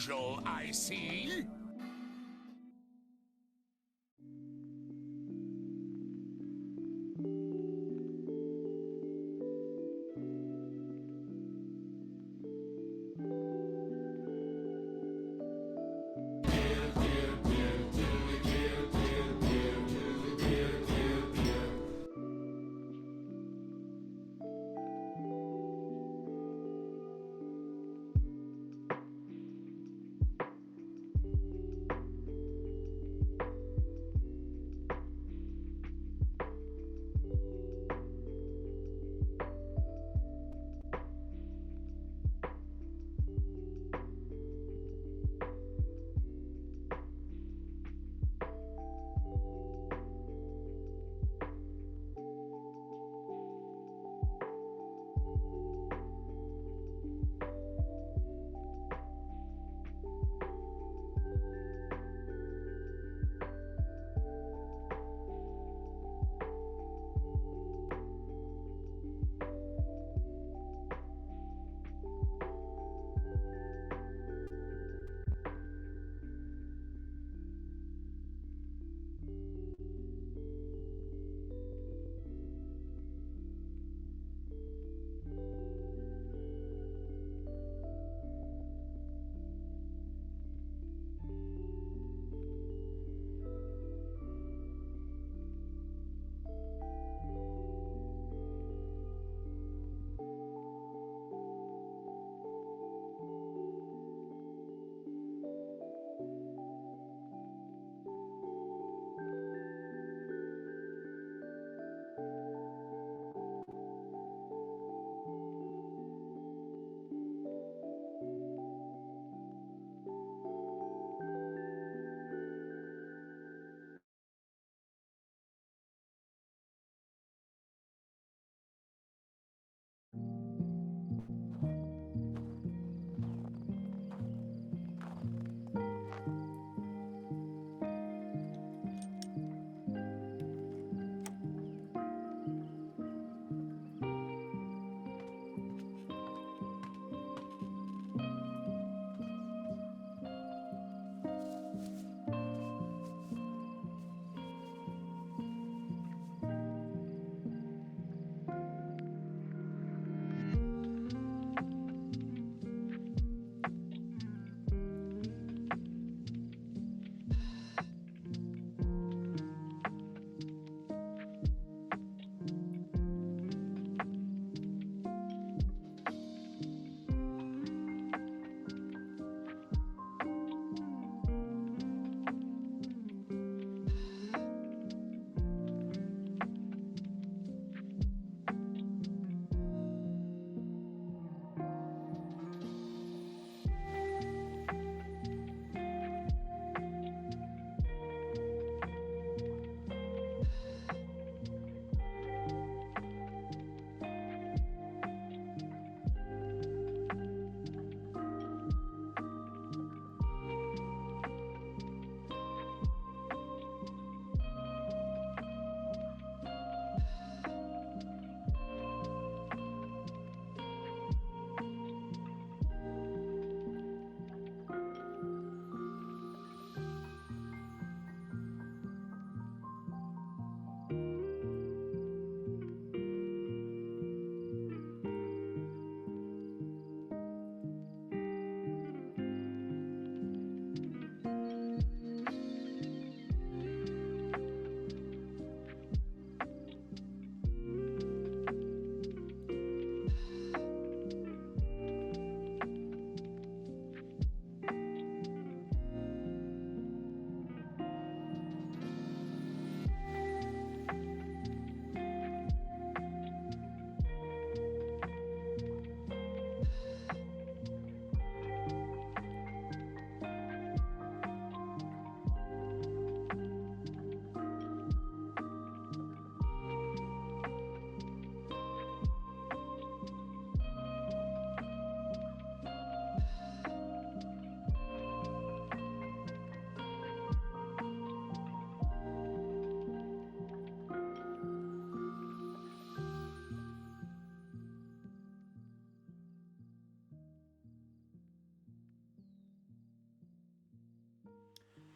unusual, I see.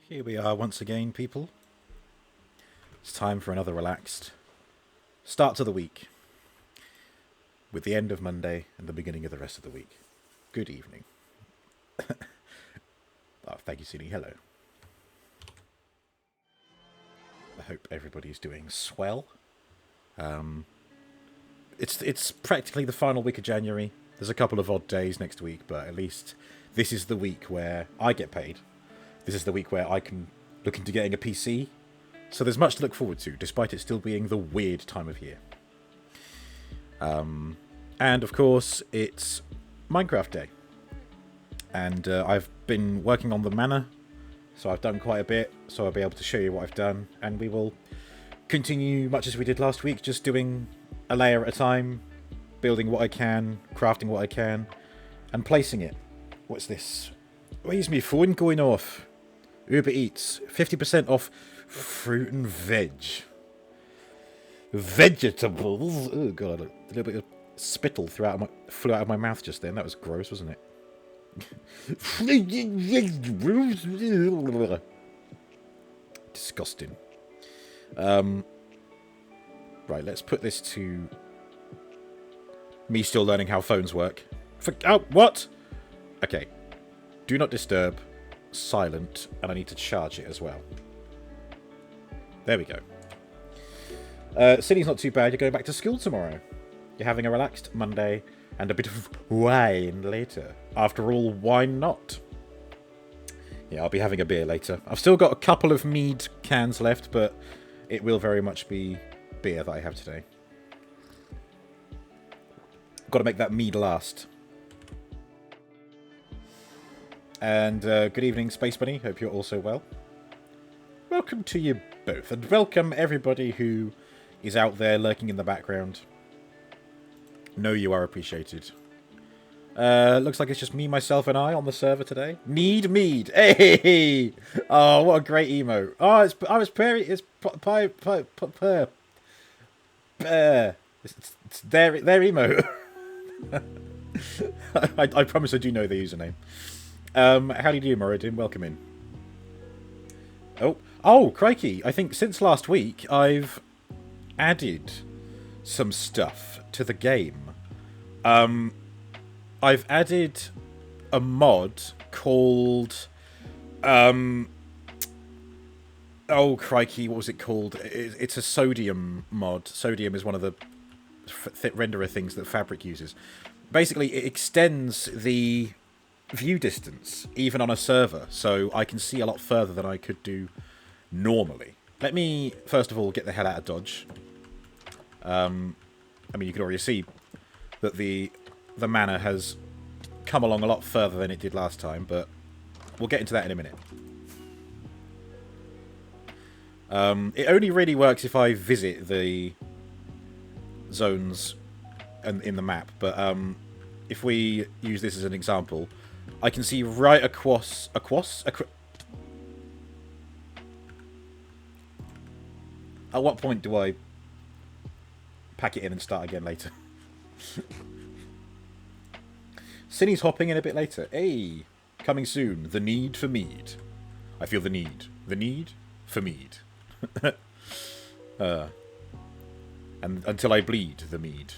Here we are once again, people. It's time for another relaxed start to the week, with the end of Monday and the beginning of the rest of the week. Good evening. Oh, thank you, Cindy. Hello. I hope everybody's doing swell. It's practically the final week of January. There's a couple of odd days next week, but at least this is the week where I get paid. This is the week where I can look into getting a PC. So there's much to look forward to, despite it still being the weird time of year. And of course, it's Minecraft Day. And I've been working on the manor, so I've done quite a bit, so I'll be able to show you what I've done. And we will continue much as we did last week, just doing a layer at a time, building what I can, crafting what I can, and placing it. What's this? Why is my phone going off? Uber Eats, 50% off fruit and veg. Vegetables. Oh god, a little bit of spittle flew out of my mouth just then. That was gross, wasn't it? Disgusting. Right, let's put this to me still learning how phones work. Oh, what? Okay. Do not disturb. Silent. And I need to charge it as well. There we go. Sydney's not too bad. You're going back to school tomorrow. You're having a relaxed Monday and a bit of wine later. After all, why not? Yeah, I'll be having a beer later. I've still got a couple of mead cans left, but it will very much be beer that I have today. Got to make that mead last. And good evening, Space Bunny. Hope you're also well. Welcome to you both, and welcome everybody who is out there lurking in the background. Know you are appreciated. Looks like it's just me, myself, and I on the server today. Need mead. Hey! Oh, what a great emote. Oh, it's their emote. I promise I do know the username. How do you do, Moradin? Welcome in. Oh, crikey. I think since last week, I've added some stuff to the game. I've added a mod called... oh, crikey, what was it called? It's a sodium mod. Sodium is one of the renderer things that Fabric uses. Basically, it extends the view distance, even on a server, so I can see a lot further than I could do normally. Let me, first of all, get the hell out of Dodge. I mean, you can already see that the manor has come along a lot further than it did last time, but we'll get into that in a minute. It only really works if I visit the zones in the map, but if we use this as an example, I can see right across... At what point do I pack it in and start again later? Cindy's hopping in a bit later. Hey, coming soon. The need for mead. I feel the need. The need for mead. And until I bleed the mead.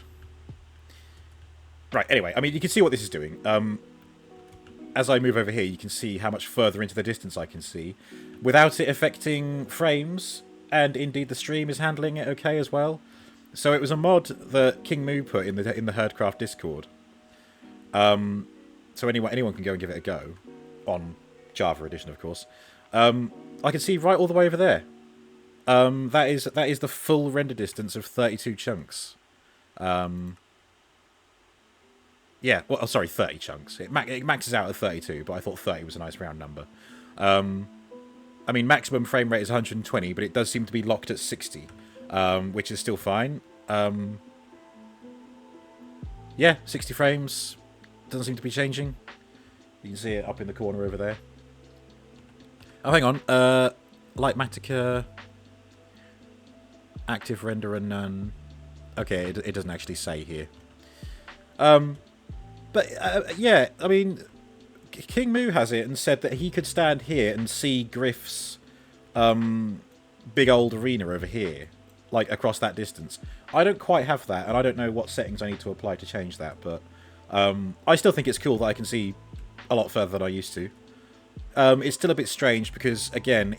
Right, anyway, I mean, you can see what this is doing. As I move over here, you can see how much further into the distance I can see, without it affecting frames, and indeed the stream is handling it okay as well. So it was a mod that King Moo put in the HerdCraft Discord. So anyone can go and give it a go, on Java edition, of course. I can see right all the way over there. That is the full render distance of 32 chunks. Yeah, well, sorry, 30 chunks. It maxes out at 32, but I thought 30 was a nice round number. I mean, maximum frame rate is 120, but it does seem to be locked at 60, which is still fine. Yeah, 60 frames. Doesn't seem to be changing. You can see it up in the corner over there. Oh, hang on. Lightmatica. Active renderer none. Okay, it doesn't actually say here. But, yeah, I mean, King Moo has it and said that he could stand here and see Griff's big old arena over here, like across that distance. I don't quite have that, and I don't know what settings I need to apply to change that, but I still think it's cool that I can see a lot further than I used to. It's still a bit strange because, again,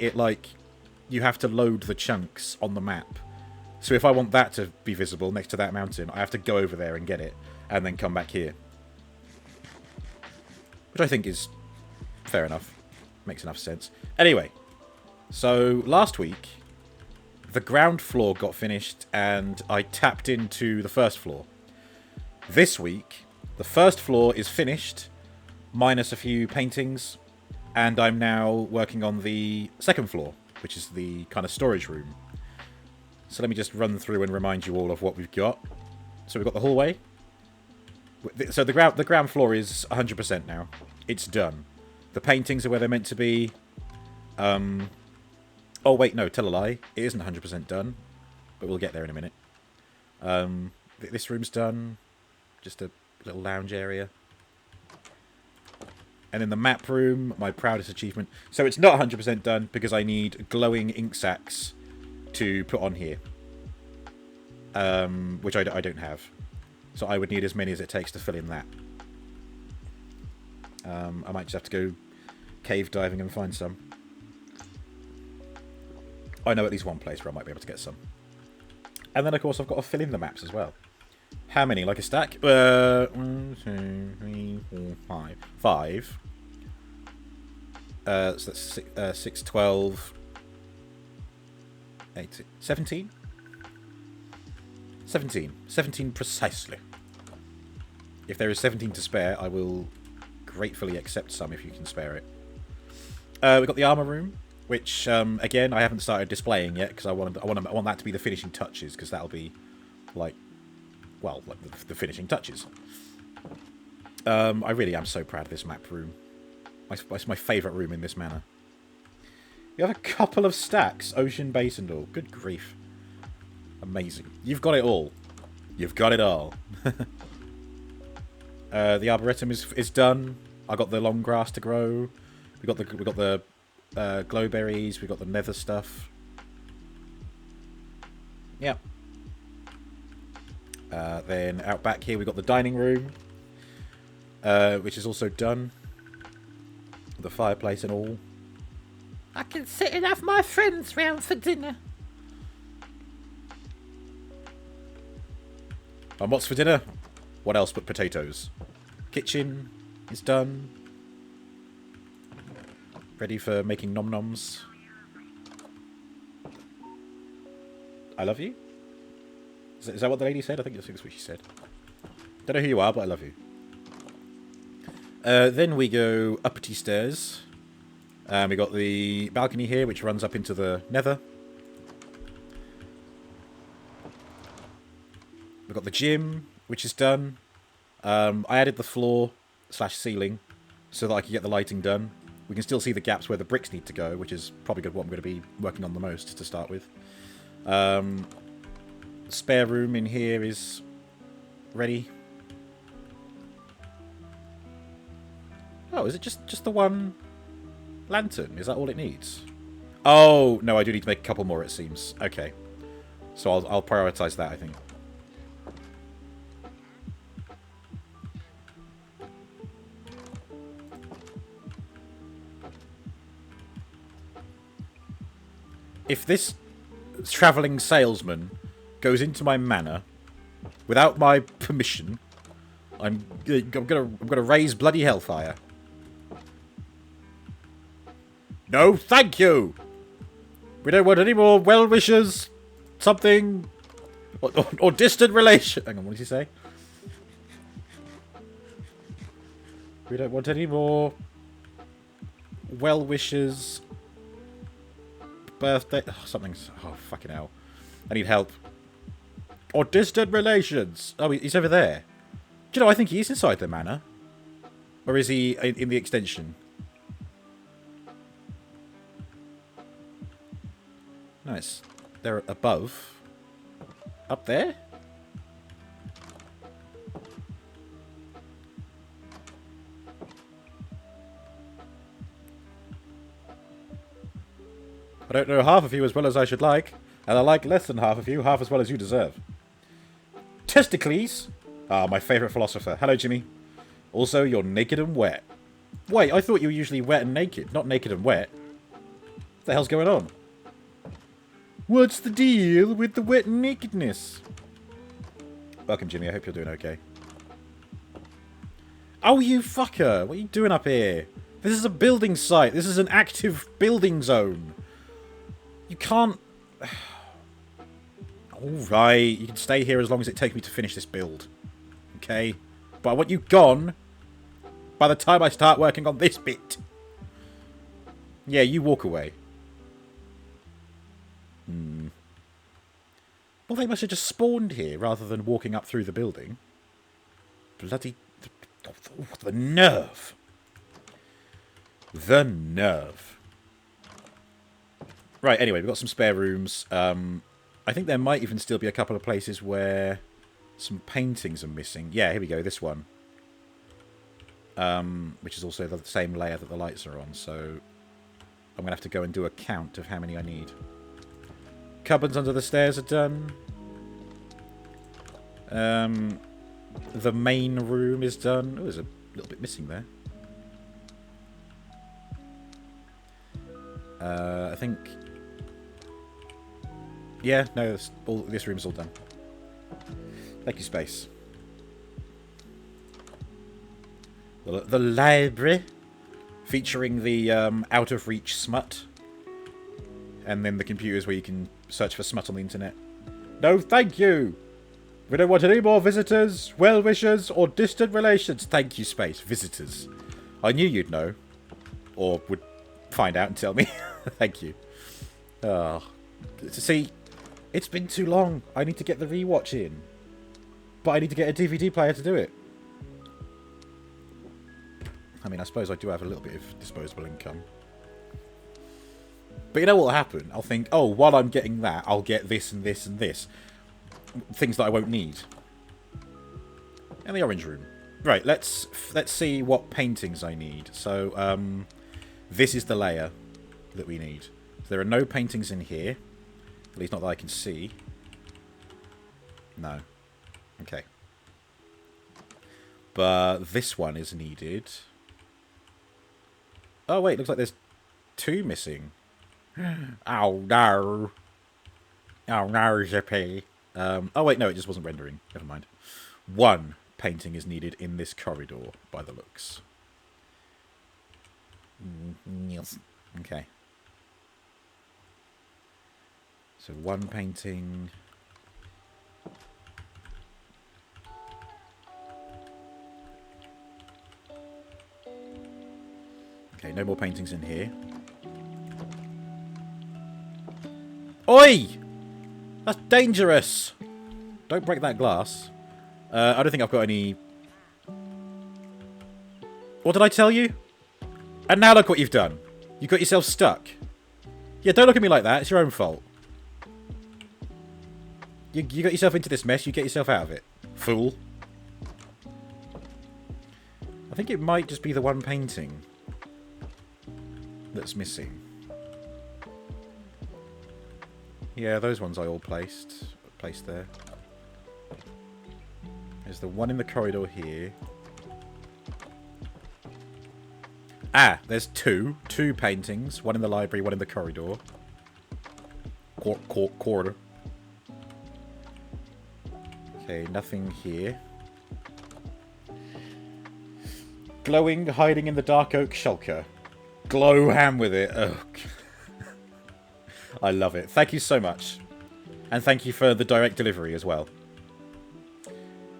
you have to load the chunks on the map. So if I want that to be visible next to that mountain, I have to go over there and get it, and then come back here. Which I think is fair enough. Makes enough sense. Anyway, so last week, the ground floor got finished, and I tapped into the first floor. This week, the first floor is finished, minus a few paintings, and I'm now working on the second floor, which is the kind of storage room. So let me just run through and remind you all of what we've got. So we've got the hallway. So the ground floor is 100% now. It's done. The paintings are where they're meant to be. Oh wait, no, tell a lie. It isn't 100% done, but we'll get there in a minute. This room's done. Just a little lounge area. And in the map room, my proudest achievement. So it's not 100% done because I need glowing ink sacs to put on here. Which I don't have. So I would need as many as it takes to fill in that. I might just have to go cave diving and find some. I know at least one place where I might be able to get some. And then, of course, I've got to fill in the maps as well. How many? Like a stack? 1, 2, 3, 4, 5. 5. So that's 6, 12, 18, 17? 17. 17 precisely. If there is 17 to spare, I will gratefully accept some if you can spare it. We've got the armor room, which, again, I haven't started displaying yet because I want that to be the finishing touches, because that'll be, like the finishing touches. I really am so proud of this map room. It's my favourite room in this manor. You have a couple of stacks, ocean base and all. Good grief. Amazing. You've got it all. You've got it all. The arboretum is done. I got the long grass to grow. We got the glowberries. We got the nether stuff. Yeah. Then out back here we got the dining room, which is also done. The fireplace and all. I can sit and have my friends round for dinner. And what's for dinner? What else but potatoes? Kitchen is done. Ready for making nom-noms. I love you? Is that what the lady said? I think that's what she said. Don't know who you are, but I love you. Then we go uppity stairs. We got the balcony here, which runs up into the nether. We've got the gym, which is done. I added the floor/ceiling so that I could get the lighting done. We can still see the gaps where the bricks need to go, which is probably what I'm going to be working on the most to start with. The spare room in here is ready. Oh, is it just the one lantern? Is that all it needs? Oh, no, I do need to make a couple more, it seems. Okay. So I'll prioritize that, I think. If this travelling salesman goes into my manor without my permission, I'm gonna raise bloody hellfire. No, thank you. We don't want any more well-wishers, something, or distant relation. Hang on, what did he say? We don't want any more well-wishers. Birthday. Oh, something's. Oh, fucking hell. I need help. Or distant relations. Oh, he's over there. Do you know, I think he is inside the manor. Or is he in the extension? Nice. They're above. Up there? I don't know half of you as well as I should like, and I like less than half of you, half as well as you deserve. Testicles? Ah, my favourite philosopher. Hello, Jimmy. Also, you're naked and wet. Wait, I thought you were usually wet and naked, not naked and wet. What the hell's going on? What's the deal with the wet and nakedness? Welcome, Jimmy. I hope you're doing okay. Oh, you fucker! What are you doing up here? This is a building site. This is an active building zone. You can't... Alright, you can stay here as long as it takes me to finish this build. Okay? But I want you gone by the time I start working on this bit. Yeah, you walk away. Well, they must have just spawned here rather than walking up through the building. Bloody... Oh, the nerve. The nerve. Right, anyway, we've got some spare rooms. I think there might even still be a couple of places where some paintings are missing. Yeah, here we go, this one. Which is also the same layer that the lights are on, so I'm going to have to go and do a count of how many I need. Cupboards under the stairs are done. The main room is done. Oh, there's a little bit missing there. I think... Yeah, no, this room's all done. Thank you, Space. The library, featuring the out-of-reach smut. And then the computers where you can search for smut on the internet. No, thank you! We don't want any more visitors, well-wishers, or distant relations. Thank you, Space. Visitors. I knew you'd know. Or would find out and tell me. Thank you. Oh. See, it's been too long. I need to get the rewatch in. But I need to get a DVD player to do it. I mean, I suppose I do have a little bit of disposable income. But you know what will happen? I'll think, oh, while I'm getting that, I'll get this and this and this. Things that I won't need. And the orange room. Right, let's see what paintings I need. So, this is the layer that we need. So there are no paintings in here. At least not that I can see. No. Okay. But this one is needed. Oh, wait, looks like there's two missing. Oh, no. Oh, no, Zippy. Oh, wait, no, it just wasn't rendering. Never mind. One painting is needed in this corridor, by the looks. Yes. Okay. So one painting. Okay, no more paintings in here. Oi! That's dangerous! Don't break that glass. I don't think I've got any... What did I tell you? And now look what you've done. You got yourself stuck. Yeah, don't look at me like that. It's your own fault. You got yourself into this mess. You get yourself out of it. Fool. I think it might just be the one painting that's missing. Yeah, those ones I all placed there. There's the one in the corridor here. Ah, there's two paintings. One in the library, one in the corridor. Corridor. Okay, nothing here. Glowing, hiding in the dark oak shulker. Glow ham with it. Oh. I love it. Thank you so much. And thank you for the direct delivery as well.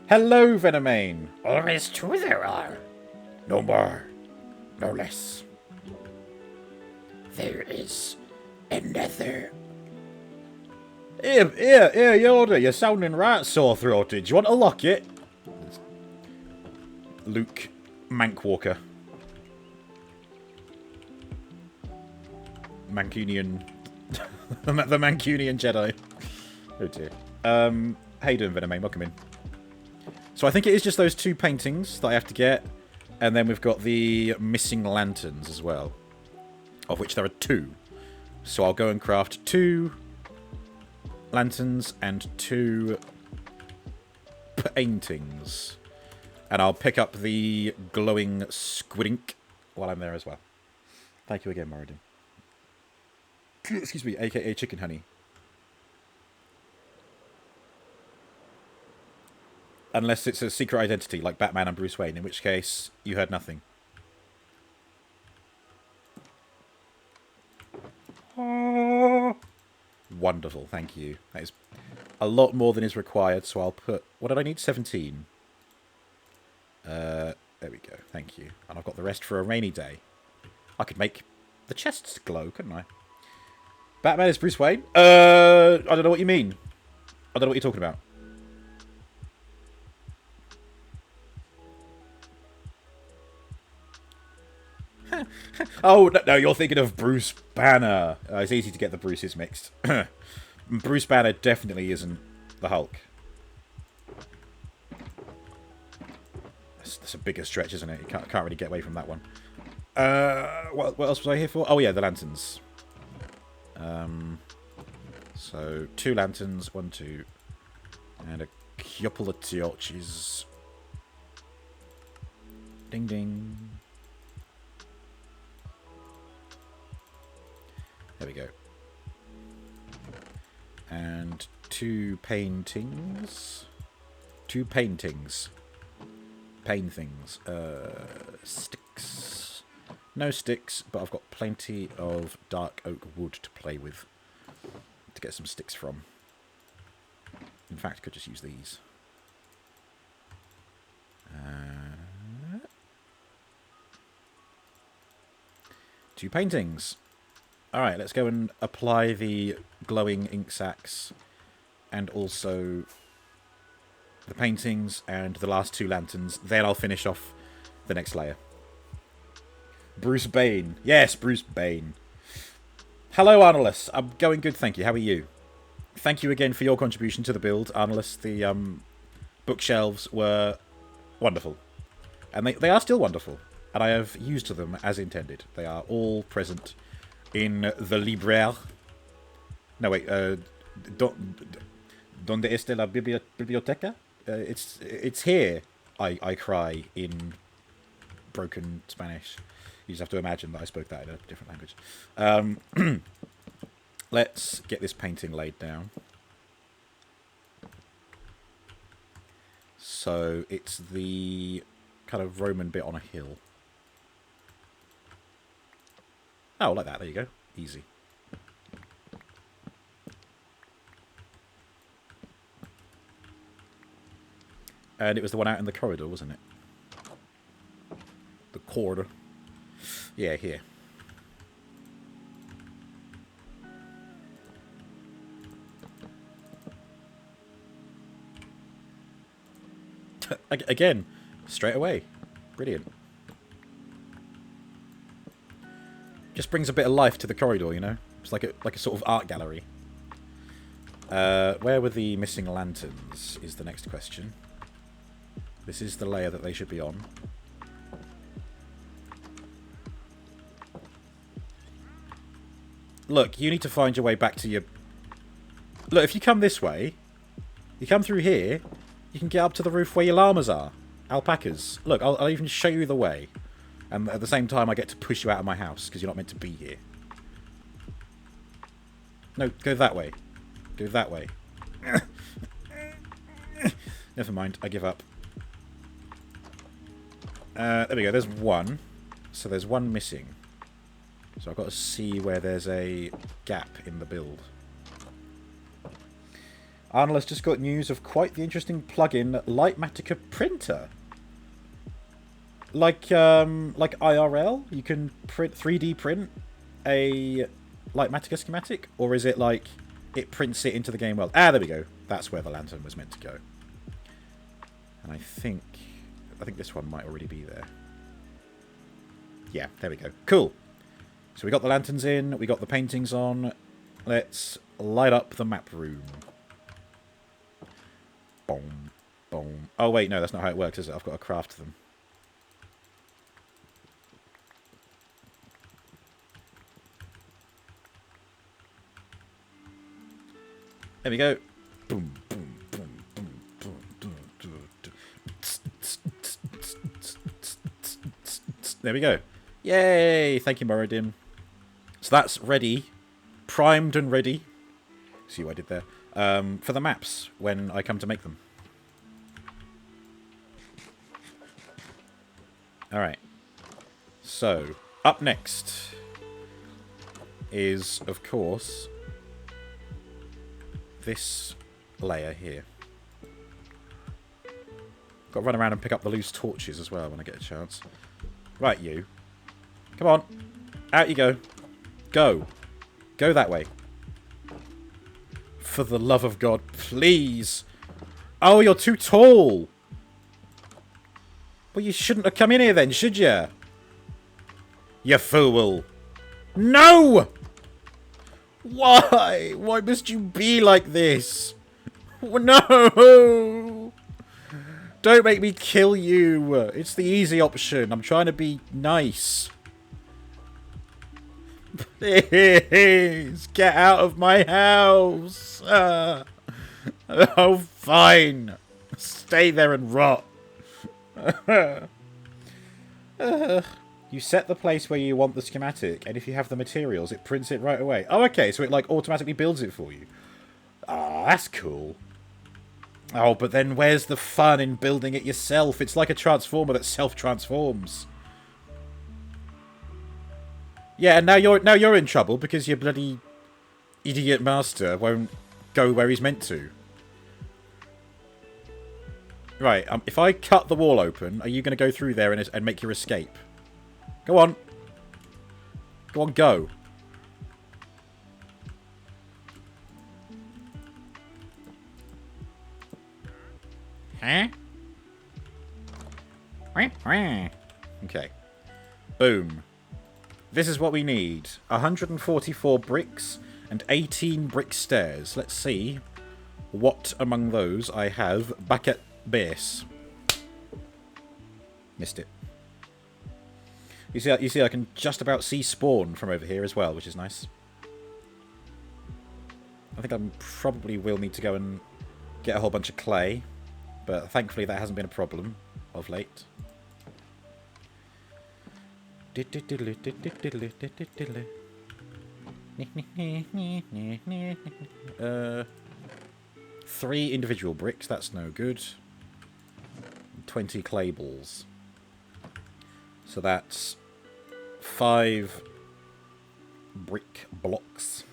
Hello, Venomane. Always two there are. No more. No less. There is another. Here, Yoda. You're sounding right sore-throated. Do you want to lock it? Luke Mankwalker. Mancunian... the Mancunian Jedi. Oh dear. How you doing, Venomane? Welcome in. So I think it is just those two paintings that I have to get. And then we've got the missing lanterns as well. Of which there are two. So I'll go and craft 2 lanterns and 2 paintings. And I'll pick up the glowing squidink while I'm there as well. Thank you again, Moradin. Excuse me, aka Chicken Honey. Unless it's a secret identity, like Batman and Bruce Wayne, in which case you heard nothing. Wonderful, thank you. That is a lot more than is required, so I'll put... What did I need? 17. There we go, thank you. And I've got the rest for a rainy day. I could make the chests glow, couldn't I? Batman is Bruce Wayne? I don't know what you mean. I don't know what you're talking about. Oh, no, you're thinking of Bruce Banner. It's easy to get the Bruces mixed. Bruce Banner definitely isn't the Hulk. That's a bigger stretch, isn't it? You can't really get away from that one. What else was I here for? Oh, yeah, the lanterns. So, 2 lanterns, 1, 2, and a couple of torches. Ding, ding. There we go. And 2 paintings. 2 paintings. Paint things. Sticks. No sticks, but I've got plenty of dark oak wood to play with. To get some sticks from. In fact, I could just use these. 2 paintings. Alright, let's go and apply the glowing ink sacs and also the paintings and the last 2 lanterns. Then I'll finish off the next layer. Bruce Bane. Yes, Bruce Bane. Hello, Arnolus. I'm going good, thank you. How are you? Thank you again for your contribution to the build, Arnolus. The bookshelves were wonderful. And they are still wonderful. And I have used them as intended. They are all present in the libraire. No, wait. Donde está la biblioteca? It's here, I cry in broken Spanish. You just have to imagine that I spoke that in a different language. Let's get this painting laid down. So it's the kind of Roman bit on a hill. Oh, like that. There you go. Easy. And it was the one out in the corridor, wasn't it? The corridor. Yeah, here. Again, straight away. Brilliant. Just brings a bit of life to the corridor, you know? It's like a sort of art gallery. Where were the missing lanterns is the next question. This is the layer that they should be on. Look, you need to find your way back to your... Look, if you come this way, you come through here, you can get up to the roof where your llamas are. Alpacas. Look, I'll even show you the way. And at the same time, I get to push you out of my house, because you're not meant to be here. No, go that way. Go that way. Never mind, I give up. There we go, there's one. So there's one missing. So I've got to see where there's a gap in the build. Arnold has just got news of quite the interesting plugin, Lightmatica Printer. Like IRL, you can 3D print a Lightmatica schematic, or is it like it prints it into the game world? Ah, there we go. That's where the lantern was meant to go. And I think this one might already be there. Yeah, there we go. Cool. So we got the lanterns in, we got the paintings on. Let's light up the map room. Boom, boom. Oh wait, no, that's not how it works, is it? I've got to craft them. There we go. Boom, boom, boom, boom, boom, boom, boom, boom. There we go. Yay! Thank you, Moradin. So that's ready. Primed and ready. See what I did there? For the maps when I come to make them. Alright. So, up next is, of course, this layer here. Got to run around and pick up the loose torches as well when I get a chance. Right, you. Come on. Out you go. Go. Go that way. For the love of God, please. Oh, you're too tall. Well, you shouldn't have come in here then, should you? You fool. No! Why? Why must you be like this? No! Don't make me kill you. It's the easy option. I'm trying to be nice. Please, get out of my house. Oh, fine. Stay there and rot. You set the place where you want the schematic, and if you have the materials, it prints it right away. Oh, okay, so it like automatically builds it for you. Ah, that's cool. Oh, but then where's the fun in building it yourself? It's like a transformer that self-transforms. Yeah, and now you're in trouble because your bloody idiot master won't go where he's meant to. Right, if I cut the wall open, are you going to go through there and make your escape? Go on. Go on, go. Huh? Okay. Boom. This is what we need. 144 bricks and 18 brick stairs. Let's see what among those I have back at base. Missed it. You see, I can just about see spawn from over here as well, which is nice. I think I probably will need to go and get a whole bunch of clay, but thankfully that hasn't been a problem of late. 3 individual bricks, that's no good. 20 clay balls. So that's 5 brick blocks.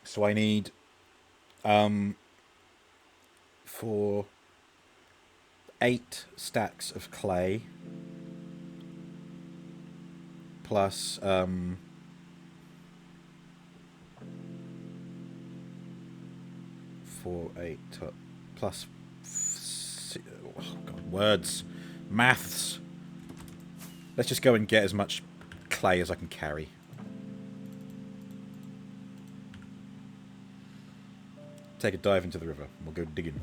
So I need for 8 stacks of clay plus 4, 8 plus oh God, words, maths. Let's just go and get as much clay as I can carry. Take a dive into the river. We'll go digging.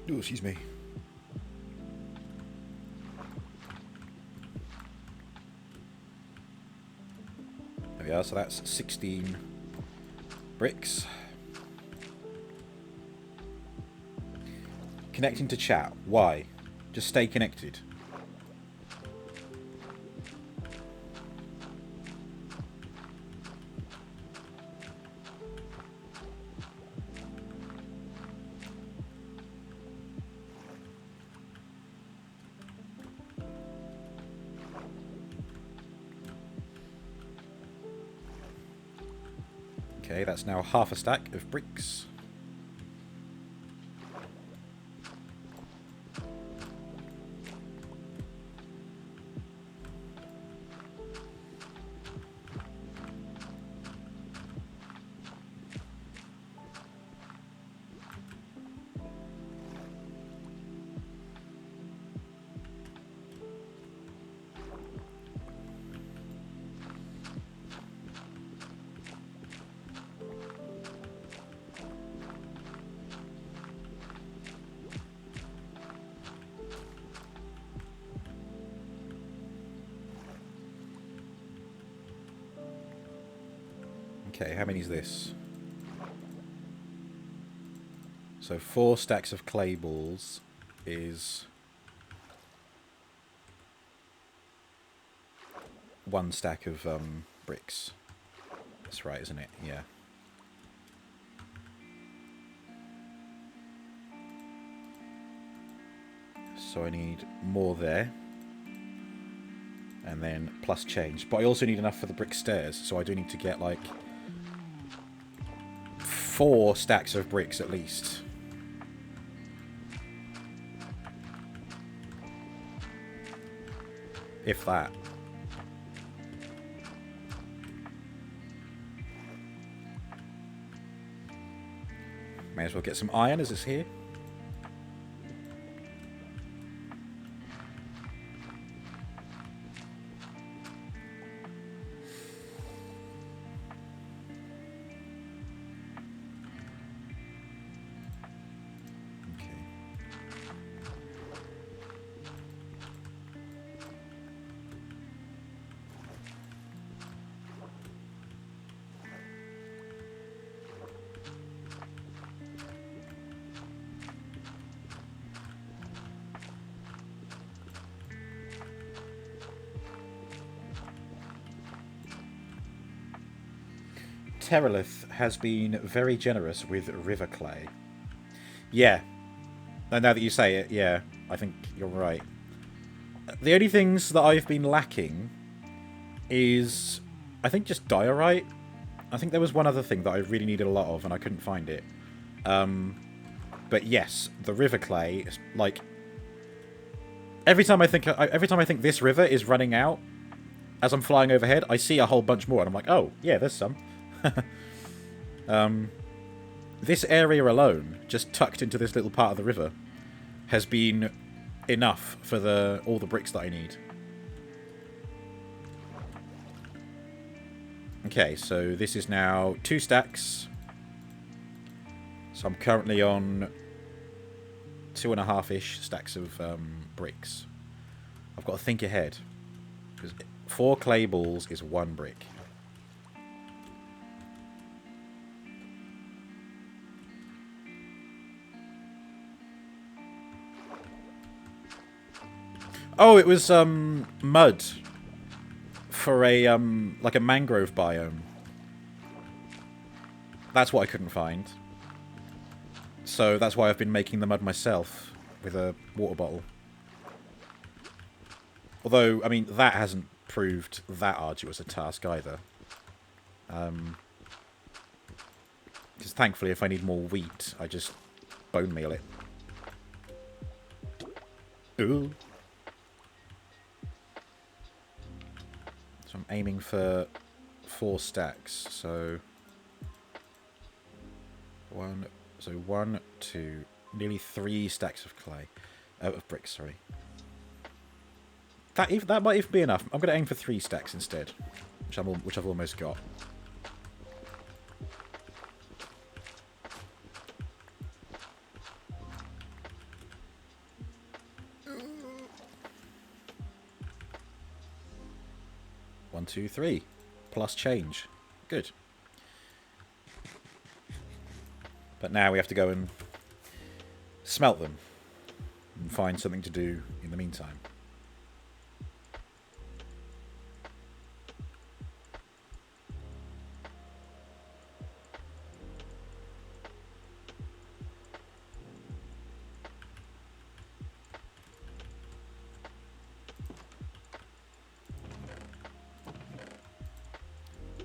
Oh, excuse me. There we are. So that's 16 bricks. Connecting to chat. Why? Just stay connected. Okay, that's now half a stack of bricks. Okay, how many is this? So 4 stacks of clay balls is 1 stack of bricks. That's right, isn't it? Yeah. So I need more there. And then plus change. But I also need enough for the brick stairs, so I do need to get like 4 stacks of bricks at least. If that. May as well get some iron as it's here. Terralith has been very generous with river clay. Yeah. Now that you say it, yeah, I think you're right. The only things that I've been lacking is, I think, just diorite. I think there was one other thing that I really needed a lot of and I couldn't find it. But yes, the river clay is like every time I think this river is running out, as I'm flying overhead, I see a whole bunch more and I'm like, oh yeah, there's some. This area alone, just tucked into this little part of the river, has been enough for all the bricks that I need. Okay, so this is now 2 stacks. So I'm currently on 2.5-ish stacks of bricks. I've got to think ahead, because 4 clay balls is 1 brick. Oh, it was mud for a like a mangrove biome. That's what I couldn't find. So that's why I've been making the mud myself with a water bottle. Although, I mean, that hasn't proved that arduous a task either. Because thankfully, if I need more wheat, I just bone meal it. Ooh. So I'm aiming for 4 stacks. So 1, 2, nearly 3 stacks of clay, of bricks. Sorry. That might even be enough. I'm going to aim for 3 stacks instead, which I've almost got. One, 2, 3. Plus change. Good. But now we have to go and smelt them and find something to do in the meantime.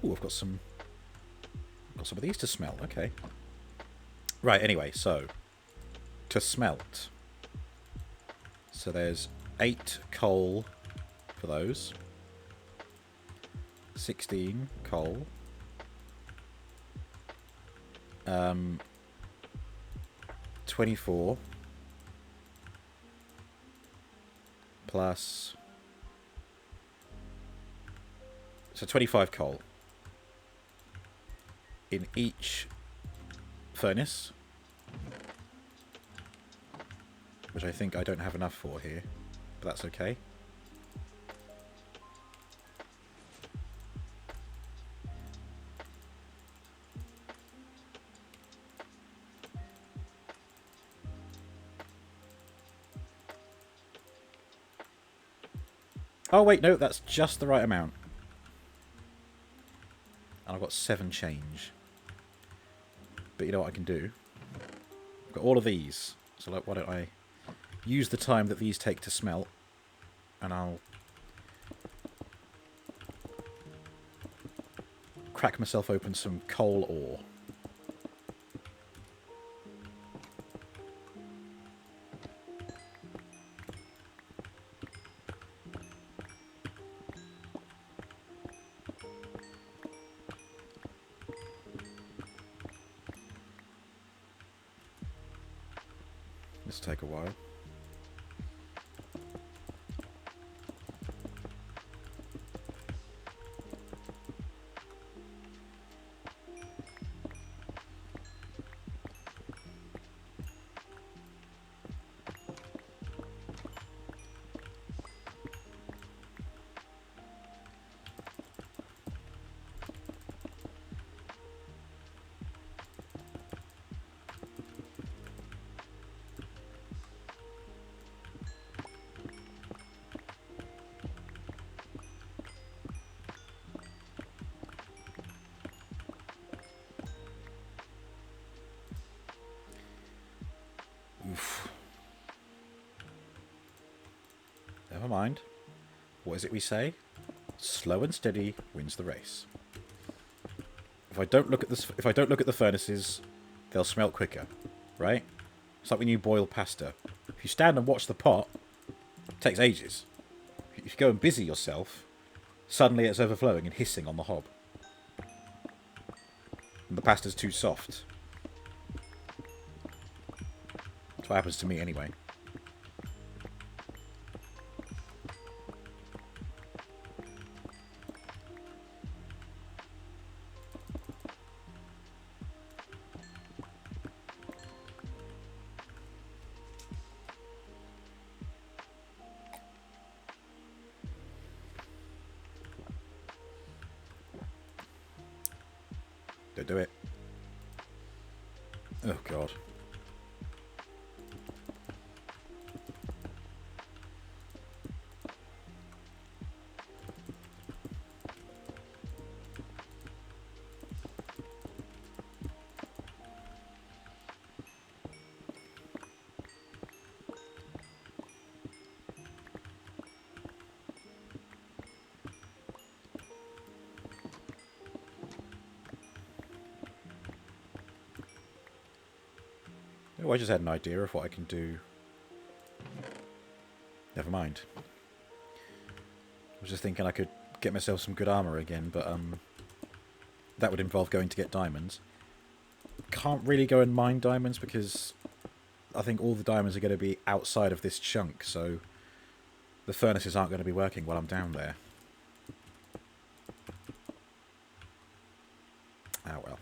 Ooh, I've got some of these to smelt. Okay. Right, anyway, so to smelt. So there's 8 coal for those. 16 coal. 24 plus, so 25 coal in each furnace, which I think I don't have enough for here, but that's okay. Oh, wait, no, that's just the right amount. And I've got 7 change. But you know what I can do? I've got all of these. So like, why don't I use the time that these take to smelt, and I'll crack myself open some coal ore. This will take a while. Oof. Never mind. What is it we say? Slow and steady wins the race. If I don't look at the furnaces, they'll smelt quicker, right? It's like when you boil pasta. If you stand and watch the pot, it takes ages. If you go and busy yourself, suddenly it's overflowing and hissing on the hob. And the pasta's too soft. That's what happens to me anyway. Don't do it. Oh, God. Oh, I just had an idea of what I can do. Never mind. I was just thinking I could get myself some good armor again, but that would involve going to get diamonds. Can't really go and mine diamonds because I think all the diamonds are going to be outside of this chunk, so the furnaces aren't going to be working while I'm down there. Ah, well.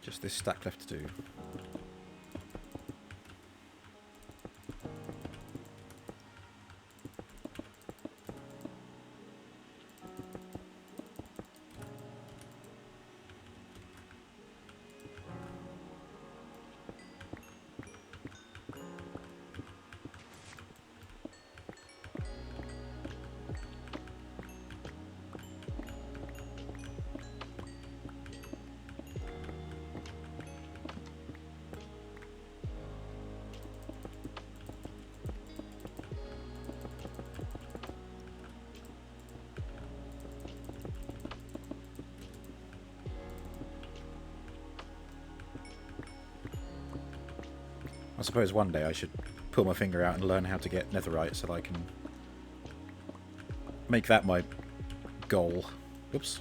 Just this stack left to do. I suppose one day I should pull my finger out and learn how to get netherite so that I can make that my goal. Oops.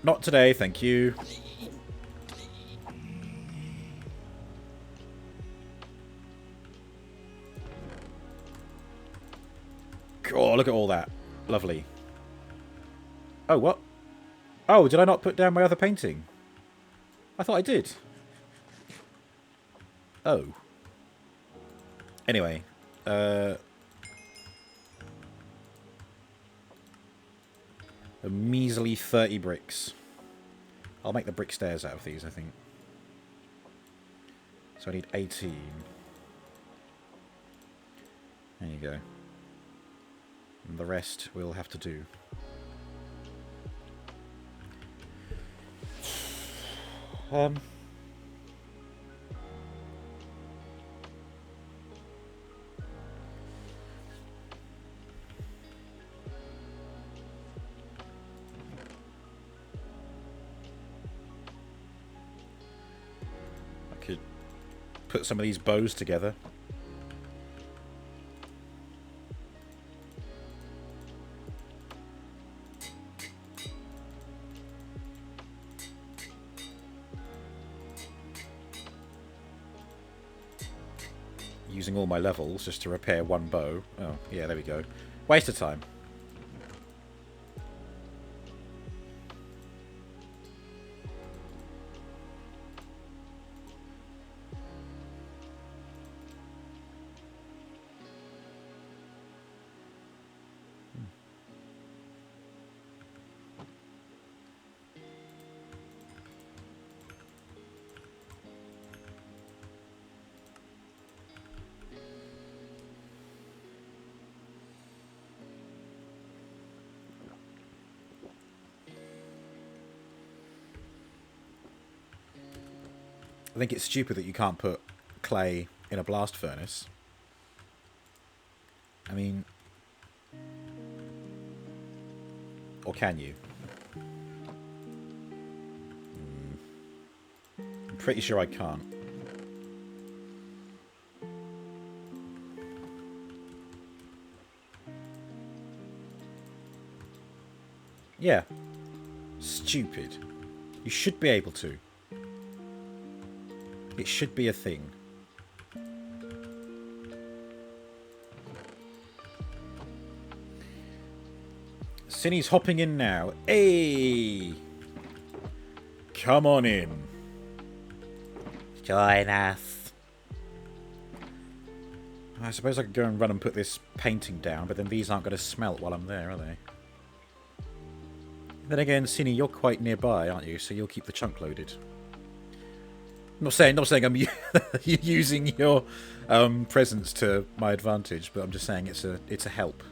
Not today, thank you. Oh, look at all that. Lovely. Oh, what? Oh, did I not put down my other painting? I thought I did. Oh. Anyway. A measly 30 bricks. I'll make the brick stairs out of these, I think. So I need 18. There you go. And the rest we'll have to do. I could put some of these bows together. Using all my levels just to repair one bow. Oh, yeah, there we go. Waste of time. I think it's stupid that you can't put clay in a blast furnace. I mean... Or can you? I'm pretty sure I can't. Yeah. Stupid. You should be able to. It should be a thing. Cinny's hopping in now. Hey! Come on in. Join us. I suppose I could go and run and put this painting down, but then these aren't going to smelt while I'm there, are they? Then again, Cinny, you're quite nearby, aren't you? So you'll keep the chunk loaded. Not saying I'm using your presence to my advantage, but I'm just saying it's a help.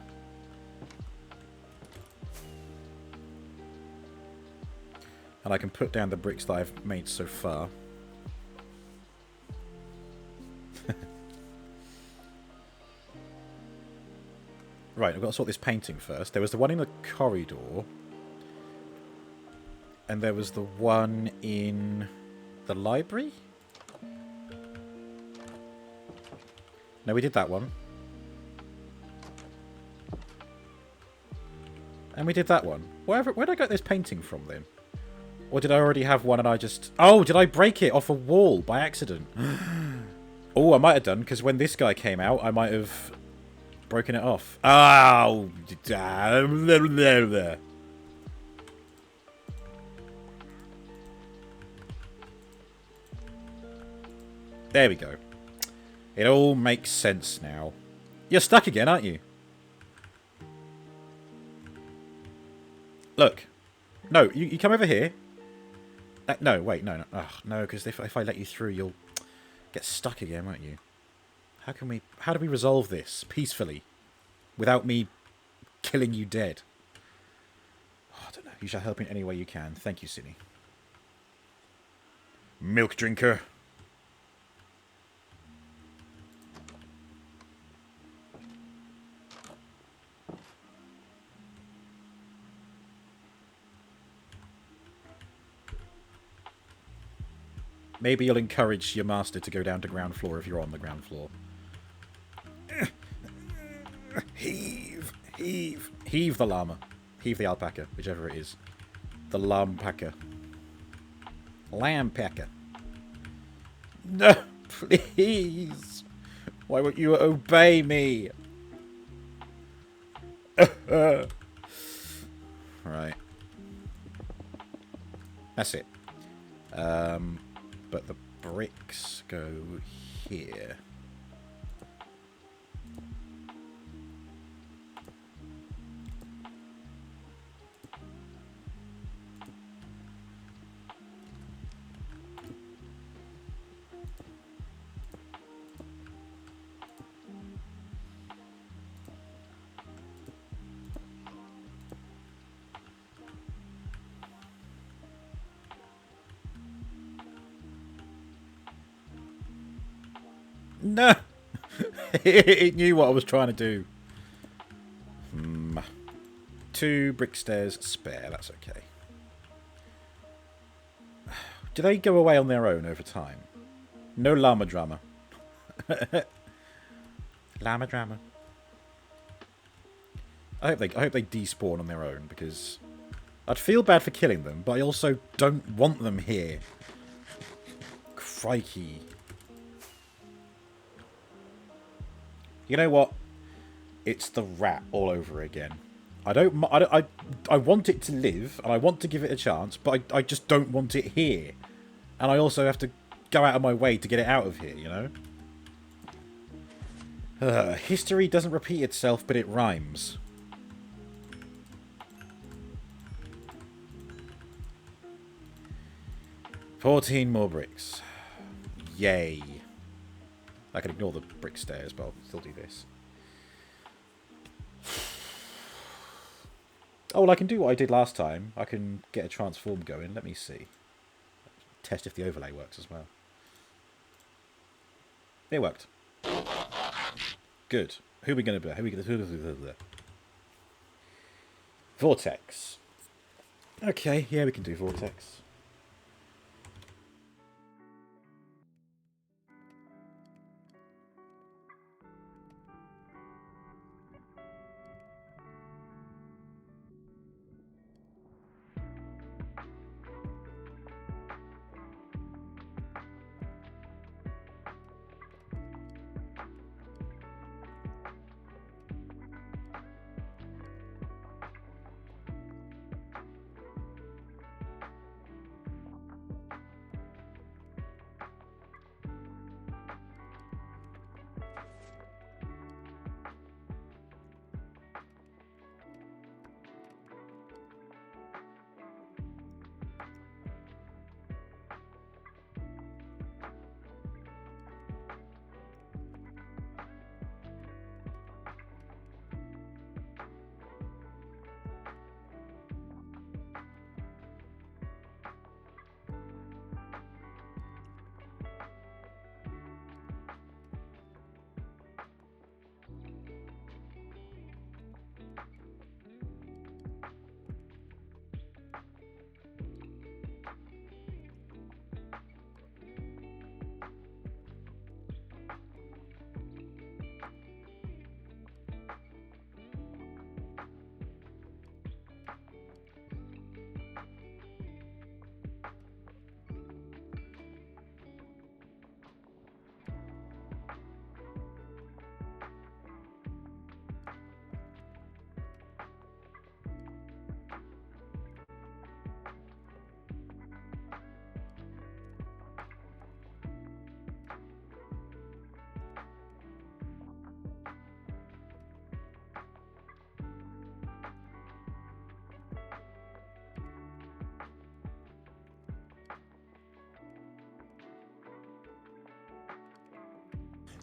And I can put down the bricks that I've made so far. Right, I've got to sort this painting first. There was the one in the corridor. And there was the one in... the library? No, we did that one. And we did that one. Where did I get this painting from then? Or did I already have one and I just... Oh, did I break it off a wall by accident? Oh, I might have done, because when this guy came out, I might have broken it off. Oh! There we go. It all makes sense now. You're stuck again, aren't you? Look. No, you come over here. No, wait, no. Ugh, no, because if I let you through, you'll get stuck again, won't you? How do we resolve this peacefully? Without me killing you dead? Oh, I don't know. You shall help in any way you can. Thank you, Cinny. Milk drinker. Maybe you'll encourage your master to go down to ground floor if you're on the ground floor. Heave! Heave! Heave the llama. Heave the alpaca, whichever it is. The lampaca. Lampaca. No! Please! Why won't you obey me? Right. That's it. But the bricks go here. No! It knew what I was trying to do. 2 brick stairs spare, that's okay. Do they go away on their own over time? No llama drama. Llama drama. I hope they despawn on their own, because I'd feel bad for killing them, but I also don't want them here. Crikey. You know what? It's the rat all over again. I want it to live, and I want to give it a chance, but I just don't want it here. And I also have to go out of my way to get it out of here, you know? History doesn't repeat itself, but it rhymes. $14 more bricks. Yay. I can ignore the brick stairs, but I'll still do this. Oh, well, I can do what I did last time. I can get a transform going. Let me see. Test if the overlay works as well. It worked. Good. Who are we going to be? Who are we going to... Vortex. Okay, yeah, we can do Vortex.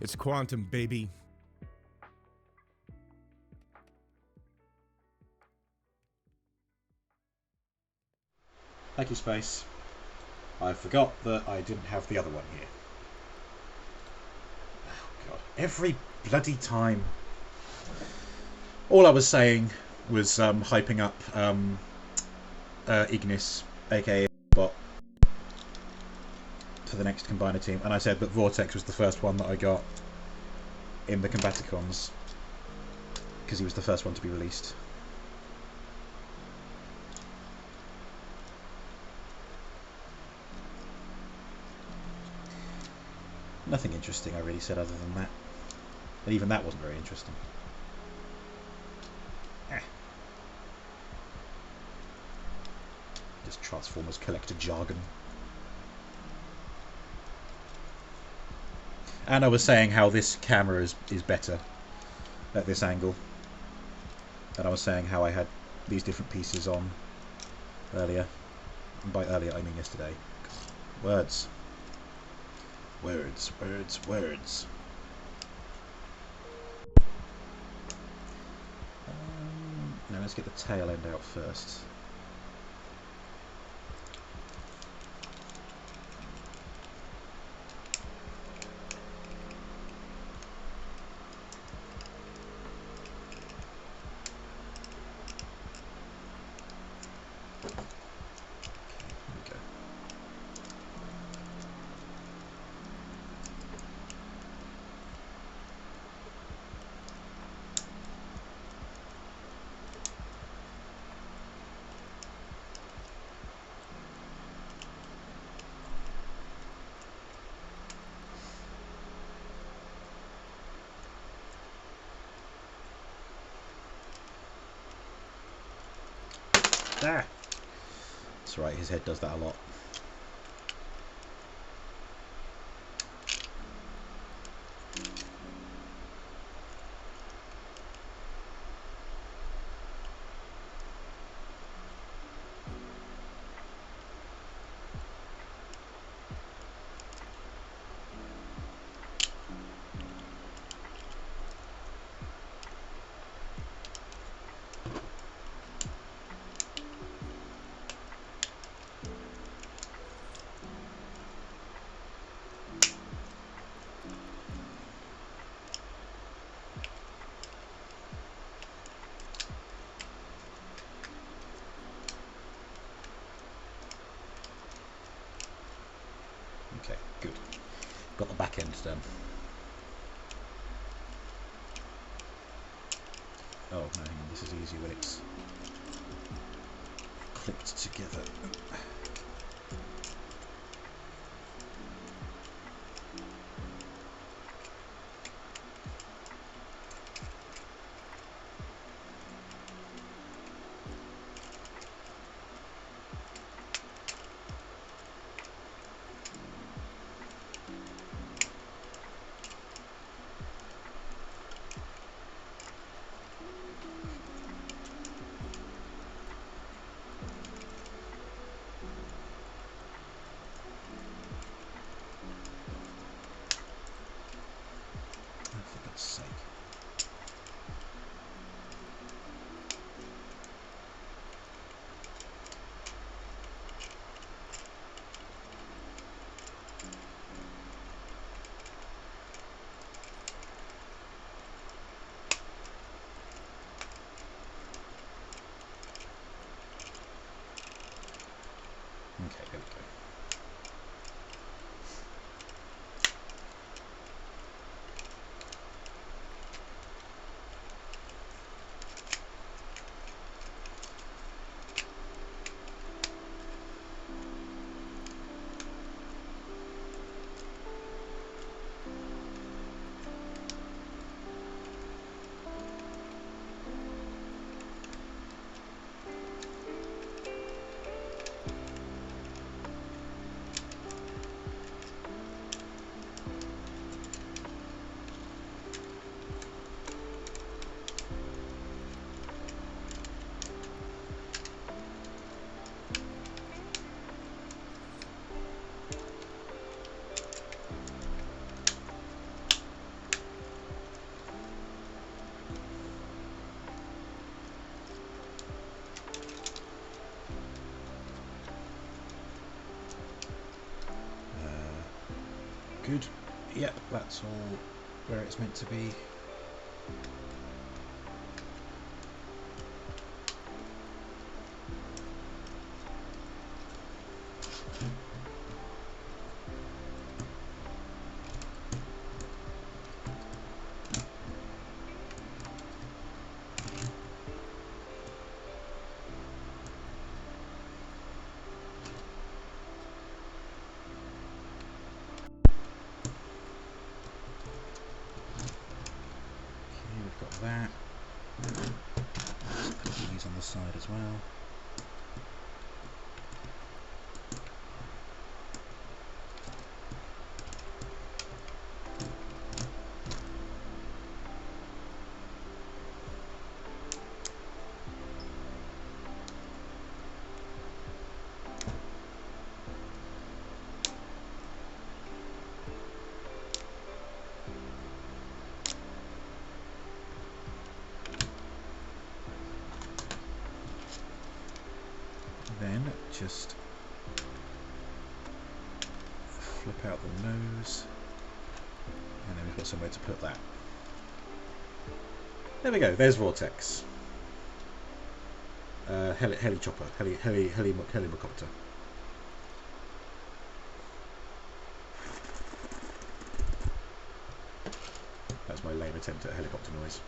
It's quantum, baby. Thank you, Space. I forgot that I didn't have the other one here. Oh, God. Every bloody time. All I was saying was hyping up Ignis, aka Bot, for the next Combiner team, and I said that Vortex was the first one that I got in the Combaticons because he was the first one to be released. Nothing interesting I really said other than that. And even that wasn't very interesting. Just Transformers collector jargon. And I was saying how this camera is better at this angle. And I was saying how I had these different pieces on earlier. And by earlier I mean yesterday. Words. Words, words, words. Now let's get the tail end out first. Ah! That's right, his head does that a lot. Okay, good. Got the back end done. Oh, no, hang on, this is easy when it's clipped together. Okay, there we go. Good. Yep, that's all where it's meant to be. That. Put these on the side as well. just flip out the nose, and then we've got somewhere to put that. There we go. There's Vortex. Heli chopper, helicopter. That's my lame attempt at a helicopter noise.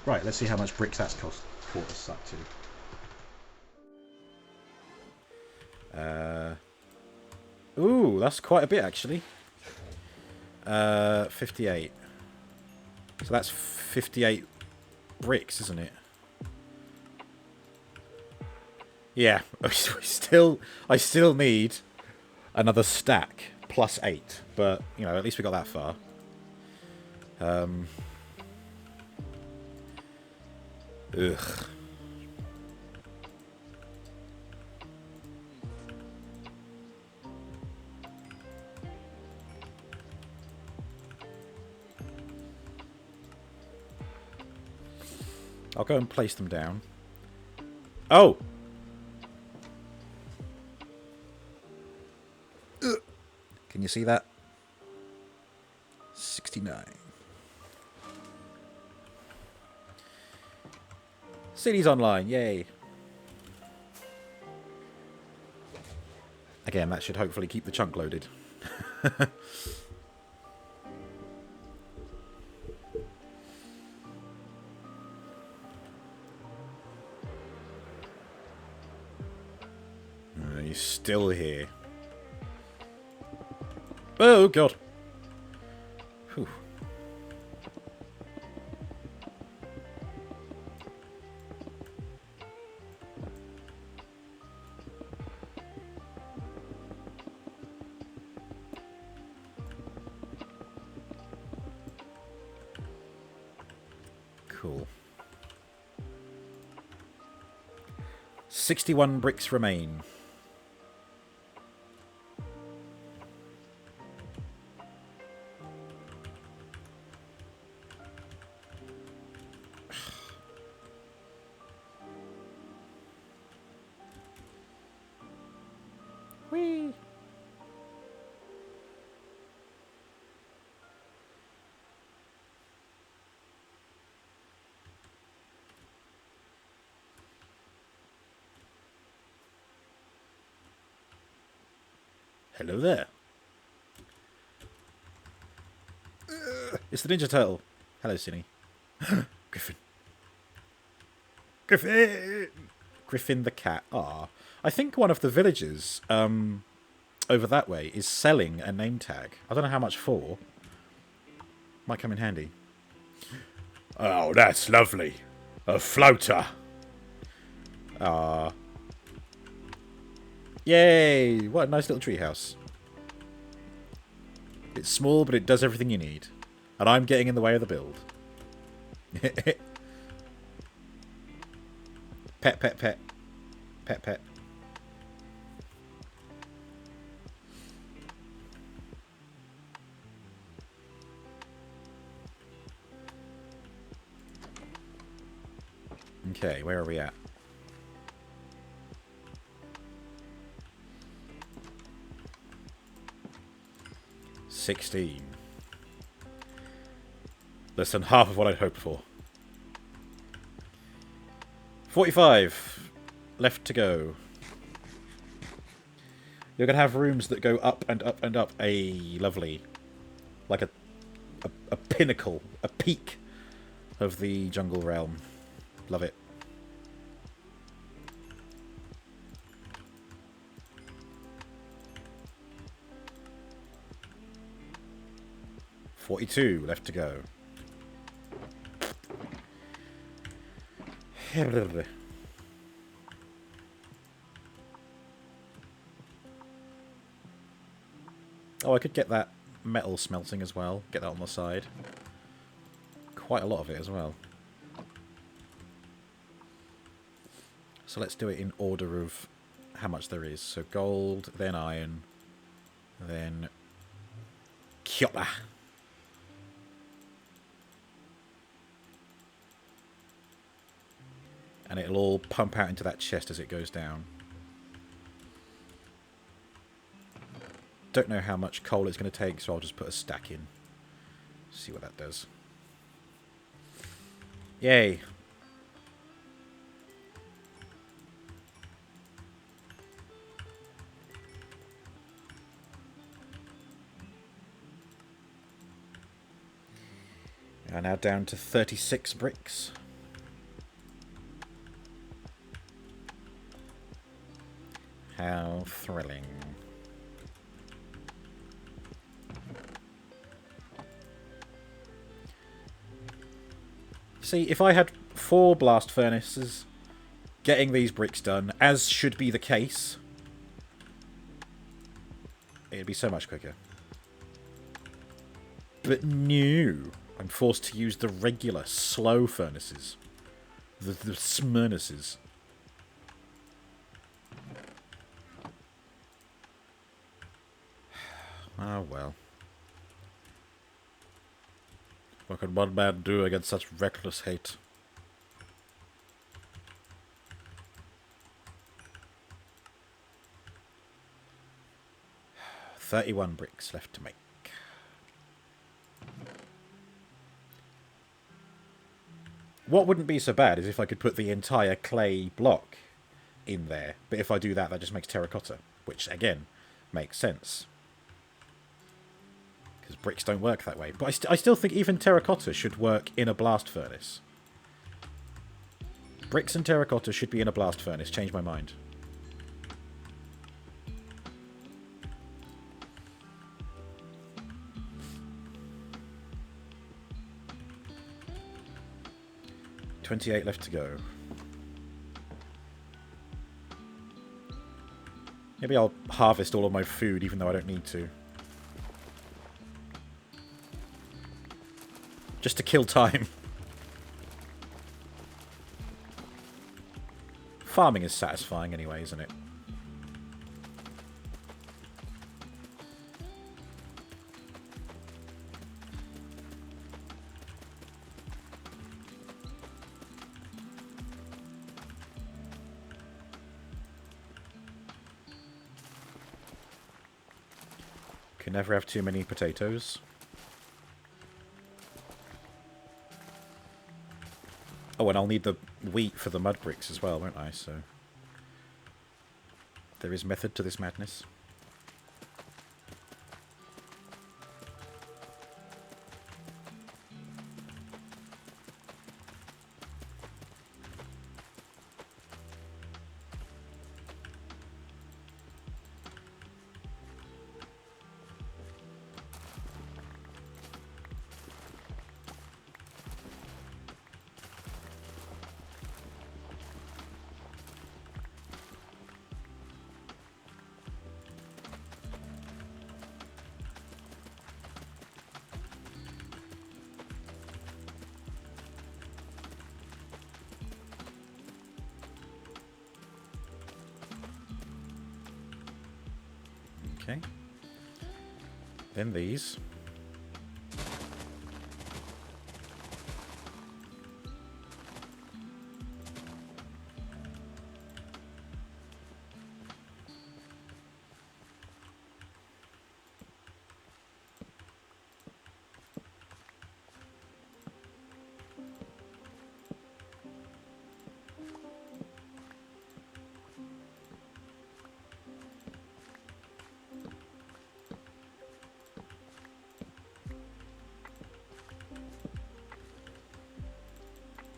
Right, let's see how much bricks that's cost for us up to. Ooh, that's quite a bit actually. 58. So that's 58 bricks, isn't it? Yeah, I still need another stack plus 8, but you know, at least we got that far. Ugh. I'll go and place them down. Oh! Ugh. Can you see that? 69. Cities online, yay! Again, that should hopefully keep the chunk loaded. He's still here. Oh, God. Whew. Cool. 61 bricks remain. Whee! Hello there. It's the Ninja Turtle. Hello, Cinny. Griffin. Griffin! Griffin the cat. Ah, I think one of the villagers over that way is selling a name tag. I don't know how much for. Might come in handy. Oh, that's lovely. A floater. Ah. Yay! What a nice little treehouse. It's small, but it does everything you need. And I'm getting in the way of the build. Pet, pet, pet. Pet, pet. Okay, where are we at? $16. Less than half of what I'd hoped for. 45 left to go. You're going to have rooms that go up and up and up. Lovely. Like a pinnacle, a peak of the jungle realm. Love it. $42 left to go. Oh, I could get that metal smelting as well. Get that on the side. Quite a lot of it as well. So let's do it in order of how much there is. So gold, then iron, then copper. And it'll all pump out into that chest as it goes down. Don't know how much coal it's going to take, so I'll just put a stack in. See what that does. Yay. We are now down to 36 bricks. How thrilling. See, if I had 4 blast furnaces, getting these bricks done, as should be the case, it'd be so much quicker. But no, I'm forced to use the regular, slow furnaces. The smurnaces. Ah, well. What could one man do against such reckless hate? $31 bricks left to make. What wouldn't be so bad is if I could put the entire clay block in there. But if I do that, that just makes terracotta. Which, again, makes sense. Because bricks don't work that way. But I still think even terracotta should work in a blast furnace. Bricks and terracotta should be in a blast furnace. Change my mind. $28 left to go. Maybe I'll harvest all of my food even though I don't need to. Just to kill time. Farming is satisfying anyway, isn't it? Can never have too many potatoes. Oh, and I'll need the wheat for the mud bricks as well, won't I? So there is method to this madness. Okay. Then these.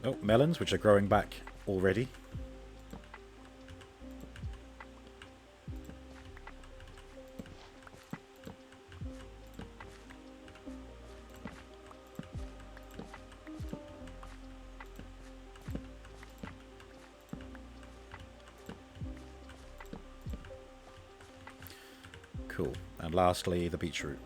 Oh, melons, which are growing back already. Cool. And lastly, the beetroot.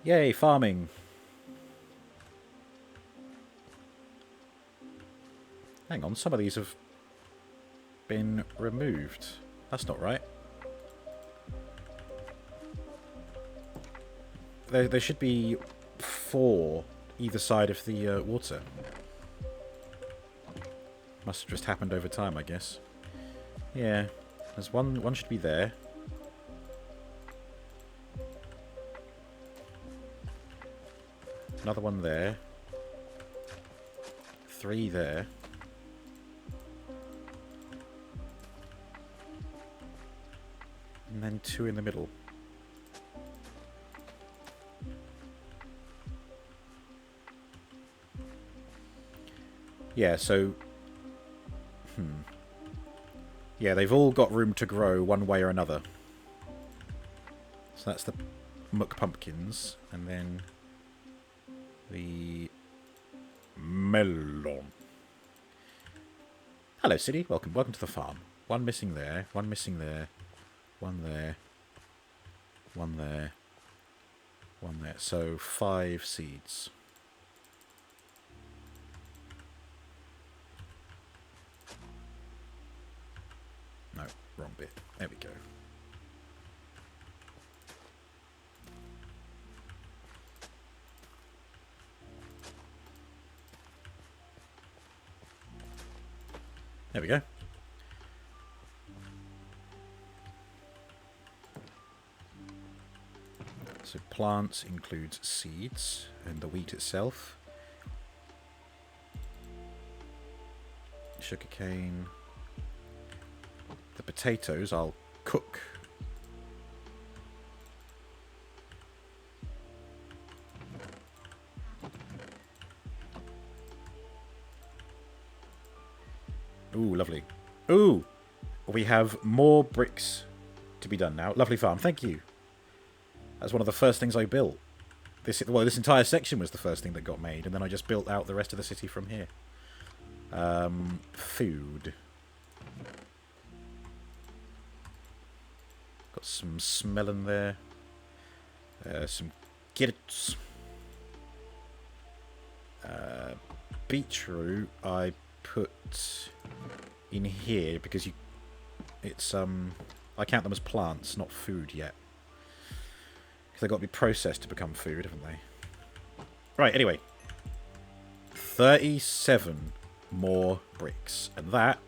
Yay, farming. Hang on, some of these have been removed. That's not right. There should be 4 either side of the water. Must have just happened over time, I guess. Yeah, there's one should be there. Another one there. 3 there. And then 2 in the middle. Yeah, so... Yeah, they've all got room to grow one way or another. So that's the muck pumpkins. And then... the... melon. Hello, City. Welcome to the farm. 1 missing there. 1 missing there. 1 there. 1 there. 1 there. So 5 seeds. No, wrong bit. There we go. There we go. So plants includes seeds and the wheat itself. Sugarcane. The potatoes I'll cook. Ooh, lovely. Ooh! We have more bricks to be done now. Lovely farm, thank you. That's one of the first things I built. This entire section was the first thing that got made, and then I just built out the rest of the city from here. Food. Got some smelling there. Some carrots. Beetroot I put in here because it's I count them as plants, not food yet. Because they've got to be processed to become food, haven't they? Right, anyway. 37 more bricks. And that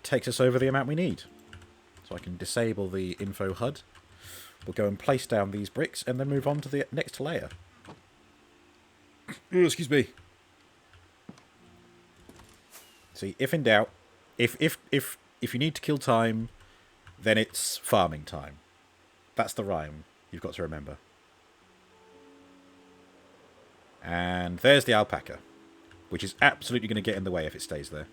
takes us over the amount we need. So I can disable the info HUD. We'll go and place down these bricks and then move on to the next layer. Oh, excuse me. See, if in doubt, if you need to kill time, then it's farming time. That's the rhyme you've got to remember. And there's the alpaca, which is absolutely going to get in the way if it stays there.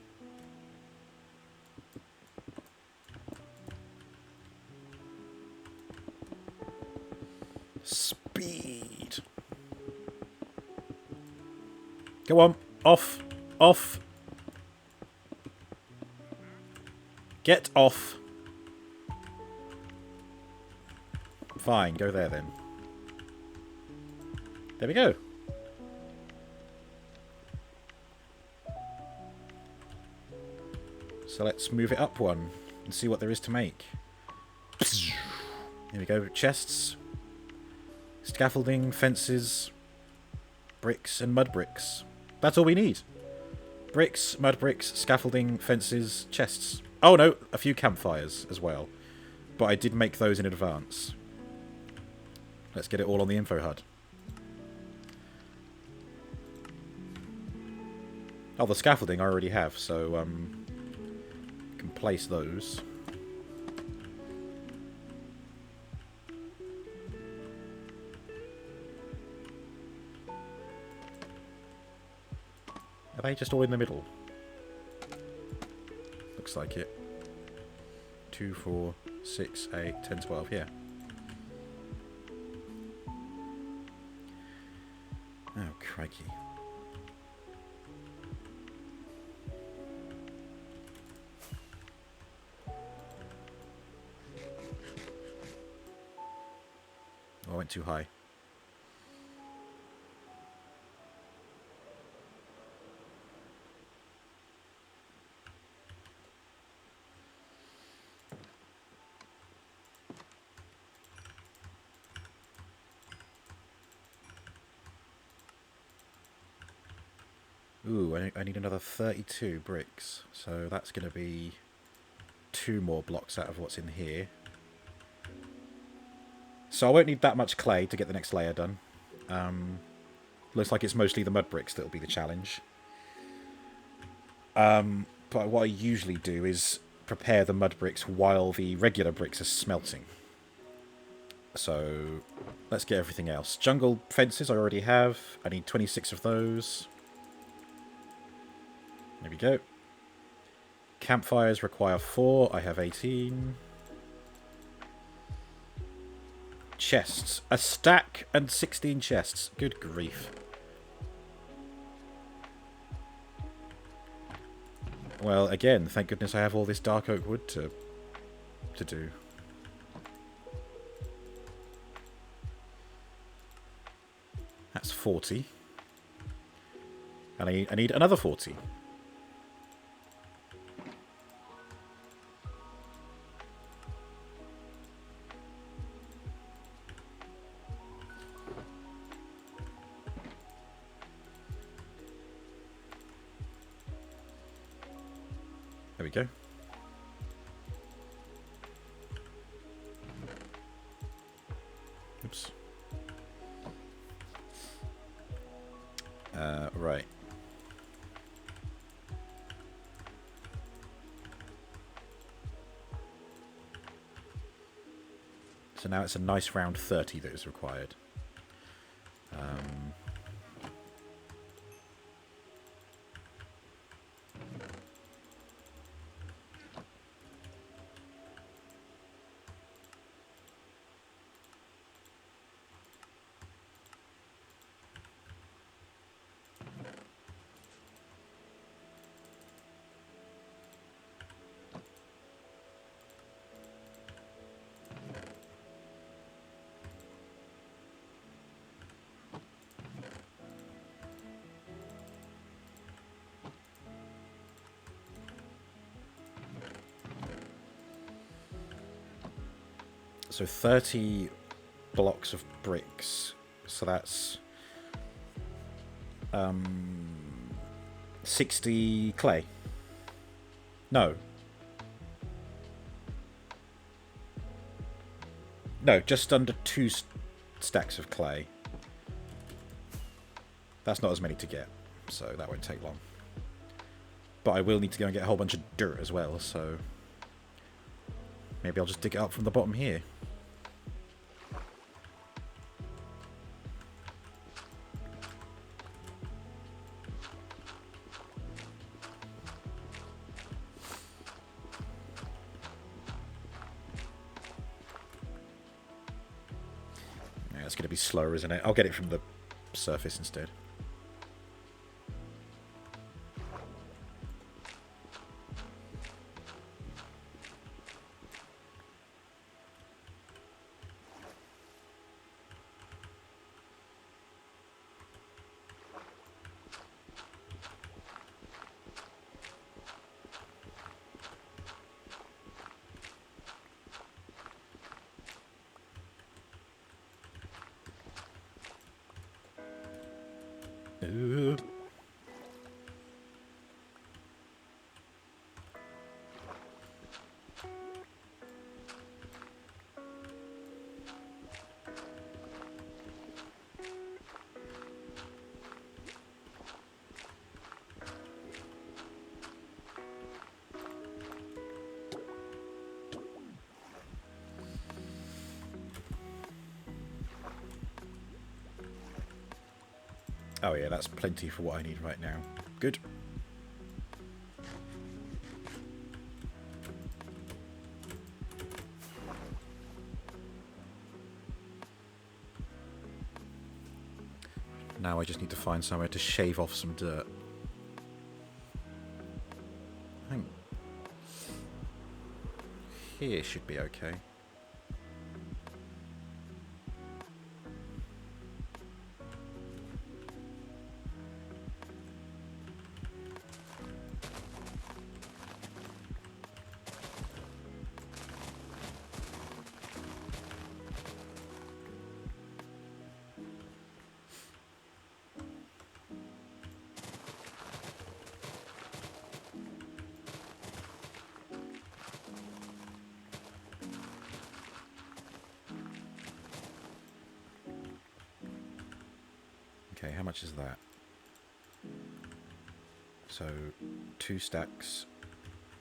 Speed. Go on. Off. Off. Get off. Fine, go there then. There we go. So let's move it up one and see what there is to make. Here we go. Chests. Scaffolding, fences, bricks, and mud bricks. That's all we need. Bricks, mud bricks, scaffolding, fences, chests. Oh no, a few campfires as well. But I did make those in advance. Let's get it all on the info HUD. Oh, the scaffolding I already have, so can place those. Are they just all in the middle? Looks like it. 2, 4, 6, 8, 10, 12, yeah. Oh, crikey. Oh, I went too high. Ooh, I need another 32 bricks. So that's going to be 2 more blocks out of what's in here. So I won't need that much clay to get the next layer done. Looks like it's mostly the mud bricks that'll be the challenge. But what I usually do is prepare the mud bricks while the regular bricks are smelting. So let's get everything else. Jungle fences I already have. I need 26 of those. There we go. Campfires require 4. I have 18. Chests. A stack and 16 chests. Good grief. Well, again, thank goodness I have all this dark oak wood to do. That's 40. And I need another 40. There we go. Oops. Right. So now it's a nice round 30 that is required. So 30 blocks of bricks. So that's 60 clay. No. No, just under 2 stacks of clay. That's not as many to get, so that won't take long. But I will need to go and get a whole bunch of dirt as well, so maybe I'll just dig it up from the bottom here. Yeah, it's going to be slower, isn't it? I'll get it from the surface instead. Oh yeah, that's plenty for what I need right now. Good. Now I just need to find somewhere to shave off some dirt. I think here should be okay. Okay, how much is that? So, 2 stacks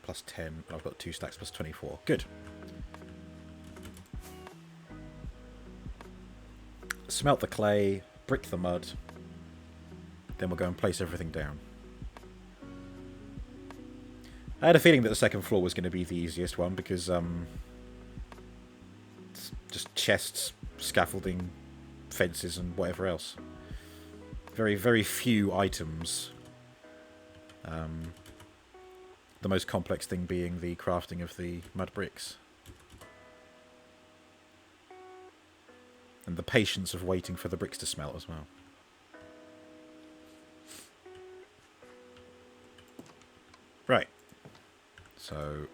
plus 10. I've got 2 stacks plus 24. Good. Smelt the clay, brick the mud. Then we'll go and place everything down. I had a feeling that the second floor was going to be the easiest one because it's just chests, scaffolding, fences, and whatever else. Very, very few items. The most complex thing being the crafting of the mud bricks. And the patience of waiting for the bricks to smelt as well. Right. So...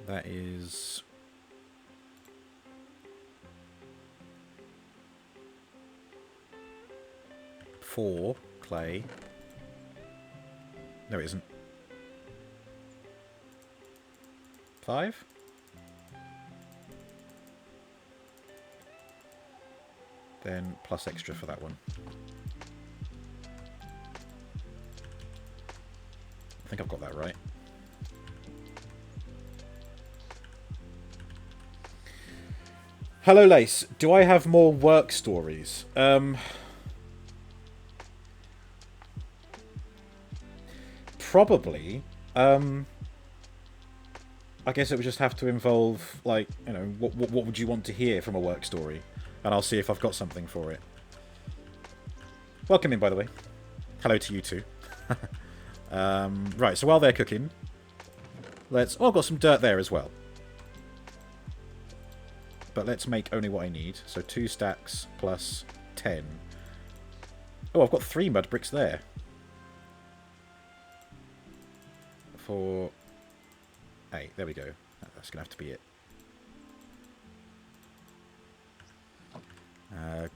that is... 4 clay. No, it isn't. 5? Then plus extra for that one. I think I've got that right. Hello, Lace. Do I have more work stories? Probably. I guess it would just have to involve, like, you know, what would you want to hear from a work story? And I'll see if I've got something for it. Welcome in, by the way. Hello to you too. Right, so while they're cooking, let's... Oh, I've got some dirt there as well. But let's make only what I need. So 2 stacks plus 10. Oh, I've got 3 mud bricks there. For 8. There we go. That's going to have to be it.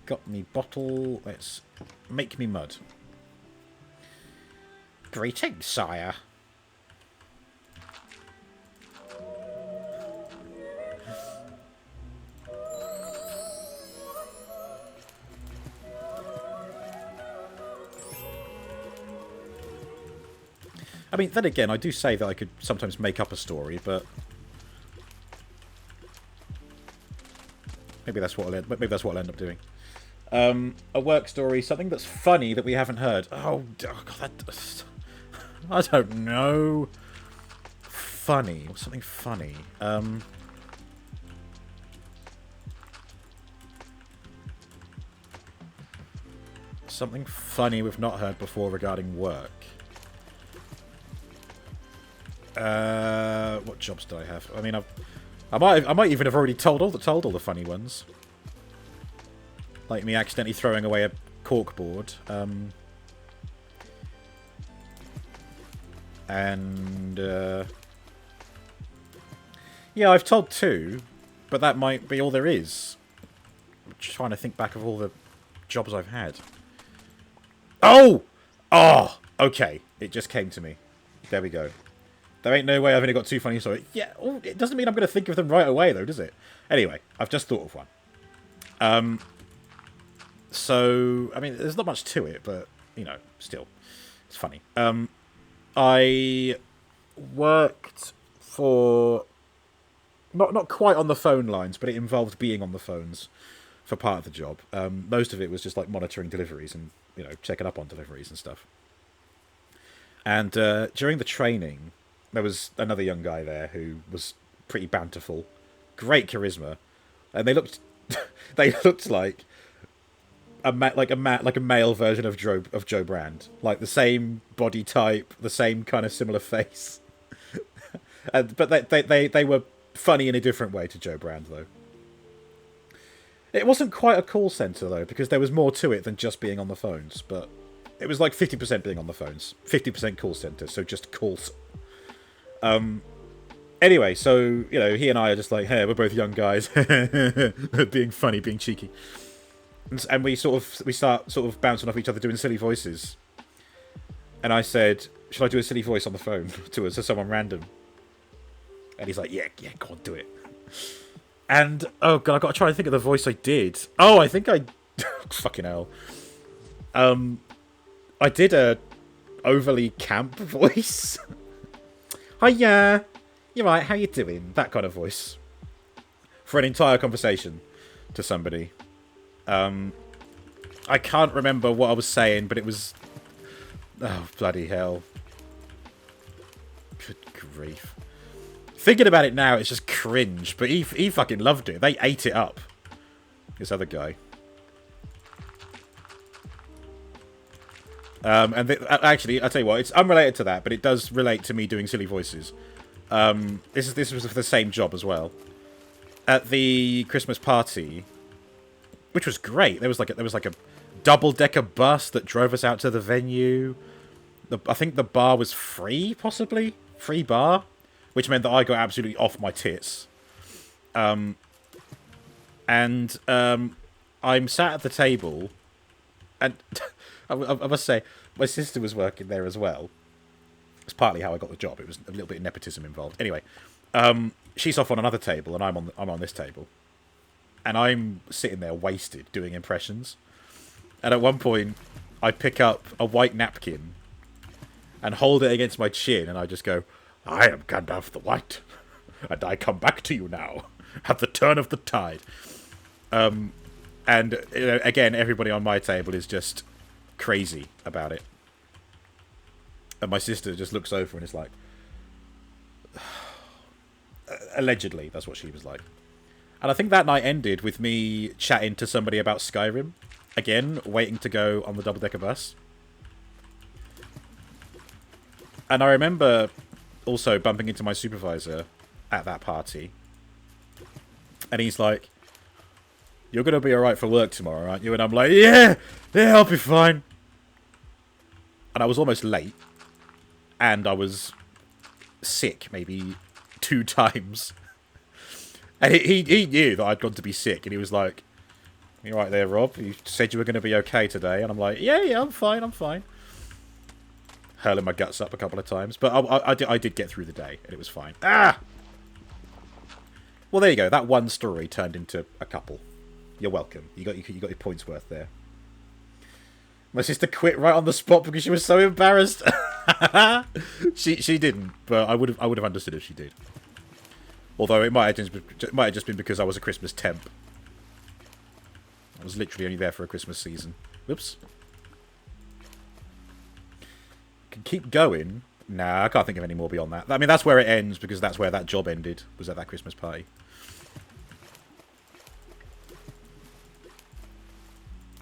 Got me bottle. Let's make me mud. Greetings, sire. I mean, then again, I do say that I could sometimes make up a story, but maybe that's what I'll end up doing. A work story, something that's funny that we haven't heard. Oh God, I don't know. Funny, something funny. Something funny we've not heard before regarding work. What jobs do I have? I mean, I might even have already told all the funny ones. Like me accidentally throwing away a corkboard. Yeah, I've told 2, but that might be all there is. I'm just trying to think back of all the jobs I've had. Oh! Oh! Okay. It just came to me. There we go. There ain't no way I've only got 2 funny stories. Yeah, oh, it doesn't mean I'm going to think of them right away, though, does it? Anyway, I've just thought of one. So, I mean, there's not much to it, but, you know, still, it's funny. I worked for... Not quite on the phone lines, but it involved being on the phones for part of the job. Most of it was just, like, monitoring deliveries and, you know, checking up on deliveries and stuff. And during the training... There was another young guy there who was pretty banterful, great charisma, and they looked like a male version of Joe Brand, like the same body type, the same kind of similar face, but they were funny in a different way to Joe Brand though. It wasn't quite a call center though, because there was more to it than just being on the phones, but it was like 50% being on the phones, 50% call center, so just calls. Anyway, so, you know, he and I are just like, hey, we're both young guys, being funny, being cheeky. And we start sort of bouncing off each other doing silly voices. And I said, should I do a silly voice on the phone to someone random? And he's like, yeah, go on, do it. And, oh god, I've got to try and think of the voice I did. Oh, I think I... fucking hell. I did a overly camp voice. Hiya. You're right, how you doing? That kind of voice. For an entire conversation to somebody. I can't remember what I was saying, but it was... oh, bloody hell. Good grief. Thinking about it now, it's just cringe, but he fucking loved it. They ate it up. This other guy. And actually, I'll tell you what, it's unrelated to that, but it does relate to me doing silly voices. This was for the same job as well. At the Christmas party, which was great. There was like a double-decker bus that drove us out to the venue. I think the bar was free, possibly free bar, which meant that I got absolutely off my tits. I'm sat at the table, and I must say, my sister was working there as well. It's partly how I got the job. It was a little bit of nepotism involved. Anyway, she's off on another table, and I'm on this table, and I'm sitting there wasted doing impressions. And at one point, I pick up a white napkin and hold it against my chin, and I just go, "I am Gandalf the White, and I come back to you now at the turn of the tide." And again, everybody on my table is just crazy about it. And my sister just looks over and is like... allegedly, that's what she was like. And I think that night ended with me chatting to somebody about Skyrim. Again, waiting to go on the double-decker bus. And I remember also bumping into my supervisor at that party. And he's like, "You're going to be alright for work tomorrow, aren't you?" And I'm like, yeah, I'll be fine. And I was almost late. And I was sick maybe 2 times. And he knew that I'd gone to be sick. And he was like, "You right there, Rob? You said you were going to be okay today." And I'm like, yeah, I'm fine. Hurling my guts up a couple of times. But I did get through the day. And it was fine. Ah! Well, there you go. That one story turned into a couple. You're welcome. You got your points worth there. My sister quit right on the spot because she was so embarrassed. She didn't, but I would have understood if she did. Although it might have just been because I was a Christmas temp. I was literally only there for a Christmas season. Whoops. Can keep going. Nah, I can't think of any more beyond that. I mean, that's where it ends because that's where that job ended. Was at that Christmas party.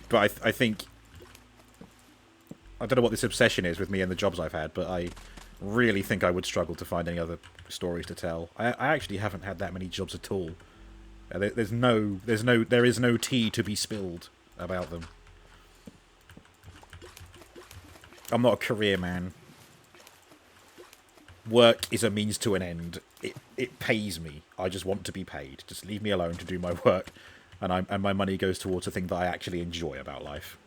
But I think... I don't know what this obsession is with me and the jobs I've had, but I really think I would struggle to find any other stories to tell. I actually haven't had that many jobs at all. There is no tea to be spilled about them. I'm not a career man. Work is a means to an end. It pays me. I just want to be paid. Just leave me alone to do my work, and my money goes towards a thing that I actually enjoy about life.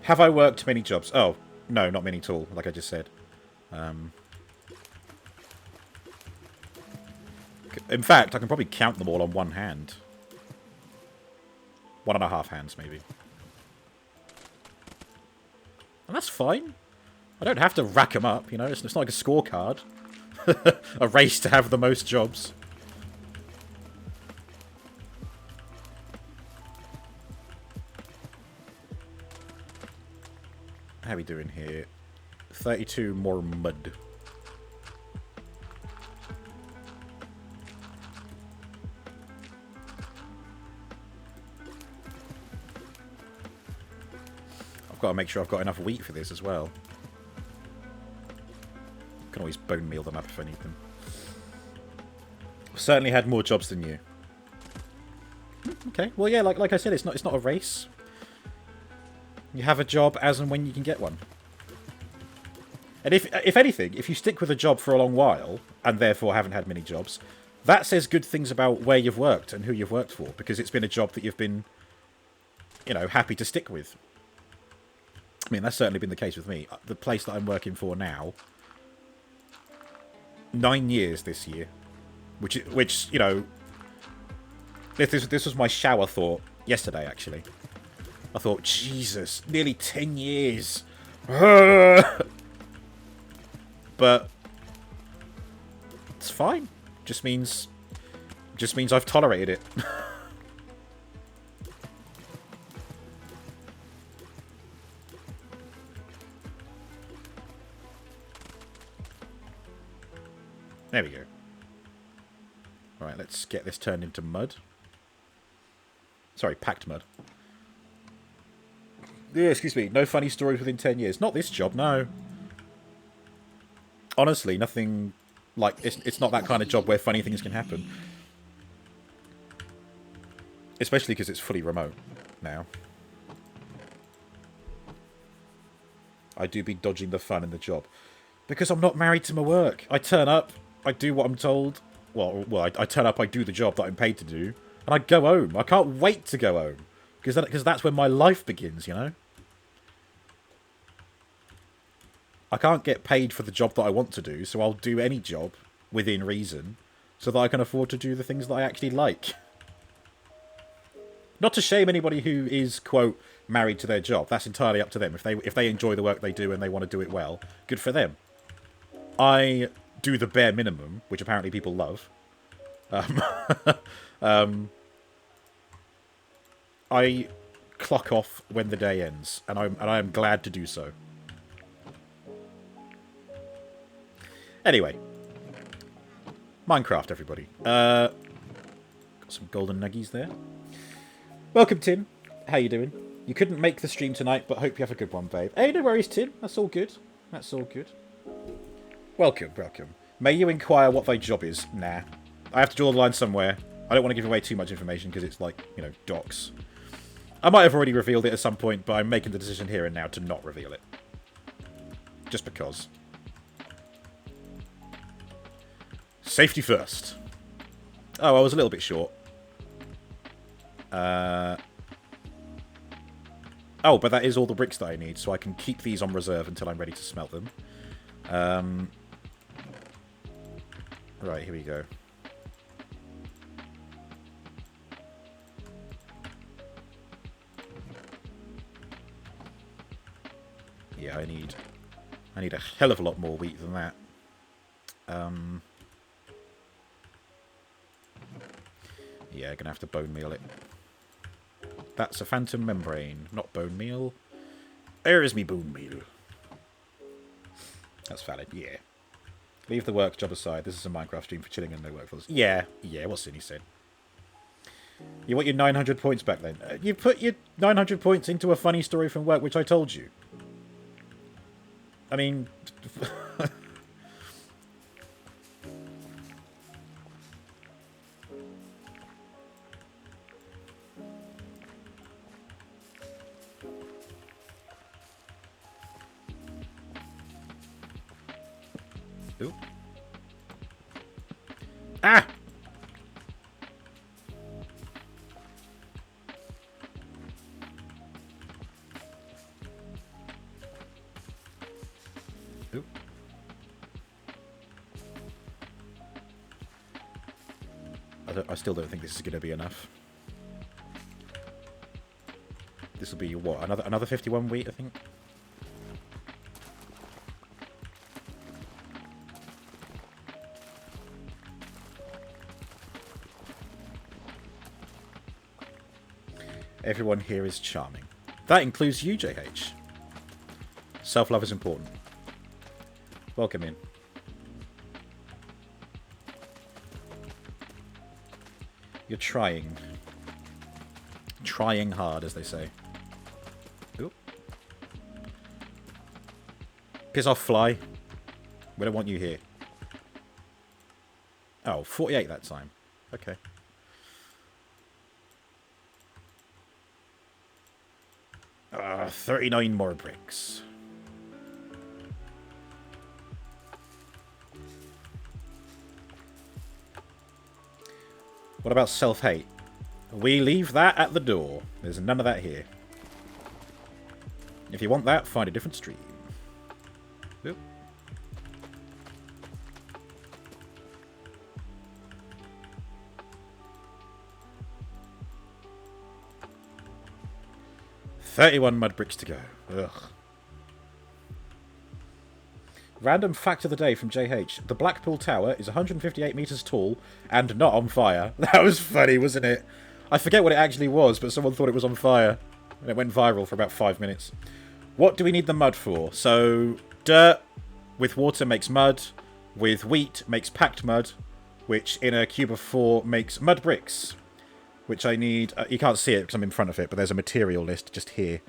Have I worked many jobs? Oh, no, not many at all, like I just said. In fact, I can probably count them all on one hand. 1.5 hands, maybe. And that's fine. I don't have to rack them up, you know? It's not like a scorecard. A race to have the most jobs. How are we doing here? 32 more mud. I've got to make sure I've got enough wheat for this as well. Can always bone meal them up if I need them. I've certainly had more jobs than you. Okay, well yeah, like I said, it's not a race. You have a job as and when you can get one. And if anything, if you stick with a job for a long while, and therefore haven't had many jobs, that says good things about where you've worked and who you've worked for, because it's been a job that you've been, you know, happy to stick with. I mean, that's certainly been the case with me. The place that I'm working for now, 9 years this year, which you know, this was my shower thought yesterday, actually. I thought, Jesus, nearly 10 years. But it's fine. Just means I've tolerated it. There we go. Right, let's get this turned into mud. Sorry, packed mud. Yeah, excuse me. No funny stories within 10 years. Not this job, no. Honestly, nothing... Like, it's not that kind of job where funny things can happen. Especially because it's fully remote now. I do be dodging the fun in the job. Because I'm not married to my work. I turn up, I do what I'm told. Well, I turn up, I do the job that I'm paid to do. And I go home. I can't wait to go home. Because that's when my life begins, you know? I can't get paid for the job that I want to do, so I'll do any job within reason so that I can afford to do the things that I actually like. Not to shame anybody who is, quote, married to their job. That's entirely up to them. If they enjoy the work they do and they want to do it well, good for them. I do the bare minimum, which apparently people love. I clock off when the day ends, and I am glad to do so. Anyway, Minecraft, everybody. Got some golden nuggies there. Welcome, Tim. How you doing? You couldn't make the stream tonight, but hope you have a good one, babe. Hey, no worries, Tim. That's all good. That's all good. Welcome, welcome. May you inquire what thy job is? Nah. I have to draw the line somewhere. I don't want to give away too much information because it's like, you know, docs. I might have already revealed it at some point, but I'm making the decision here and now to not reveal it. Just because. Safety first. Oh, I was a little bit short. Oh, but that is all the bricks that I need, so I can keep these on reserve until I'm ready to smelt them. Right, here we go. Yeah, I need a hell of a lot more wheat than that. Yeah, gonna have to bone meal it. That's a phantom membrane, not bone meal. There is me bone meal. That's valid, yeah. Leave the work job aside. This is a Minecraft stream for chilling and no work for us. Yeah, what's Cindy said. You want your 900 points back then? You put your 900 points into a funny story from work, which I told you. I mean... Ooh. Ah! Ooh. I still don't think this is going to be enough. This will be, what, another 51 wheat, I think? Everyone here is charming. That includes you, JH. Self-love is important. Welcome in. You're trying. Trying hard, as they say. Ooh. Piss off, fly. We don't want you here. Oh, 48 that time. Okay. 39 more bricks. What about self-hate? We leave that at the door. There's none of that here. If you want that, find a different stream. Oop. $31 mud bricks to go. Ugh. Random fact of the day from JH. The Blackpool Tower is 158 metres tall and not on fire. That was funny, wasn't it? I forget what it actually was, but someone thought it was on fire. And it went viral for about 5 minutes. What do we need the mud for? So, dirt with water makes mud. With wheat makes packed mud. Which, in a cube of 4, makes mud bricks. Which I need... you can't see it because I'm in front of it, but there's a material list just here.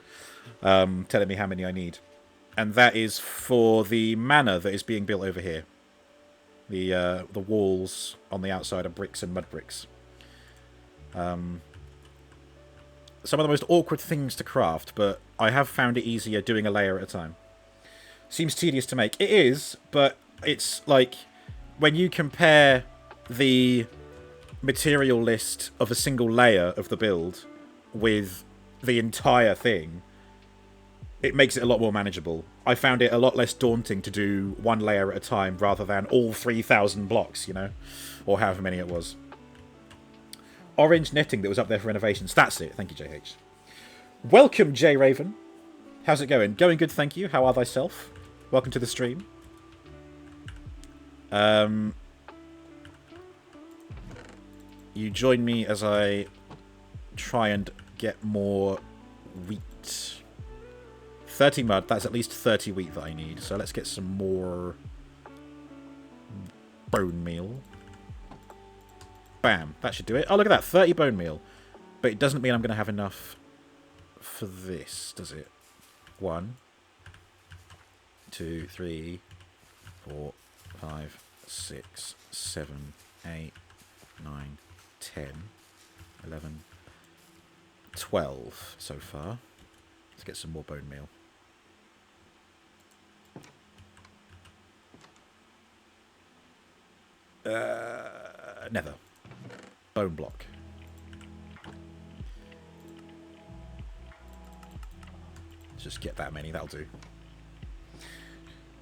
Telling me how many I need. And that is for the manor that is being built over here. The walls on the outside are bricks and mud bricks. Some of the most awkward things to craft, but I have found it easier doing a layer at a time. Seems tedious to make. It is, but it's like when you compare the material list of a single layer of the build with the entire thing, it makes it a lot more manageable. I found it a lot less daunting to do one layer at a time rather than all 3,000 blocks, you know? Or however many it was. Orange netting that was up there for renovations. That's it. Thank you, JH. Welcome, J Raven. How's it going? Going good, thank you. How are thyself? Welcome to the stream. You join me as I try and get more wheat. 30 mud, that's at least 30 wheat that I need. So let's get some more bone meal. Bam, that should do it. Oh, look at that, 30 bone meal. But it doesn't mean I'm going to have enough for this, does it? 1, 2, 3, 4, 5, 6, 7, 8, 9, 10, 11, 12 so far. Let's get some more bone meal. Nether. Bone block. Let's just get that many, that'll do.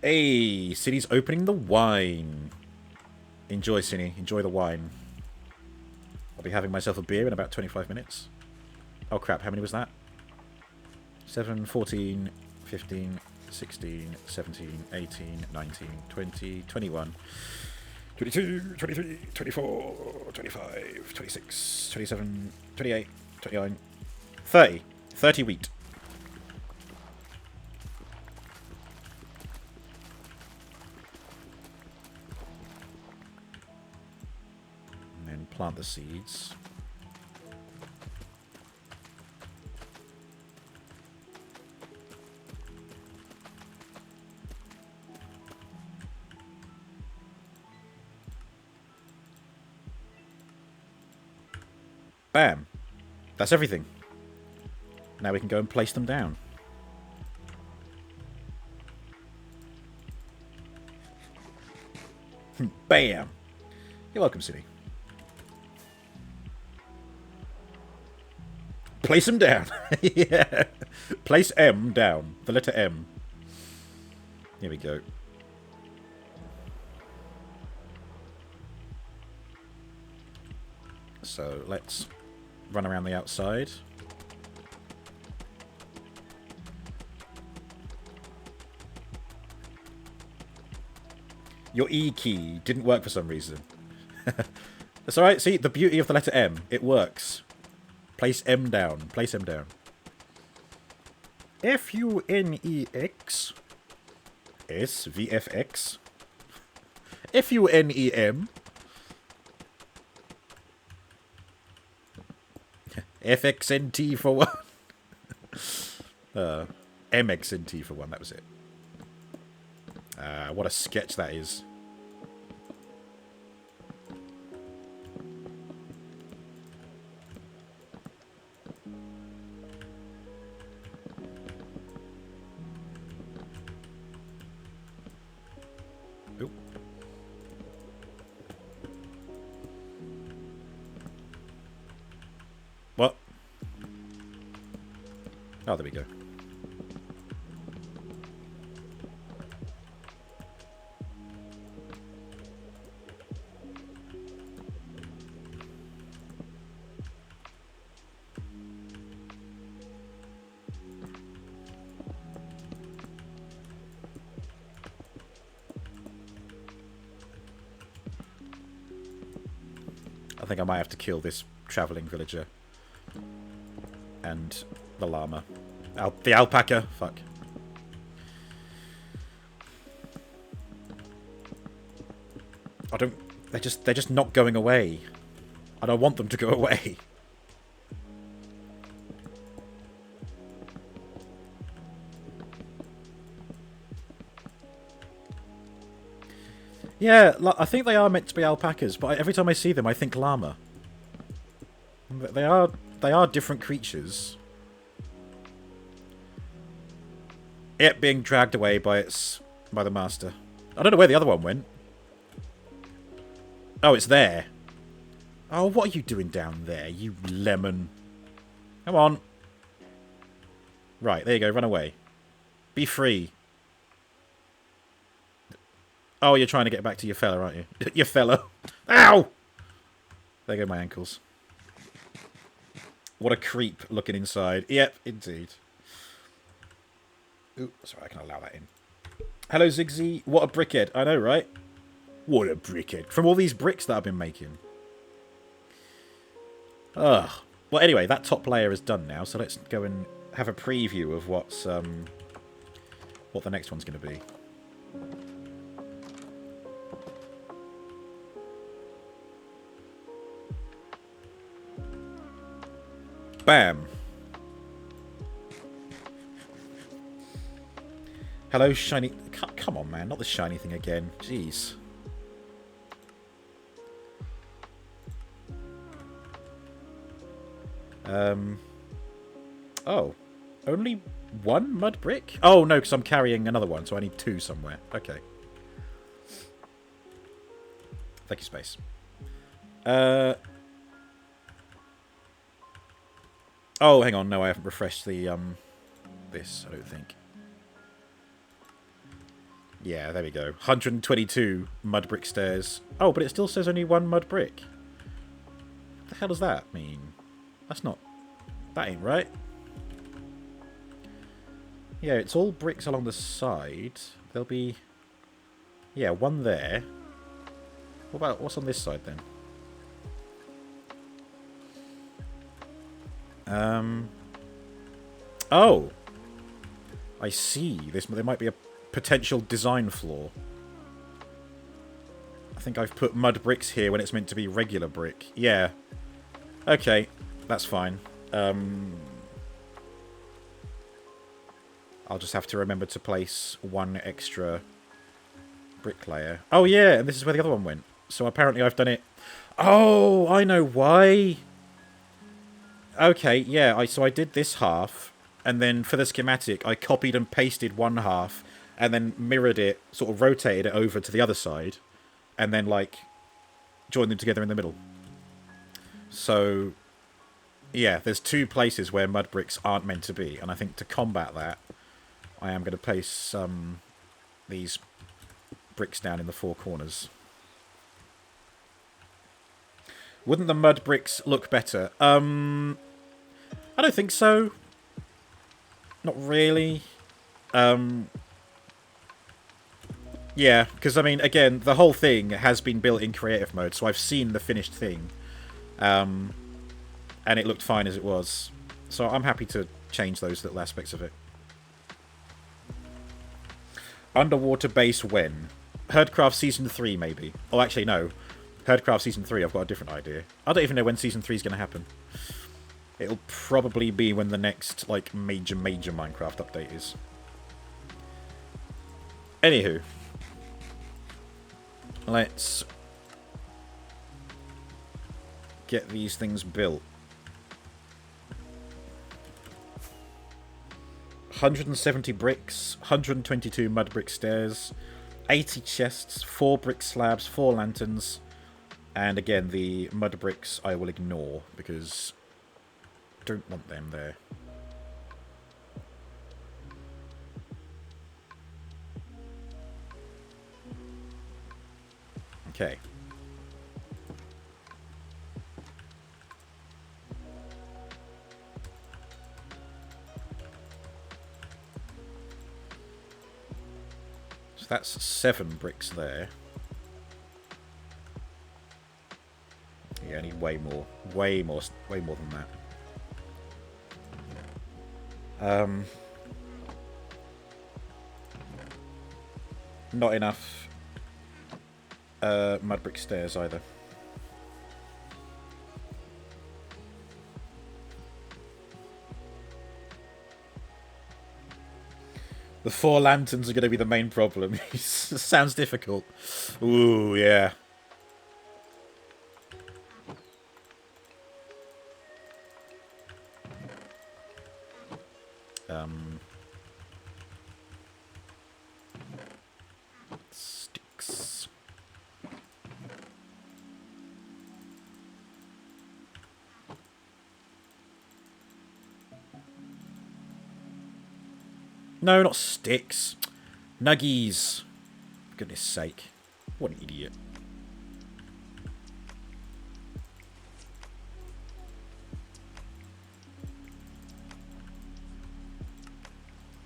Hey, City's opening the wine. Enjoy, Cine. Enjoy the wine. I'll be having myself a beer in about 25 minutes. Oh crap, how many was that? 7, 14, 15, 16, 17, 18, 19, 20, 21, 22, 23, 24, 25, 26, 27, 28, 29, 30. 30 wheat. And then plant the seeds. Bam. That's everything. Now we can go and place them down. Bam. You're welcome, City. Place them down. Yeah. Place M down. The letter M. Here we go. So let's run around the outside. Your E key didn't work for some reason. That's alright. See, the beauty of the letter M. It works. Place M down. Place M down. F-U-N-E-X. S-V-F-X. F-U-N-E-M. FXNT for one. MXNT for one, that was it. What a sketch that is. Oop. Oh, there we go. I think I might have to kill this travelling villager. And the llama. The alpaca. Fuck. I don't... They're just not going away. I don't want them to go away. Yeah, I think they are meant to be alpacas, but every time I see them, I think llama. They are different creatures. It being dragged away by the master. I don't know where the other one went. Oh, it's there. Oh, what are you doing down there, you lemon? Come on. Right, there you go. Run away. Be free. Oh, you're trying to get back to your fella, aren't you? Your fella. Ow! There go my ankles. What a creep looking inside. Yep, indeed. Ooh, sorry, I can allow that in. Hello, Ziggsy. What a brickhead. I know, right? What a brickhead. From all these bricks that I've been making. Ugh. Well, anyway, that top layer is done now, so let's go and have a preview of what the next one's going to be. Bam. Hello, shiny... Come on, man. Not the shiny thing again. Jeez. Oh. Only one mud brick? Oh, no, because I'm carrying another one, so I need two somewhere. Okay. Thank you, Space. Oh, hang on. No, I haven't refreshed the, this, I don't think. Yeah, there we go. 122 mud brick stairs. Oh, but it still says only one mud brick. What the hell does that mean? That's not... That ain't right. Yeah, it's all bricks along the side. There'll be... Yeah, one there. What about... What's on this side, then? Oh! I see. There might be a potential design flaw. I think I've put mud bricks here when it's meant to be regular brick. Yeah. Okay. That's fine. I'll just have to remember to place one extra brick layer. Oh, yeah, and this is where the other one went. So apparently I've done it... Oh, I know why! Okay, yeah, so I did this half, and then for the schematic, I copied and pasted one half, and then mirrored it, sort of rotated it over to the other side, and then, like, joined them together in the middle. So... Yeah, there's two places where mud bricks aren't meant to be, and I think to combat that, I am going to place these bricks down in the four corners. Wouldn't the mud bricks look better? I don't think so. Not really. Yeah, because, I mean, again, the whole thing has been built in creative mode, so I've seen the finished thing. And it looked fine as it was. So I'm happy to change those little aspects of it. Underwater base when? HerdCraft Season 3, maybe. Oh, actually, no. HerdCraft Season 3, I've got a different idea. I don't even know when Season 3 is going to happen. It'll probably be when the next, like, major Minecraft update is. Anywho. Let's get these things built. 170 bricks, 122 mud brick stairs, 80 chests, 4 brick slabs, 4 lanterns, and again, the mud bricks I will ignore because I don't want them there. Okay. So that's 7 bricks there. Yeah, I need way more. Way more than that. Not enough mud brick stairs either. The 4 lanterns are going to be the main problem. Sounds difficult. Ooh, yeah. Sticks. No, not sticks. Nuggies. For goodness sake. What an idiot.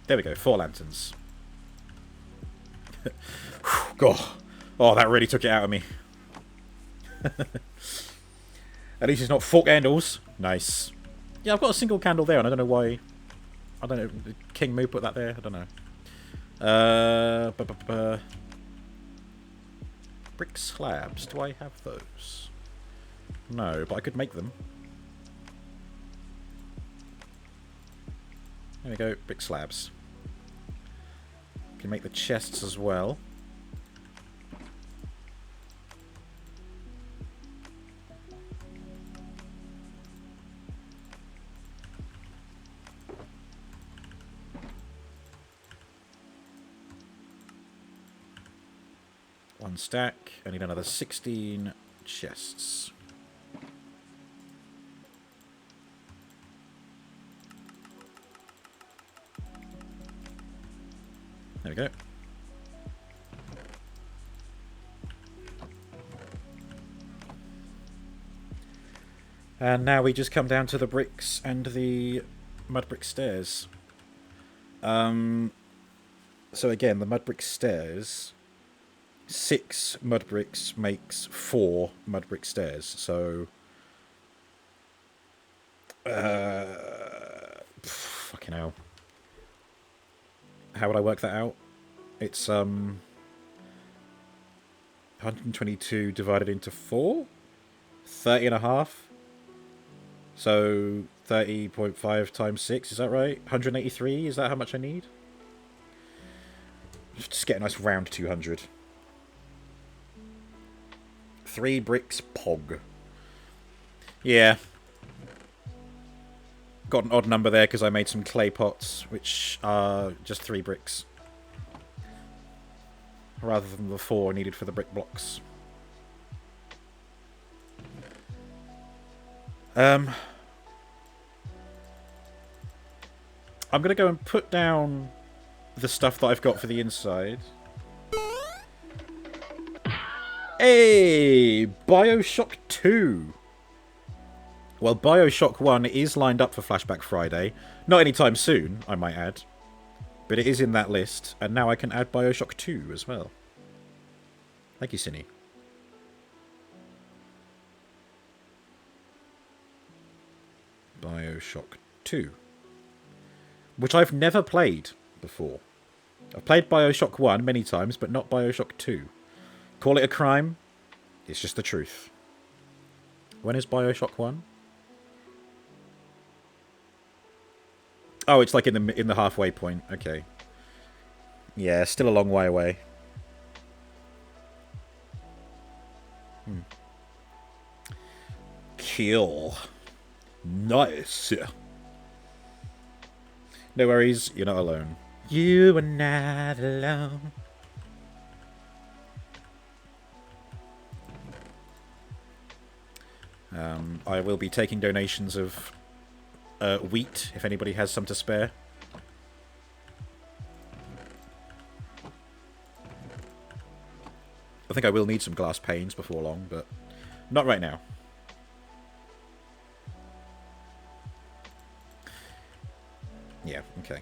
There we go, 4 lanterns. God. Oh, that really took it out of me. At least it's not fork handles. Nice. Yeah, I've got a single candle there, and I don't know why. I don't know. King Moo put that there. I don't know. Brick slabs. Do I have those? No, but I could make them. There we go. Brick slabs. Can make the chests as well. One stack. I need another 16 chests. There we go. And now we just come down to the bricks and the mud brick stairs. So again, the mud brick stairs, 6 mud bricks makes 4 mud brick stairs. So, fucking hell. How would I work that out? It's 122 divided into 4? 30 and a half? So 30.5 times 6, is that right? 183, is that how much I need? Just get a nice round 200. 3 bricks, pog. Yeah. Got an odd number there because I made some clay pots, which are just 3 bricks. Rather than the 4 needed for the brick blocks. I'm going to go and put down the stuff that I've got for the inside. Hey! BioShock 2! Well, BioShock 1 is lined up for Flashback Friday. Not anytime soon, I might add. But it is in that list, and now I can add BioShock 2 as well. Thank you, Cinny. BioShock 2. Which I've never played before. I've played BioShock 1 many times, but not BioShock 2. Call it a crime? It's just the truth. When is BioShock 1? Oh, it's like in the halfway point. Okay. Yeah, still a long way away. Kill. Nice. No worries, you're not alone. You are not alone. I will be taking donations of wheat, if anybody has some to spare. I think I will need some glass panes before long, but not right now. Yeah, okay.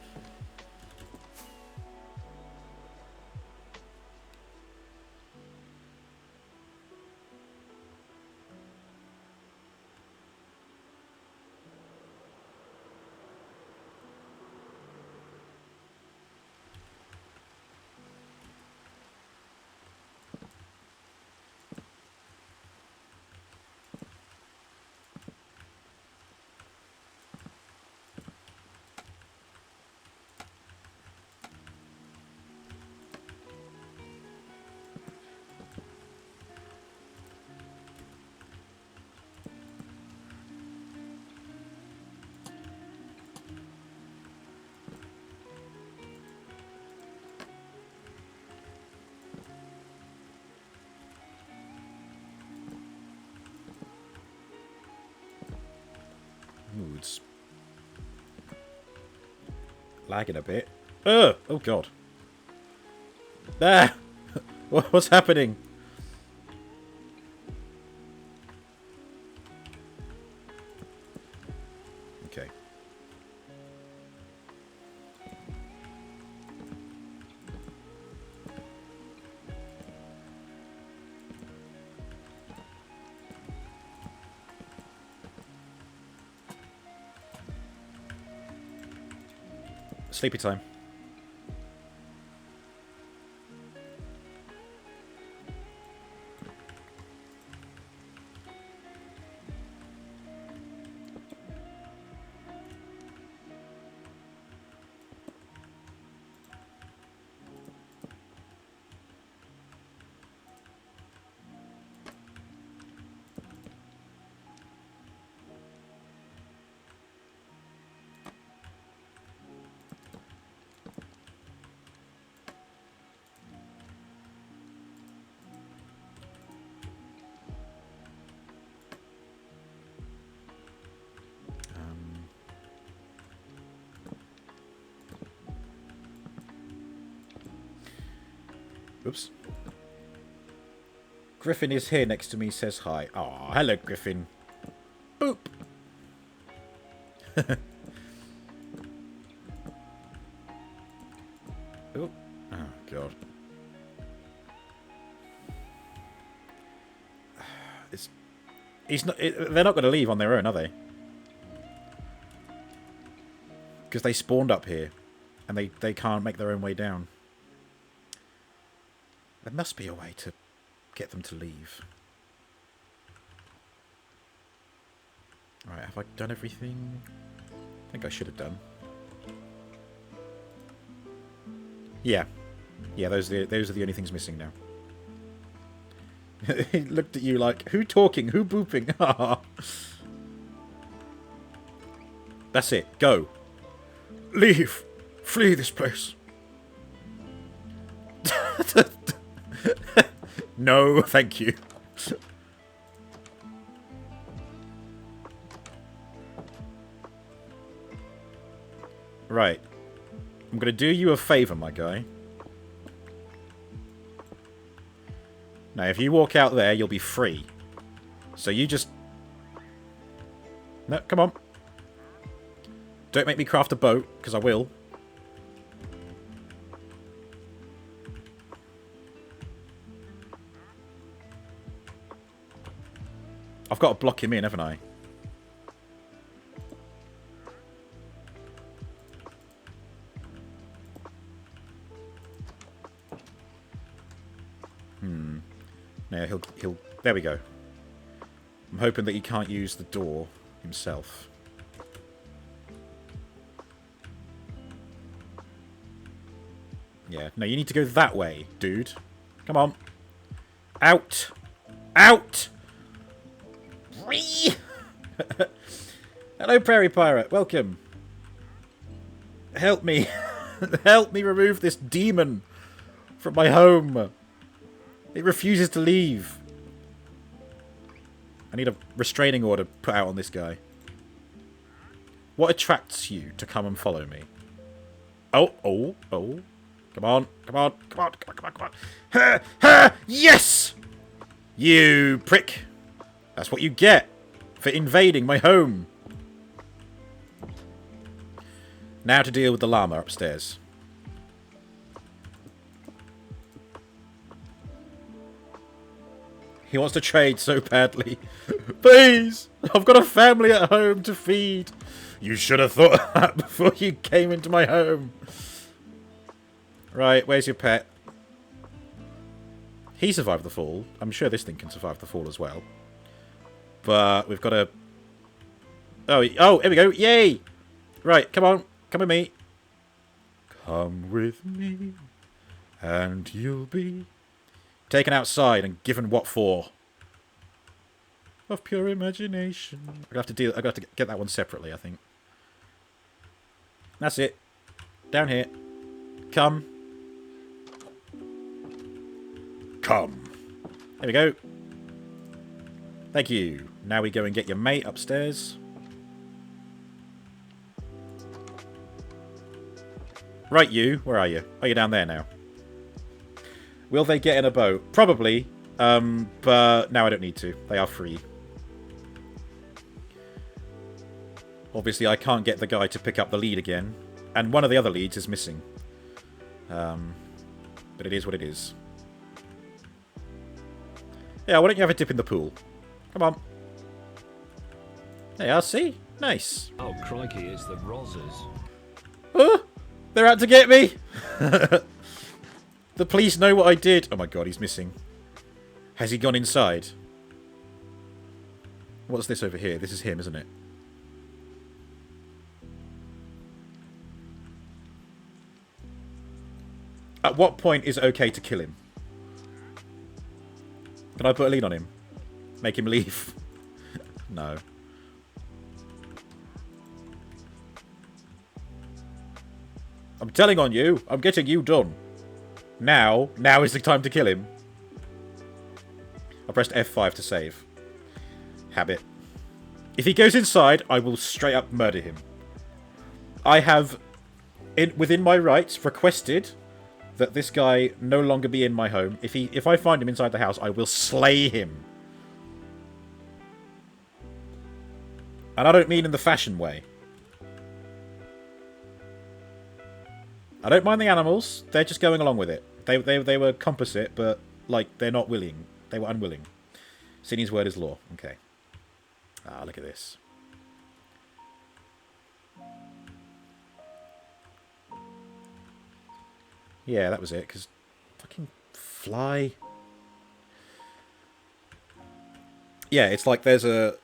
Moods. Lagging a bit. Oh god. Ah! What's happening? Okay. Sleepy time. Oops. Griffin is here next to me, says hi. Oh, hello, Griffin. Boop. Oop. Oh, God. They're not going to leave on their own, are they? Because they spawned up here, and they can't make their own way down. There must be a way to get them to leave. Alright, have I done everything? I think I should have done. Yeah. Yeah, those are the only things missing now. He looked at you like, who talking? Who booping? That's it. Go. Leave. Flee this place. No, thank you. Right. I'm going to do you a favour, my guy. Now, if you walk out there, you'll be free. So you just... No, come on. Don't make me craft a boat, because I will. I've got to block him in, haven't I? No, he'll... There we go. I'm hoping that he can't use the door himself. Yeah, no, you need to go that way, dude. Come on. Out! Out! Free! Hello, Prairie Pirate. Welcome. Help me. Help me remove this demon from my home. It refuses to leave. I need a restraining order put out on this guy. What attracts you to come and follow me? Oh. Come on. Ha! Ha! Yes! You prick! That's what you get for invading my home. Now to deal with the llama upstairs. He wants to trade so badly. Please! I've got a family at home to feed. You should have thought of that before you came into my home. Right, where's your pet? He survived the fall. I'm sure this thing can survive the fall as well. But we've got to... Oh, here we go. Yay! Right, come on. Come with me. Come with me, and you'll be taken outside and given what for? Of pure imagination. I'm gonna have to get that one separately, I think. That's it. Down here. Come. Come. There we go. Thank you. Now we go and get your mate upstairs. Right, you. Where are you? Oh, you're down there now. Will they get in a boat? Probably. But now I don't need to. They are free. Obviously, I can't get the guy to pick up the lead again. And one of the other leads is missing. But it is what it is. Yeah, why don't you have a dip in the pool? Come on. There you are, see? Nice. Oh, crikey, it's the Rozzers. Oh! They're out to get me! The police know what I did. Oh my god, he's missing. Has he gone inside? What's this over here? This is him, isn't it? At what point is it okay to kill him? Can I put a lead on him? Make him leave? No. I'm telling on you. I'm getting you done. Now is the time to kill him. I pressed F5 to save. Habit. If he goes inside, I will straight up murder him. I have, within my rights, requested that this guy no longer be in my home. If I find him inside the house, I will slay him. And I don't mean in the fashion way. I don't mind the animals. They're just going along with it. They were composite, but like they're not willing. They were unwilling. Sydney's word is law. Okay. Ah, look at this. Yeah, that was it. Because fucking fly. Yeah, it's like there's a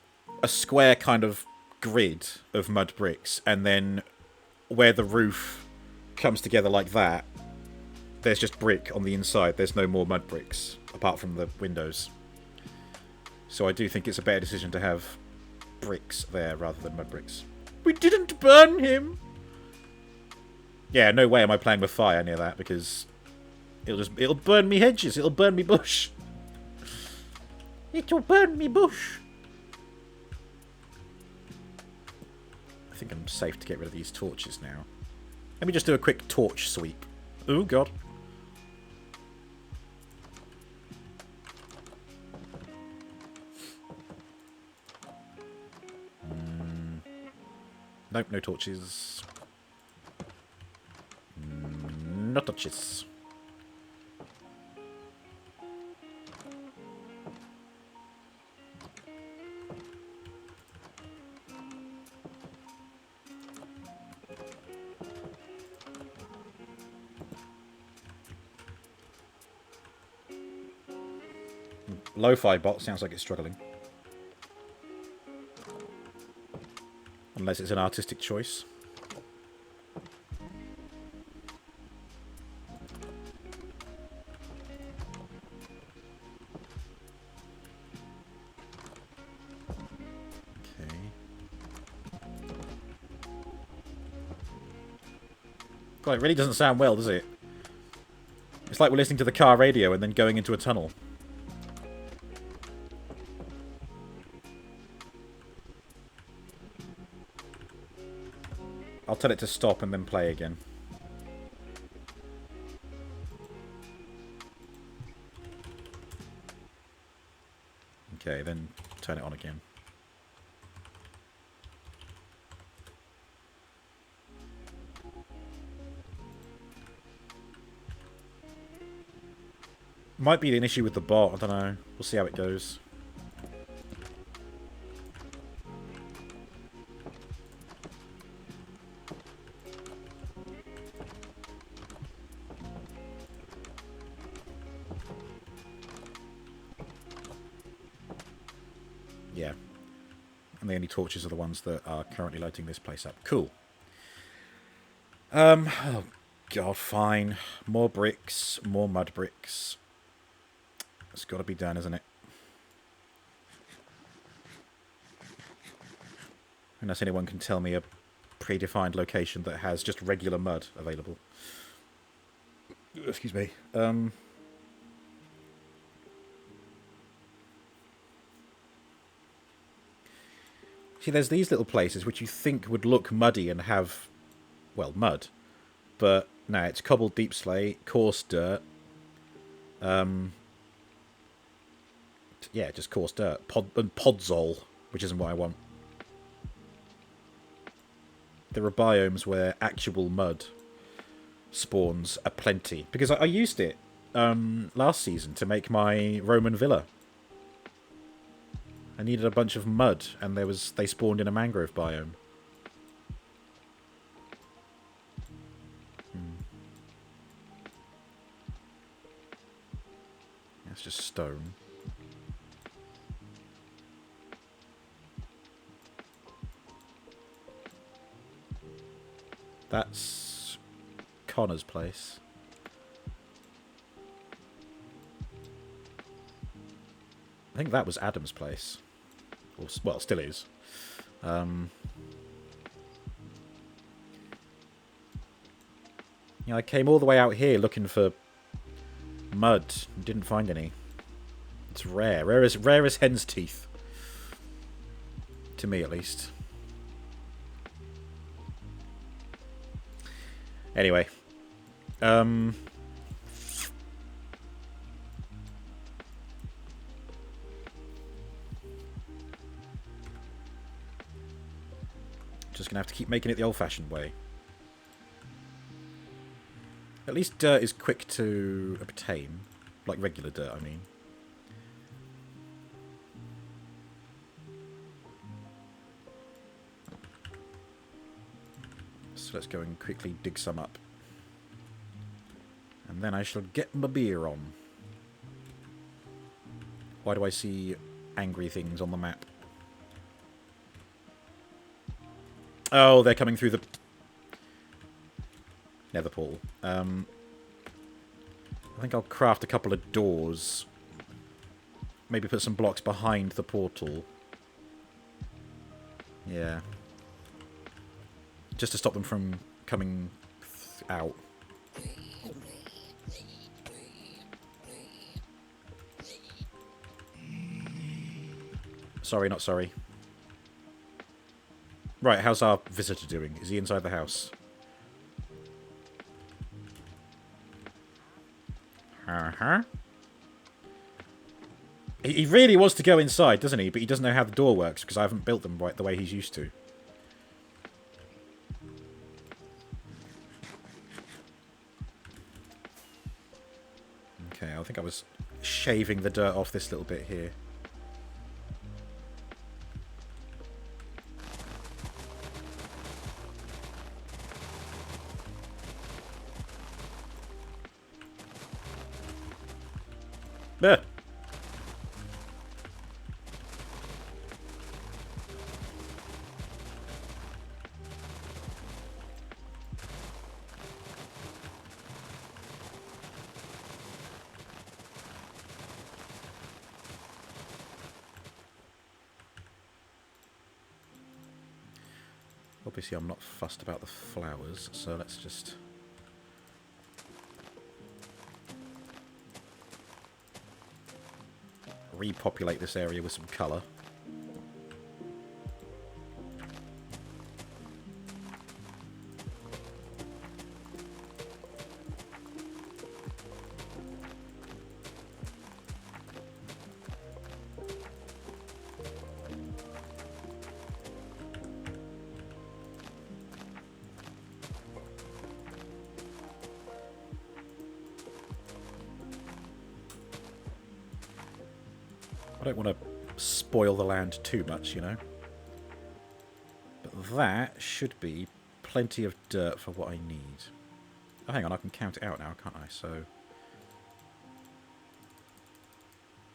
square kind of grid of mud bricks, and then where the roof comes together like that, there's just brick on the inside. There's no more mud bricks apart from the windows. So I do think it's a better decision to have bricks there rather than mud bricks. We didn't burn him. Yeah, no way am I playing with fire near that, because it'll burn me hedges. It'll burn me bush. It'll burn me bush. I think I'm safe to get rid of these torches now. Let me just do a quick torch sweep. Oh, God. Nope, no torches. No torches. Lo-fi bot sounds like it's struggling. Unless it's an artistic choice. Okay. God, it really doesn't sound well, does it? It's like we're listening to the car radio and then going into a tunnel. I'll tell it to stop and then play again. Okay, then turn it on again. Might be an issue with the bot, I don't know. We'll see how it goes. Yeah. And the only torches are the ones that are currently lighting this place up. Cool. Oh god, fine. More bricks, more mud bricks. It's got to be done, isn't it? Unless anyone can tell me a predefined location that has just regular mud available. Excuse me. See, there's these little places which you think would look muddy and have, well, mud. But, no, it's cobbled deep slate, coarse dirt. Yeah, just coarse dirt. And podzol, which isn't what I want. There are biomes where actual mud spawns aplenty. Because I used it last season to make my Roman villa. I needed a bunch of mud, and they spawned in a mangrove biome. That's just stone. That's Connor's place. I think that was Adam's place. Or, well, still is. Yeah, I came all the way out here looking for mud. Didn't find any. It's rare. Rare as hen's teeth. To me, at least. Anyway. Just gonna have to keep making it the old-fashioned way. At least dirt is quick to obtain. Like regular dirt, I mean. So let's go and quickly dig some up. And then I shall get my beer on. Why do I see angry things on the map? Oh, they're coming through the nether portal. I think I'll craft a couple of doors. Maybe put some blocks behind the portal. Yeah. Just to stop them from coming out. Sorry, not sorry. Right, how's our visitor doing? Is he inside the house? Uh-huh. He really wants to go inside, doesn't he? But he doesn't know how the door works because I haven't built them right the way he's used to. Okay, I think I was shaving the dirt off this little bit here. There. Obviously, I'm not fussed about the flowers, so let's just... repopulate this area with some colour. don't want to spoil the land too much, you know. But that should be plenty of dirt for what I need. Oh, hang on, I can count it out now, can't I? So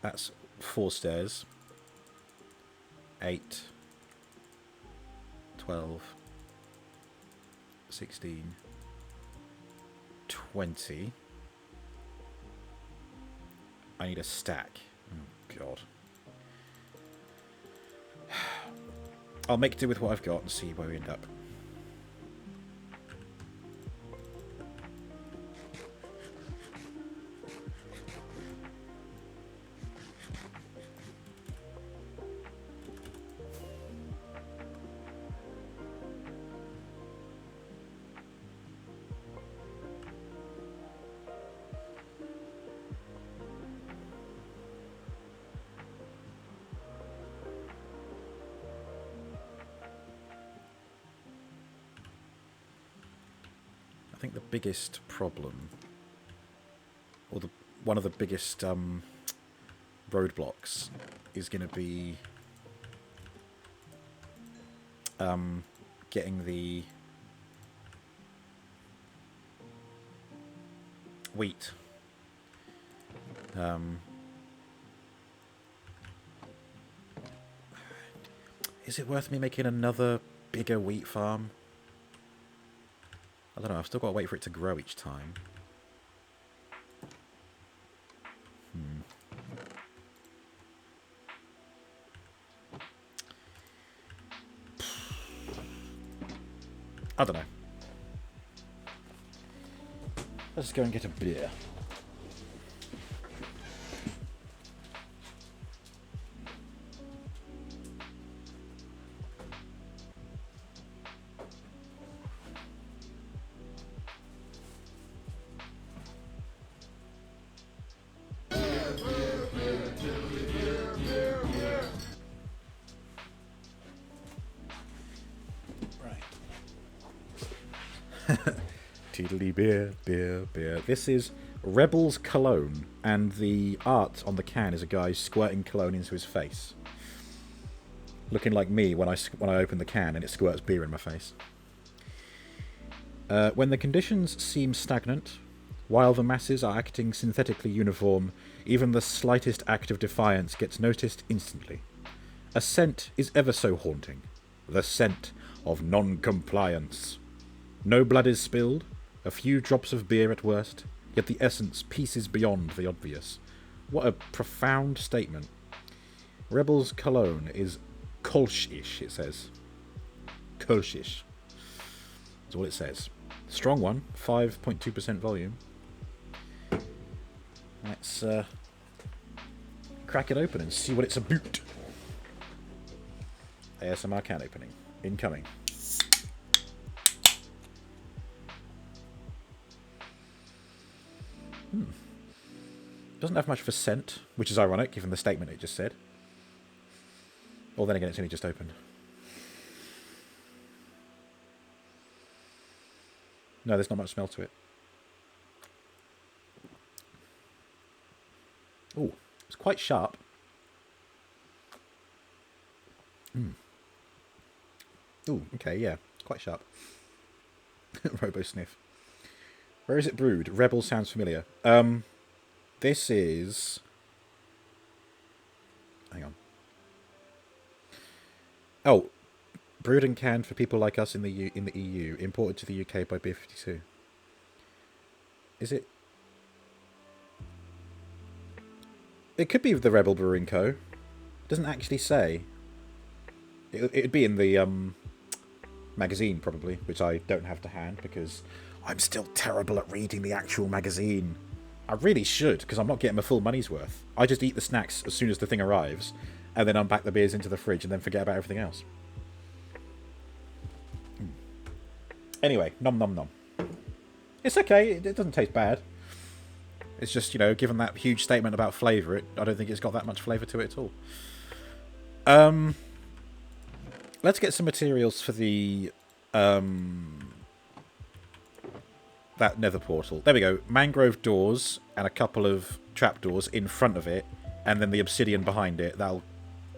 that's 4 stairs. 8, 12, 16, 20. I need a stack. Oh, God. I'll make do with what I've got and see where we end up. I think the biggest problem, or one of the biggest roadblocks, is going to be getting the wheat. Is it worth me making another bigger wheat farm? I don't know, I've still got to wait for it to grow each time. I don't know. Let's go and get a beer. Tiddly beer, beer, beer. This is Rebel's cologne, and the art on the can is a guy squirting cologne into his face, looking like me when I open the can and it squirts beer in my face. When the conditions seem stagnant, while the masses are acting synthetically uniform, even the slightest act of defiance gets noticed instantly. A scent is ever so haunting, the scent of non-compliance. No blood is spilled, a few drops of beer at worst, yet the essence pieces beyond the obvious. What a profound statement. Rebel's cologne is kolschish, it says. Kolschish. That's all it says. Strong one, 5.2% volume. Let's crack it open and see what it's about. ASMR can opening. Incoming. Doesn't have much of a scent, which is ironic given the statement it just said. Or then again, it's only just opened. No, there's not much smell to it. Ooh, it's quite sharp. Ooh, okay, yeah, quite sharp. Robo sniff. Where is it brewed? Rebel sounds familiar. This is... Hang on. Oh, brewed and canned for people like us in the EU. Imported to the UK by Beer 52. Is it? It could be the Rebel Brewing Co. It doesn't actually say. It'd be in the magazine probably, which I don't have to hand because I'm still terrible at reading the actual magazine. I really should, because I'm not getting my full money's worth. I just eat the snacks as soon as the thing arrives, and then unpack the beers into the fridge, and then forget about everything else. Anyway, nom nom nom. It's okay, it doesn't taste bad. It's just, you know, given that huge statement about flavour, I don't think it's got that much flavour to it at all. Let's get some materials for the... that nether portal. There we go. Mangrove doors and a couple of trapdoors in front of it and then the obsidian behind it. That'll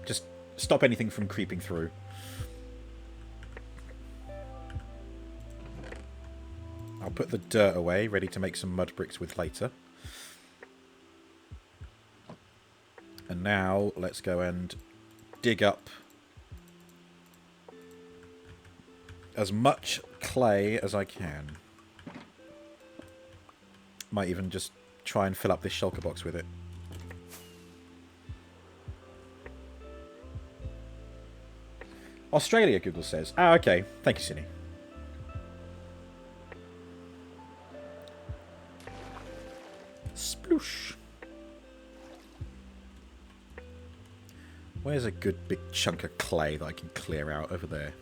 just stop anything from creeping through. I'll put the dirt away, ready to make some mud bricks with later. And now, let's go and dig up as much clay as I can. Might even just try and fill up this shulker box with it. Australia, Google says. Ah, okay. Thank you, Cindy. Sploosh. Where's a good big chunk of clay that I can clear out over there?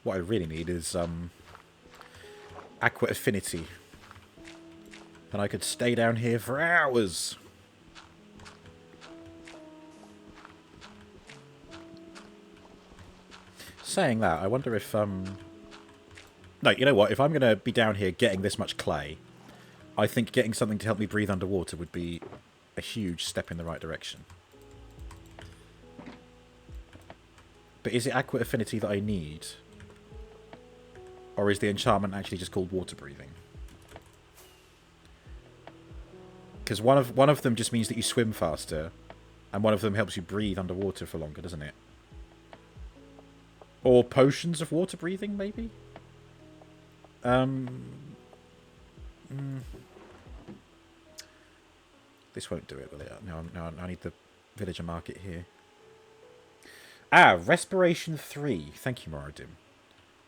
What I really need is aqua affinity, and I could stay down here for hours. Saying that, I wonder if no, you know what? If I'm going to be down here getting this much clay, I think getting something to help me breathe underwater would be a huge step in the right direction. But is it aqua affinity that I need? Or is the enchantment actually just called water breathing? Because one of them just means that you swim faster, and one of them helps you breathe underwater for longer, doesn't it? Or potions of water breathing, maybe? This won't do it, will it? No, I need the villager market here. Ah, Respiration 3. Thank you, Moradim.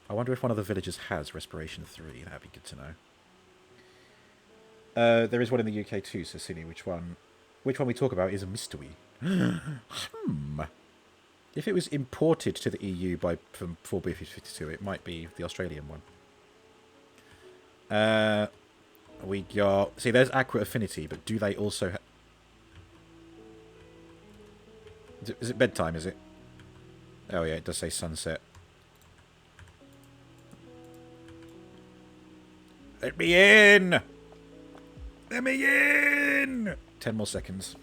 I wonder if one of the villagers has Respiration 3. That'd be good to know. There is one in the UK too, so Cine. Which one we talk about is a mystery. If it was imported to the EU from 4B52, it might be the Australian one. We got... See, there's aqua affinity, but do they also... Is it bedtime, is it? Oh yeah, it does say sunset. Let me in! Let me in! 10 more seconds.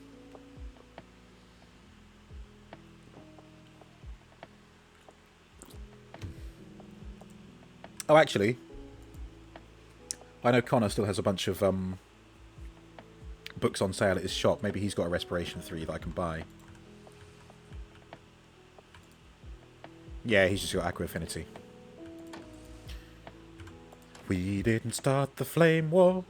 Oh, actually, I know Connor still has a bunch of books on sale at his shop. Maybe he's got a Respiration 3 that I can buy. Yeah, he's just got Aqua Affinity. We didn't start the flame war.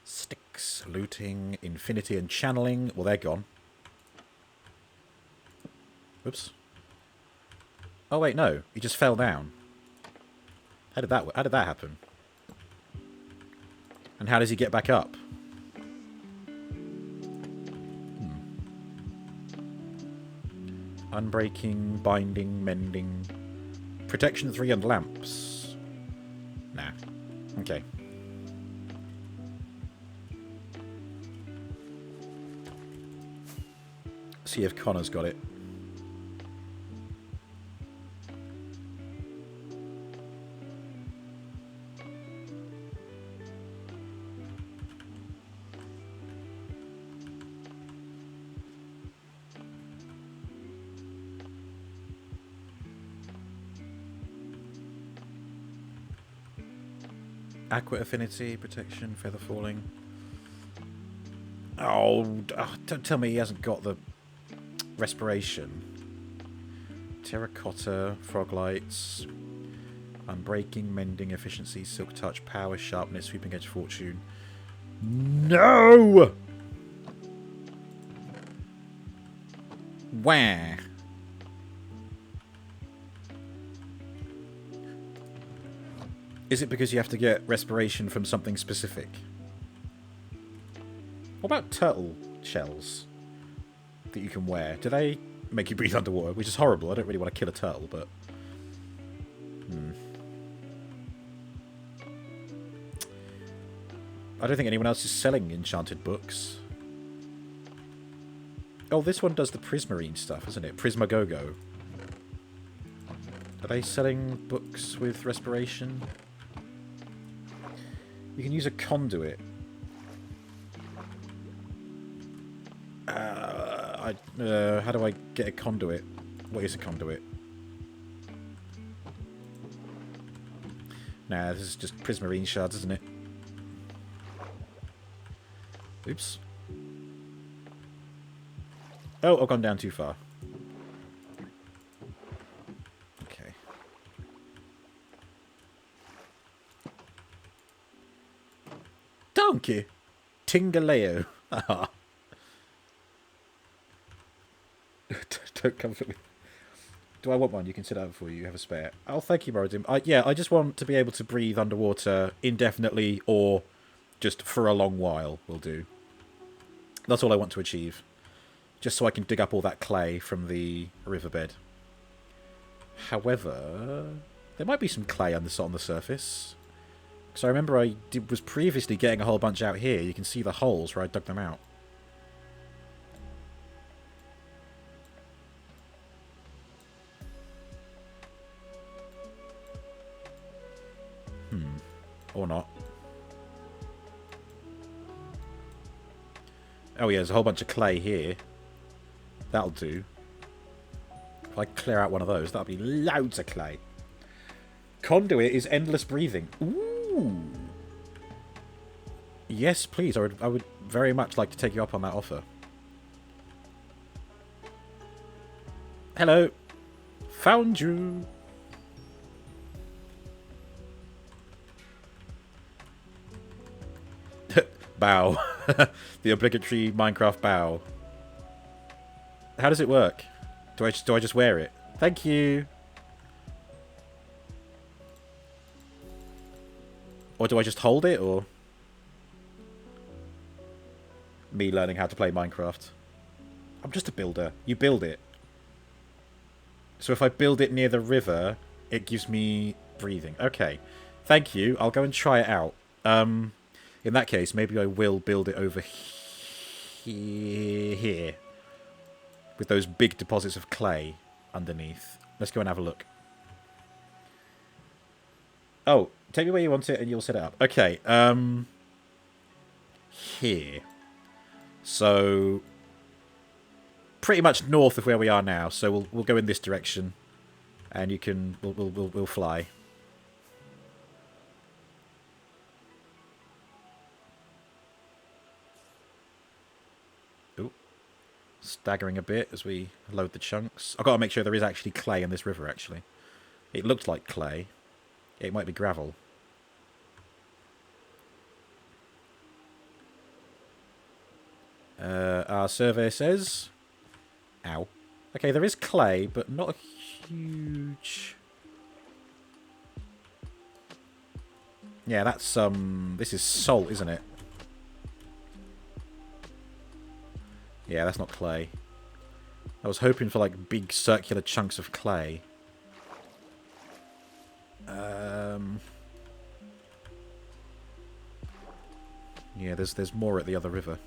Sticks, looting, infinity, and channeling. Well, they're gone. Whoops. Oh wait, no. He just fell down. How did that happen? And how does he get back up? Unbreaking, binding, mending, protection 3 and lamps. Nah. Okay. See if Connor's got it. Aqua affinity, protection, feather falling. Oh, don't tell me he hasn't got the respiration. Terracotta, frog lights, unbreaking, mending, efficiency, silk touch, power, sharpness, sweeping edge, fortune. No! Where? Is it because you have to get respiration from something specific? What about turtle shells that you can wear? Do they make you breathe underwater? Which is horrible. I don't really want to kill a turtle, but... I don't think anyone else is selling enchanted books. Oh, this one does the Prismarine stuff, isn't it? Prismagogo. Are they selling books with respiration? You can use a conduit. How do I get a conduit? What is a conduit? Nah, this is just Prismarine shards, isn't it? Oops. Oh, I've gone down too far. Okay. Donkey! Tingaleo. Don't comfort me. Do I want one? You can sit out for you. You have a spare. Oh, thank you, Morodim. Yeah, I just want to be able to breathe underwater indefinitely or just for a long while will do. That's all I want to achieve. Just so I can dig up all that clay from the riverbed. However, there might be some clay on the surface. Because I remember I was previously getting a whole bunch out here. You can see the holes where I dug them out. Or not. Oh yeah, there's a whole bunch of clay here. That'll do. If I clear out one of those, that'll be loads of clay. Conduit is endless breathing. Ooh. Yes, please. I would very much like to take you up on that offer. Hello. Found you. Bow. The obligatory Minecraft bow. How does it work? Do I just wear it? Thank you. Or do I just hold it, or me learning how to play Minecraft? I'm just a builder. You build it. So if I build it near the river, it gives me breathing. Okay. Thank you. I'll go and try it out. In that case, maybe I will build it over here. With those big deposits of clay underneath. Let's go and have a look. Oh, take me where you want it and you'll set it up. Okay, here. So, pretty much north of where we are now. So we'll go in this direction. And you can, we'll fly. Staggering a bit as we load the chunks. I've got to make sure there is actually clay in this river, actually. It looked like clay. It might be gravel. Our survey says... Ow. Okay, there is clay, but not a huge... Yeah, that's, this is salt, isn't it? Yeah, that's not clay. I was hoping for, like, big circular chunks of clay. Yeah, there's more at the other river.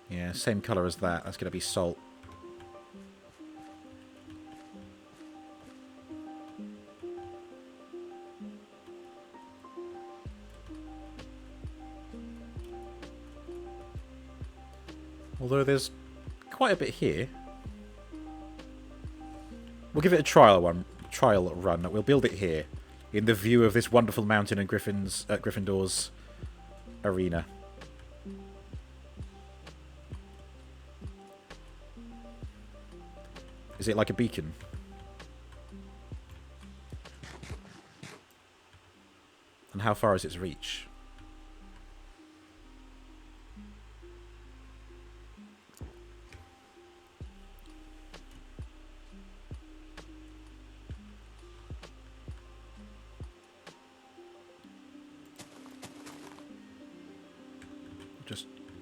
Yeah, same colour as that. That's going to be salt. Although there's quite a bit here. We'll give it a trial run. We'll build it here, in the view of this wonderful mountain and Gryffindor's arena. Is it like a beacon? And how far is its reach?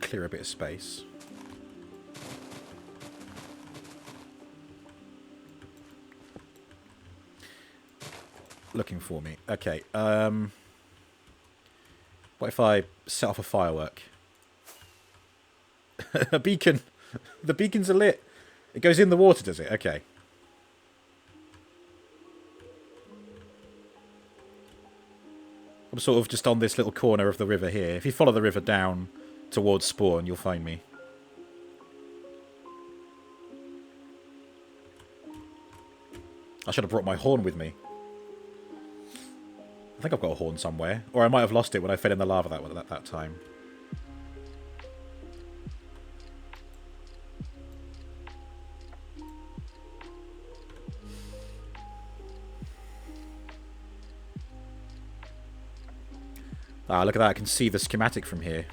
clear a bit of space. Looking for me. Okay. What if I set off a firework? A beacon. The beacons are lit. It goes in the water, does it? Okay. I'm sort of just on this little corner of the river here. If you follow the river down towards spawn, you'll find me. I should have brought my horn with me. I think I've got a horn somewhere. Or I might have lost it when I fell in the lava that time. Ah, look at that. I can see the schematic from here.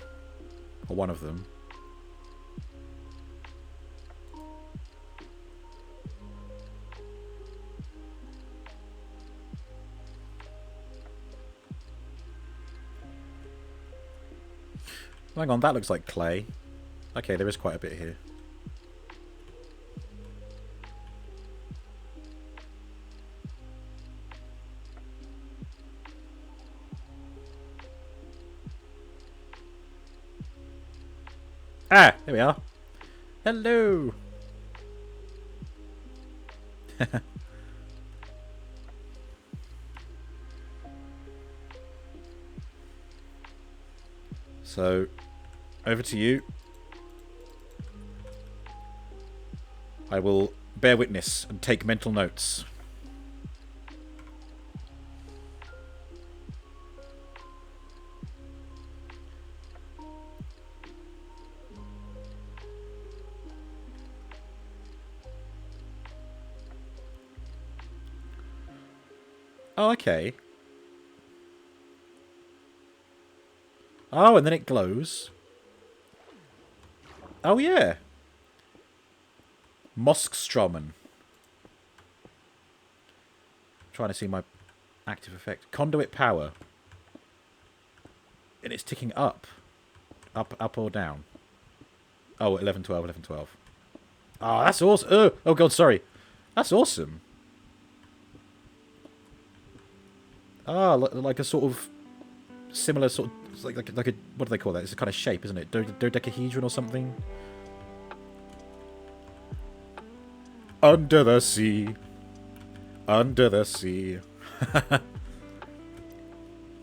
Or one of them. Hang on, that looks like clay. Okay, there is quite a bit here. Ah, there we are. Hello. So, over to you. I will bear witness and take mental notes. Oh, okay. Oh, and then it glows. Oh, yeah. Moskströmmen. Trying to see my active effect. Conduit power. And it's ticking up. Up or down. Oh, 11, 12, 11, 12. Oh, that's awesome. Oh, God, sorry. That's awesome. Ah, like a sort of similar sort of like a what do they call that? It's a kind of shape, isn't it? Dodecahedron or something. Under the sea, under the sea.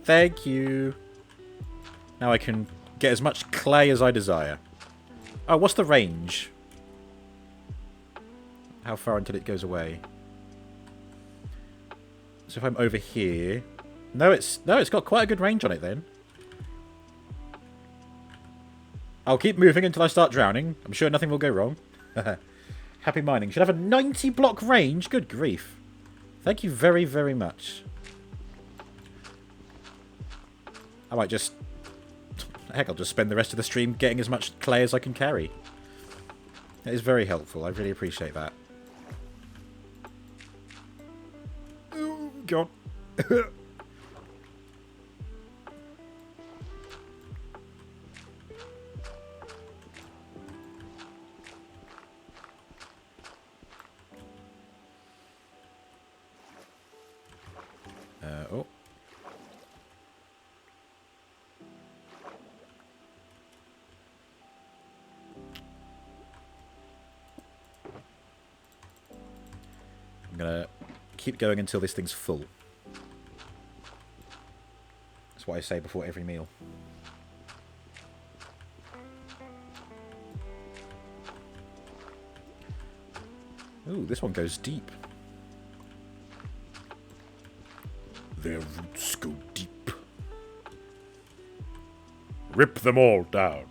Thank you. Now I can get as much clay as I desire. Oh, what's the range? How far until it goes away? So if I'm over here... No, it's got quite a good range on it then. I'll keep moving until I start drowning. I'm sure nothing will go wrong. Happy mining. Should have a 90 block range. Good grief. Thank you very, very much. I might just... Heck, I'll just spend the rest of the stream getting as much clay as I can carry. That is very helpful. I really appreciate that. Oh, God. Oh. I'm gonna keep going until this thing's full. That's what I say before every meal. Ooh, this one goes deep. Their roots go deep. Rip them all down.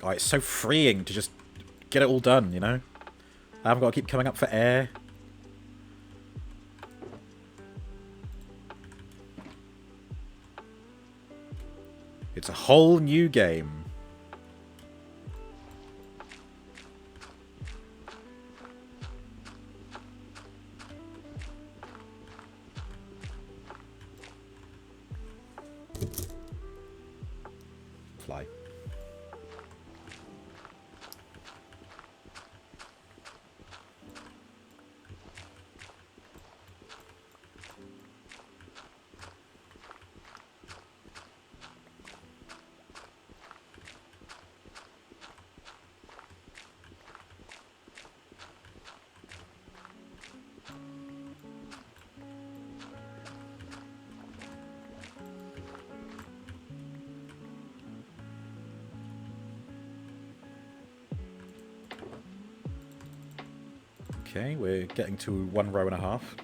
Oh, it's so freeing to just get it all done, you know? I haven't got to keep coming up for air. It's a whole new game. Okay, we're getting to 1 row and a half.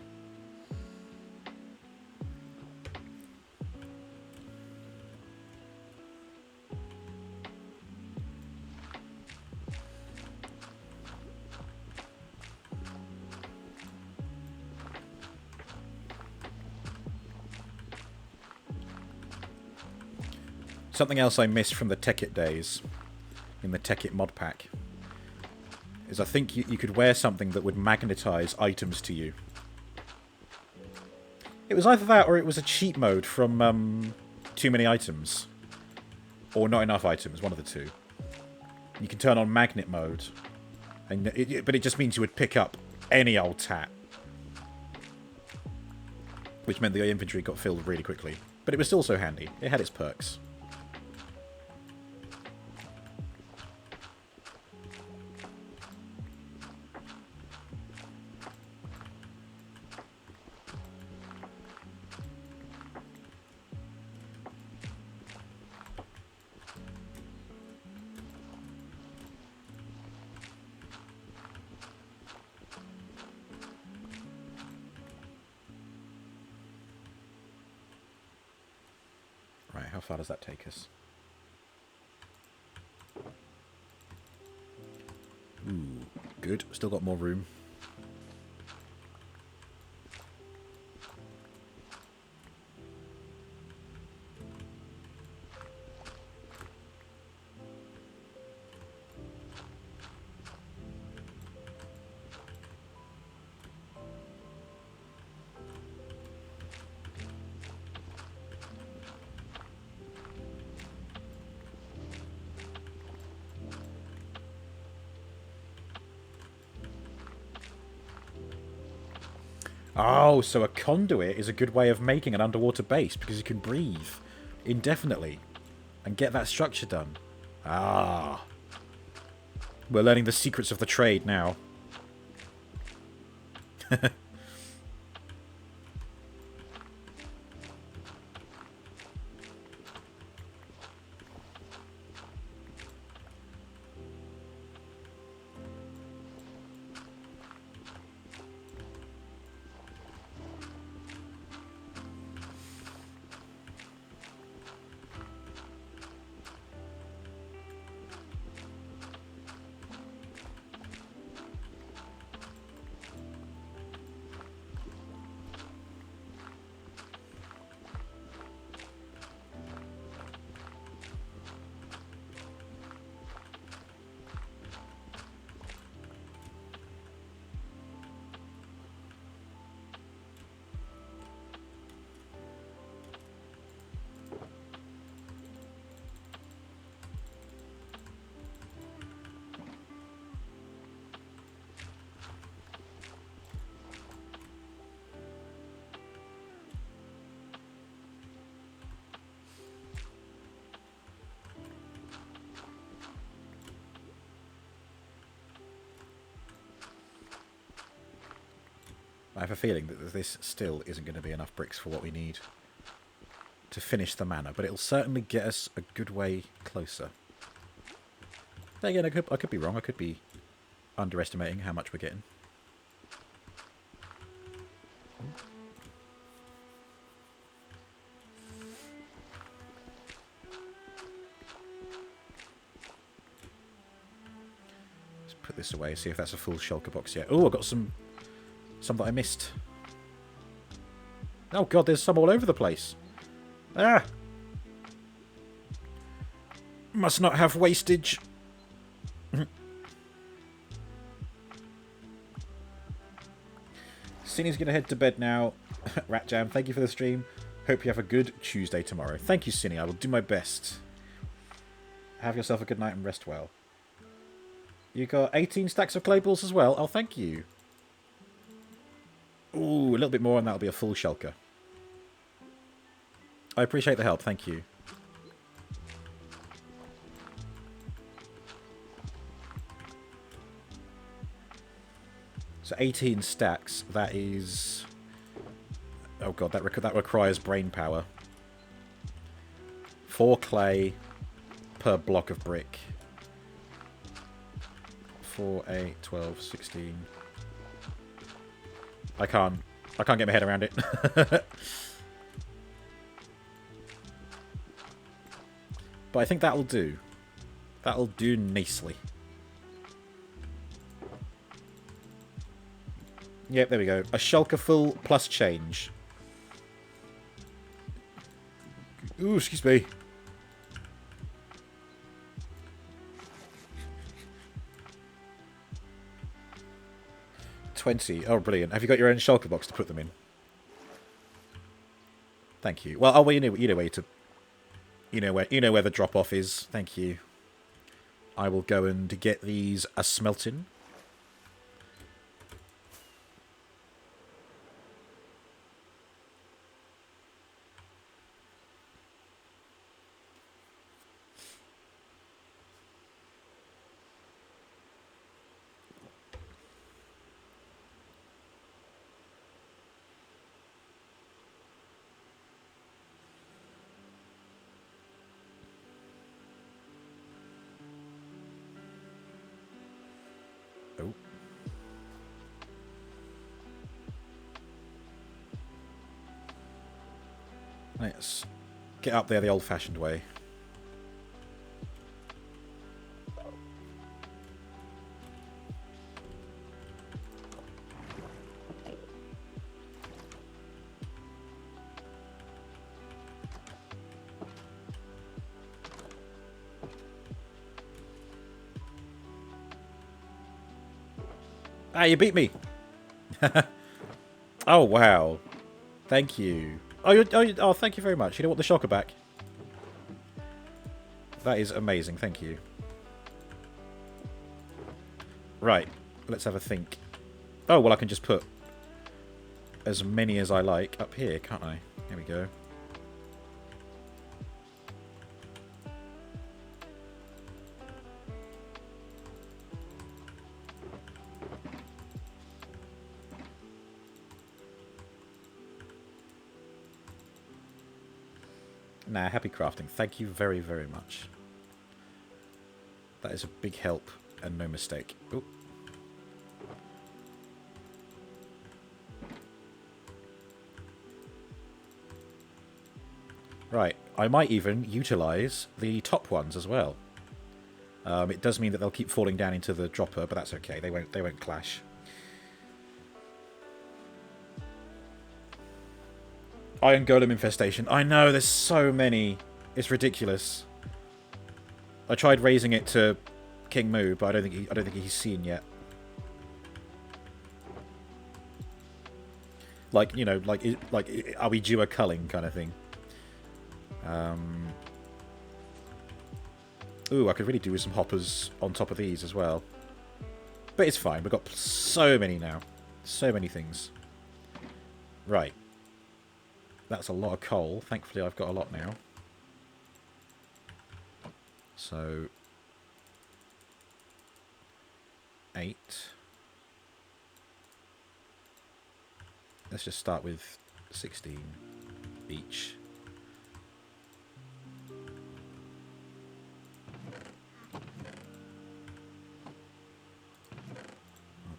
Something else I missed from the Tekkit days, in the Tekkit mod pack, is I think you could wear something that would magnetize items to you. It was either that or it was a cheat mode from Too Many Items. Or Not Enough Items, one of the two. You can turn on magnet mode, and but it just means you would pick up any old tat. Which meant the inventory got filled really quickly. But it was still so handy. It had its perks. How far does that take us? Ooh, good. Still got more room. Oh, so a conduit is a good way of making an underwater base because you can breathe indefinitely and get that structure done. Ah. We're learning the secrets of the trade now. I have a feeling that this still isn't going to be enough bricks for what we need to finish the manor, but it'll certainly get us a good way closer. Then again, I could be wrong. I could be underestimating how much we're getting. Let's put this away, see if that's a full shulker box yet. Oh, I've got some that I missed. Oh god, there's some all over the place. Ah! Must not have wastage. Cindy's going to head to bed now. Ratjam, thank you for the stream. Hope you have a good Tuesday tomorrow. Thank you, Cindy. I will do my best. Have yourself a good night and rest well. You got 18 stacks of clay balls as well. Oh, thank you. Ooh, a little bit more and that'll be a full shulker. I appreciate the help, thank you. So 18 stacks, that is... Oh god, that requires brain power. 4 clay per block of brick. 4, 8, 12, 16... I can't get my head around it. But I think that'll do. That'll do nicely. Yep, there we go. A shulker full plus change. Ooh, excuse me. $20. Oh, brilliant. Have you got your own shulker box to put them in? Thank you. Well, you know where to... You know where the drop-off is. Thank you. I will go and get these a-smelting. Oh. Let's get up there the old-fashioned way. Ah, you beat me! Oh, wow. Thank you. Oh, thank you very much. You don't want the shocker back? That is amazing, thank you. Right, let's have a think. Oh, well, I can just put as many as I like up here, can't I? There we go. Nah, happy crafting. Thank you very, very much. That is a big help and no mistake. Ooh. Right, I might even utilise the top ones as well. It does mean that they'll keep falling down into the dropper, but that's okay. They won't clash. Iron Golem infestation. I know, there's so many. It's ridiculous. I tried raising it to King Moo, but I don't think he's seen yet. Like, you know, like are we due a culling kind of thing? Ooh, I could really do with some hoppers on top of these as well. But it's fine. We've got so many now. So many things. Right. That's a lot of coal. Thankfully, I've got a lot now. So 8. Let's just start with 16 each. I'll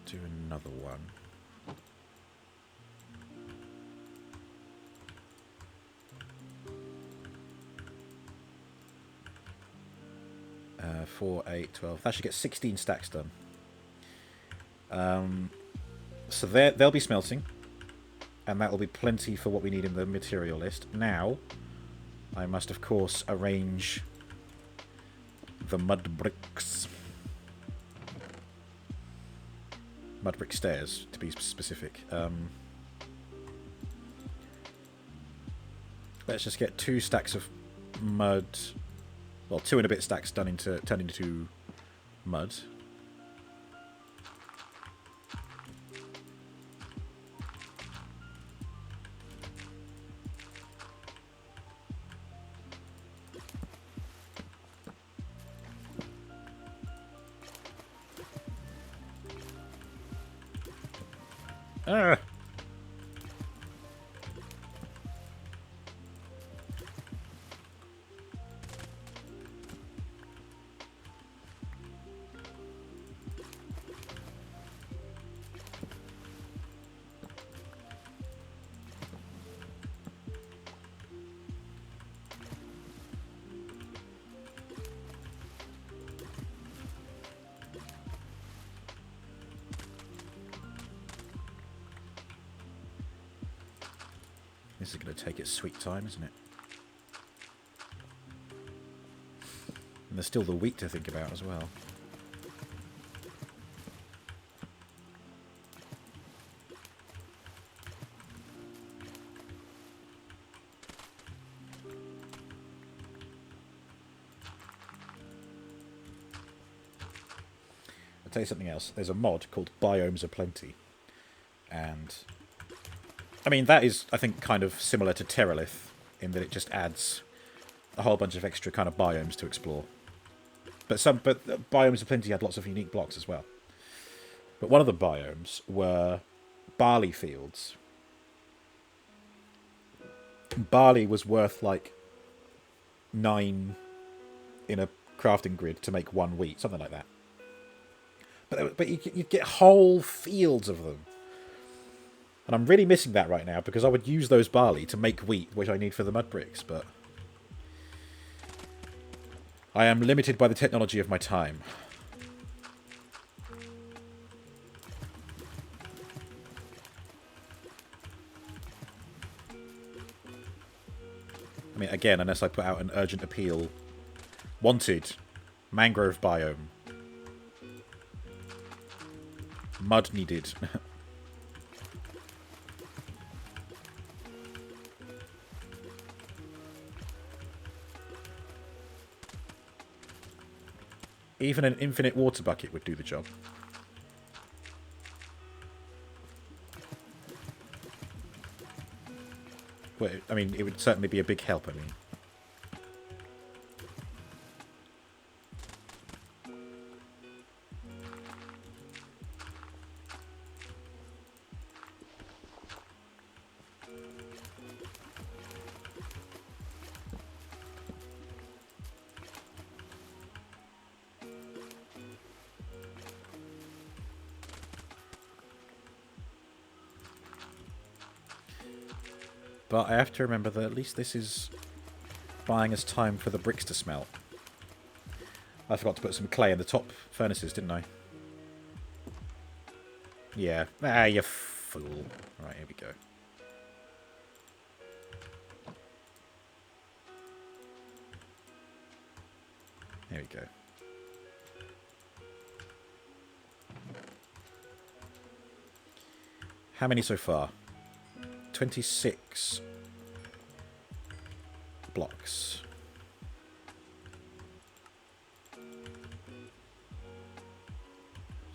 do another one. 4, 8, 12. That should get 16 stacks done. So they'll be smelting. And that will be plenty for what we need in the material list. Now, I must, of course, arrange the mud bricks. Mud brick stairs, to be specific. Let's just get 2 stacks of mud... Well, 2 and a bit stacks turned into mud. Ah! This is going to take its sweet time, isn't it? And there's still the wheat to think about as well. I'll tell you something else. There's a mod called Biomes Aplenty. And I mean, that is, I think, kind of similar to Terralith in that it just adds a whole bunch of extra kind of biomes to explore. But Biomes Aplenty had lots of unique blocks as well. But one of the biomes were barley fields. Barley was worth like 9 in a crafting grid to make 1 wheat, something like that. But you'd get whole fields of them. And I'm really missing that right now, because I would use those barley to make wheat, which I need for the mud bricks, but I am limited by the technology of my time. I mean, again, unless I put out an urgent appeal. Wanted. Mangrove biome. Mud needed. Even an infinite water bucket would do the job. Well, I mean, it would certainly be a big help, I mean. But I have to remember that at least this is buying us time for the bricks to smelt. I forgot to put some clay in the top furnaces, didn't I? Yeah. Ah, you fool. Right, here we go. There we go. How many so far? 26 blocks.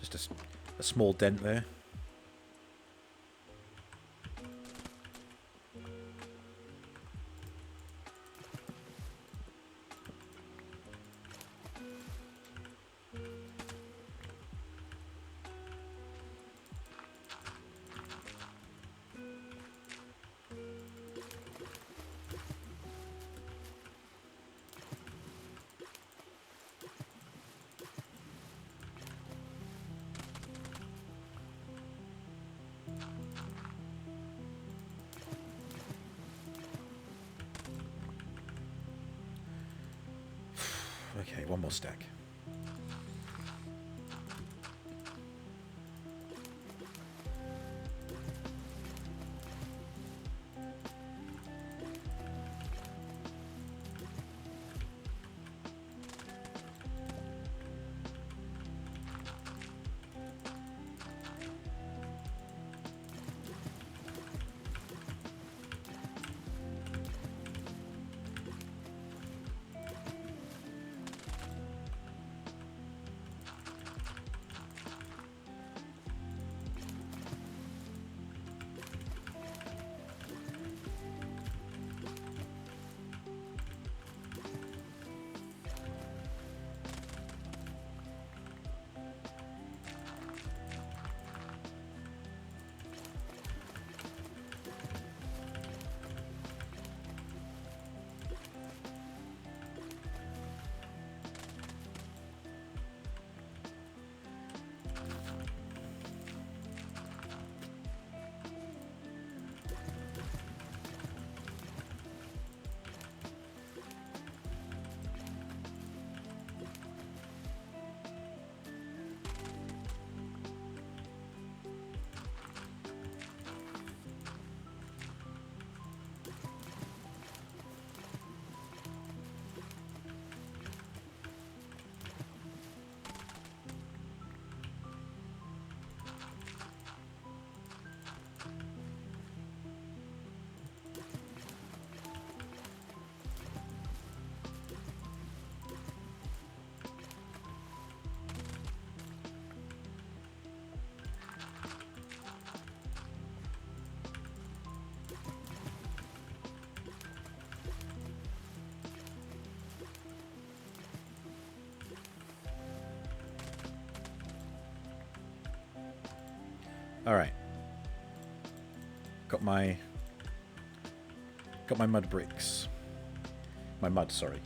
Just a small dent there. Okay, one more stack. Alright. Got my mud bricks. My mud, sorry.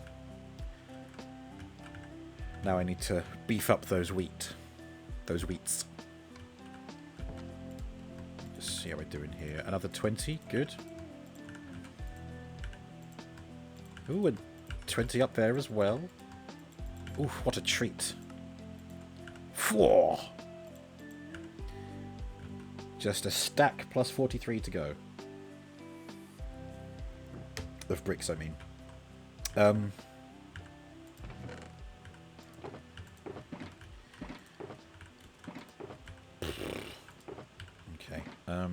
Now I need to beef up those wheats. Just see how we're doing here. Another 20, good. Ooh, and 20 up there as well. Ooh, what a treat. 4. Just a stack plus 43 to go. Of bricks, I mean. Okay. Let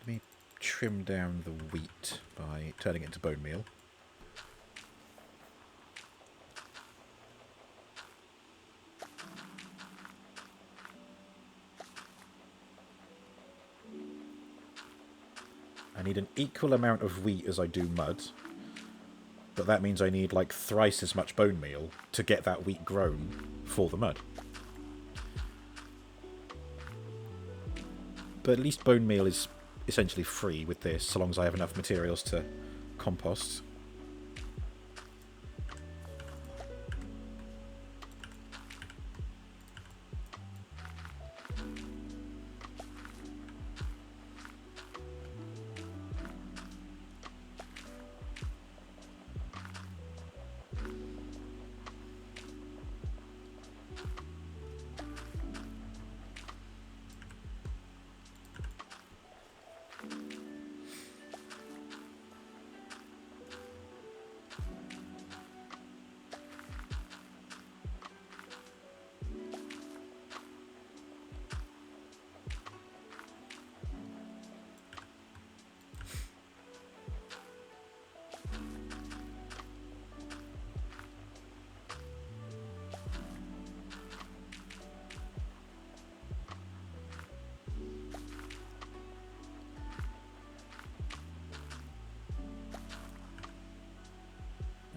me trim down the wheat by turning it into bone meal. I need an equal amount of wheat as I do mud, but that means I need like thrice as much bone meal to get that wheat grown for the mud. But at least bone meal is essentially free with this, so long as I have enough materials to compost.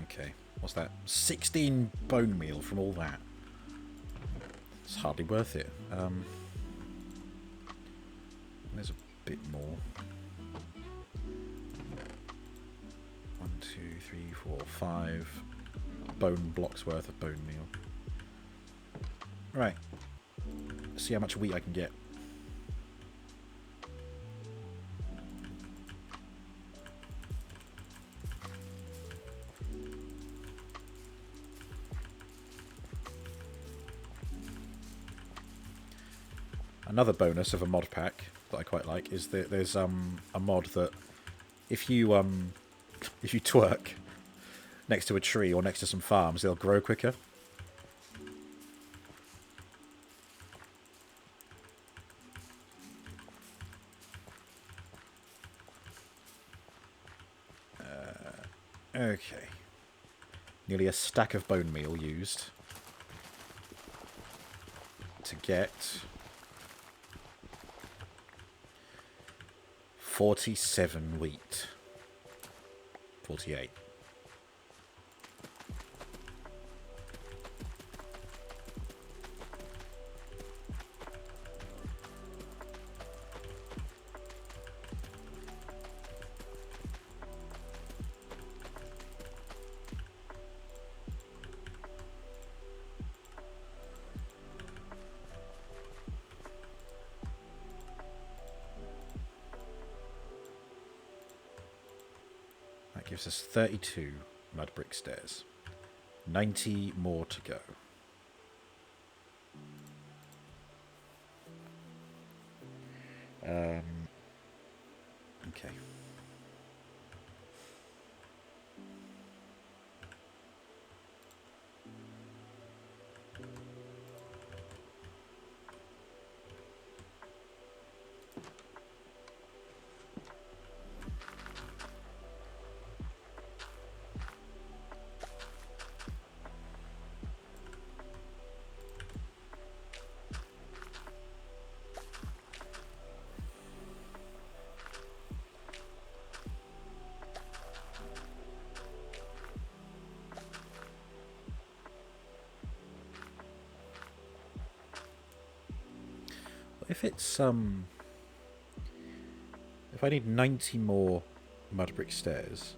Okay, what's that? 16 bone meal from all that. It's hardly worth it. There's a bit more. 1, 2, 3, 4, 5 bone blocks worth of bone meal. Right. Let's see how much wheat I can get. Another bonus of a mod pack that I quite like is that there's a mod that if you twerk next to a tree or next to some farms, they'll grow quicker. Okay. Nearly a stack of bone meal used to get 47 wheat. 48. That gives us 32 mud brick stairs. 90 more to go. Okay. if it's if I need 90 more mud brick stairs,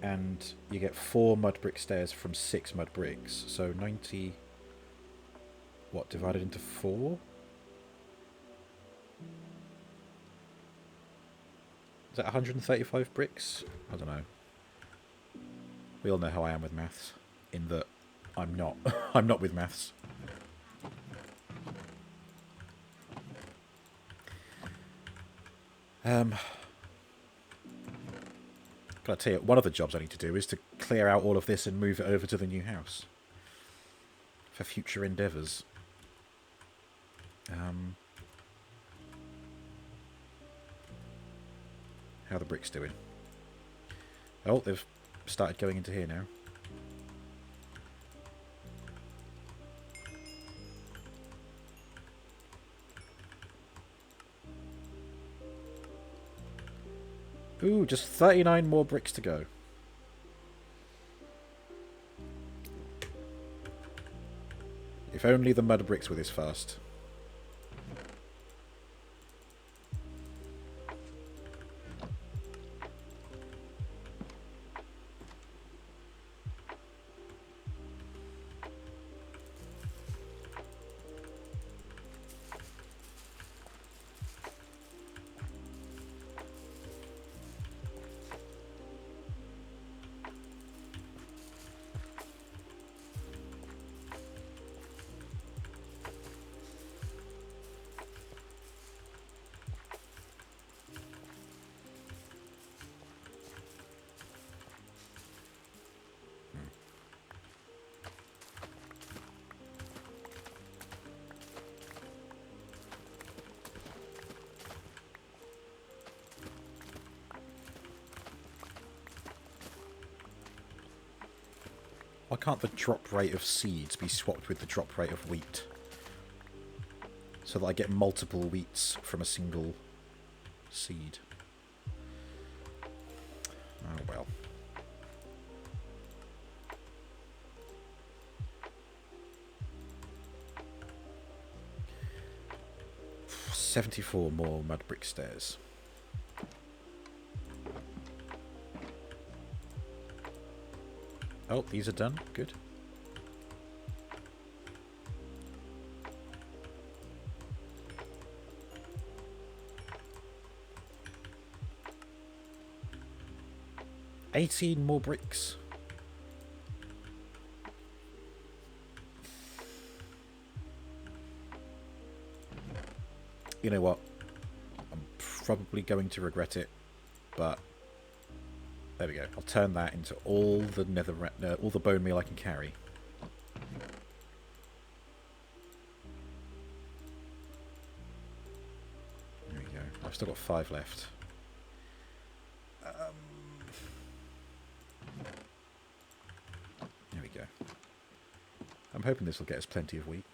and you get 4 mud brick stairs from 6 mud bricks, so 90, what, divided into 4? Is that 135 bricks? I don't know. We all know how I am with maths, in that I'm not. I'm not with maths. Gotta tell you, one of the jobs I need to do is to clear out all of this and move it over to the new house. For future endeavours. How are the bricks doing? Oh, they've started going into here now. Ooh, just 39 more bricks to go. If only the mud bricks were this fast. Why can't the drop rate of seeds be swapped with the drop rate of wheat? So that I get multiple wheats from a single seed. Oh well. $74 more mud brick stairs. Oh, these are done. Good. $18 more bricks. You know what? I'm probably going to regret it, but there we go. I'll turn that into all the all the bone meal I can carry. There we go. I've still got 5 left. There we go. I'm hoping this will get us plenty of wheat.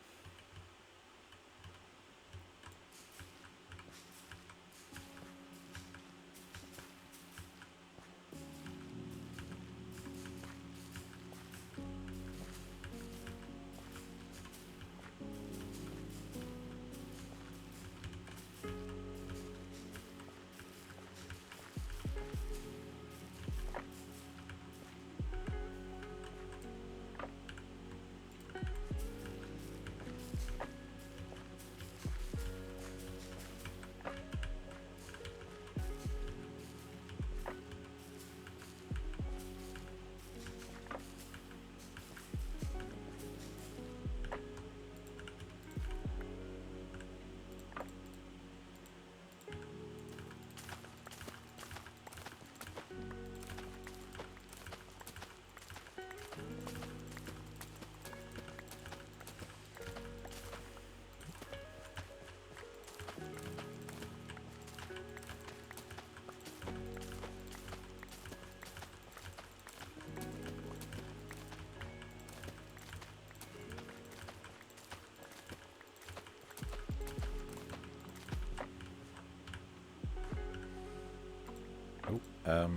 Okay.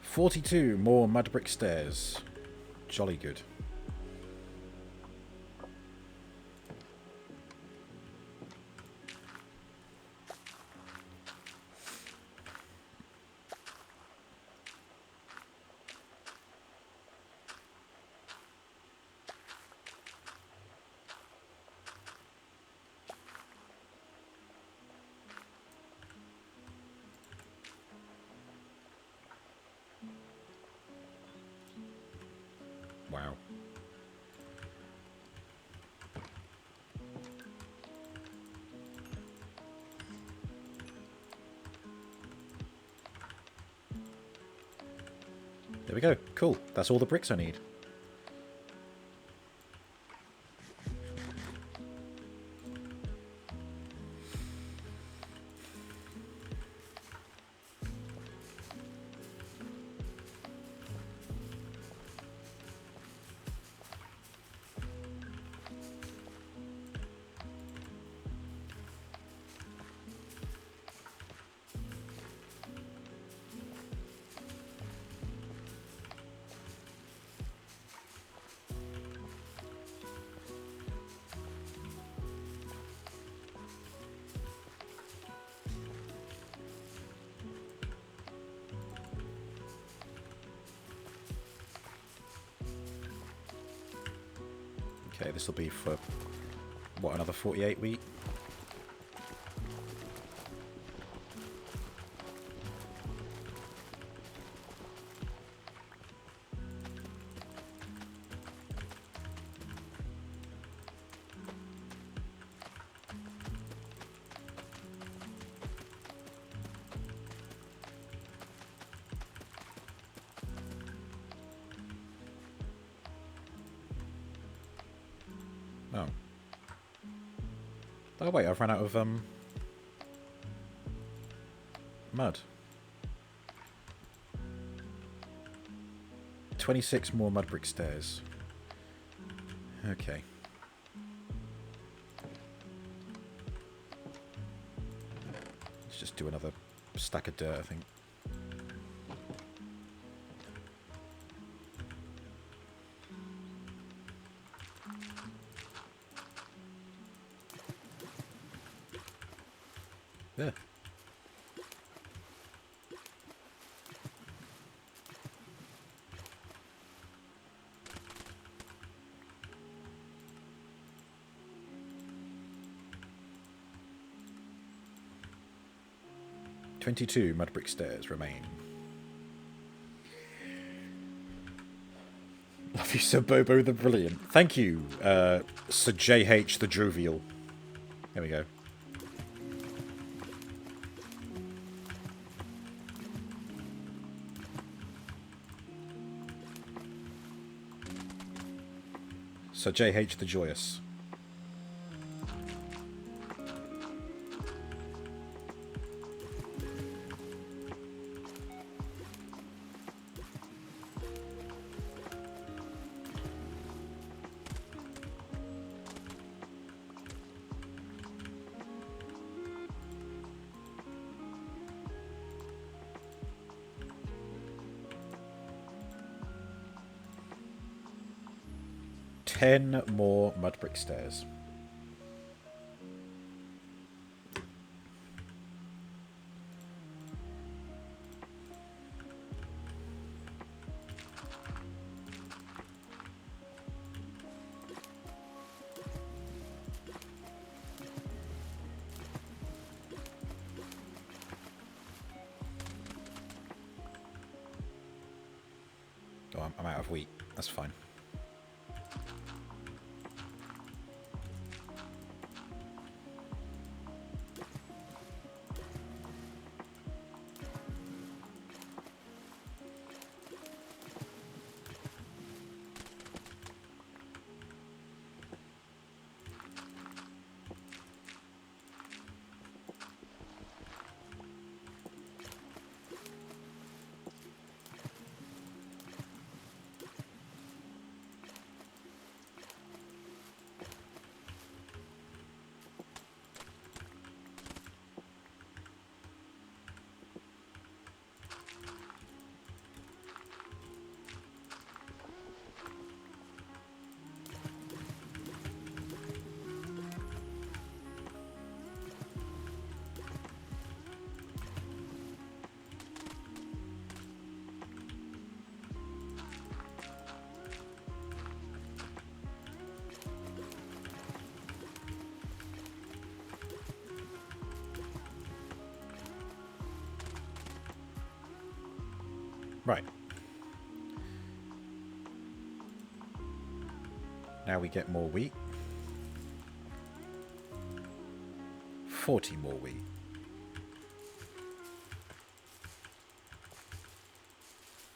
42 more mud brick stairs. Jolly good. Wow. There we go. Cool. That's all the bricks I need. Okay, this will be for, what, another 48 wheat? Oh. Oh wait, I've run out of mud. 26 more mud brick stairs. Okay. Let's just do another stack of dirt, I think. There. "22 mud brick stairs remain." Love you, Sir Bobo the Brilliant. Thank you, Sir JH the Jovial. There we go. So JH the Joyous. Ten more mud brick stairs. Oh, I'm out of wheat. That's fine. Right. Now we get more wheat. 40 more wheat.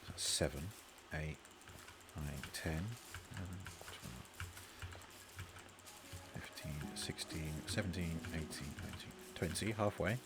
That's 7, 8, 9, 10, 11, 12, 15, 16, 17, 18, 19, 20, halfway.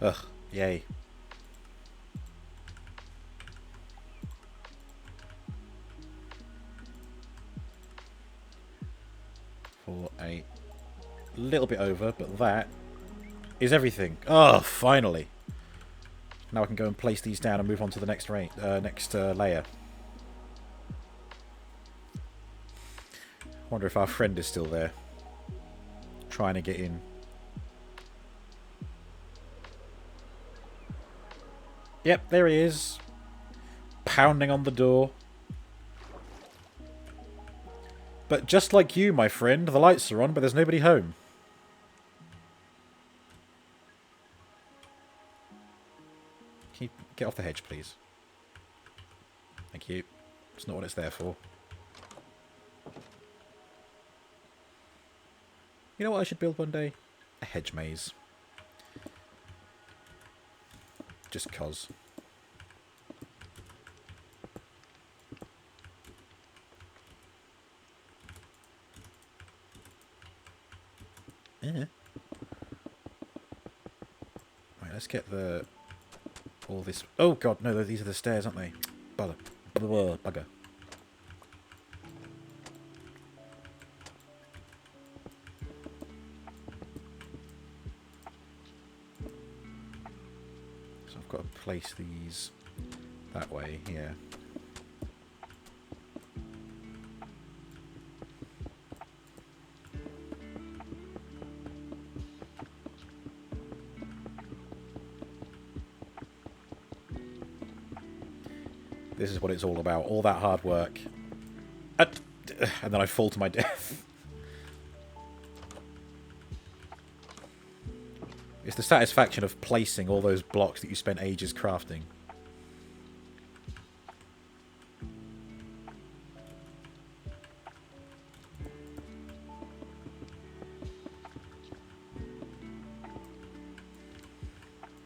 Ugh, yay. For a little bit over, but that is everything. Oh, finally. Now I can go and place these down and move on to the next layer. Wonder if our friend is still there. Trying to get in. Yep, there he is. Pounding on the door. But just like you, my friend, the lights are on, but there's nobody home. Can you get off the hedge, please? Thank you. It's not what it's there for. You know what I should build one day? A hedge maze. Just 'cause. Yeah. Right, let's get all this. Oh god, no, these are the stairs, aren't they? Bugger. So I've got to place these that way here. This is what it's all about. All that hard work. And then I fall to my death. It's the satisfaction of placing all those blocks that you spent ages crafting.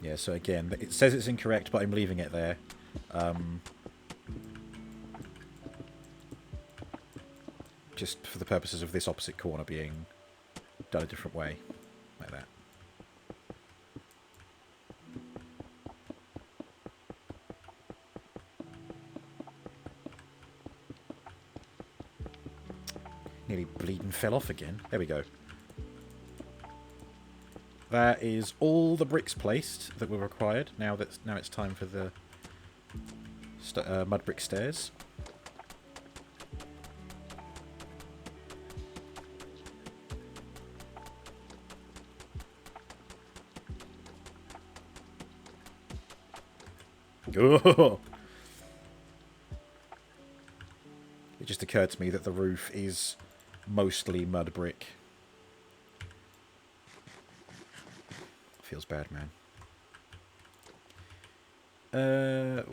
Yeah, so again, it says it's incorrect, but I'm leaving it there. Just for the purposes of this opposite corner being done a different way. Like that. Nearly bleeding fell off again. There we go. That is all the bricks placed that were required. Now it's time for the mud brick stairs. Oh. It just occurred to me that the roof is mostly mud brick. Feels bad, man.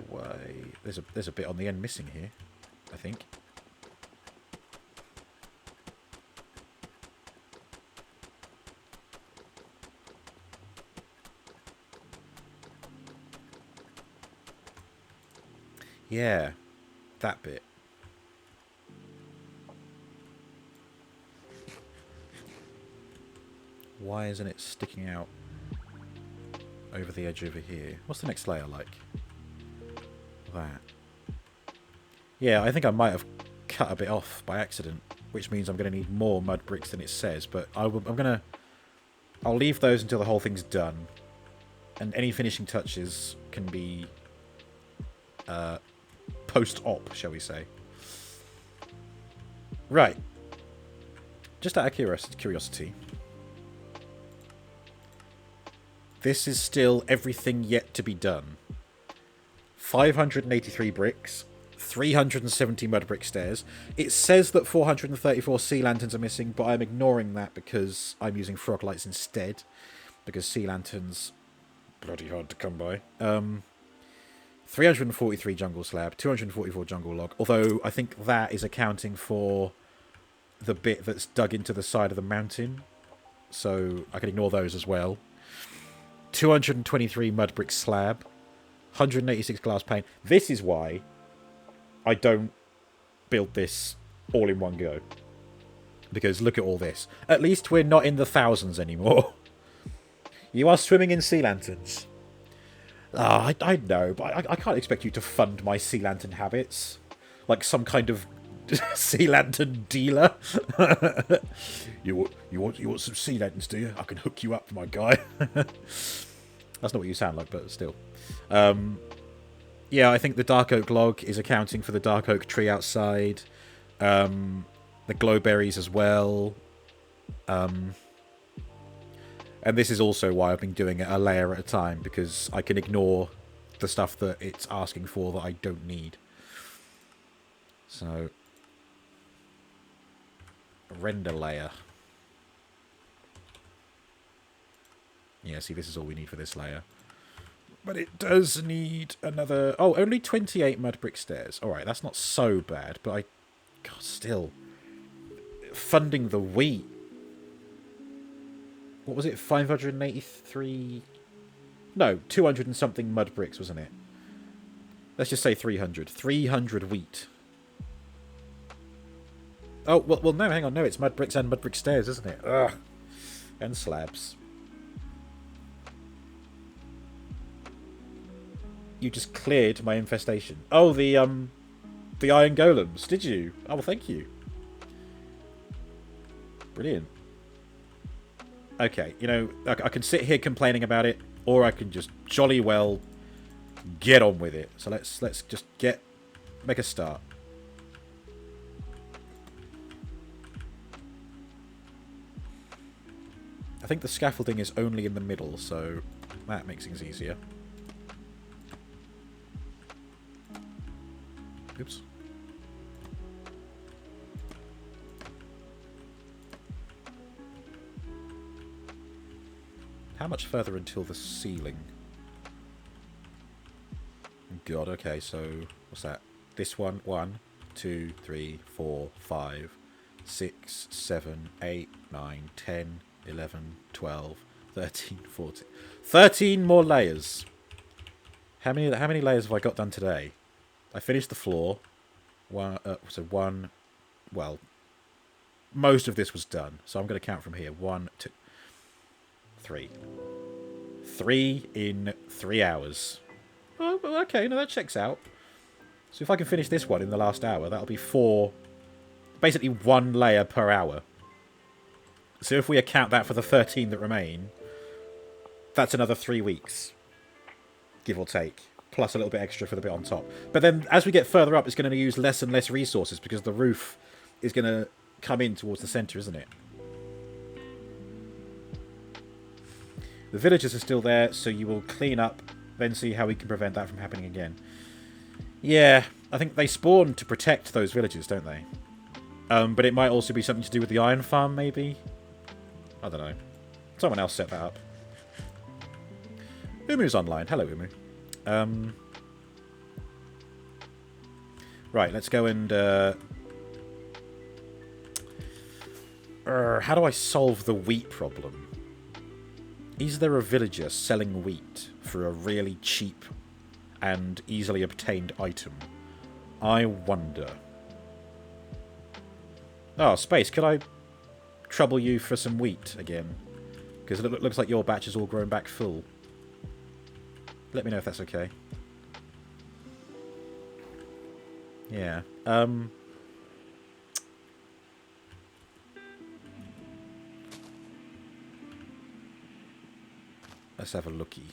Why? There's a bit on the end missing here, I think. Yeah, that bit. Why isn't it sticking out over the edge over here? What's the next layer like? That. Yeah, I think I might have cut a bit off by accident, which means I'm going to need more mud bricks than it says, but I'll leave those until the whole thing's done, and any finishing touches can be post-op, shall we say. Right. Just out of curiosity, this is still everything yet to be done. 583 bricks, 370 mud brick stairs. It says that 434 sea lanterns are missing, but I'm ignoring that because I'm using frog lights instead, because sea lanterns bloody hard to come by. 343 jungle slab, 244 jungle log, although I think that is accounting for the bit that's dug into the side of the mountain, so I can ignore those as well. 223 mud brick slab, 186 glass pane. This is why I don't build this all in one go, because look at all this. At least we're not in the thousands anymore. You are swimming in sea lanterns. I know, but I can't expect you to fund my sea lantern habits like some kind of sea lantern dealer. You want some sea lanterns, do you? I can hook you up, my guy. That's not what you sound like, but still. Yeah, I think the dark oak log is accounting for the dark oak tree outside. The glowberries as well. And this is also why I've been doing it a layer at a time, because I can ignore the stuff that it's asking for that I don't need. So, render layer. Yeah, see, this is all we need for this layer. But it does need another... Oh, only 28 mud brick stairs. Alright, that's not so bad, but God, still. Funding the wheat. What was it? 583... No, 200 and something mud bricks, wasn't it? Let's just say 300. 300 wheat. Oh, well, no, hang on. No, it's mud bricks and mud brick stairs, isn't it? Ugh. And slabs. You just cleared my infestation. Oh, the iron golems. Did you? Oh, well, thank you. Brilliant. Okay, you know, I can sit here complaining about it, or I can just jolly well get on with it. So let's just make a start. I think the scaffolding is only in the middle, so that makes things easier. Oops. How much further until the ceiling? God, okay, so what's that? This one, 1, 2, 3, 4, 5, 6, 7, 8, 9, 10, 11, 12, 13, 14. 13 more layers. How many layers have I got done today? I finished the floor. One. Well, most of this was done, so I'm going to count from here. 1, 2, 3. 3 in 3 hours. Oh, okay, no, that checks out. So if I can finish this one in the last hour, that'll be 4... Basically 1 layer per hour. So if we account that for the 13 that remain, that's another 3 weeks. Give or take. Plus a little bit extra for the bit on top. But then, as we get further up, it's going to use less and less resources, because the roof is going to come in towards the centre, isn't it? The villagers are still there, so you will clean up, then see how we can prevent that from happening again. Yeah, I think they spawn to protect those villagers, don't they? But it might also be something to do with the iron farm, maybe? I don't know. Someone else set that up. Umu's online. Hello, Umu. Right, let's go and... how do I solve the wheat problem? Is there a villager selling wheat for a really cheap and easily obtained item? I wonder. Oh, Space, could I trouble you for some wheat again? Because it looks like your batch is all grown back full. Let me know if that's okay. Yeah. Let's have a looky.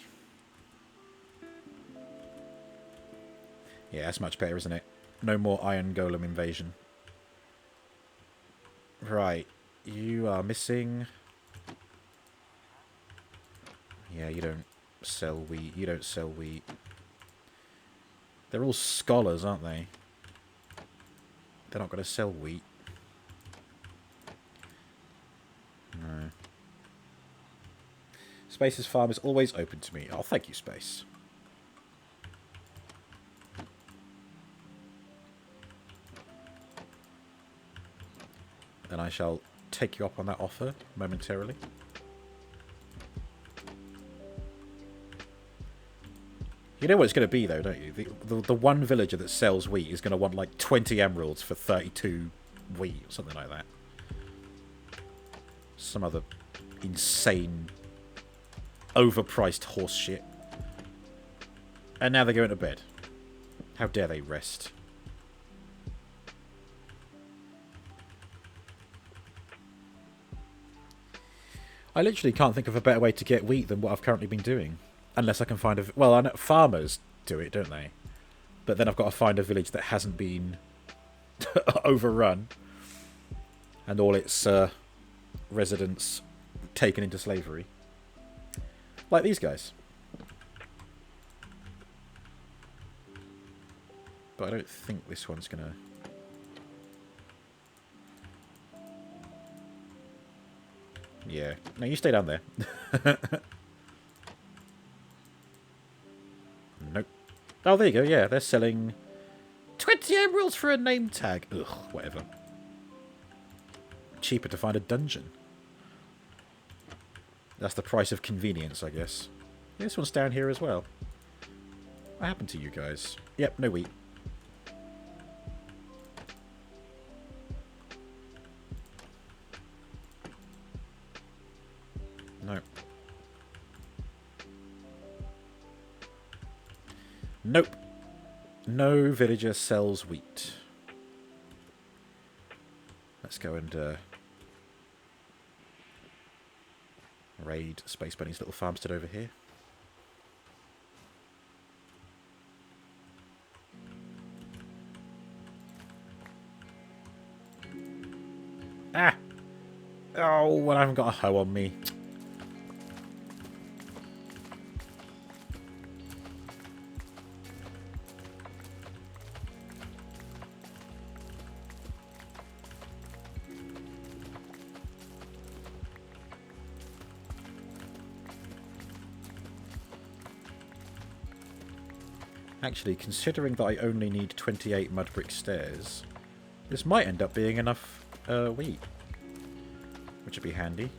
Yeah, that's much better, isn't it? No more Iron Golem invasion. Right. You are missing... Yeah, you don't sell wheat. You don't sell wheat. They're all scholars, aren't they? They're not going to sell wheat. No. Space's farm is always open to me. Oh, thank you, Space. Then I shall take you up on that offer momentarily. You know what it's going to be, though, don't you? The one villager that sells wheat is going to want, like, 20 emeralds for 32 wheat, or something like that. Some other insane, overpriced horse shit. And now they're going to bed. How dare they rest? I literally can't think of a better way to get wheat than what I've currently been doing. Unless I can find a... Well, I know farmers do it, don't they? But then I've got to find a village that hasn't been overrun. And all its residents taken into slavery. Like these guys. But I don't think this one's going to... Yeah. No, you stay down there. Nope. Oh, there you go. Yeah, they're selling 20 emeralds for a name tag. Ugh, whatever. Cheaper to find a dungeon. That's the price of convenience, I guess. Yeah, this one's down here as well. What happened to you guys? Yep, no wheat. No. Nope. No villager sells wheat. Let's go and raid Space Bunny's little farmstead over here. Ah! Oh, well, I haven't got a hoe on me. Actually, considering that I only need 28 mud brick stairs, this might end up being enough wheat. Which would be handy.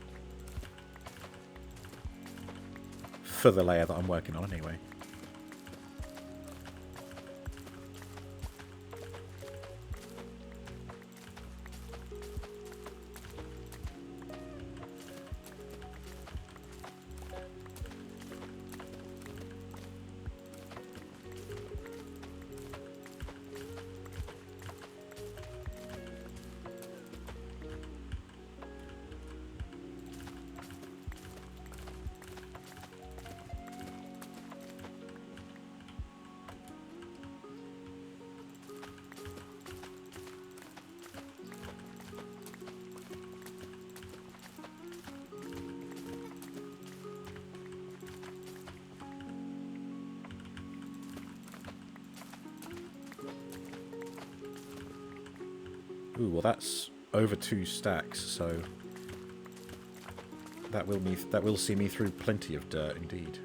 For the layer that I'm working on, anyway. Ooh, well that's over 2 stacks, so that will see me through plenty of dirt indeed.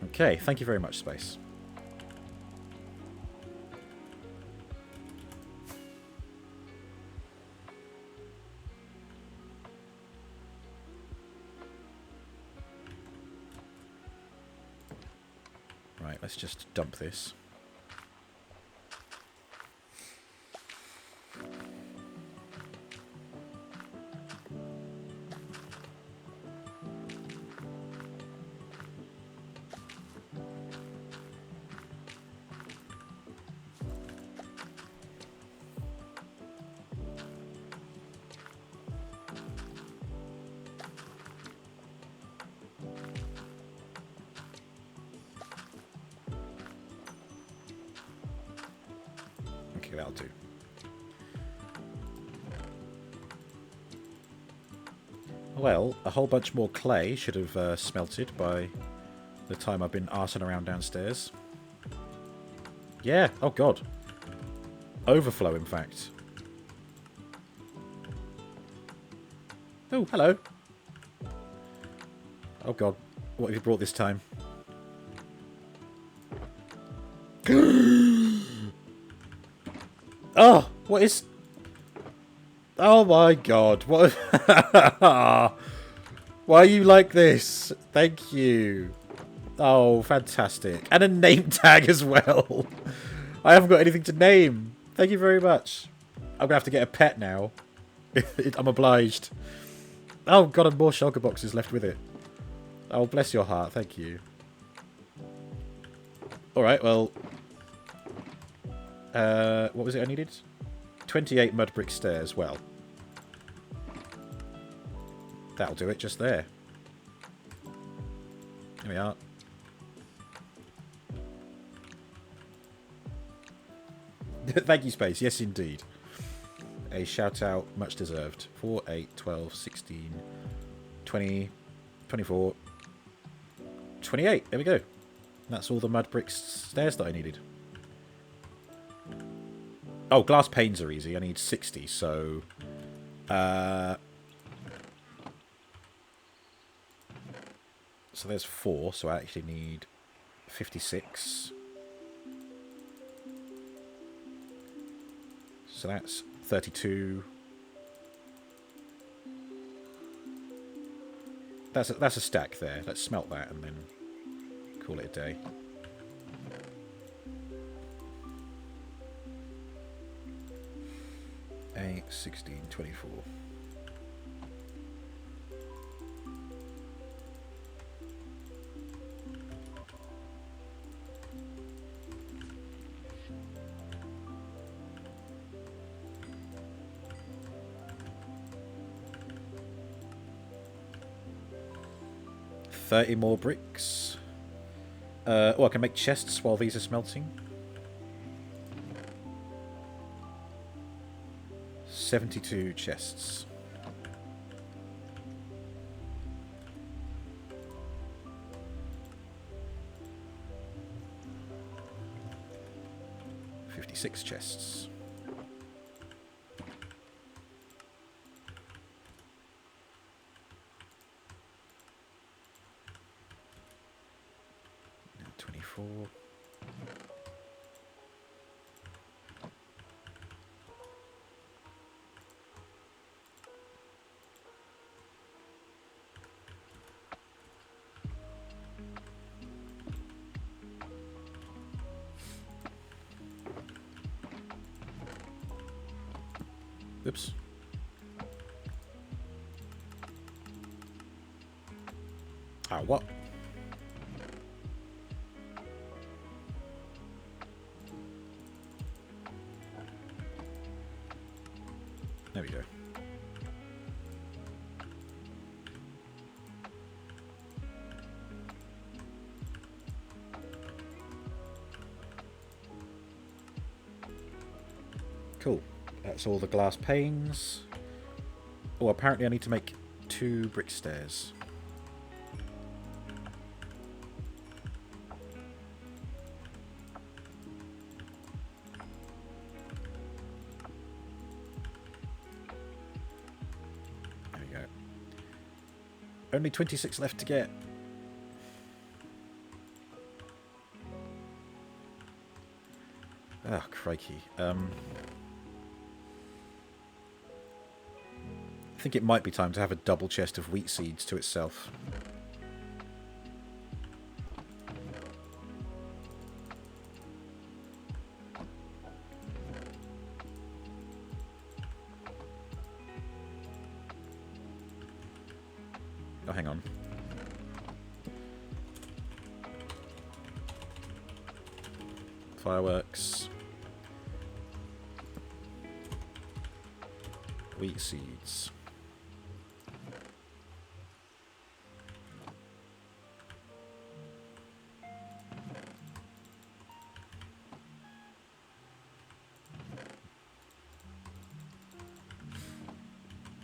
Okay, thank you very much, Space. let's just dump this. Okay, that'll do. Well, a whole bunch more clay should have smelted by the time I've been arsing around downstairs. Yeah, oh god. Overflow, in fact. Oh, hello. Oh god, what have you brought this time? Oh, what is... Oh my god, what... Why are you like this? Thank you. Oh, fantastic. And a name tag as well. I haven't got anything to name. Thank you very much. I'm going to have to get a pet now. I'm obliged. Oh god, and more shulker boxes left with it. Oh, bless your heart. Thank you. Alright, well... what was it I needed? 28 mud brick stairs. Well, that'll do it just there. Here we are. Thank you, Space. Yes, indeed. A shout out, much deserved. 4, 8, 12, 16, 20, 24, 28. There we go. That's all the mud brick stairs that I needed. Oh, glass panes are easy. I need 60, so... so there's 4, so I actually need 56. So that's 32. That's a stack there. Let's smelt that and then call it a day. A 16, 24. $30 more bricks. Oh, I can make chests while these are smelting. 72 chests. $56 chests. Now 24. Oops. Ah, what? There we go. Cool. That's all the glass panes. Oh, apparently I need to make 2 brick stairs. There we go. Only 26 left to get. Ah, crikey. I think it might be time to have a double chest of wheat seeds to itself. hang on. Fireworks. Wheat seeds.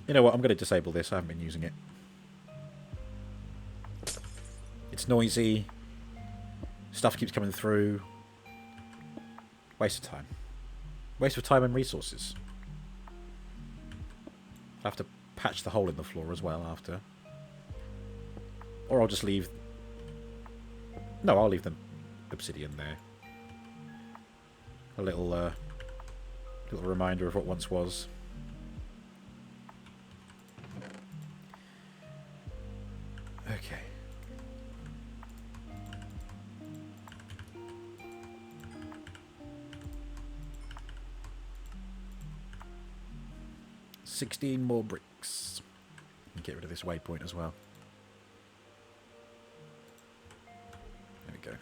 You know what, I'm going to disable this, I haven't been using it. It's noisy. Stuff keeps coming through. Waste of time. Waste of time and resources. I'll have to patch the hole in the floor as well after. Or I'll just leave... No, I'll leave the obsidian there. A little, little reminder of what once was. Okay. $16 more bricks. And get rid of this waypoint as well. There we go.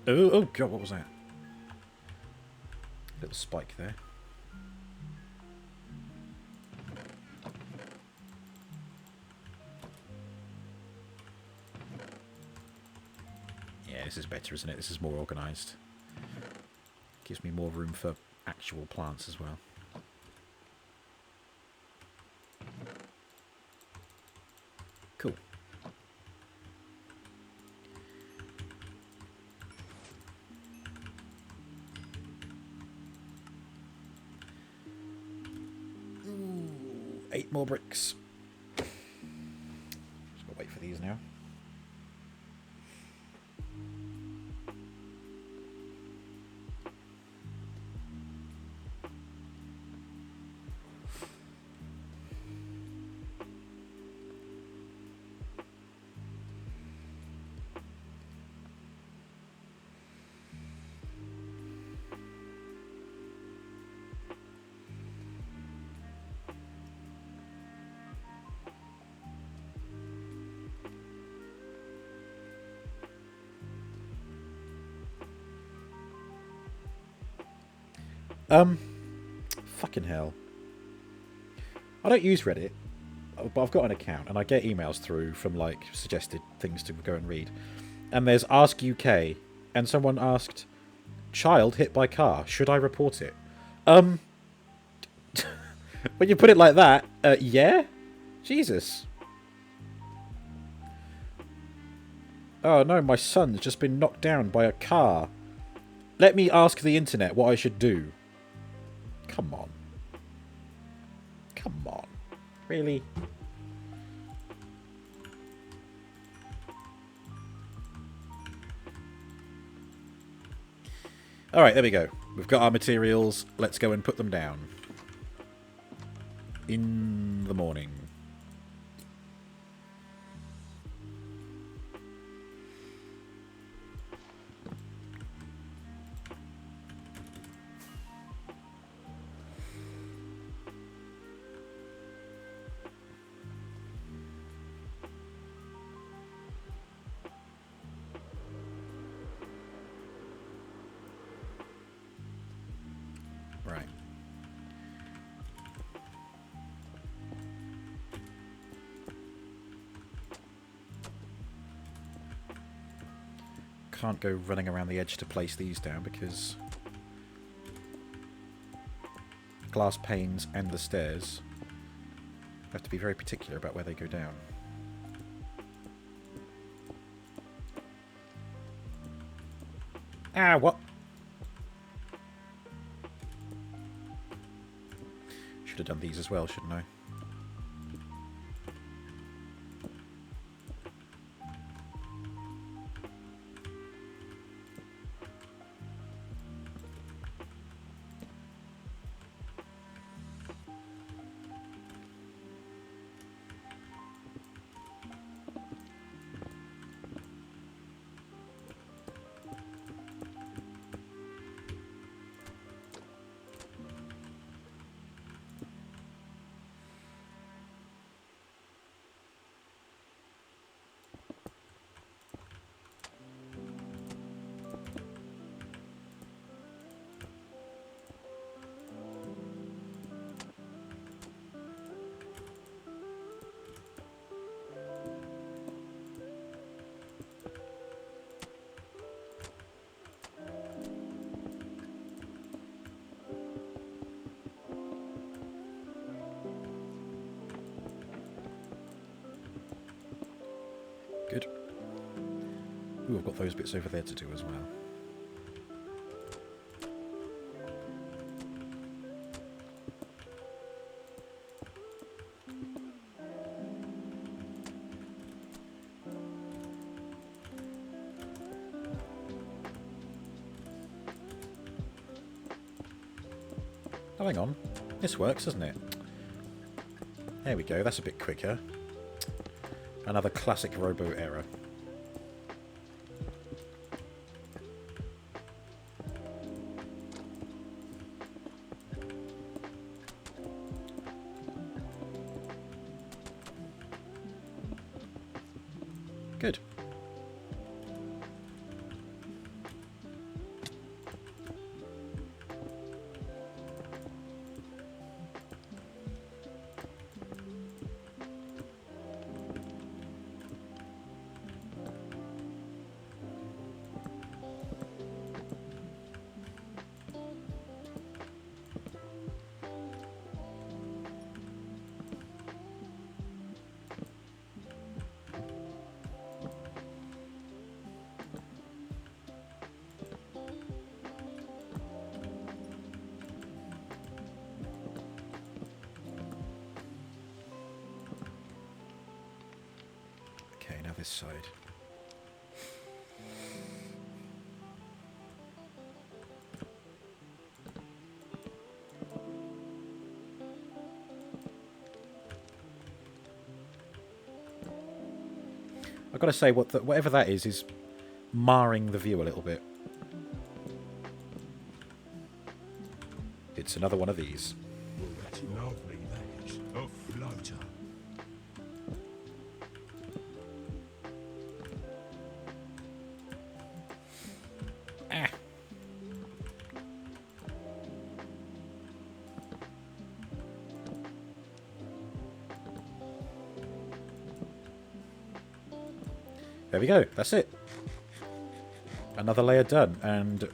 Oh, oh god, what was that? Little spike there. Yeah, this is better, isn't it? This is more organised. Gives me more room for actual plants as well. Cool. Ooh, 8 more bricks. Just gotta wait for these now. Fucking hell. I don't use Reddit, but I've got an account, and I get emails through from, like, suggested things to go and read. And there's Ask UK, and someone asked, child hit by car, should I report it? When you put it like that, yeah? Jesus. Oh no, my son's just been knocked down by a car. Let me ask the internet what I should do. Come on. Come on. Really? Alright, there we go. We've got our materials. Let's go and put them down. In the morning. Right. Can't go running around the edge to place these down because glass panes and the stairs have to be very particular about where they go down. Ah, what? Should have done these as well, shouldn't I? I've got those bits over there to do as well. Oh, hang on. This works, doesn't it? There we go. That's a bit quicker. Another classic robo error. Good. Okay, now this side. I've got to say, whatever that is marring the view a little bit. It's another one of these. Lovely, that is. A floater. Ah. There we go. That's it. Another layer done. And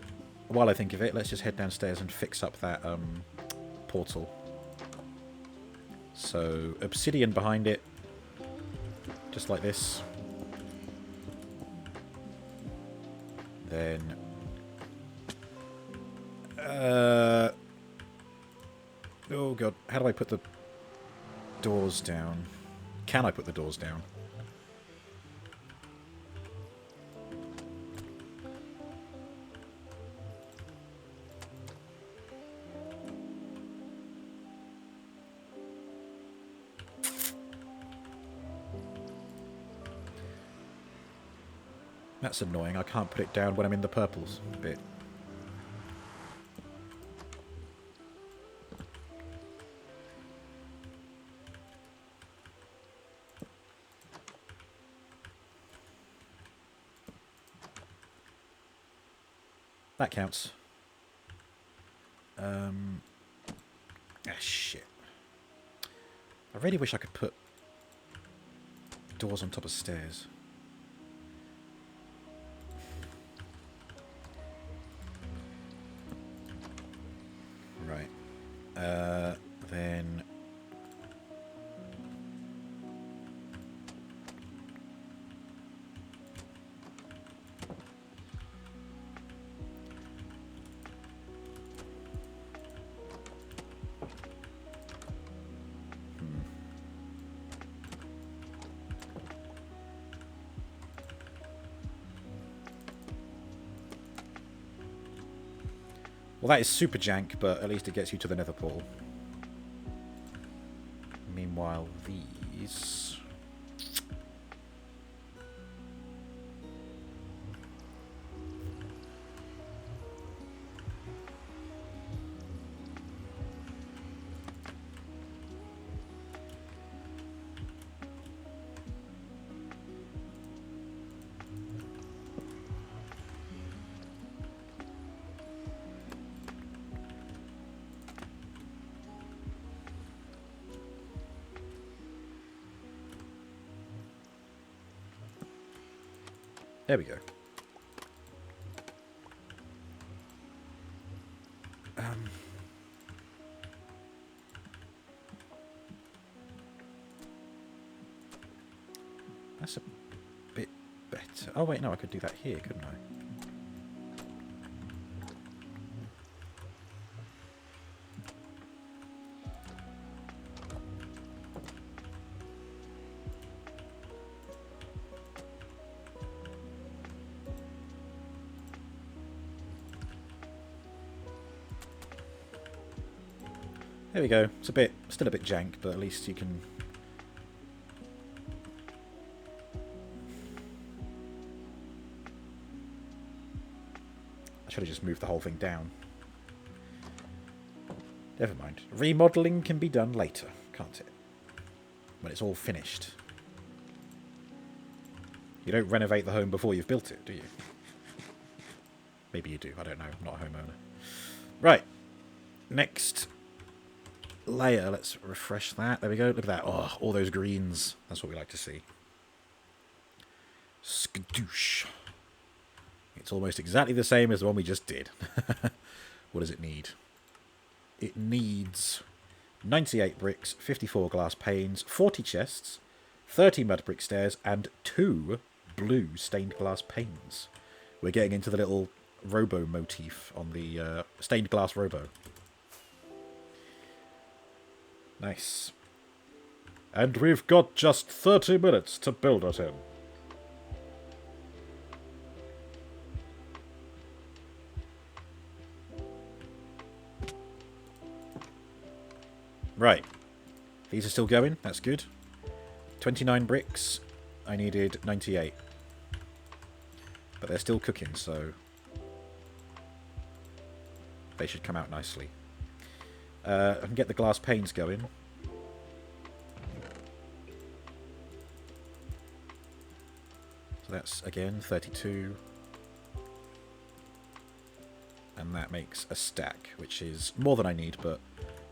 while I think of it, let's just head downstairs and fix up that portal. So, obsidian behind it. Just like this. Then... oh god, how do I put the doors down? Can I put the doors down? That's annoying. I can't put it down when I'm in the purples bit. That counts. Ah, shit. I really wish I could put doors on top of stairs. Right. Then... well, that is super jank, but at least it gets you to the nether portal. Meanwhile, these... There we go. That's a bit better. better. Oh wait, no, I could do that here, couldn't I? There we go. It's still a bit jank, but at least you can... I should have just moved the whole thing down. Never mind. Remodelling can be done later, can't it? When it's all finished. You don't renovate the home before you've built it, do you? Maybe you do. I don't know. I'm not a homeowner. Right. Next layer. Let's refresh that. There we go. Look at that. Oh, all those greens. That's what we like to see. Skadoosh. It's almost exactly the same as the one we just did. What does it need? It needs 98 bricks, 54 glass panes, 40 chests, 30 mud brick stairs, and 2 blue stained glass panes. We're getting into the little robo motif on the stained glass robo. Nice. And we've got just 30 minutes to build it in. Right. These are still going. That's good. 29 bricks. I needed 98. But they're still cooking, so... they should come out nicely. I can get the glass panes going. So that's, again, 32. And that makes a stack, which is more than I need, but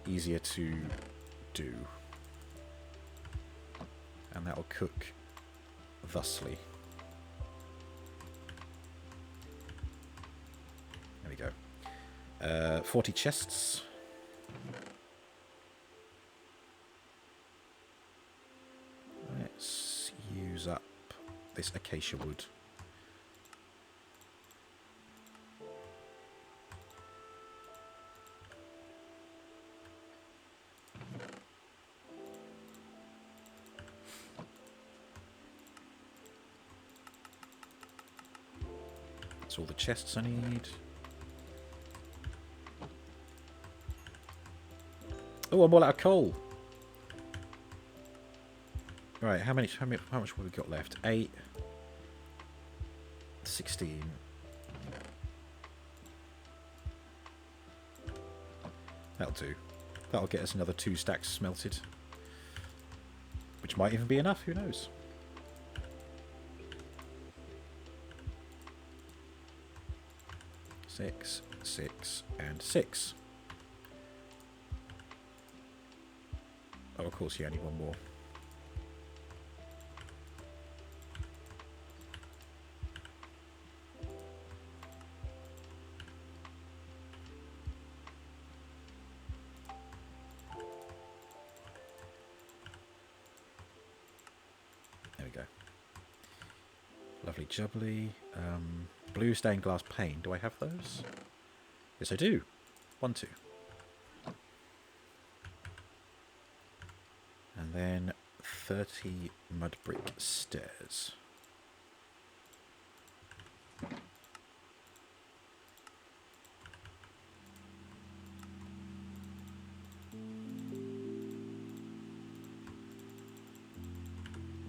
easier to do. And that will cook thusly. There we go. 40 chests. Let's use up this acacia wood. That's all the chests I need. Oh, I'm all out of coal. Right, how much have we got left? 8, 16. That'll do. That'll get us another 2 stacks smelted. Which might even be enough, who knows? Six, 6, and 6. Oh, of course, you only need one more. There we go. Lovely jubbly. Blue stained glass pane. Do I have those? Yes, I do. 1, 2. And then 30 mud brick stairs.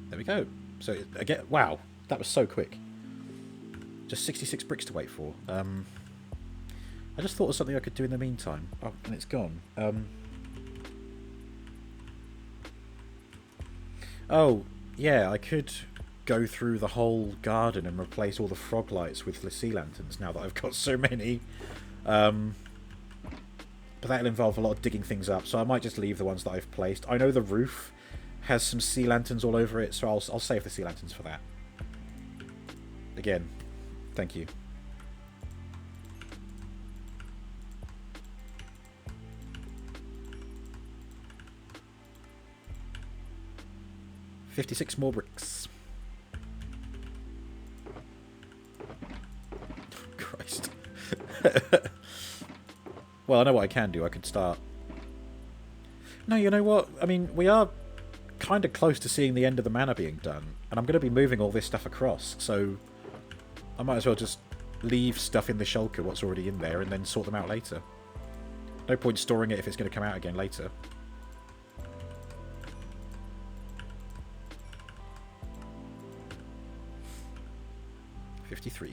There we go. So again, wow, that was so quick. Just 66 bricks to wait for. I just thought of something I could do in the meantime. Oh, and it's gone. Oh, yeah, I could go through the whole garden and replace all the frog lights with the sea lanterns now that I've got so many. But that'll involve a lot of digging things up, so I might just leave the ones that I've placed. I know the roof has some sea lanterns all over it, so I'll save the sea lanterns for that. Again, thank you. $56 more bricks. Well, I know what I can do. I could start... No, you know what? I mean, we are kind of close to seeing the end of the mana being done. And I'm going to be moving all this stuff across, so I might as well just leave stuff in the shulker, what's already in there, and then sort them out later. No point storing it if it's going to come out again later. $53.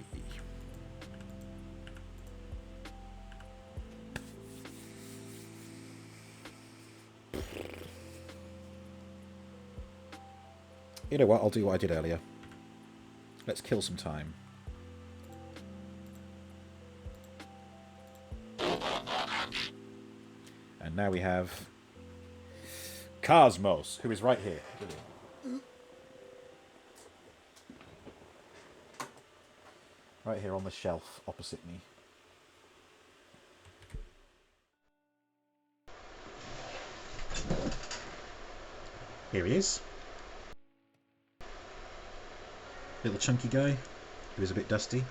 You know what? I'll do what I did earlier. Let's kill some time. And now we have Cosmos, who is right here. Right here on the shelf opposite me. Here he is. Little chunky guy, who is a bit dusty.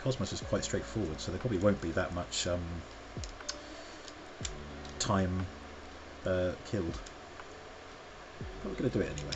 Cosmos is quite straightforward, so there probably won't be that much time killed. But we're going to do it anyway.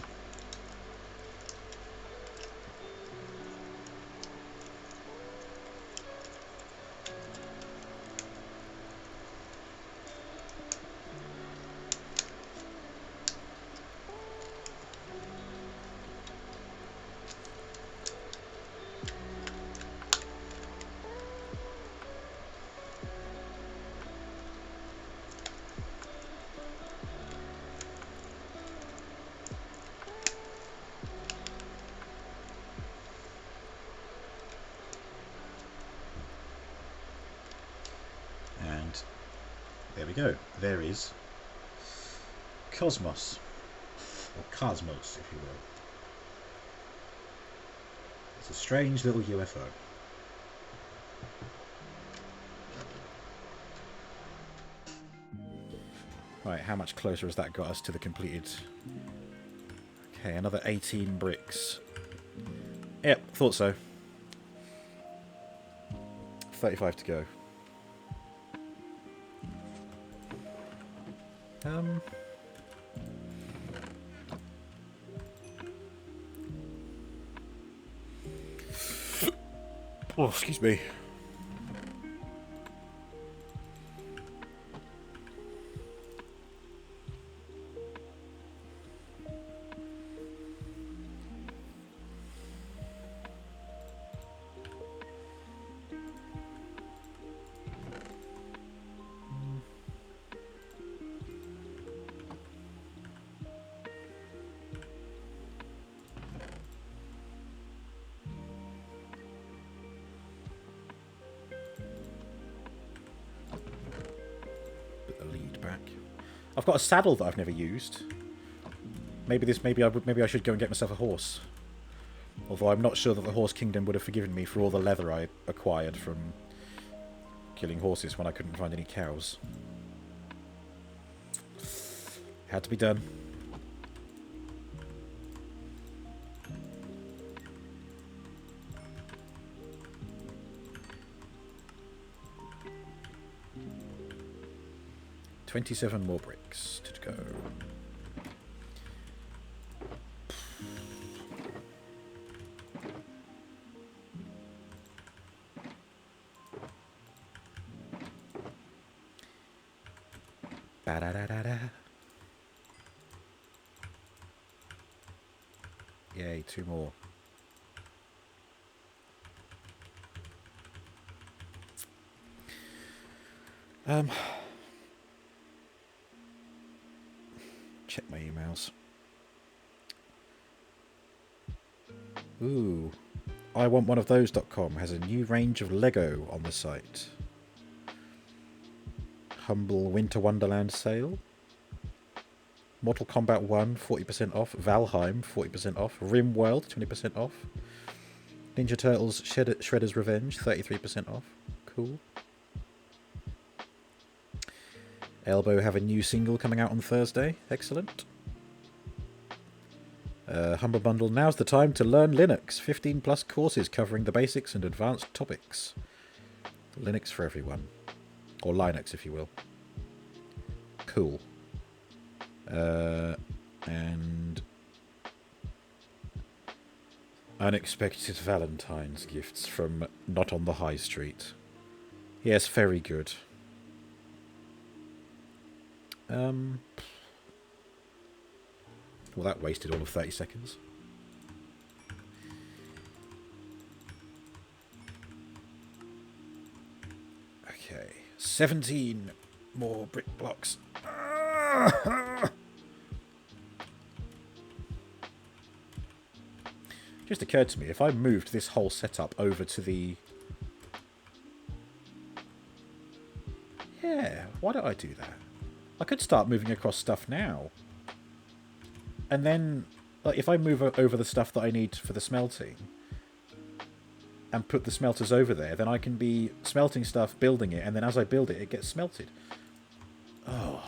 There we go. There is Cosmos, or Cosmos, if you will. It's a strange little UFO. Right, how much closer has that got us to the completed? Okay, another 18 bricks. Yep, thought so. 35 to go. Oh, excuse me. I've got a saddle that I've never used. Maybe I should go and get myself a horse. Although I'm not sure that the Horse Kingdom would have forgiven me for all the leather I acquired from killing horses when I couldn't find any cows. Had to be done. $27 more bricks to go. Ba-da-da-da-da. Yay, 2 more. Check my emails. Ooh. I want one of those.com has a new range of Lego on the site. Humble Winter Wonderland sale. Mortal Kombat 1, 40% off. Valheim, 40% off. RimWorld, 20% off. Ninja Turtles Shredder's Revenge, 33% off. Cool. Elbow have a new single coming out on Thursday. Excellent. Humble Bundle, now's the time to learn Linux. 15 plus courses covering the basics and advanced topics. Linux for everyone. Or Linux, if you will. Cool. And unexpected Valentine's gifts from Not on the High Street. Yes, very good. Well, that wasted all of 30 seconds. Okay, 17 more brick blocks. Just occurred to me, if I moved this whole setup over to the... Yeah, why don't I do that? I could start moving across stuff now. And then, like, if I move over the stuff that I need for the smelting and put the smelters over there, then I can be smelting stuff, building it, and then as I build it, it gets smelted. Oh.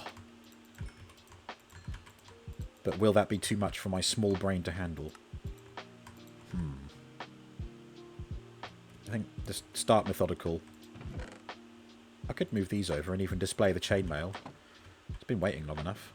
But will that be too much for my small brain to handle? I think just start methodical. I could move these over and even display the chainmail. It's been waiting long enough.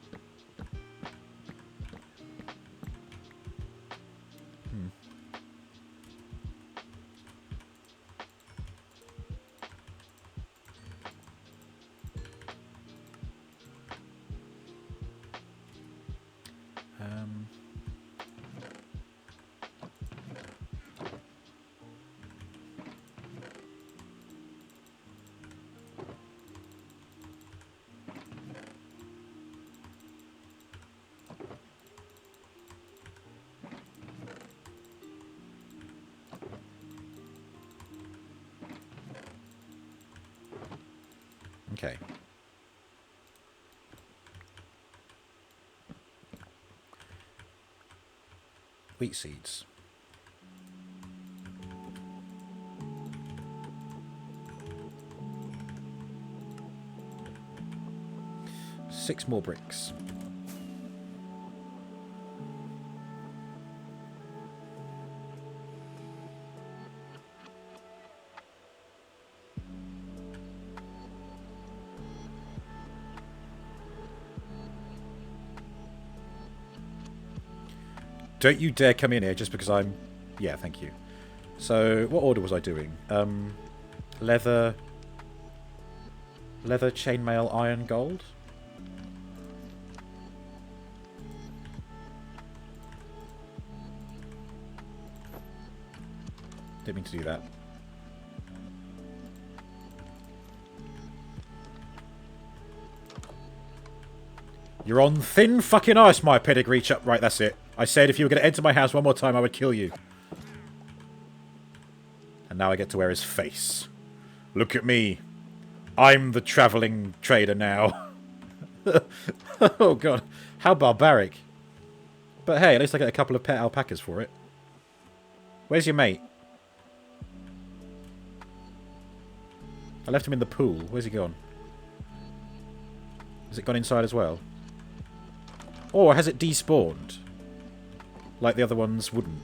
Okay. Wheat seeds. Six more bricks. Don't you dare come in here just because I'm... Yeah, thank you. So, what order was I doing? Leather... Leather, chainmail, iron, gold? Didn't mean to do that. You're on thin fucking ice, my pedigree chap. Right, that's it. I said if you were going to enter my house one more time, I would kill you. And now I get to wear his face. Look at me. I'm the travelling trader now. Oh, God. How barbaric. But hey, at least I get a couple of pet alpacas for it. Where's your mate? I left him in the pool. Where's he gone? Has it gone inside as well? Or has it despawned? Like the other ones wouldn't.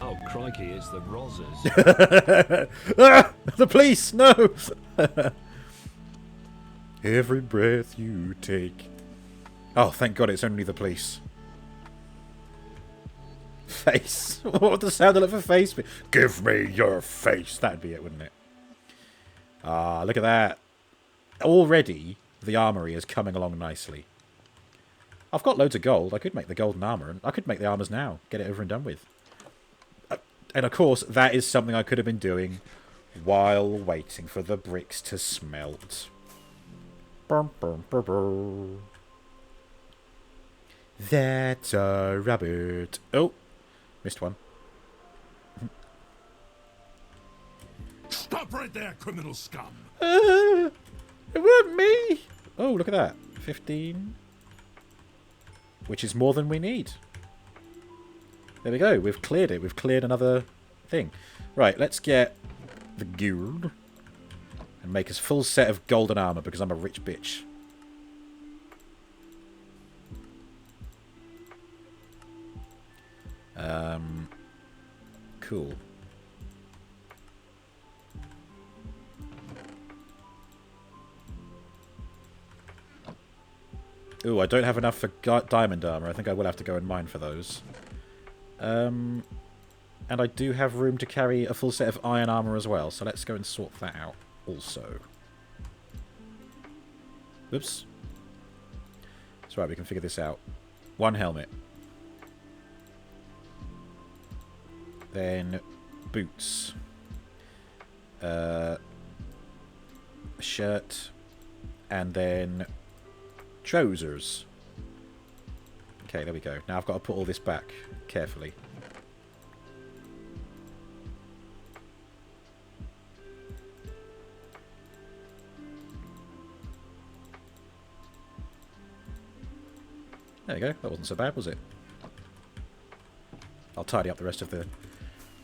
Oh, crikey, it's the Rozzers. Ah! The police! No! Every breath you take. Oh, thank God it's only the police. Face. What would the sound of a face be? Give me your face. That'd be it, wouldn't it? Ah, look at that. already the armory is coming along nicely. I've got loads of gold. I could make the golden armor, and I could make the armors now. Get it over and done with. And of course, that is something I could have been doing while waiting for the bricks to smelt. Bum, bum, bum, bum. That's a rabbit. Oh, missed one. Stop right there, criminal scum! It weren't me! Oh, look at that. 15. Which is more than we need. There we go. We've cleared it. We've cleared another thing. Right, let's get the gold. And make us full set of golden armor because I'm a rich bitch. Cool. Ooh, I don't have enough for diamond armor. I think I will have to go and mine for those. And I do have room to carry a full set of iron armor as well, so let's go and sort that out also. Oops. That's right, we can figure this out. One helmet. Then boots. A shirt. And then trousers. Okay, there we go. Now I've got to put all this back carefully. There you go. That wasn't so bad, was it? I'll tidy up the rest of the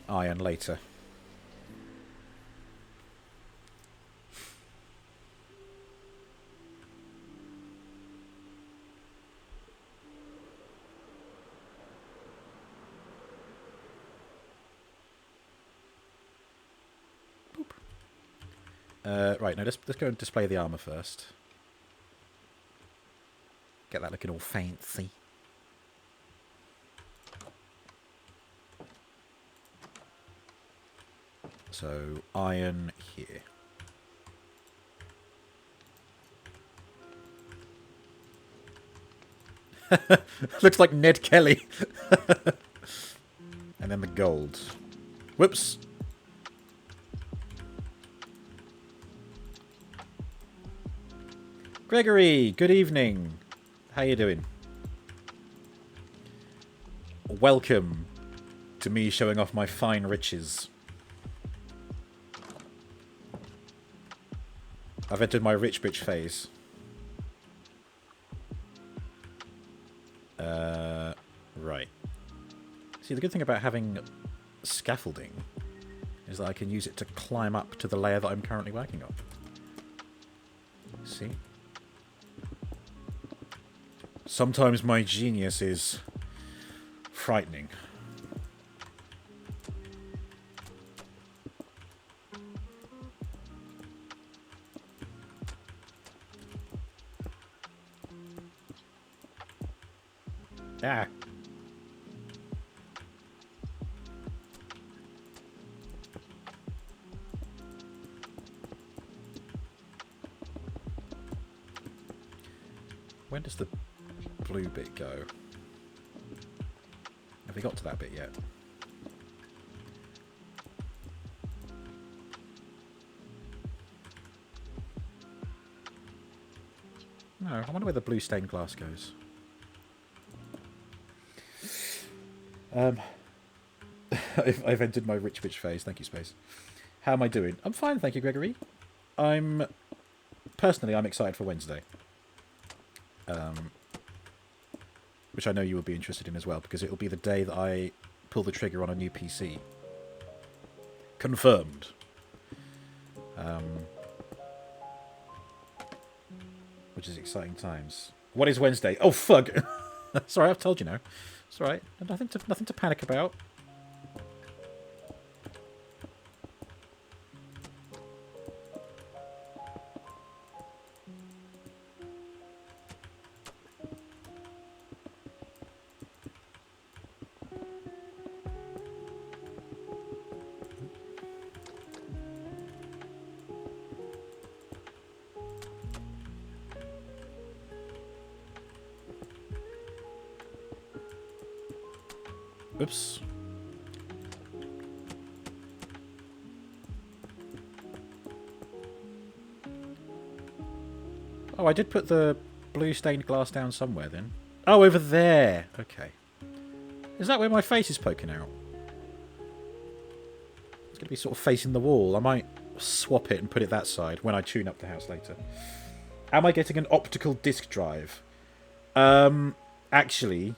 iron later. Right, now let's go and display the armor first. Get that looking all fancy. So, iron here. Looks like Ned Kelly. And then the gold. Whoops. Gregory, good evening. How you doing? Welcome to me showing off my fine riches. I've entered my rich bitch phase. Right. See, the good thing about having scaffolding is that I can use it to climb up to the layer that I'm currently working on. See? Sometimes my genius is frightening. Ah. When does the blue bit go? Have we got to that bit yet? No, I wonder where the blue stained glass goes. I've entered my rich bitch phase. Thank you, Space. How am I doing? I'm fine, thank you, Gregory. Personally, I'm excited for Wednesday. Which I know you will be interested in as well, because it will be the day that I pull the trigger on a new PC. Confirmed. Which is exciting times. What is Wednesday? Oh, fuck! Sorry, I've told you now. It's alright. Nothing to panic about. Oops. Oh, I did put the blue stained glass down somewhere then. Oh, over there. Okay. Is that where my face is poking out? It's going to be sort of facing the wall. I might swap it and put it that side when I tune up the house later. Am I getting an optical disc drive? Actually,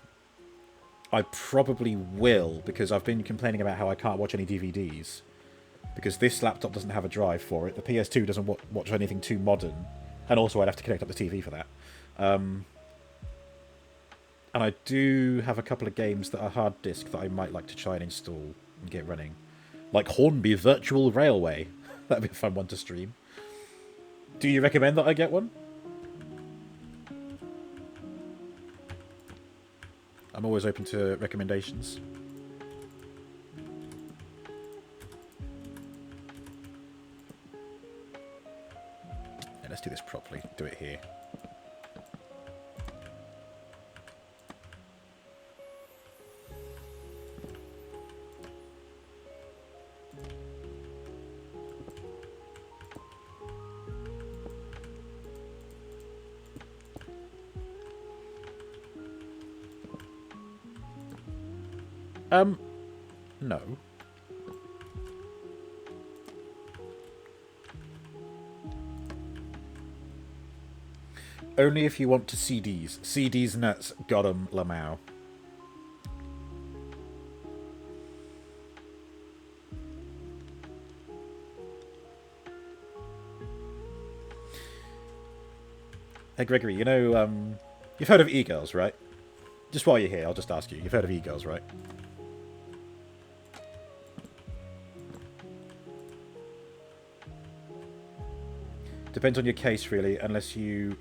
I probably will, because I've been complaining about how I can't watch any DVDs. Because this laptop doesn't have a drive for it. The PS2 doesn't watch anything too modern. And also I'd have to connect up the TV for that. And I do have a couple of games that are hard disk that I might like to try and install and get running. Like Hornby Virtual Railway. That'd be a fun one to stream. Do you recommend that I get one? I'm always open to recommendations. Yeah, let's do this properly. Do it here. No. Only if you want to CDs. CDs nuts, got 'em, Lamau. Hey Gregory, you know, you've heard of e-girls, right? Just while you're here, I'll just ask you. You've heard of e-girls, right? Depends on your case, really, unless you've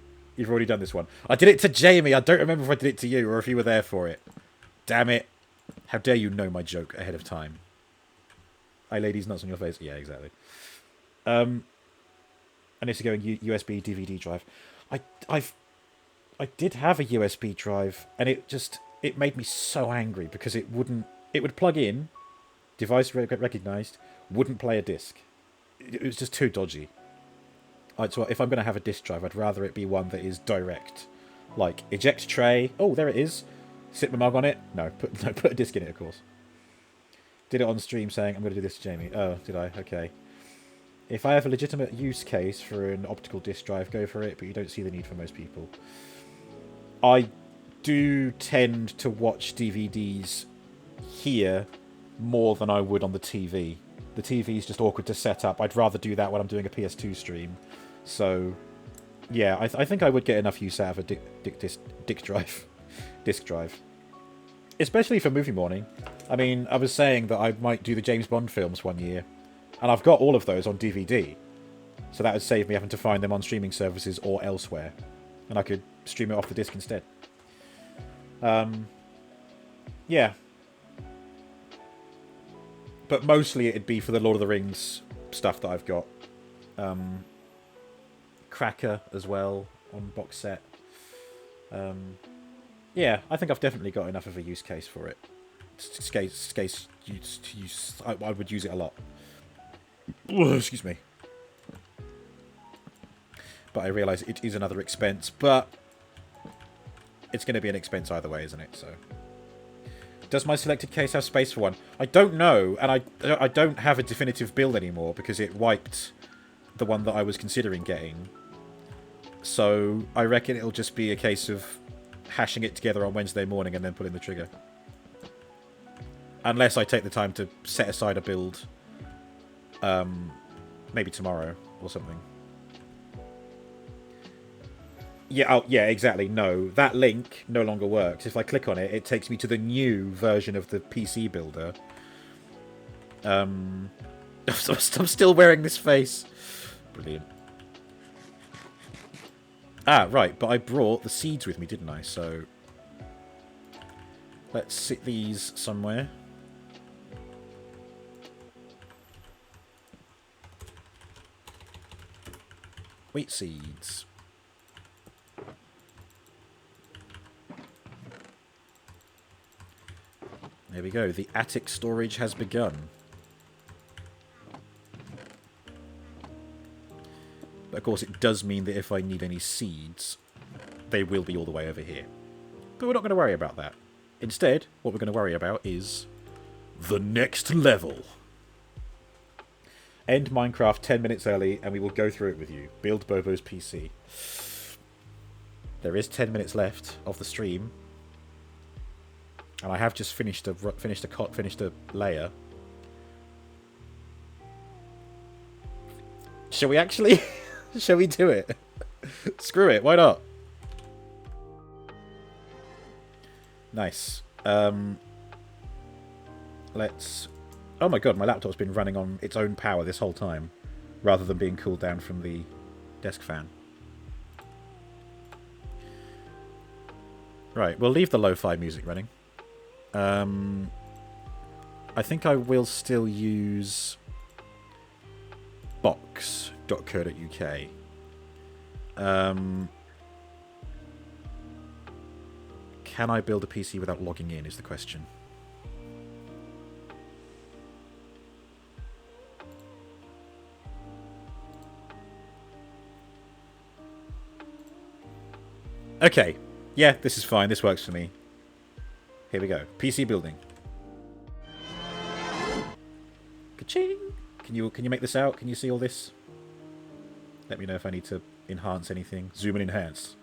already done this one. I did it to Jamie. I don't remember if I did it to you or if you were there for it. Damn it. How dare you know my joke ahead of time. Hey, ladies, nuts on your face. Yeah, exactly. I need to go in USB DVD drive. I did have a USB drive, and it made me so angry because it would plug in, device recognized, wouldn't play a disc. It was just too dodgy. So if I'm going to have a disk drive, I'd rather it be one that is direct. Like, eject tray. Oh, there it is. Sit my mug on it. No, put a disc in it, of course. Did it on stream saying, I'm going to do this to Jamie. Oh, did I? Okay. If I have a legitimate use case for an optical disk drive, go for it, but you don't see the need for most people. I do tend to watch DVDs here more than I would on the TV. The TV is just awkward to set up. I'd rather do that when I'm doing a PS2 stream. So, yeah, I think I would get enough use out of a disk drive. Especially for movie morning. I mean, I was saying that I might do the James Bond films one year. And I've got all of those on DVD. So that would save me having to find them on streaming services or elsewhere. And I could stream it off the disc instead. Yeah. But mostly it'd be for the Lord of the Rings stuff that I've got. Cracker as well on box set. Yeah, I think I've definitely got enough of a use case for it. I would use it a lot. Excuse me. But I realise it is another expense, but it's going to be an expense either way, isn't it? So, does my selected case have space for one? I don't know, and I don't have a definitive build anymore because it wiped the one that I was considering getting. So I reckon it'll just be a case of hashing it together on Wednesday morning and then pulling the trigger. Unless I take the time to set aside a build, maybe tomorrow or something. Yeah, oh, yeah, exactly. No, that link no longer works. If I click on it, it takes me to the new version of the PC builder. I'm still wearing this face. Brilliant. Ah, right, but I brought the seeds with me, didn't I? So let's sit these somewhere. Wheat seeds. There we go. The attic storage has begun. But of course it does mean that if I need any seeds, they will be all the way over here. But we're not going to worry about that. Instead, what we're going to worry about is the next level. End Minecraft 10 minutes early and we will go through it with you. Build Bobo's PC. There is 10 minutes left of the stream. And I have just finished a layer. Shall we actually? Shall we do it? Screw it, why not? Nice. Let's... Oh my god, my laptop's been running on its own power this whole time, rather than being cooled down from the desk fan. Right, we'll leave the lo-fi music running. I think I will still use box.co.uk. Can I build a PC without logging in is the question. Okay. Yeah, this is fine. This works for me. Here we go. PC building. Ka-ching! Can you make this out? Can you see all this? Let me know if I need to enhance anything. Zoom and enhance.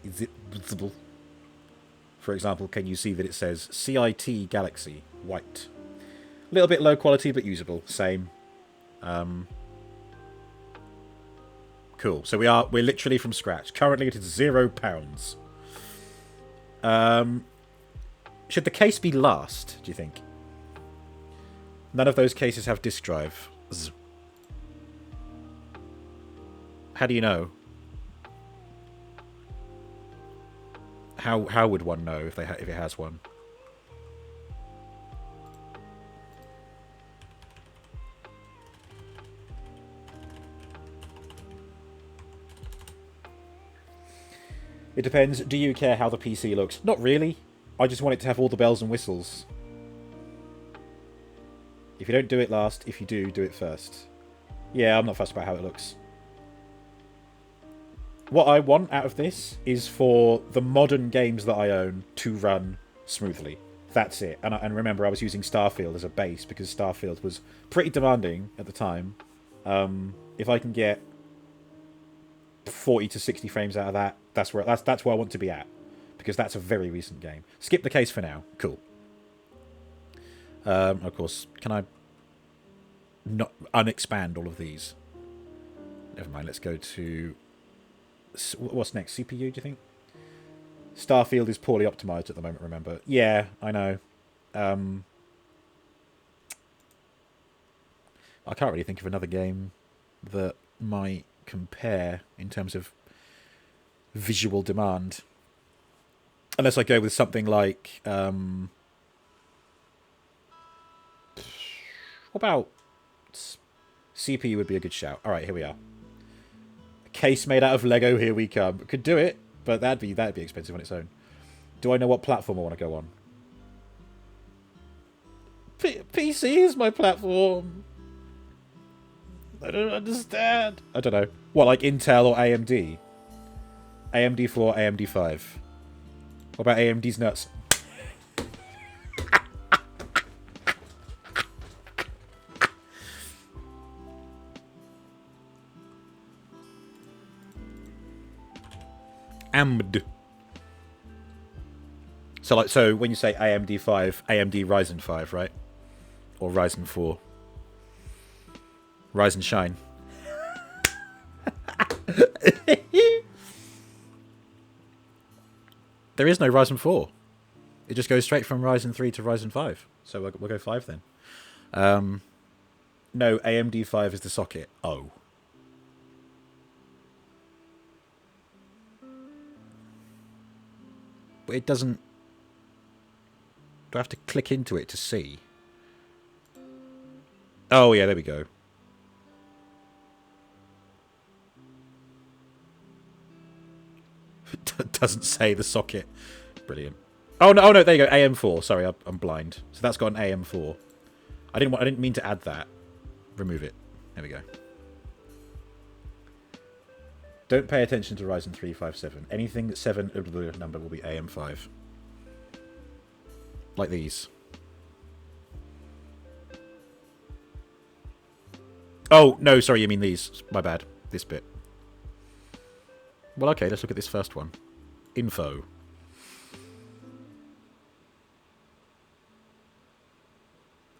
Is it visible? For example, can you see that it says CIT Galaxy white? A little bit low quality, but usable. Same. Cool. So we're literally from scratch. Currently it is £0. Should the case be last, do you think? None of those cases have disk drive. How do you know? How would one know if if it has one? It depends. Do you care how the PC looks? Not really. I just want it to have all the bells and whistles. If you don't do it last, if you do, do it first. Yeah, I'm not fussed about how it looks. What I want out of this is for the modern games that I own to run smoothly. That's it. And remember, I was using Starfield as a base because Starfield was pretty demanding at the time. If I can get 40 to 60 frames out of that, that's where I want to be at, because that's a very recent game. Skip the case for now. Cool. Of course, can I not unexpand all of these? Never mind. Let's go to what's next. CPU? Do you think? Starfield is poorly optimized at the moment. Remember? Yeah, I know. I can't really think of another game that might compare in terms of visual demand, unless I go with something like what about CPU would be a good shout. All right, here we are. A case made out of Lego. Here we come. Could do it, but that'd be expensive on its own. Do I know what platform I want to go on? PC is my platform. I don't understand. I don't know. What, like Intel or AMD? AMD 4, AMD 5. What about AMD's nuts? AMD. So when you say AMD 5, AMD Ryzen 5, right? Or Ryzen 4. Rise and shine. There is no Ryzen 4. It just goes straight from Ryzen 3 to Ryzen 5. So we'll go 5 then. No, AMD 5 is the socket. Oh. But it doesn't... Do I have to click into it to see? Oh, yeah, there we go. doesn't say the socket. Brilliant. Oh no, there you go. AM4. Sorry, I'm blind. So that's got an AM4. I didn't mean to add that. Remove it. There we go. Don't pay attention to Ryzen 357. Anything that's 7 number will be AM5. Like these. Oh, no, sorry, you mean these. My bad. This bit. Well, okay, let's look at this first one. Info.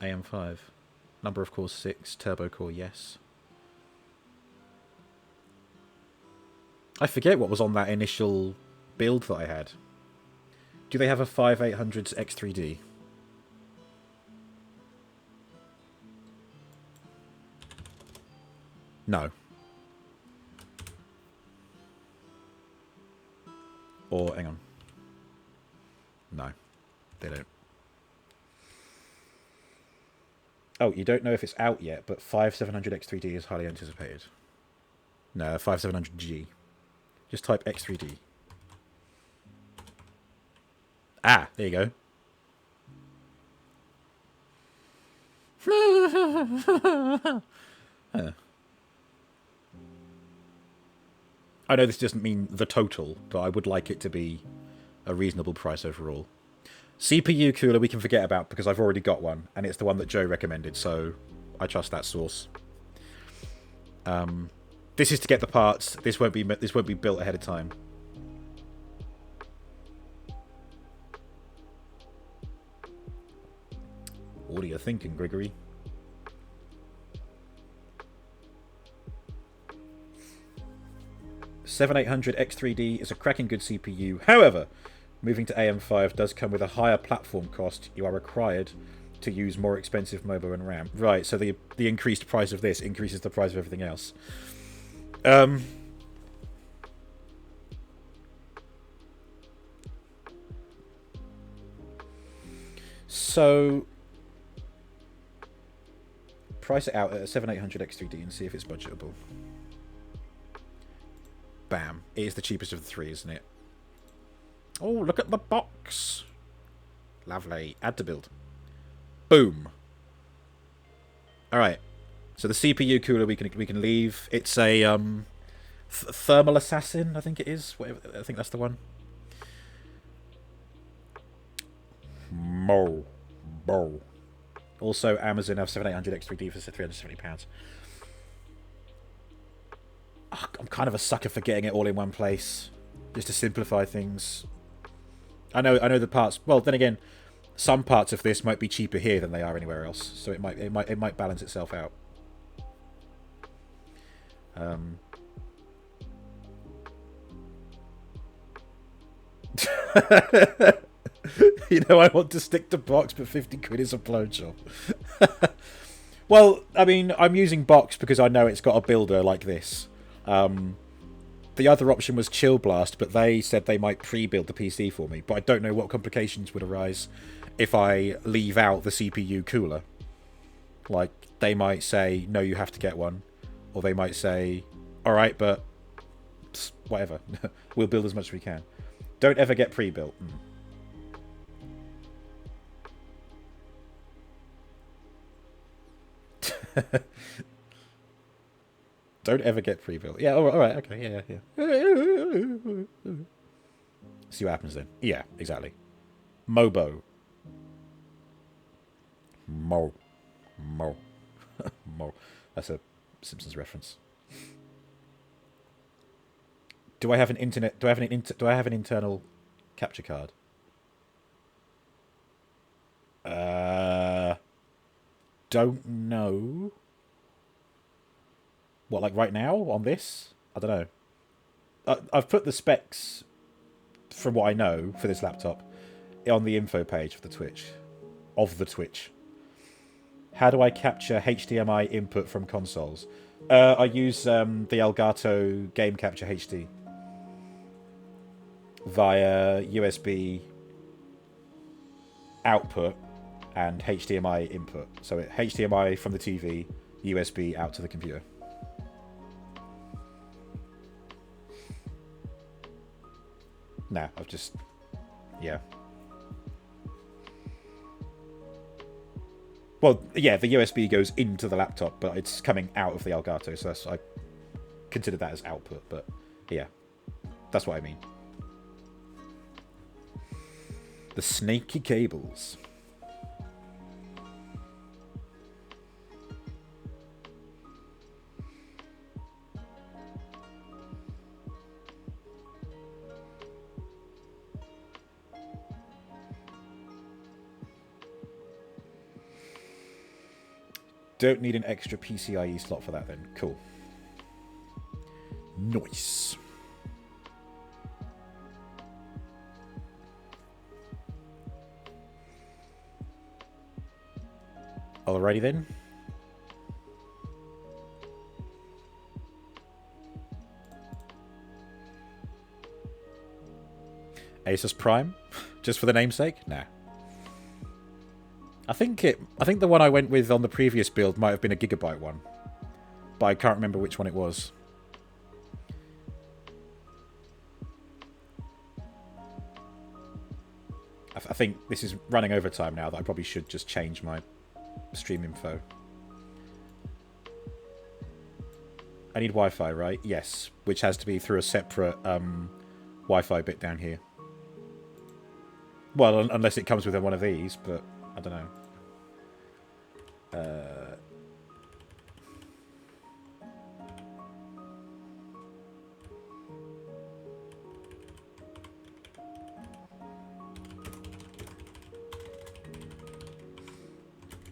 AM5. Number of cores 6. Turbo core, yes. I forget what was on that initial build that I had. Do they have a 5800 X3D? No. Or, hang on. No, they don't. Oh, you don't know if it's out yet, but 5700 X3D is highly anticipated. No, 5700G. Just type X3D. Ah, there you go. Huh. I know this doesn't mean the total, but I would like it to be a reasonable price overall. CPU cooler we can forget about because I've already got one, and it's the one that Joe recommended, so I trust that source. This is to get the parts. This won't be built ahead of time. What are you thinking, Gregory? $7800 X3D is a cracking good CPU. However, moving to AM5 does come with a higher platform cost. You are required to use more expensive mobile and RAM. Right, so the increased price of this increases the price of everything else. So price it out at a 7800 X3D and see if it's budgetable. Bam. It is the cheapest of the three, isn't it? Oh, look at the box. Lovely. Add to build. Boom. Alright. So the CPU cooler we can leave. It's a Thermal Assassin, I think it is. Whatever, I think that's the one. Mo. Also, Amazon have 7800 X3D for £370. I'm kind of a sucker for getting it all in one place, just to simplify things. I know the parts. Well, then again, some parts of this might be cheaper here than they are anywhere else, so it might balance itself out. You know, I want to stick to box, but 50 quid is a blowjob. Well, I mean, I'm using box because I know it's got a builder like this. The other option was Chill Blast, but they said they might pre-build the PC for me. But I don't know what complications would arise if I leave out the CPU cooler. Like, they might say, no, you have to get one. Or they might say, alright, but whatever. We'll build as much as we can. Don't ever get pre-built. Don't ever get pre-built. Yeah, alright, okay, yeah. See what happens then. Yeah, exactly. Mobo. Mo. Mo. That's a Simpsons reference. Do I have an internet? Do I have an internal capture card? Don't know. What, like right now on this? I don't know. I've put the specs from what I know for this laptop on the info page of the Twitch. How do I capture HDMI input from consoles? I use the Elgato Game Capture HD via USB output and HDMI input. So HDMI from the TV, USB out to the computer. Nah, I've just... Yeah. Well, yeah, the USB goes into the laptop, but it's coming out of the Elgato, so I consider that as output, but yeah. That's what I mean. The snaky cables. Don't need an extra PCIe slot for that then. Cool. Nice. Alrighty then. Asus Prime? Just for the namesake? Nah. I think the one I went with on the previous build might have been a Gigabyte one. But I can't remember which one it was. I think this is running over time now that I probably should just change my stream info. I need Wi-Fi, right? Yes, which has to be through a separate Wi-Fi bit down here. Well, unless it comes with one of these, but I don't know.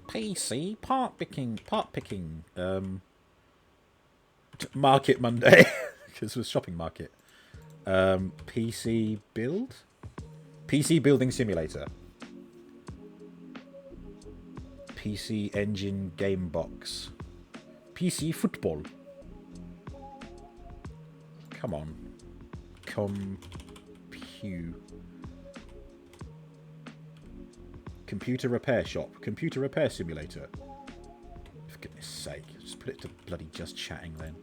PC part picking. Market Monday because it was shopping market. PC build. PC building simulator. PC engine game box. PC football. Come on. Computer repair shop. Computer repair simulator. For goodness sake. Just put it to bloody just chatting then.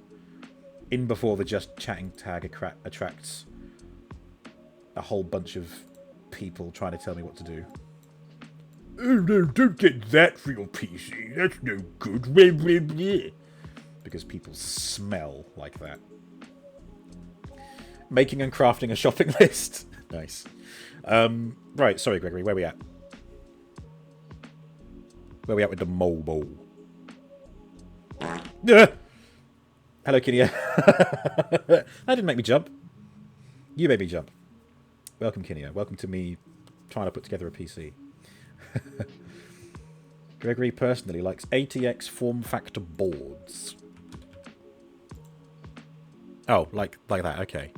In before the just chatting tag attracts a whole bunch of people trying to tell me what to do. Oh no, don't get that for your PC. That's no good. Because people smell like that. Making and crafting a shopping list. Nice. Right, sorry Gregory, where we at? Where we at with the mobile? Hello, Kinia. That didn't make me jump. You made me jump. Welcome, Kinia. Welcome to me trying to put together a PC. Gregory personally likes ATX form factor boards. Oh, like that. Okay.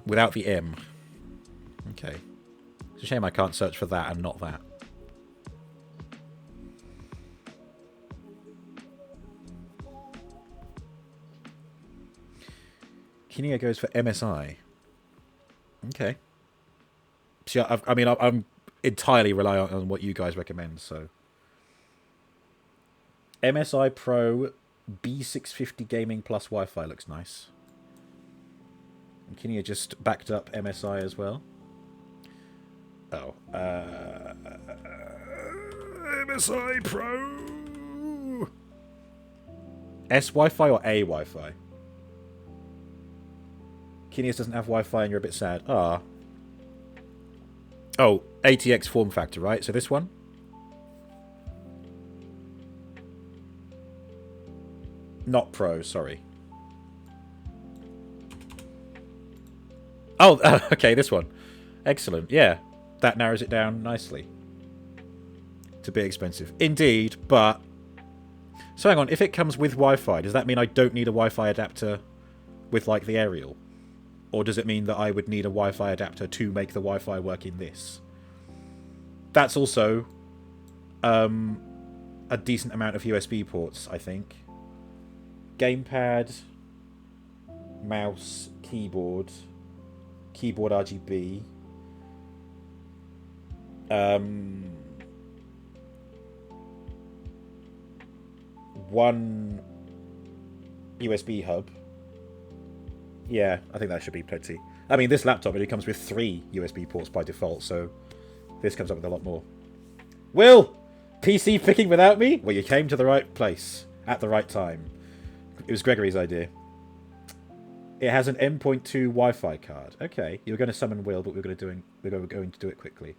Without the M. Okay. It's a shame I can't search for that and not that. Kinia goes for MSI. Okay. See, I'm entirely reliant on what you guys recommend, so. MSI Pro B650 Gaming plus Wi-Fi looks nice. And Kinia just backed up MSI as well. Oh. MSI Pro! S Wi-Fi or A Wi-Fi? Kinius doesn't have Wi-Fi and you're a bit sad. Ah. Oh, ATX form factor, right? So this one? Not Pro, sorry. Oh, okay, this one. Excellent, yeah. That narrows it down nicely. It's a bit expensive. Indeed, but... So hang on, if it comes with Wi-Fi, does that mean I don't need a Wi-Fi adapter with, like, the aerial? Or does it mean that I would need a Wi-Fi adapter to make the Wi-Fi work in this? That's also a decent amount of USB ports, I think. Gamepad, mouse, keyboard RGB. One USB hub. Yeah, I think that should be plenty. I mean, this laptop only comes with 3 USB ports by default, so this comes up with a lot more. Will! PC picking without me? Well, you came to the right place at the right time. It was Gregory's idea. It has an M.2 Wi-Fi card. Okay, you were going to summon Will, but we're going to do it quickly.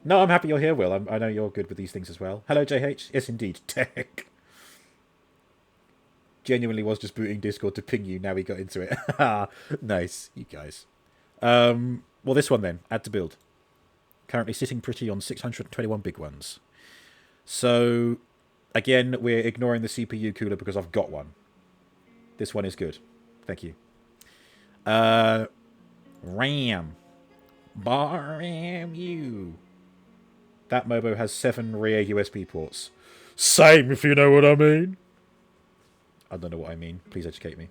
No, I'm happy you're here, Will. I know you're good with these things as well. Hello, JH. Yes, indeed. Tech. Genuinely was just booting Discord to ping you. Now we got into it. Nice, you guys. Well, this one then. Add to build. Currently sitting pretty on 621 big ones. So, again, we're ignoring the CPU cooler because I've got one. This one is good. Thank you. RAM. RAM. That Mobo has 7 rear USB ports. Same, if you know what I mean. I don't know what I mean. Please educate me.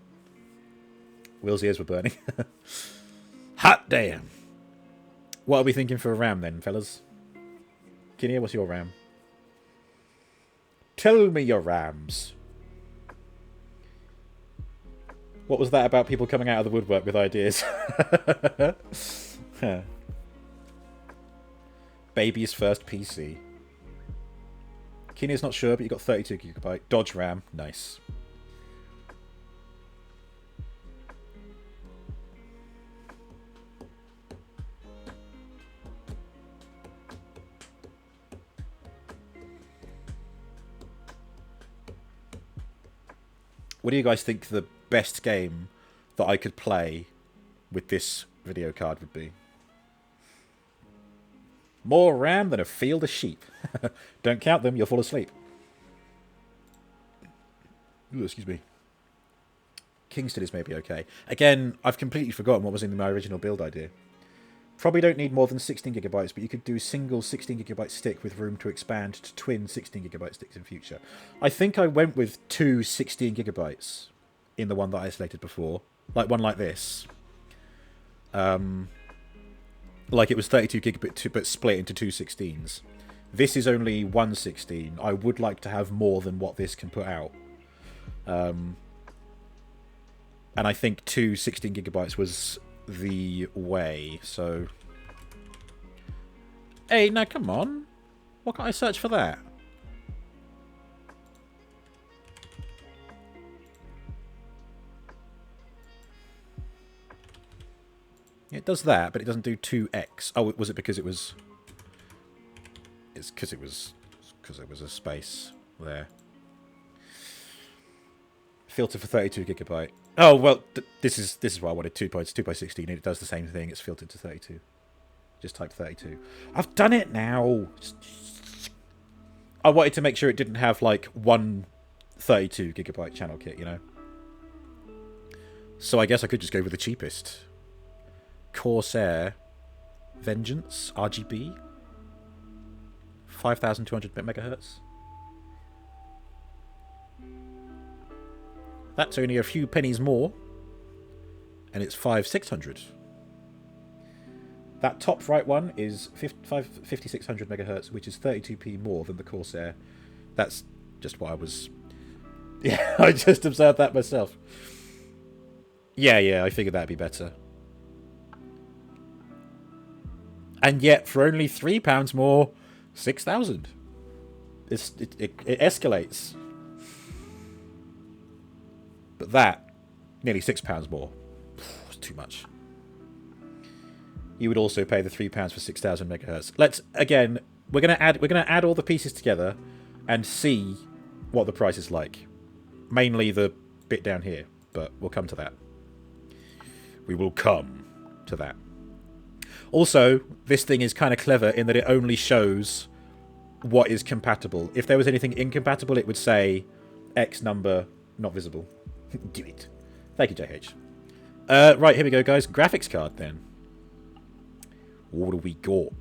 Will's ears were burning. Hot damn. What are we thinking for a RAM then, fellas? Kinia, what's your RAM? Tell me your RAMs. What was that about people coming out of the woodwork with ideas? Baby's first PC. Kinia's not sure, but you got 32GB. Dodge RAM. Nice. What do you guys think the best game that I could play with this video card would be? More RAM than a field of sheep. Don't count them, you'll fall asleep. Ooh, excuse me. Kingston is maybe okay. Again, I've completely forgotten what was in my original build idea. Probably don't need more than 16GB, but you could do single 16GB stick with room to expand to twin 16GB sticks in future. I think I went with 2 16GB in the one that I isolated before. Like one like this. Like it was 32GB but split into 2 16s. This is only 1 16. I would like to have more than what this can put out. And I think 2 16GB was the way, so... Hey, now come on. What can I search for that? It does that, but it doesn't do 2x. Oh, was it because it was... It's because it was a space there. Filter for 32GB. Oh, well, this is what I wanted. 2 by 16, and it does the same thing. It's filtered to 32. Just type 32. I've done it now! I wanted to make sure it didn't have, like, one 32GB channel kit, you know? So I guess I could just go with the cheapest. Corsair Vengeance RGB 5200 MHz. That's only a few pennies more, and it's 5600. That top right one is 5600 MHz, which is 32p more than the Corsair. That's just what I was... Yeah, I just observed that myself. Yeah, I figured that'd be better. And yet, for only £3 more, 6,000. It escalates. But that, nearly £6 more. It's too much. You would also pay the £3 for 6,000 megahertz. Let's again. We're gonna add all the pieces together, and see what the price is like. Mainly the bit down here, but we'll come to that. We will come to that. Also, this thing is kind of clever in that it only shows what is compatible. If there was anything incompatible, it would say X number not visible. Do it. Thank you, JH. Right, here we go, guys. Graphics card, then. What do we got?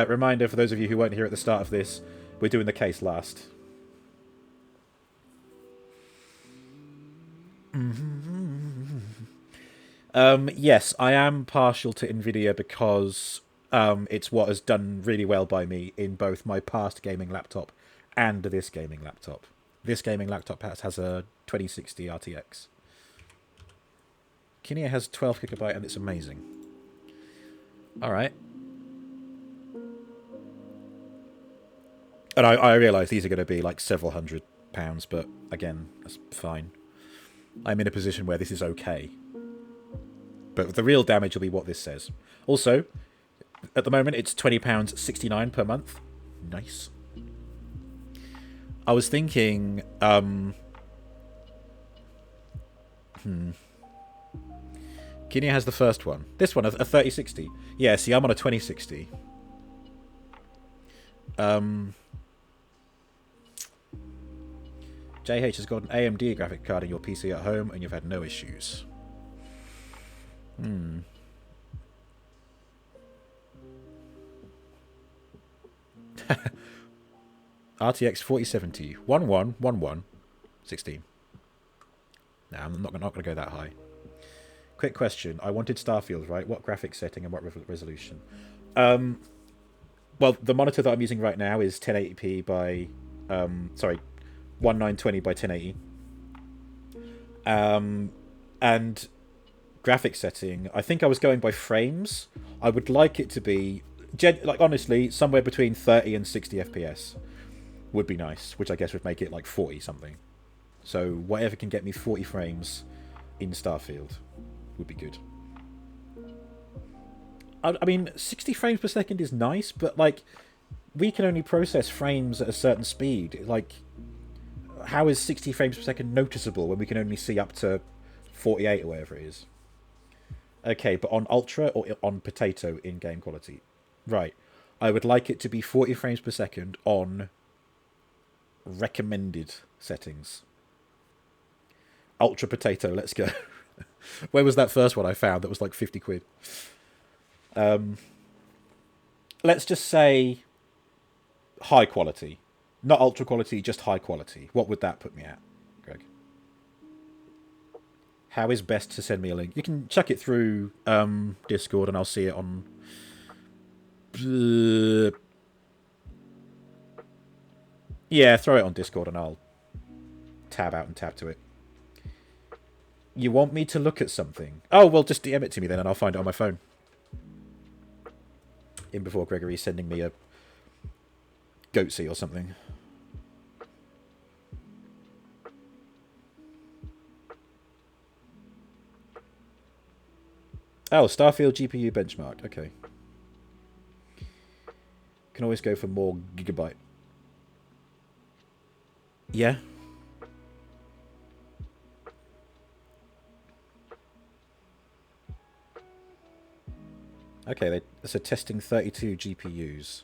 Reminder for those of you who weren't here at the start of this, we're doing the case last. Yes, I am partial to NVIDIA because it's what has done really well by me in both my past gaming laptop and this gaming laptop. This gaming laptop has a 2060 RTX. Kinea has 12 gigabyte and it's amazing. Alright. And I realise these are going to be like several £100, but again, that's fine. I'm in a position where this is okay. But the real damage will be what this says. Also, at the moment, it's £20.69 per month. Nice. I was thinking, Kinea has the first one. This one, a 3060. Yeah, see, I'm on a 2060. JH has got an AMD graphic card in your PC at home, and you've had no issues. RTX 4070, 1111 16. Nah, I'm not going to go that high. Quick question. I wanted Starfield, right? What graphics setting and what resolution? Well, the monitor that I'm using right now is 1080p by... 1920 by 1080. And graphics setting, I think I was going by frames. I would like it to be... like, honestly, somewhere between 30 and 60 FPS would be nice, which I guess would make it like 40 something. So whatever can get me 40 frames in Starfield would be good. I mean, 60 frames per second is nice, but like, we can only process frames at a certain speed. Like, how is 60 frames per second noticeable when we can only see up to 48 or whatever it is? Okay, but on Ultra or on Potato in-game quality? Right. I would like it to be 40 frames per second on recommended settings. Ultra Potato, let's go. Where was that first one I found that was like 50 quid? Let's just say high quality. Not ultra quality, just high quality. What would that put me at, Greg? How is best to send me a link? You can chuck it through Discord and I'll see it on... Yeah, throw it on Discord and I'll tab out and tab to it. You want me to look at something? Oh, well, just DM it to me then and I'll find it on my phone. In before Gregory's sending me a goatsy or something. Oh, Starfield GPU benchmarked. Okay. Can always go for more gigabyte. Yeah. Okay, so testing 32 GPUs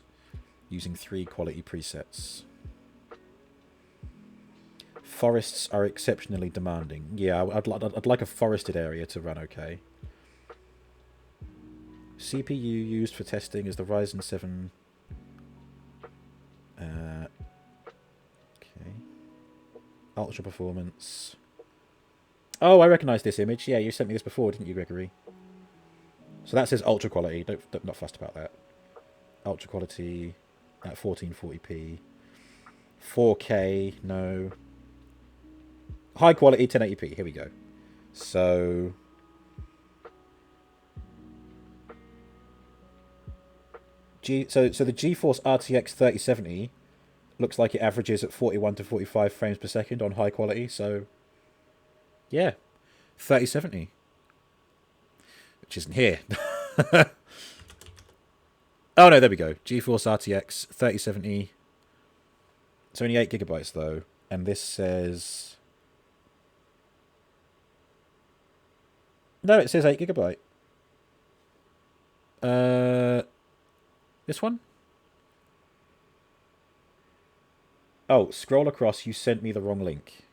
using 3 quality presets. Forests are exceptionally demanding. Yeah, I'd like a forested area to run okay. CPU used for testing is the Ryzen 7... okay. Ultra performance. Oh, I recognise this image. Yeah, you sent me this before, didn't you, Gregory? So that says ultra quality. Not fussed about that. Ultra quality at 1440p. 4K, no. High quality 1080p. Here we go. So so the GeForce RTX 3070 looks like it averages at 41 to 45 frames per second on high quality. So yeah, 3070. Which isn't here. Oh no, there we go. GeForce RTX 3070. It's only 8 gigabytes though, and this says... No, it says 8 gigabyte. This one? Oh, scroll across. You sent me the wrong link.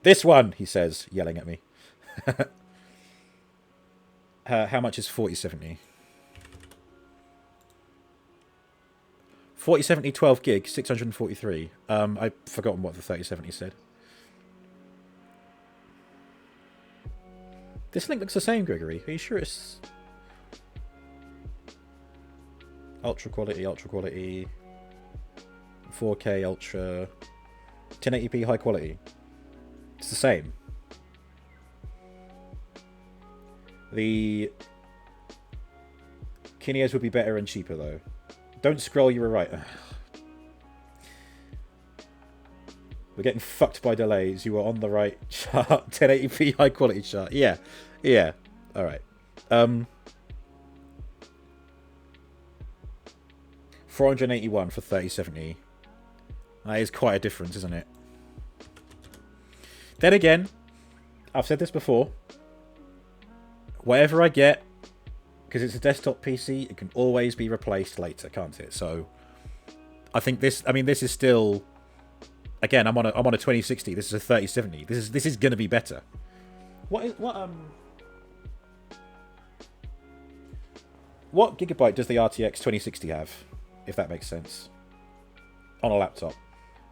This one, he says, yelling at me. How much is 4070? 4070 12 gig, 643. I've forgotten what the 3070 said. This link looks the same, Gregory. Are you sure it's... Ultra quality, 4K ultra, 1080p high quality. It's the same. The Kinetias would be better and cheaper though. Don't scroll, you were right. We're getting fucked by delays. You were on the right chart. 1080p high quality chart. Yeah. Yeah. Alright. 481 for 3070. That is quite a difference, isn't it? Then again, I've said this before. Whatever I get, because it's a desktop PC, it can always be replaced later, can't it? So, I think this. I mean, this is still. Again, I'm on a 2060. This is a 3070. This is gonna be better. What gigabyte does the RTX 2060 have? If that makes sense. On a laptop.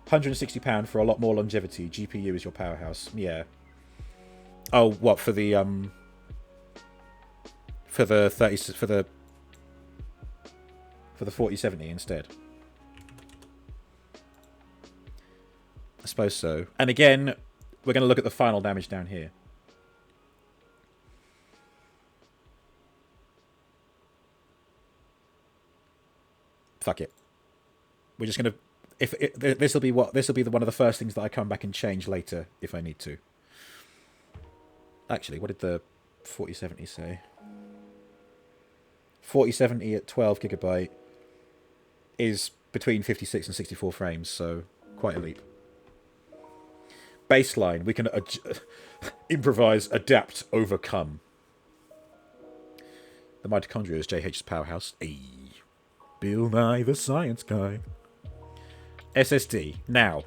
£160 for a lot more longevity. GPU is your powerhouse. Yeah. Oh, what for the 4070 instead? I suppose so. And again, we're going to look at the final damage down here. Fuck it. We're just going to. This will be one of the first things that I come back and change later if I need to. Actually, what did the 4070 say? 4070 at 12 gigabyte is between 56 and 64 frames, so quite a leap. Baseline, we can improvise, adapt, overcome. The mitochondria is JH's powerhouse. Ayy. Bill Nye the Science Guy. SSD. Now,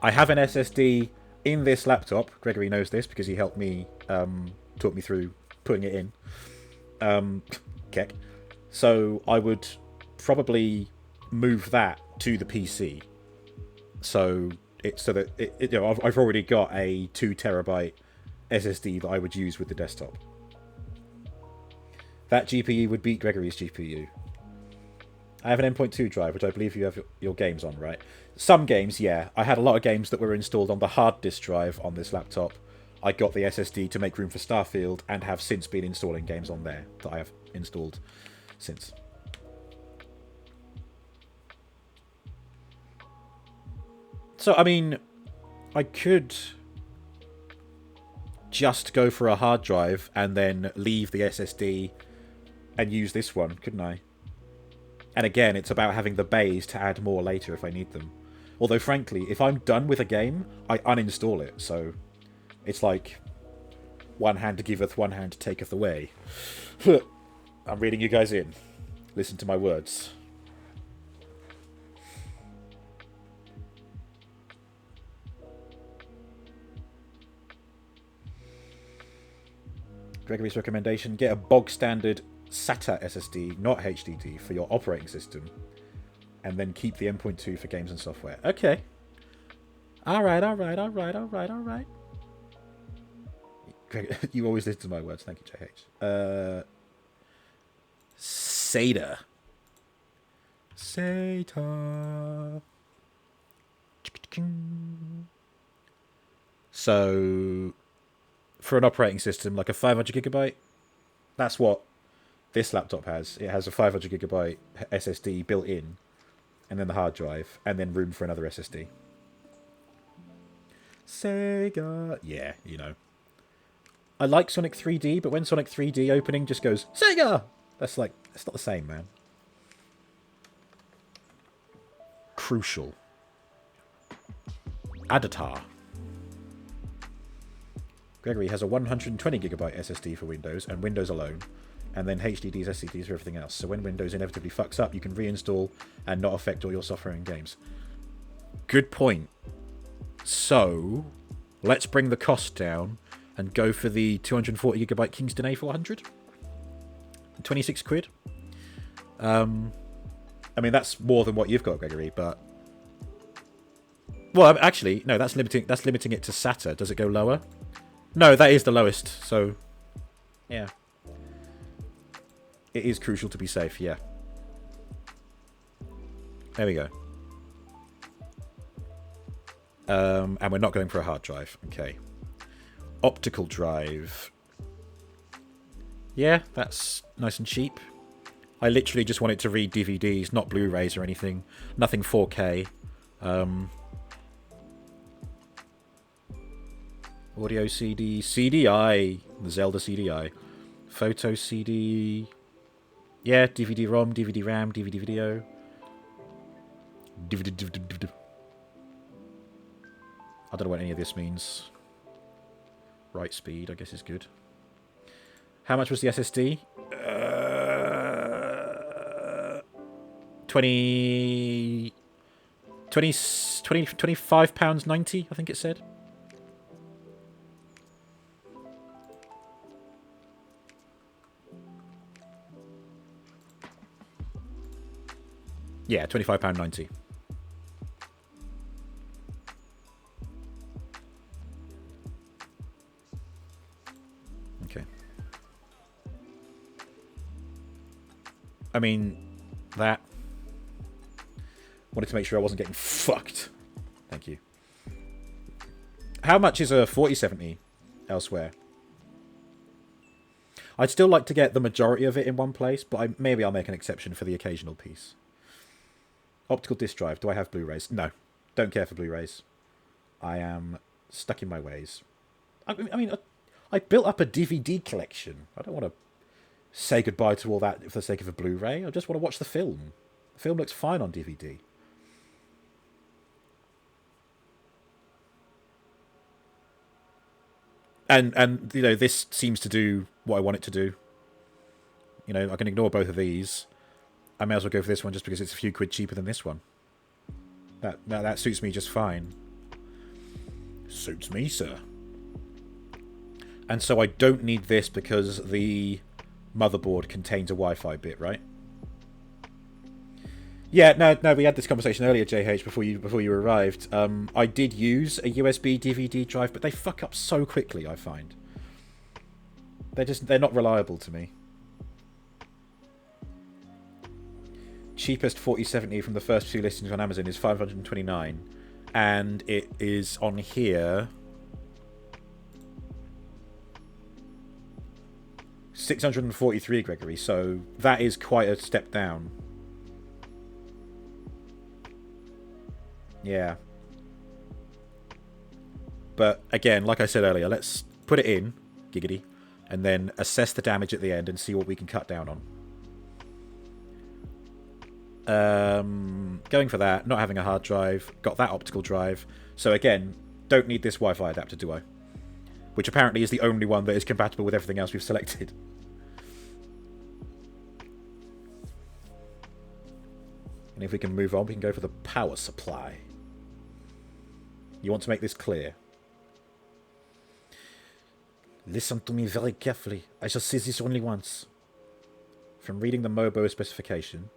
I have an SSD in this laptop. Gregory knows this because he helped me, talk me through putting it in. Keck. So I would probably move that to the PC. So that I've already got a 2 terabyte SSD that I would use with the desktop. That GPU would beat Gregory's GPU. I have an M.2 drive, which I believe you have your games on, right? Some games, yeah. I had a lot of games that were installed on the hard disk drive on this laptop. I got the SSD to make room for Starfield and have since been installing games on there that I have installed since. So, I mean, I could just go for a hard drive and then leave the SSD and use this one, couldn't I? And again, it's about having the bays to add more later if I need them. Although, frankly, if I'm done with a game, I uninstall it. So, it's like, one hand giveth, one hand taketh away. I'm reading you guys in. Listen to my words. Gregory's recommendation, get a bog standard SATA SSD, not HDD, for your operating system, and then keep the M.2 for games and software. Okay. Alright. You always listen to my words. Thank you, JH. SATA. So, for an operating system, like a 500 gigabyte, that's what this laptop has. It has a 500 gigabyte SSD built in, and then the hard drive, and then room for another SSD. Sega. Yeah, you know. I like Sonic 3D, but when Sonic 3D opening just goes, Sega! That's not the same, man. Crucial. Adatar. Gregory has a 120 gigabyte SSD for Windows, and Windows alone, and then HDDs, SSDs for everything else. So when Windows inevitably fucks up, you can reinstall and not affect all your software and games. Good point. So, let's bring the cost down and go for the 240 gigabyte Kingston A400. 26 quid. I mean, that's more than what you've got, Gregory, but... Well, actually, no, that's limiting it to SATA. Does it go lower? No, that is the lowest, so... Yeah. It is crucial to be safe, yeah. There we go. And we're not going for a hard drive. Okay. Optical drive. Yeah, that's nice and cheap. I literally just want it to read DVDs, not Blu-rays or anything. Nothing 4K. Audio CD. CDI. The Zelda CDI. Photo CD. Yeah, DVD-ROM, DVD-RAM, DVD video. I don't know what any of this means. Write speed, I guess, is good. How much was the SSD? 25 pounds 90, I think it said. Yeah, £25.90. Okay. I mean, that. Wanted to make sure I wasn't getting fucked. Thank you. How much is a 4070 elsewhere? I'd still like to get the majority of it in one place, but maybe I'll make an exception for the occasional piece. Optical disc drive. Do I have Blu-rays? No. Don't care for Blu-rays. I am stuck in my ways. I mean, I built up a DVD collection. I don't want to say goodbye to all that for the sake of a Blu-ray. I just want to watch the film. The film looks fine on DVD. And you know, this seems to do what I want it to do. You know, I can ignore both of these. I may as well go for this one just because it's a few quid cheaper than this one. That suits me just fine. Suits me, sir. And so I don't need this because the motherboard contains a Wi-Fi bit, right? Yeah, no, we had this conversation earlier, JH, before you arrived. I did use a USB DVD drive, but they fuck up so quickly, I find. They're not reliable to me. Cheapest 4070 from the first few listings on Amazon is $529, and it is on here $643, Gregory. So that is quite a step down. Yeah. But again, like I said earlier, let's put it in, giggity, and then assess the damage at the end and see what we can cut down on. Going for that, not having a hard drive, got that optical drive. So again, don't need this Wi-Fi adapter, do I? Which apparently is the only one that is compatible with everything else we've selected. And if we can move on, we can go for the power supply. You want to make this clear. Listen to me very carefully. I shall say this only once. From reading the Mobo specification,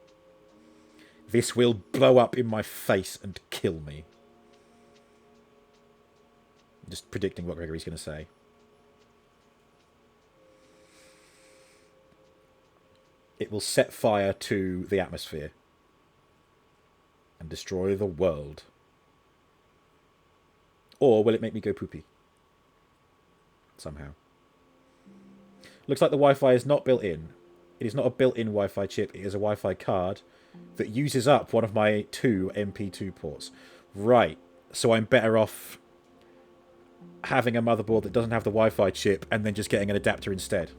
this will blow up in my face and kill me. Just predicting what Gregory's going to say. It will set fire to the atmosphere and destroy the world. Or will it make me go poopy? Somehow. Looks like the Wi-Fi is not built in. It is not a built-in Wi-Fi chip. It is a Wi-Fi card that uses up one of my 2 MP2 ports. Right. So I'm better off having a motherboard that doesn't have the Wi-Fi chip and then just getting an adapter instead.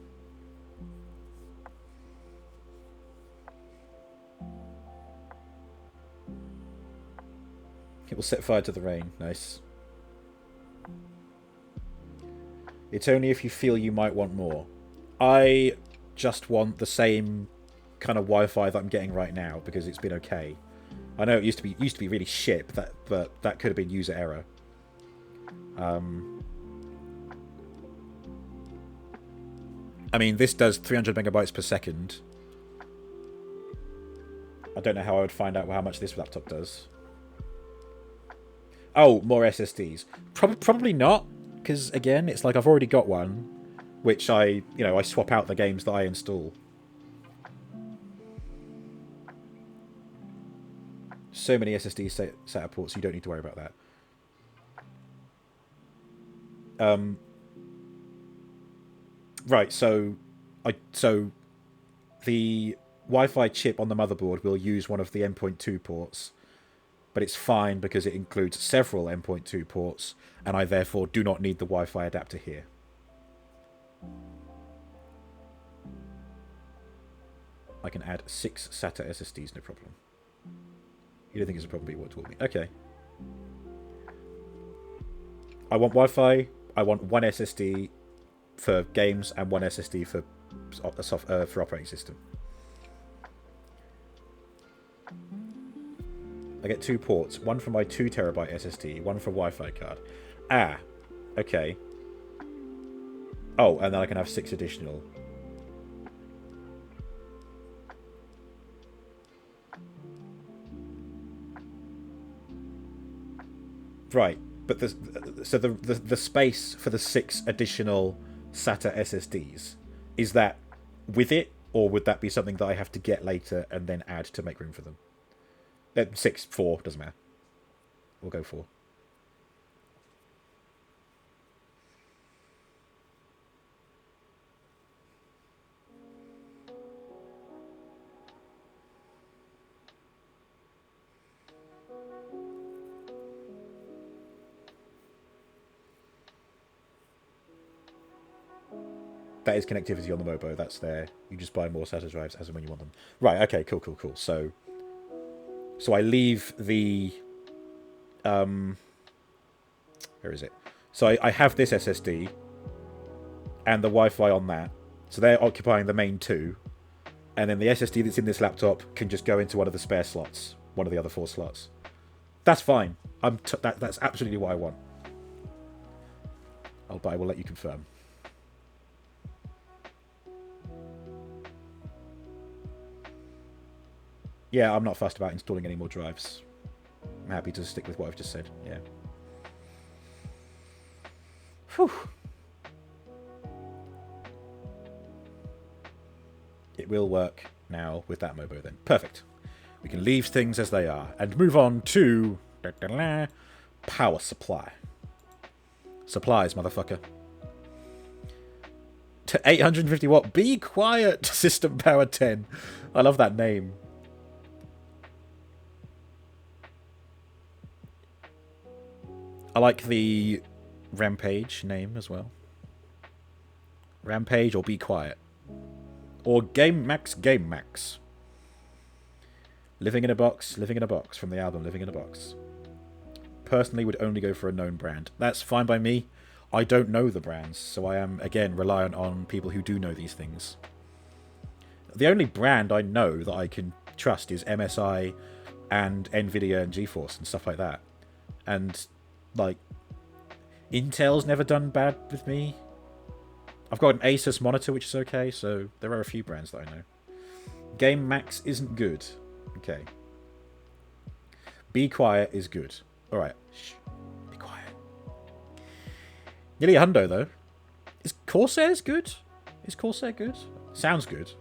It will set fire to the rain. Nice. It's only if you feel you might want more. I just want the same kind of Wi-Fi that I'm getting right now because it's been okay. I know it used to be really shit, but that could have been user error. I mean, this does 300 megabytes per second. I don't know how I would find out how much this laptop does. Oh, more SSDs. Probably not, because again, it's like I've already got one, which I swap out the games that I install. So many SSD SATA ports, you don't need to worry about that. Right, so the Wi-Fi chip on the motherboard will use one of the M.2 ports, but it's fine because it includes several M.2 ports, and I therefore do not need the Wi-Fi adapter here. I can add 6 SATA SSDs, no problem. You don't think it's a problem, but you want to talk me. Okay. I want Wi-Fi, I want one SSD for games, and one SSD for operating system. I get 2 ports, one for my 2 terabyte SSD, one for Wi-Fi card. Ah, okay. Oh, and then I can have 6 additional. Right, but the space for the 6 additional SATA SSDs, is that with it, or would that be something that I have to get later and then add to make room for them? 6, 4, doesn't matter. We'll go 4. That is connectivity on the Mobo. That's there. You just buy more SATA drives as and when you want them. Right, okay, cool. So I leave the... where is it? So I have this SSD and the Wi-Fi on that. So they're occupying the main 2. And then the SSD that's in this laptop can just go into one of the spare slots. One of the other 4 slots. That's fine. That's absolutely what I want. But I will let you confirm. Yeah, I'm not fussed about installing any more drives. I'm happy to stick with what I've just said. Yeah. Whew. It will work now with that Mobo then. Perfect. We can leave things as they are and move on to power supply. Supplies, motherfucker. To 850 watt. Be quiet. System power 10. I love that name. I like the Rampage name as well. Rampage or Be Quiet. Or Game Max. Living in a Box from the album Living in a Box. Personally would only go for a known brand. That's fine by me. I don't know the brands, so I am, again, reliant on people who do know these things. The only brand I know that I can trust is MSI and Nvidia and GeForce and stuff like that. And... like, Intel's never done bad with me. I've got an Asus monitor, which is okay, so there are a few brands that I know. Game Max isn't good. Okay. Be Quiet is good. Alright. Shh. Be quiet. Nearly a hundo, though. Is Corsair's good? Is Corsair good? Sounds good.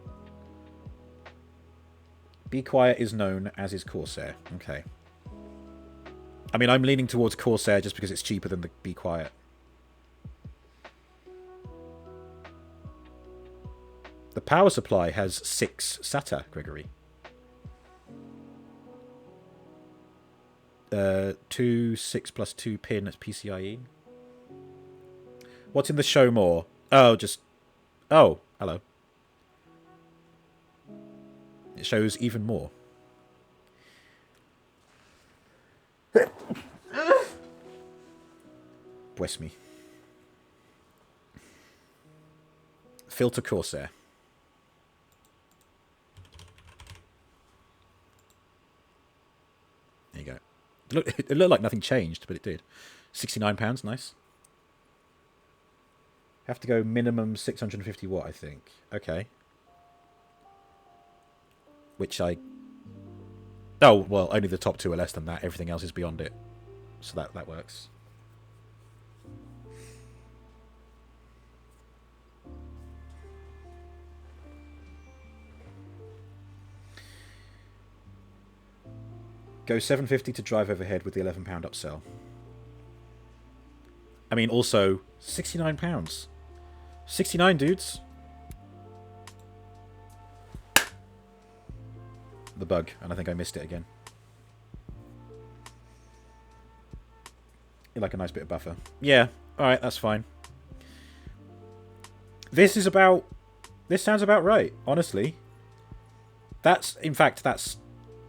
Be Quiet is known as is Corsair. Okay. I mean, I'm leaning towards Corsair just because it's cheaper than the Be Quiet. The power supply has 6 SATA, Gregory. 2 6 plus 2 pin at PCIe. What's in the show more? Oh, just... oh, hello. It shows even more. Bless me. Filter Corsair. There you go. It looked like nothing changed, but it did. £69, nice. Have to go minimum 650 watt, I think. Okay. Which I... oh, well, only the top 2 are less than that. Everything else is beyond it. So that works. Go 750 to drive overhead with the £11 upsell. I mean, also, £69. 69, dudes. The bug, and I think I missed it again. You like a nice bit of buffer. Yeah, alright, that's fine. This sounds about right, honestly. In fact, that's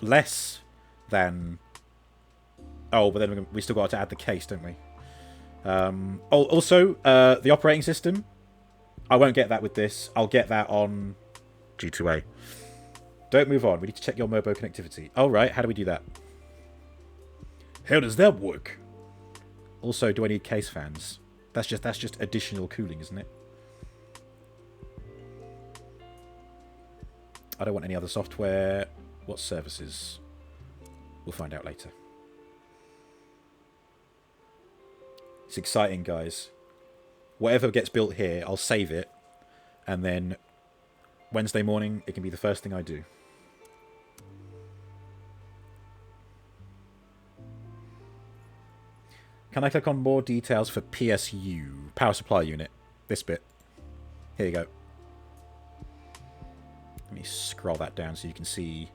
less than... Oh, but then we still got to add the case, don't we? Also, the operating system. I won't get that with this. I'll get that on G2A. Don't move on. We need to check your Mobo connectivity. Oh, right. How do we do that? How does that work? Also, do I need case fans? That's just additional cooling, isn't it? I don't want any other software. What services? We'll find out later. It's exciting, guys. Whatever gets built here, I'll save it. And then Wednesday morning, it can be the first thing I do. Can I click on more details for PSU? Power supply unit. This bit. Here you go. Let me scroll that down so you can see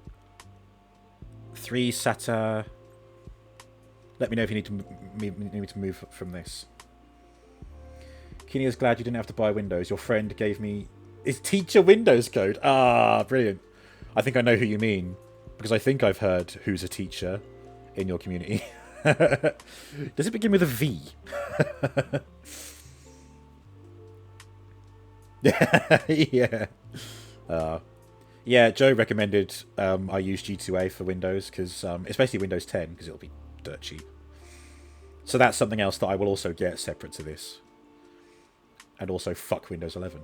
3 SATA. Let me know if you need me to move from this. Keeney is glad you didn't have to buy Windows. Your friend gave me his teacher Windows code. Ah, brilliant. I think I know who you mean. Because I think I've heard who's a teacher in your community. Does it begin with a V? Yeah. Yeah, Joe recommended I use G2A for Windows, because especially Windows 10, because it'll be dirt cheap. So that's something else that I will also get separate to this. And also fuck Windows 11.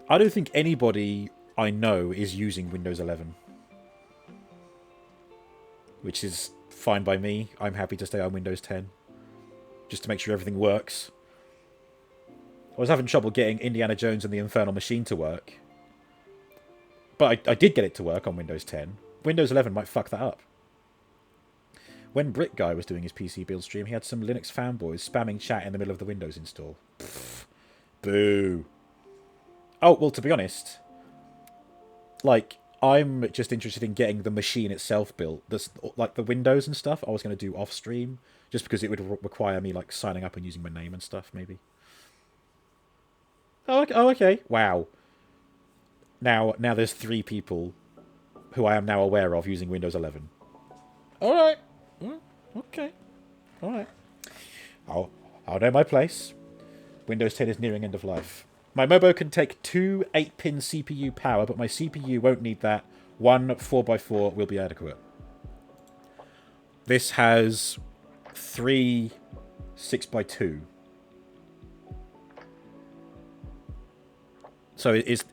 I don't think anybody I know is using Windows 11. Which is fine by me. I'm happy to stay on Windows 10. Just to make sure everything works. I was having trouble getting Indiana Jones and the Infernal Machine to work. But I did get it to work on Windows 10. Windows 11 might fuck that up. When Brick Guy was doing his PC build stream, he had some Linux fanboys spamming chat in the middle of the Windows install. Pfft. Boo. Oh, well, to be honest, like, I'm just interested in getting the machine itself built. Like, the Windows and stuff, I was going to do off-stream, just because it would require me, like, signing up and using my name and stuff, maybe. Oh, okay. Wow. Now there's 3 people who I am now aware of using Windows 11. Alright. Okay. Alright. I'll know my place. Windows 10 is nearing end of life. My Mobo can take 2 8-pin CPU power, but my CPU won't need that. 1 4x4 will be adequate. This has 3 6x2. So is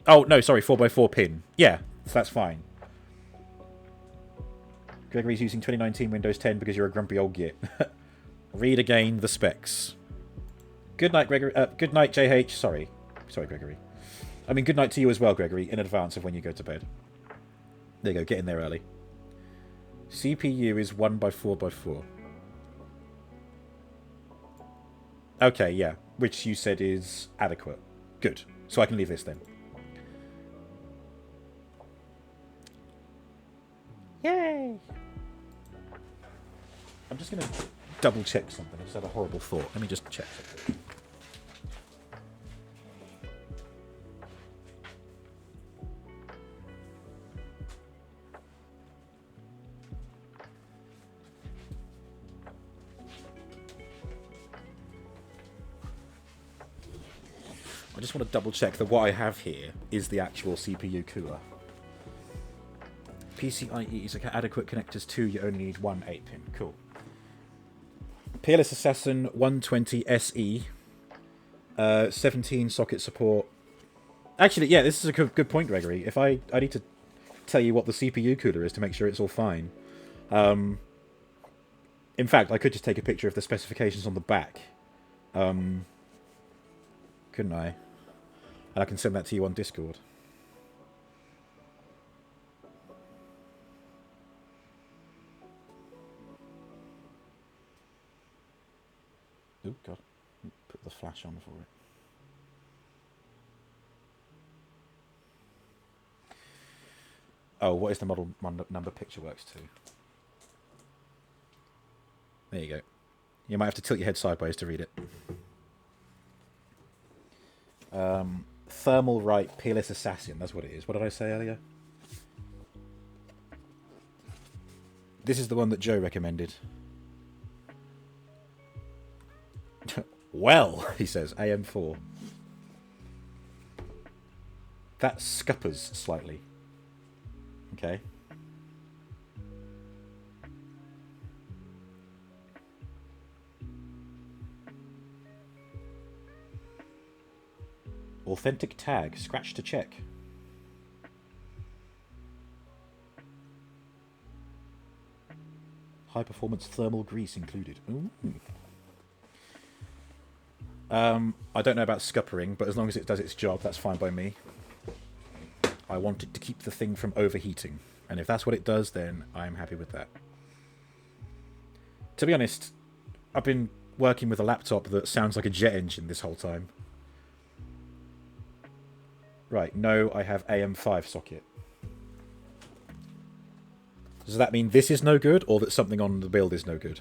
oh no, sorry, 4x4 pin. Yeah, that's fine. Gregory's using 2019 Windows 10 because you're a grumpy old git. Read again the specs. Good night, Gregory. Good night, JH. Sorry, Gregory. I mean, good night to you as well, Gregory, in advance of when you go to bed. There you go, get in there early. CPU is 1x4x4. Okay, yeah, which you said is adequate. Good. So I can leave this then. Yay! I'm just going to double check something. I just had a horrible thought. Let me just check something. I just want to double check that what I have here is the actual CPU cooler. PCIe is adequate connectors too, you only need 1 8-pin. Cool. Peerless Assassin 120 SE. 17 socket support. Actually, yeah, this is a good point, Gregory. If I need to tell you what the CPU cooler is to make sure it's all fine. In fact, I could just take a picture of the specifications on the back. Couldn't I? And I can send that to you on Discord. the flash on for it. Oh, what is the model number picture works to? There you go. You might have to tilt your head sideways to read it. Thermal right peerless assassin. That's what it is. What did I say earlier? This is the one that Joe recommended. Well, he says, AM4. That scuppers slightly. Okay. Authentic tag. Scratch to check. High performance thermal grease included. Ooh. I don't know about scuppering, but as long as it does its job, that's fine by me. I want it to keep the thing from overheating. And if that's what it does, then I'm happy with that. To be honest, I've been working with a laptop that sounds like a jet engine this whole time. Right, no, I have AM5 socket. Does that mean this is no good, or that something on the build is no good?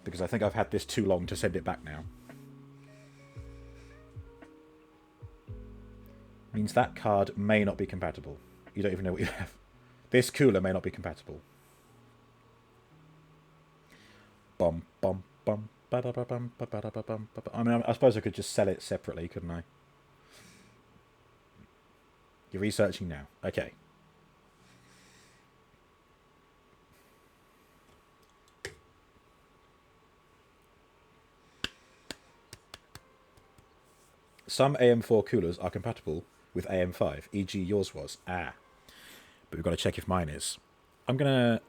Because I think I've had this too long to send it back now. Means that card may not be compatible. You don't even know what you have. This cooler may not be compatible. Bum bum bum. I mean, I suppose I could just sell it separately, couldn't I? You're researching now. Okay. Some AM4 coolers are compatible with AM5, e.g. yours was. Ah. But we've got to check if mine is. I'm going to...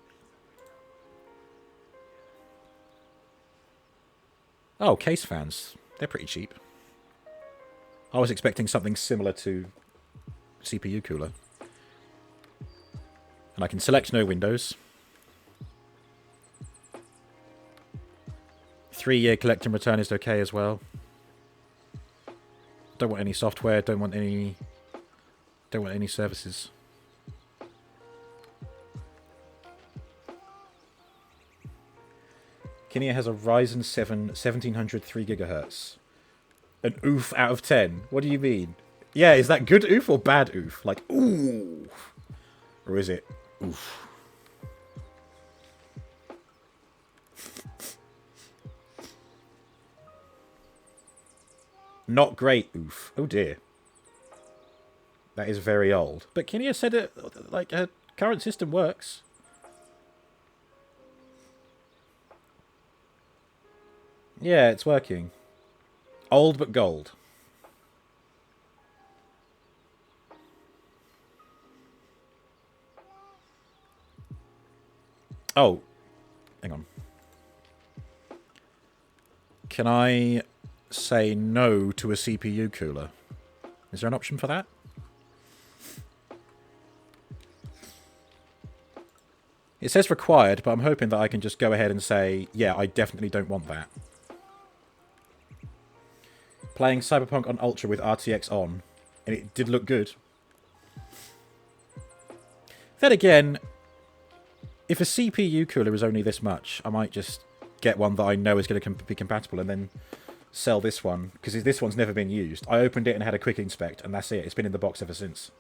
Oh, case fans. They're pretty cheap. I was expecting something similar to CPU cooler. And I can select no windows. 3-year collect and return is okay as well. Don't want any software, don't want any services. Kinia has a Ryzen 7 1700 3 GHz. An oof out of 10. What do you mean? Yeah, is that good oof or bad oof? Like, ooh. Or is it oof? Not great oof. Oh dear. That is very old. But Kinia said it, like, her current system works. Yeah, it's working. Old but gold. Oh. Hang on. Can I say no to a CPU cooler? Is there an option for that? It says required, but I'm hoping that I can just go ahead and say, yeah, I definitely don't want that. Playing Cyberpunk on Ultra with RTX on, and it did look good. Then again, if a CPU cooler is only this much, I might just get one that I know is going to be compatible and then sell this one, because this one's never been used. I opened it and had a quick inspect, and that's it. It's been in the box ever since.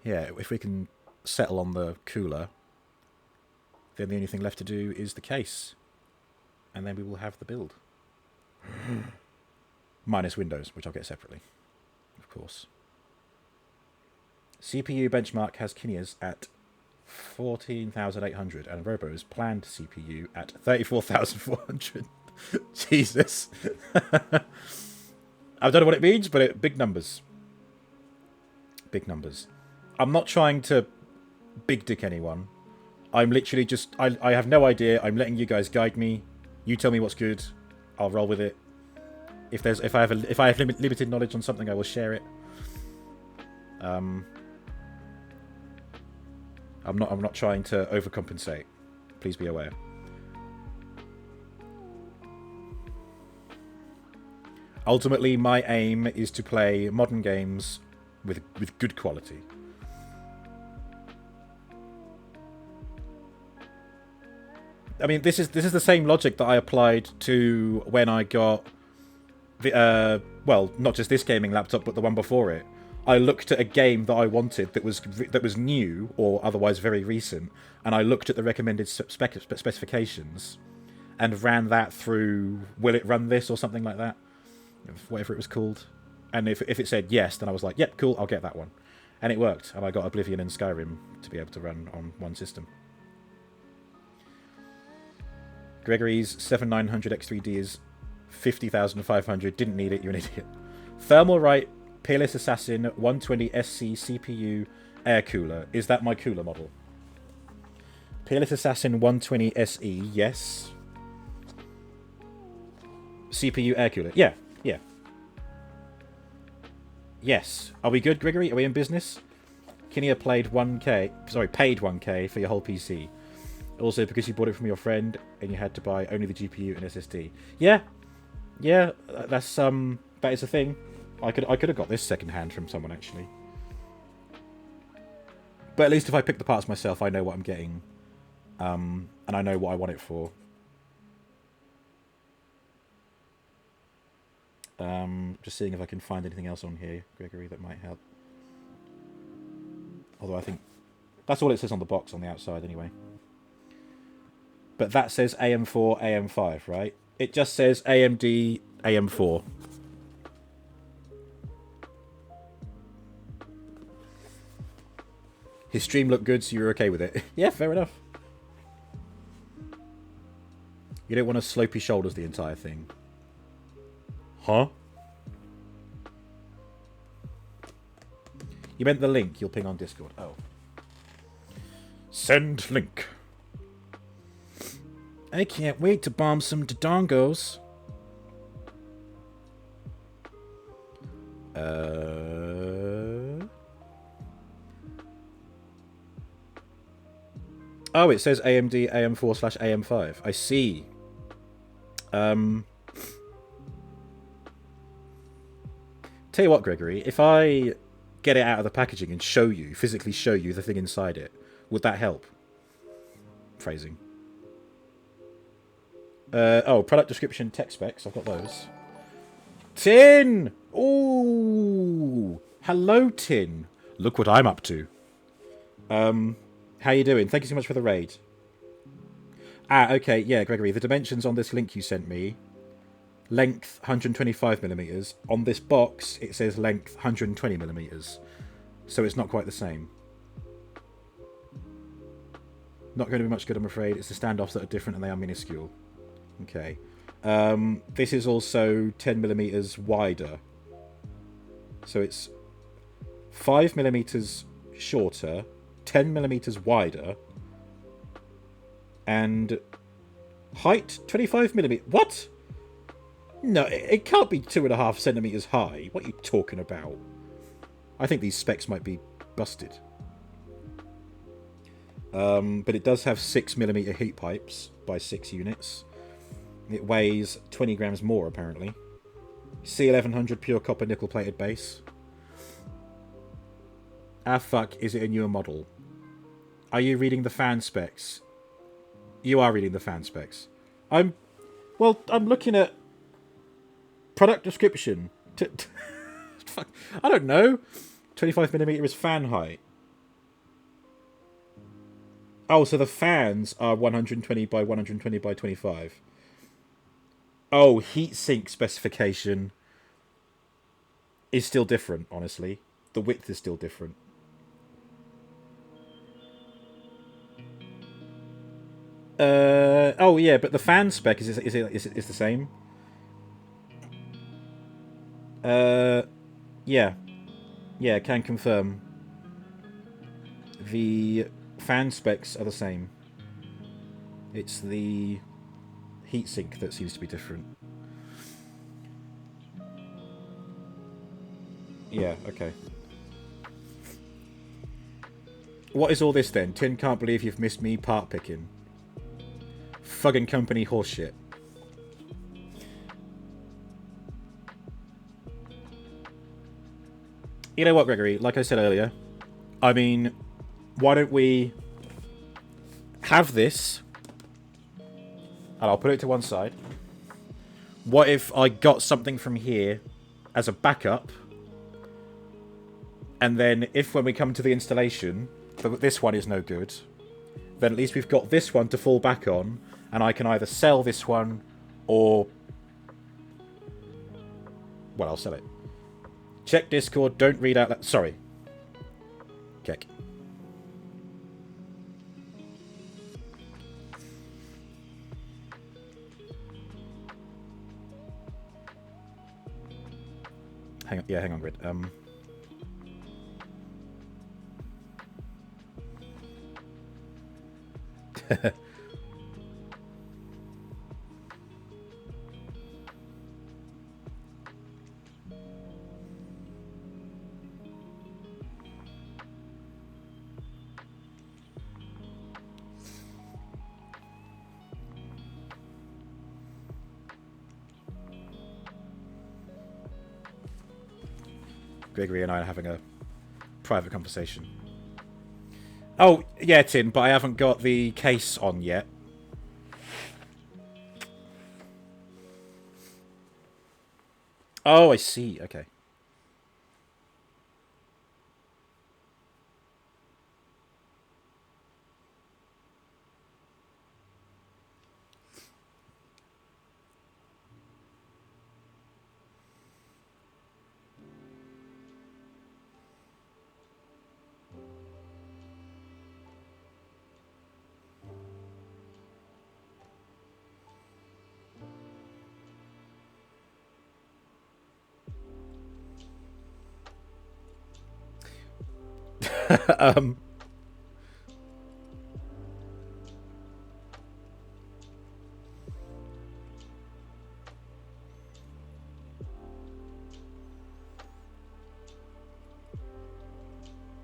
Yeah, if we can settle on the cooler, then the only thing left to do is the case. And then we will have the build. Minus Windows, which I'll get separately, of course. CPU benchmark has Kinia's at 14,800 and Robo's planned CPU at 34,400. Jesus. I don't know what it means, but big numbers. Big numbers. I'm not trying to big dick anyone. I'm literally just... I have no idea. I'm letting you guys guide me. You tell me what's good. I'll roll with it. If I have limited knowledge on something, I will share it. I'm not trying to overcompensate. Please be aware. Ultimately, my aim is to play modern games with good quality. I mean, this is the same logic that I applied to when I got the well, not just this gaming laptop, but the one before it. I looked at a game that I wanted that was new or otherwise very recent, and I looked at the recommended specifications and ran that through. Will it run this or something like that? Whatever it was called. And if it said yes, then I was like, yep, cool, I'll get that one. And it worked, and I got Oblivion and Skyrim to be able to run on one system. Gregory's 7900 X3D is 50,500. Didn't need it, you're an idiot. Thermalright Peerless Assassin 120 SC CPU air cooler. Is that my cooler model? Peerless Assassin 120 SE, yes. CPU air cooler, yeah. Yes. Are we good, Gregory? Are we in business? Kinia paid 1k for your whole PC. Also because you bought it from your friend and you had to buy only the GPU and SSD. Yeah, that is a thing. I could have got this secondhand from someone actually. But at least if I pick the parts myself, I know what I'm getting, and I know what I want it for. Just seeing if I can find anything else on here, Gregory, that might help. Although I think that's all it says on the box on the outside anyway. But that says AM4, AM5, right? It just says AMD AM4. His stream looked good, so you were okay with it. Yeah, fair enough. You don't want to slopey shoulders the entire thing. Huh? You meant the link you'll ping on Discord. Oh. Send link. I can't wait to bomb some Dodongos. Oh, it says AMD AM4/AM5. I see. Tell you what, Gregory, if I get it out of the packaging and physically show you the thing inside it, would that help? Phrasing. Oh, product description, tech specs. I've got those. Tin! Ooh! Hello, Tin. Look what I'm up to. How you doing? Thank you so much for the raid. Ah, okay, yeah, Gregory. The dimensions on this link you sent me. Length 125mm. On this box, it says length 120mm. So it's not quite the same. Not going to be much good, I'm afraid. It's the standoffs that are different and they are minuscule. Okay. This is also 10mm wider. So it's 5mm shorter, 10mm wider, and height 25mm. What? No, it can't be 2.5 centimeters high. What are you talking about? I think these specs might be busted. But it does have 6mm heat pipes by 6 units. It weighs 20 grams more, apparently. C1100 pure copper nickel plated base. Ah, fuck, is it a newer model? Are you reading the fan specs? You are reading the fan specs. I'm looking at product description. Fuck, I don't know. 25mm is fan height. Oh, so the fans are 120 by 120 by 25. Oh, heatsink specification is still different, honestly. The width is still different. Oh yeah, but the fan spec is the same. Yeah, can confirm. The fan specs are the same. It's the heatsink that seems to be different. Yeah, okay. What is all this then? Tin can't believe you've missed me part picking. Fucking company horseshit. You know what, Gregory? Like I said earlier, I mean, why don't we have this, and I'll put it to one side. What if I got something from here as a backup, and then if when we come to the installation, this one is no good, then at least we've got this one to fall back on, and I can either sell this one, or... well, I'll sell it. Check Discord, don't read out that... sorry. Check. Hang on, Grid. Gregory and I are having a private conversation. Oh, yeah, Tin, but I haven't got the case on yet. Oh, I see. Okay.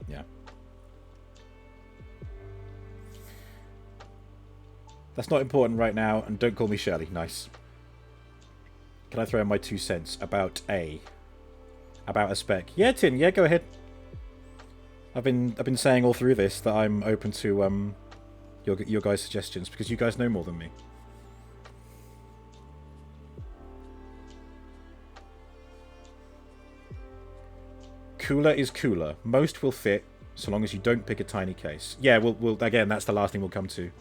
Yeah. That's not important right now, and don't call me Shirley. Nice. Can I throw in my 2 cents about a spec? Yeah, Tin. Yeah, go ahead. I've been saying all through this that I'm open to your guys' suggestions because you guys know more than me. Cooler is cooler. Most will fit so long as you don't pick a tiny case. Yeah, we'll again. That's the last thing we'll come to.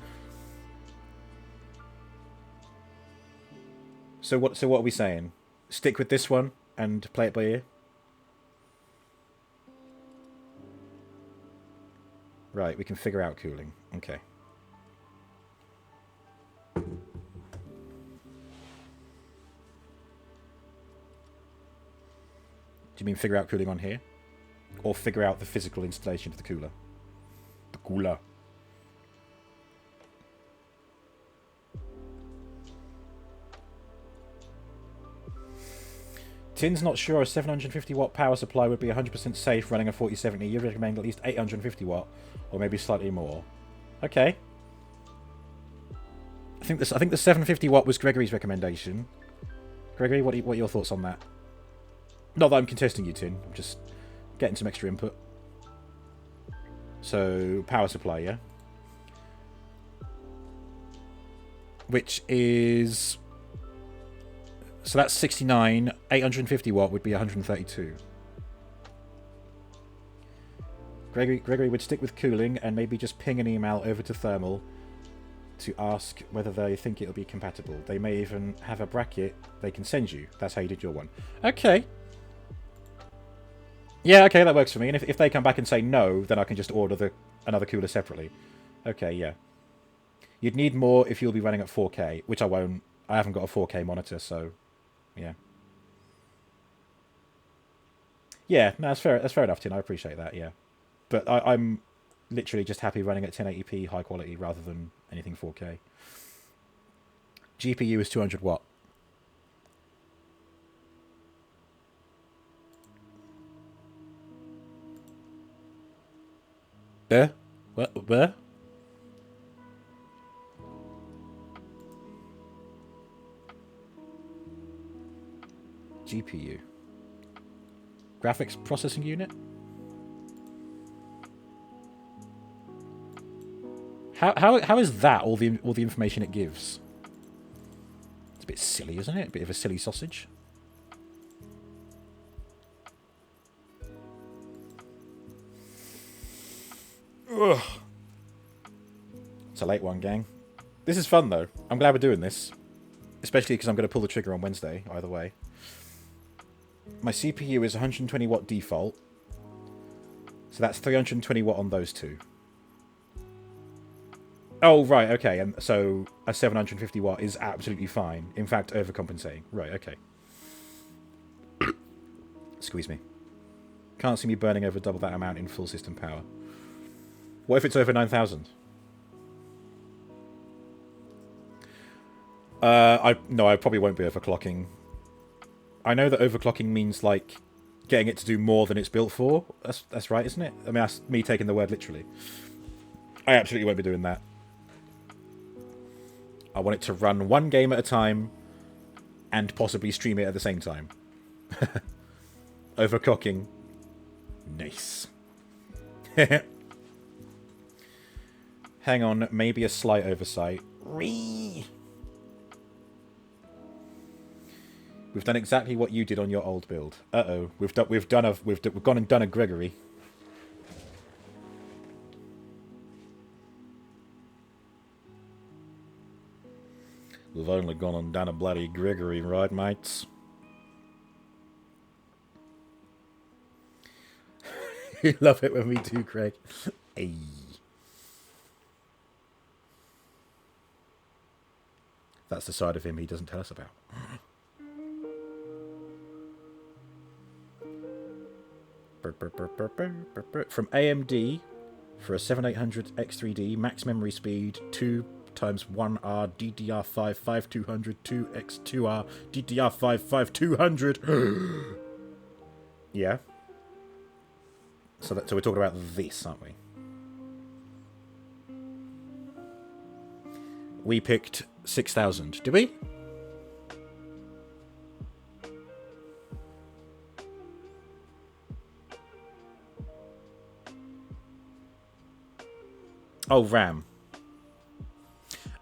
So what are we saying? Stick with this one and play it by ear. Right, we can figure out cooling. Okay. Do you mean figure out cooling on here? Or figure out the physical installation of the cooler? The cooler. Tin's not sure a 750 watt power supply would be 100% safe running a 4070. You recommend at least 850 watt, or maybe slightly more. Okay. I think the 750 watt was Gregory's recommendation. Gregory, what are your thoughts on that? Not that I'm contesting you, Tin. I'm just getting some extra input. So power supply, yeah. Which is... so that's 69. 850 watt would be 132. Gregory would stick with cooling and maybe just ping an email over to Thermal to ask whether they think it'll be compatible. They may even have a bracket they can send you. That's how you did your one. Okay. Yeah, okay, that works for me. And if they come back and say no, then I can just order another cooler separately. Okay, yeah. You'd need more if you'll be running at 4K, which I won't. I haven't got a 4K monitor, so... yeah. Yeah, no, that's fair enough, Tin. I appreciate that, yeah. But I'm literally just happy running at 1080p high quality rather than anything 4K. GPU is 200 watt. Where? Where? GPU. Graphics processing unit? How is that all the information it gives? It's a bit silly, isn't it? A bit of a silly sausage. Ugh. It's a late one, gang. This is fun, though. I'm glad we're doing this. Especially because I'm going to pull the trigger on Wednesday, either way. My CPU is 120 watt default. So that's 320 watt on those two. Oh, right, okay. And so a 750 watt is absolutely fine. In fact, overcompensating. Right, okay. Squeeze me. Can't see me burning over double that amount in full system power. What if it's over 9,000? No, I probably won't be overclocking. I know that overclocking means, like, getting it to do more than it's built for. That's right, isn't it? I mean, that's me taking the word literally. I absolutely won't be doing that. I want it to run one game at a time and possibly stream it at the same time. Overclocking. Nice. Hang on, maybe a slight oversight. We've done exactly what you did on your old build. Uh-oh, we've gone and done a Gregory. We've only gone and done a bloody Gregory, right, mates? You love it when we do, Craig. Hey. That's the side of him he doesn't tell us about. From AMD for a 7800 X3D, max memory speed 2 times 1R DDR5 5200 2x2R DDR5 5200. Yeah. So we're talking about this, aren't we? We picked 6000. Did we? Oh, RAM.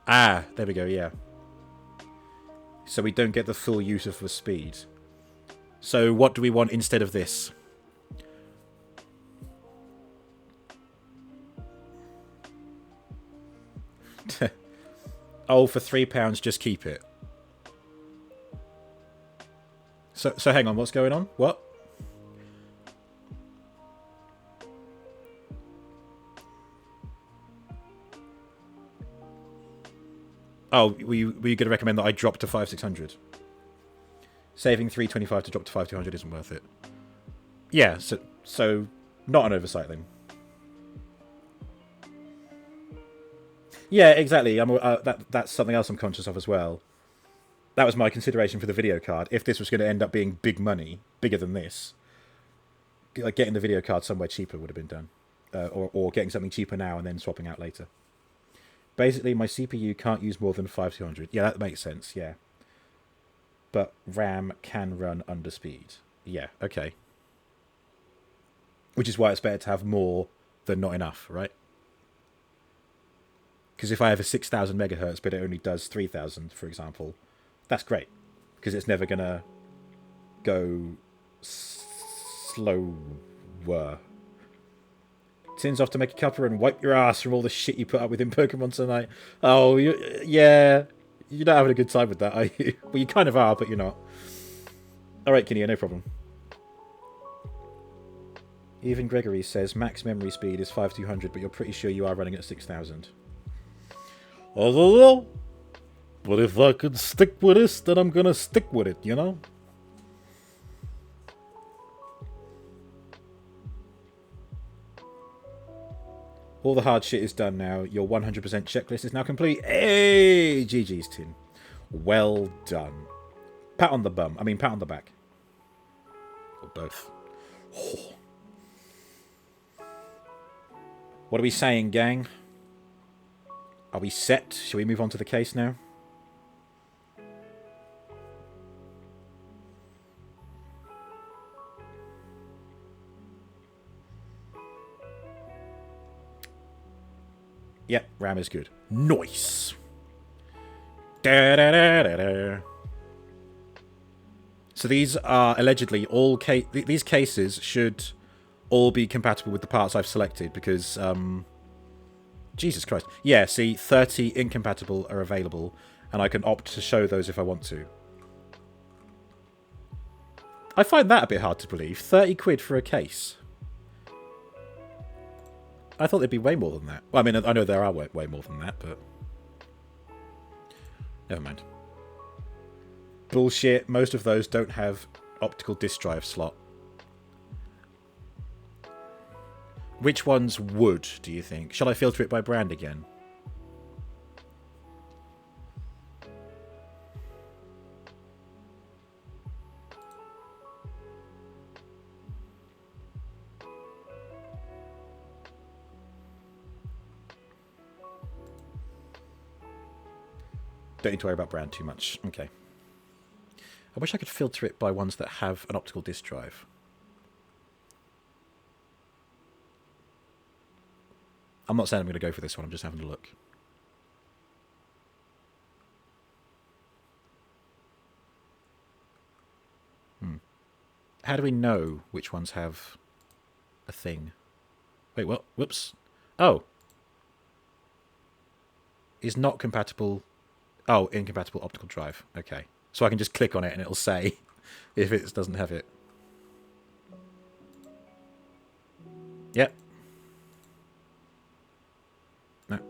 Ah, there we go, yeah. So we don't get the full use of the speed. So what do we want instead of this? Oh, for £3, just keep it. So hang on, what's going on? What? Oh, were you going to recommend that I drop to 5600? Saving 325 to drop to 5200 isn't worth it. Yeah, so not an oversight then. Yeah, exactly. That's something else I'm conscious of as well. That was my consideration for the video card. If this was going to end up being big money, bigger than this, like getting the video card somewhere cheaper would have been done, or getting something cheaper now and then swapping out later. Basically, my CPU can't use more than 5200. Yeah, that makes sense. Yeah, but RAM can run under speed. Yeah, okay. Which is why it's better to have more than not enough, right? Because if I have a 6000 megahertz but it only does 3000, for example, that's great. Because it's never going to go slower. Tin's off to make a cuppa and wipe your ass from all the shit you put up with in Pokemon tonight. Oh, yeah. You're not having a good time with that, are you? Well, you kind of are, but you're not. Alright, Kinia, no problem. Even Gregory says max memory speed is 5200, but you're pretty sure you are running at 6000. I don't know. But if I could stick with this, then I'm gonna stick with it, you know? All the hard shit is done now. Your 100% checklist is now complete. Hey, GG's, Tin. Well done. Pat on the bum. I mean, pat on the back. Or both. Oh. What are we saying, gang? Are we set? Shall we move on to the case now? Yep, RAM is good. Nice. Da, da, da, da, da. So these are allegedly all these cases should all be compatible with the parts I've selected because Jesus Christ. Yeah, see, 30 incompatible are available and I can opt to show those if I want to. I find that a bit hard to believe. 30 quid for a case. I thought there'd be way more than that. Well, I mean, I know there are way more than that, but... Never mind. Bullshit. Most of those don't have optical disk drive slot. Which ones would, do you think? Shall I filter it by brand again? Don't need to worry about brand too much. Okay. I wish I could filter it by ones that have an optical disk drive. I'm not saying I'm going to go for this one, I'm just having a look. How do we know which ones have a thing? Wait, what? Whoops. Oh. Is not compatible... Oh, incompatible optical drive. Okay. So I can just click on it and it'll say if it doesn't have it. Yep. No.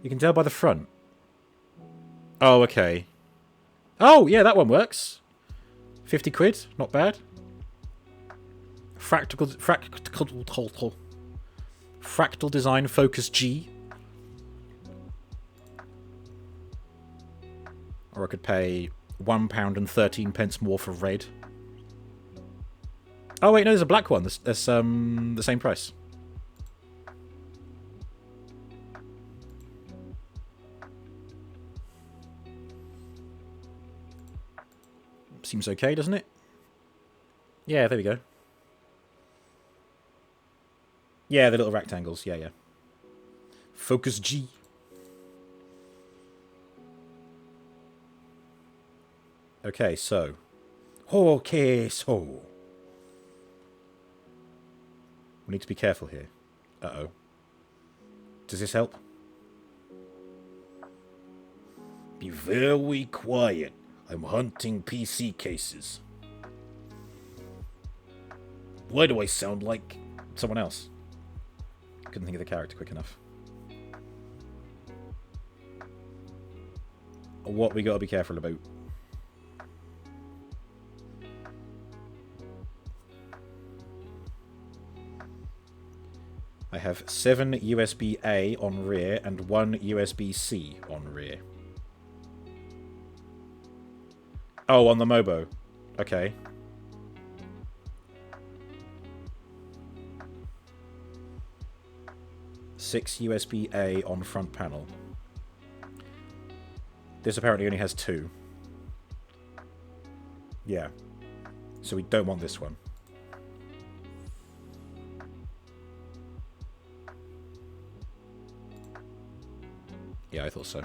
You can tell by the front. Oh, okay. Oh, yeah, that one works. 50 quid. Not bad. Fractal design focus G. Or I could pay £1.13 more for red. Oh wait, no, there's a black one. That's the same price. Seems okay, doesn't it? Yeah, there we go. Yeah, the little rectangles. Yeah, yeah. Focus G. Okay, so. Okay, so. We need to be careful here. Uh-oh. Does this help? Be very quiet. I'm hunting PC cases. Why do I sound like someone else? Couldn't think of the character quick enough. What we gotta be careful about? I have 7 USB-A on rear and 1 USB-C on rear. Oh, on the Mobo. Okay. Six USB-A on front panel. This apparently only has 2. Yeah. So we don't want this one. Yeah, I thought so.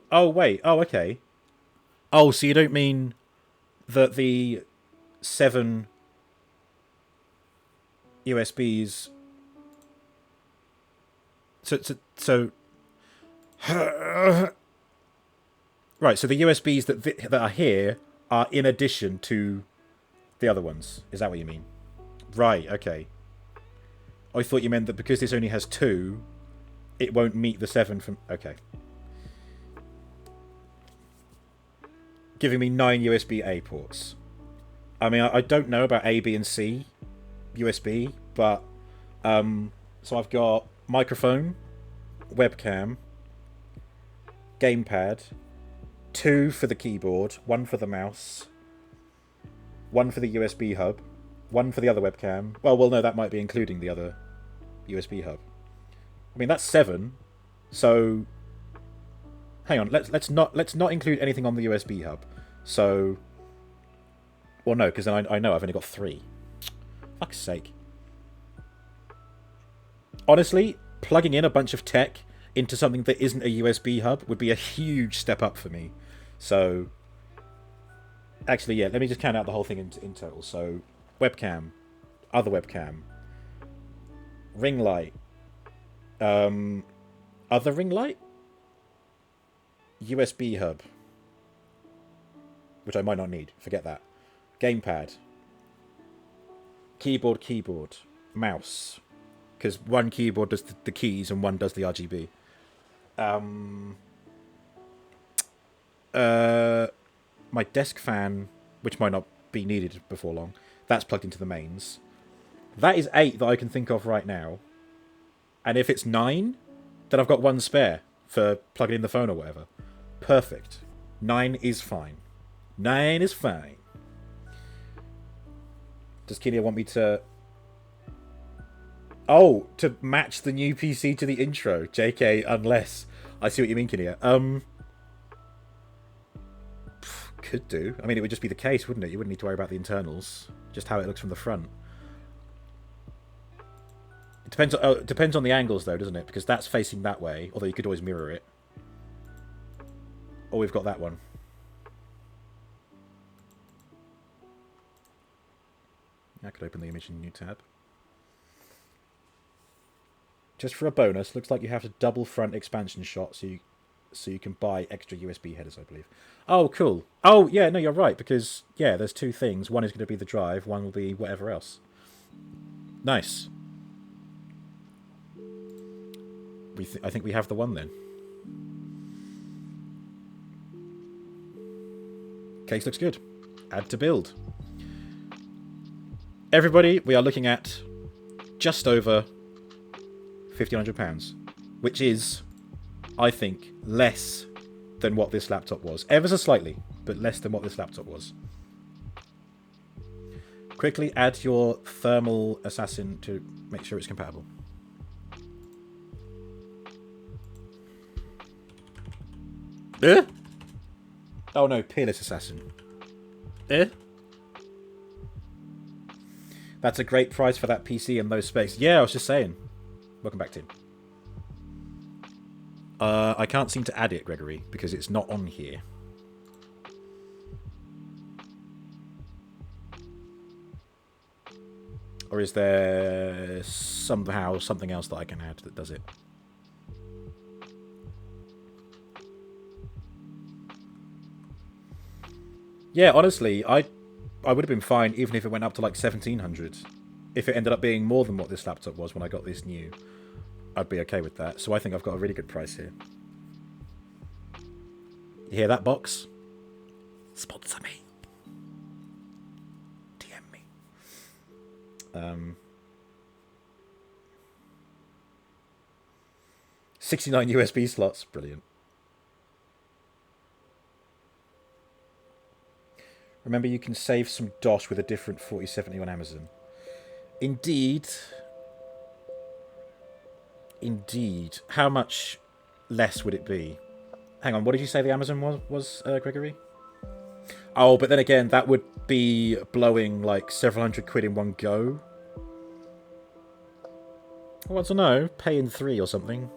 Oh, wait. Oh, okay. Oh, so you don't mean that the 7 USBs... So... Right, so the USBs that are here are in addition to the other ones. Is that what you mean? Right, okay. I thought you meant that because this only has 2, it won't meet the 7 from... Okay. Giving me 9 USB-A ports. I mean, I don't know about A, B, and C USB, but... so I've got microphone, webcam, gamepad, 2 for the keyboard, 1 for the mouse, 1 for the USB hub, 1 for the other webcam. Well, no, that might be including the other USB hub. I mean, that's 7. So, hang on. Let's not include anything on the USB hub. So, well, no, because then I know I've only got 3. Fuck's sake. Honestly, plugging in a bunch of tech into something that isn't a USB hub would be a huge step up for me. So, actually, yeah, let me just count out the whole thing in total. So, webcam, other webcam, ring light, other ring light, USB hub, which I might not need, forget that, gamepad, keyboard, mouse, because one keyboard does the keys and one does the RGB. My desk fan, which might not be needed before long, that's plugged into the mains. That is 8 that I can think of right now. And if it's 9, then I've got 1 spare for plugging in the phone or whatever. Perfect. 9 is fine. 9 is fine. Does Kelia want me to... Oh, to match the new PC to the intro. JK, unless... I see what you mean, Kelia. Could do. I mean, it would just be the case, wouldn't it? You wouldn't need to worry about the internals. Just how it looks from the front. It depends on the angles, though, doesn't it? Because that's facing that way. Although you could always mirror it. Or we've got that one. I could open the image in a new tab. Just for a bonus, looks like you have to double front expansion shot so you can buy extra USB headers, I believe. Oh, cool. Oh, yeah, no, you're right, because, yeah, there's 2 things. One is going to be the drive, one will be whatever else. Nice. I think we have the one, then. Case looks good. Add to build. Everybody, we are looking at just over £1,500, which is, I think, less than what this laptop was. Ever so slightly, but less than what this laptop was. Quickly add your thermal assassin to make sure it's compatible. Oh no, peerless assassin. That's a great price for that PC and those specs. Yeah, I was just saying. Welcome back, Tim. I can't seem to add it, Gregory, because it's not on here. Or is there somehow something else that I can add that does it? Yeah, honestly, I would have been fine even if it went up to like 1,700. If it ended up being more than what this laptop was when I got this new, I'd be okay with that. So I think I've got a really good price here. You hear that, box? Sponsor me. DM me. 69 USB slots. Brilliant. Remember, you can save some DOS with a different 4070 on Amazon. Indeed. Indeed. How much less would it be? Hang on, what did you say the Amazon was Gregory? Oh, but then again, that would be blowing like several £100 in one go. Well, I don't know. Pay in 3 or something.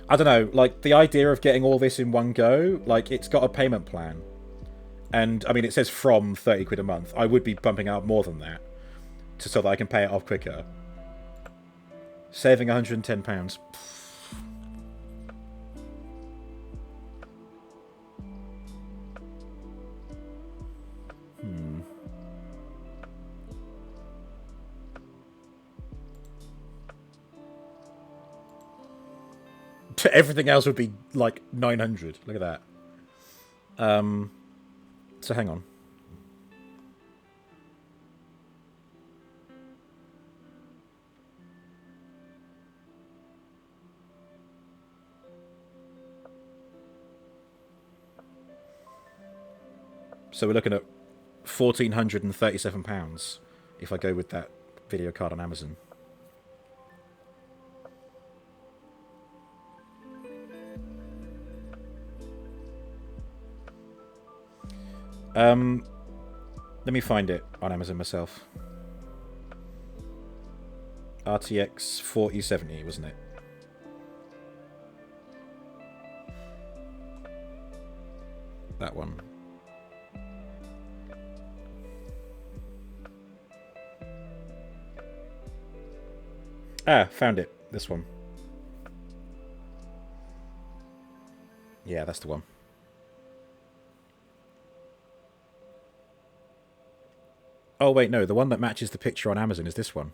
I don't know, like, the idea of getting all this in one go, like, it's got a payment plan. And, I mean, it says from £30 a month. I would be bumping out more than that, so that I can pay it off quicker. Saving £110. Everything else would be like 900. Look at that. So hang on. So we're looking at £1,437 if I go with that video card on Amazon. Let me find it on Amazon myself. RTX 4070, wasn't it? That one. Ah, found it. This one. Yeah, that's the one. Oh, wait, no. The one that matches the picture on Amazon is this one.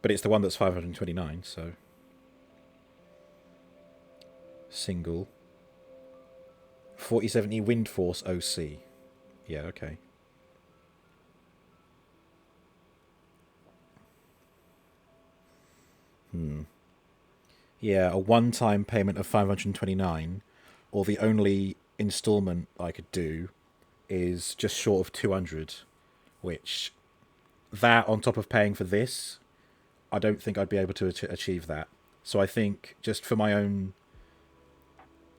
But it's the one that's 529, so... Single. 4070 Wind Force OC. Yeah, okay. Yeah, a one-time payment of 529, or the only installment I could do is just short of 200, which that on top of paying for this, I don't think I'd be able to achieve that. So I think just for my own,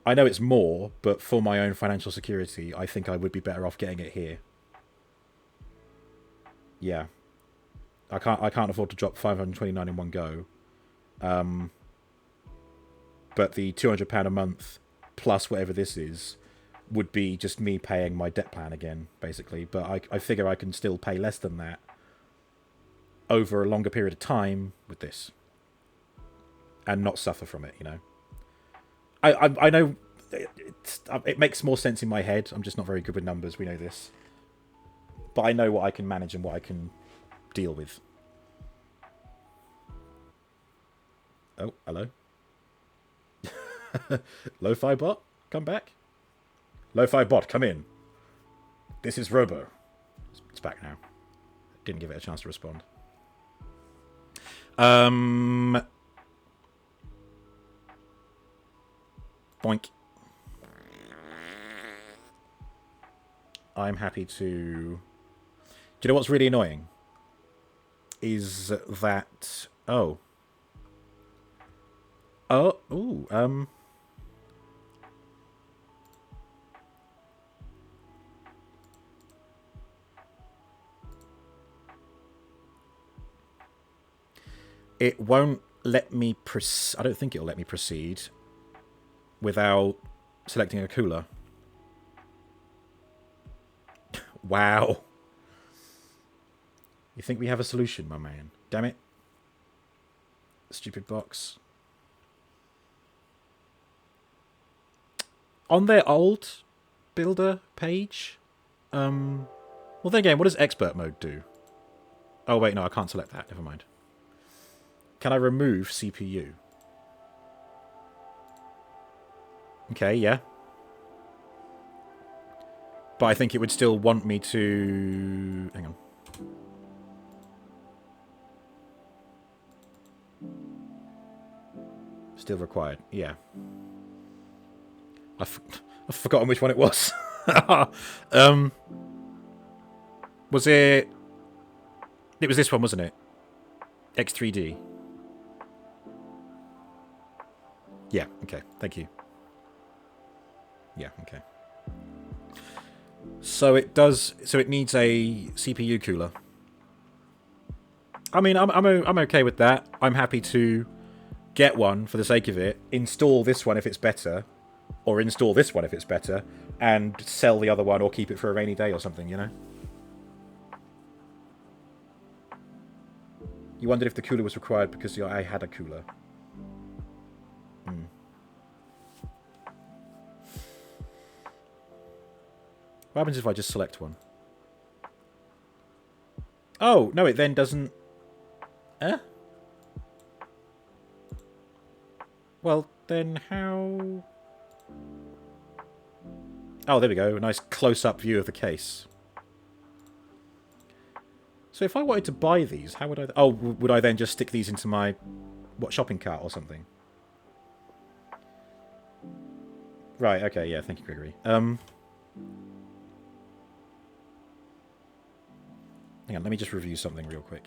I know it's more, but for my own financial security, I think I would be better off getting it here. Yeah, I can't afford to drop 529 in one go. But the £200 a month plus whatever this is would be just me paying my debt plan again, basically. But I figure I can still pay less than that over a longer period of time with this and not suffer from it, you know. I know it makes more sense in my head. I'm just not very good with numbers. We know this. But I know what I can manage and what I can deal with. Oh, hello. Lo-fi bot, come back. Lo-fi bot, come in. This is Robo. It's back now. Didn't give it a chance to respond. Boink. I'm happy to... Do you know what's really annoying? Is that... Oh. Oh, ooh, it won't let me I don't think it'll let me proceed without selecting a cooler. Wow. You think we have a solution, my man? Damn it. Stupid box. On their old builder page, well then again, what does expert mode do? Oh wait, no, I can't select that. Never mind. Can I remove CPU? Okay, yeah. But I think it would still want me to... Hang on. Still required, yeah. I've forgotten which one it was. Was it... It was this one, wasn't it? X3D. Yeah, okay. Thank you. Yeah, okay. So it does... So it needs a CPU cooler. I mean, I'm okay with that. I'm happy to get one for the sake of it. Install this one if it's better. Or install this one if it's better, and sell the other one or keep it for a rainy day or something, you know? You wondered if the cooler was required because I had a cooler. What happens if I just select one? Oh, no, it then doesn't... Eh? Well, then how... Oh, there we go. A nice close-up view of the case. So if I wanted to buy these, how would I... Oh, would I then just stick these into my, what, shopping cart or something? Right, okay, yeah, thank you, Gregory. Hang on, let me just review something real quick.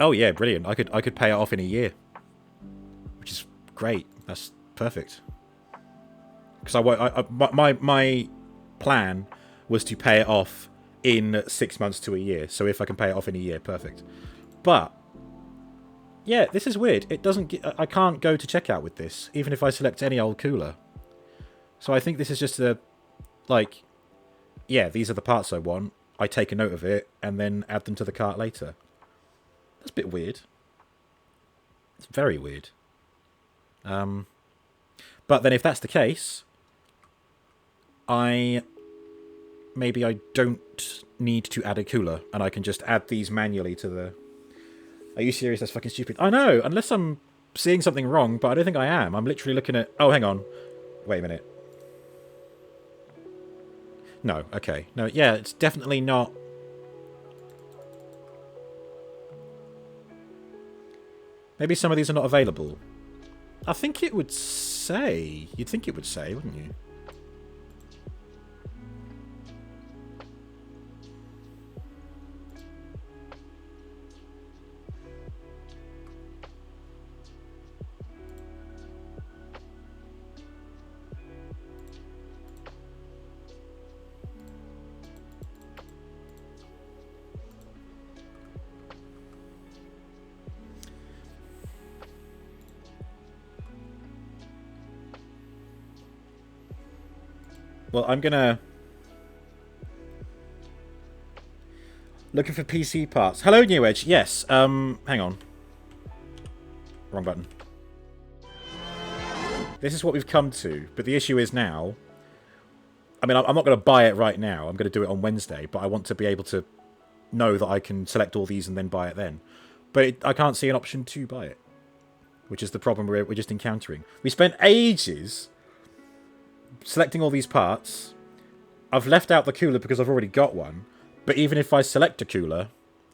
Oh yeah, brilliant. I could pay it off in a year, which is great. That's perfect. Because my plan was to pay it off in 6 months to a year. So if I can pay it off in a year, perfect. But yeah, this is weird. It doesn't. I can't go to checkout with this, even if I select any old cooler. So I think this is just a like, yeah, these are the parts I want. I take a note of it and then add them to the cart later. That's a bit weird. It's very weird. But then if that's the case, maybe I don't need to add a cooler, and I can just add these manually to the... Are you serious? That's fucking stupid. I know, unless I'm seeing something wrong, but I don't think I am. I'm literally looking at... Oh, hang on. Wait a minute. No, okay. No, yeah, it's definitely not... Maybe some of these are not available. I think it would say... You'd think it would say, wouldn't you? Well, I'm gonna... Looking for PC parts. Hello, New Edge. Yes. Hang on. Wrong button. This is what we've come to, but the issue is now... I mean, I'm not going to buy it right now. I'm going to do it on Wednesday, but I want to be able to know that I can select all these and then buy it then. But I can't see an option to buy it, which is the problem we're just encountering. We spent ages... selecting all these parts. I've left out the cooler because I've already got one. But even if I select a cooler,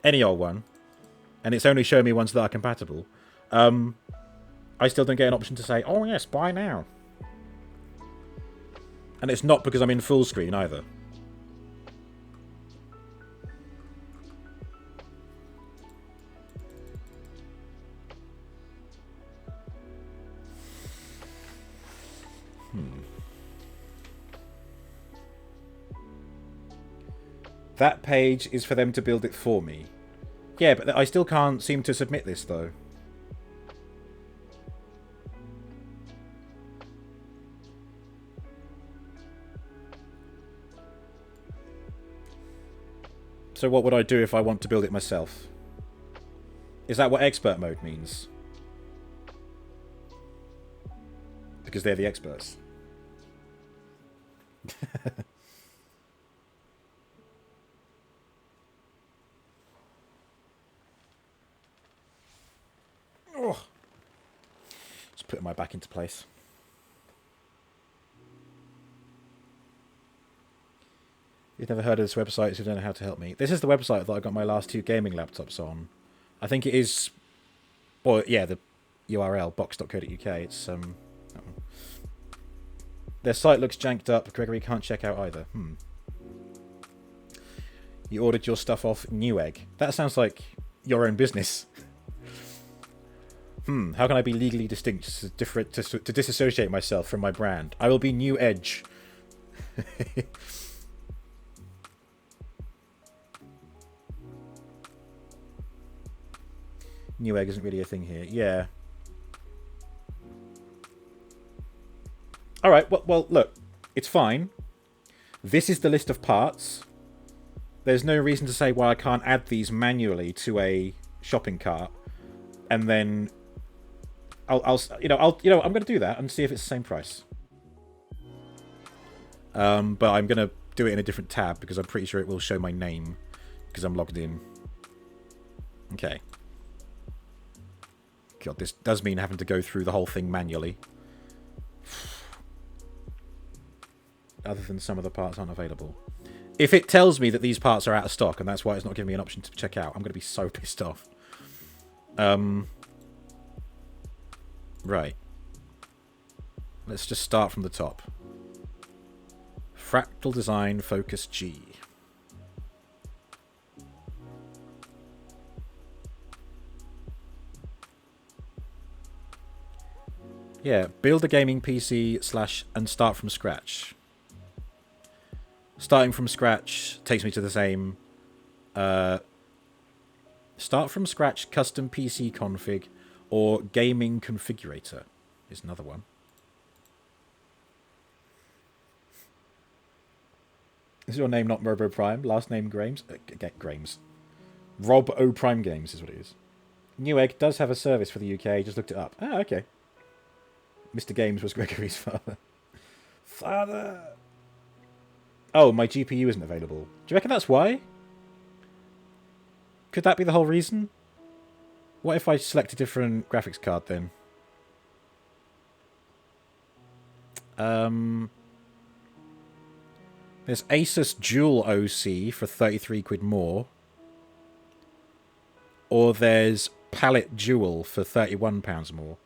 any old one, and it's only showing me ones that are compatible, I still don't get an option to say, oh yes, buy now. And it's not because I'm in full screen either. That page is for them to build it for me. Yeah, but I still can't seem to submit this, though. So what would I do if I want to build it myself? Is that what expert mode means? Because they're the experts. Oh. Just putting my back into place. You've never heard of this website, so you don't know how to help me. This is the website that I got my last 2 gaming laptops on. I think it is... Well, yeah, the URL, box.co.uk. It's, their site looks janked up. Gregory can't check out either. You ordered your stuff off Newegg. That sounds like your own business. How can I be legally distinct to disassociate myself from my brand? I will be New Edge. Newegg isn't really a thing here. Yeah. Alright, well, look. It's fine. This is the list of parts. There's no reason to say why I can't add these manually to a shopping cart. And then... I'm going to do that and see if it's the same price. But I'm going to do it in a different tab because I'm pretty sure it will show my name because I'm logged in. Okay. God, this does mean having to go through the whole thing manually. Other than some of the parts aren't available. If it tells me that these parts are out of stock and that's why it's not giving me an option to check out, I'm going to be so pissed off. Right. Let's just start from the top. Fractal Design Focus G. Yeah, build a gaming PC / and start from scratch. Starting from scratch takes me to the same. Start from scratch custom PC config or gaming configurator is another one. Is your name not Robo Prime? Last name Grames? Grames. Rob O Prime Games is what it is. Newegg does have a service for the UK. Just looked it up. Ah, okay. Mr. Games was Gregory's father. Father! Oh, my GPU isn't available. Do you reckon that's why? Could that be the whole reason? What if I select a different graphics card then? There's Asus Dual OC for 33 quid more. Or there's Palette Dual for £31 more.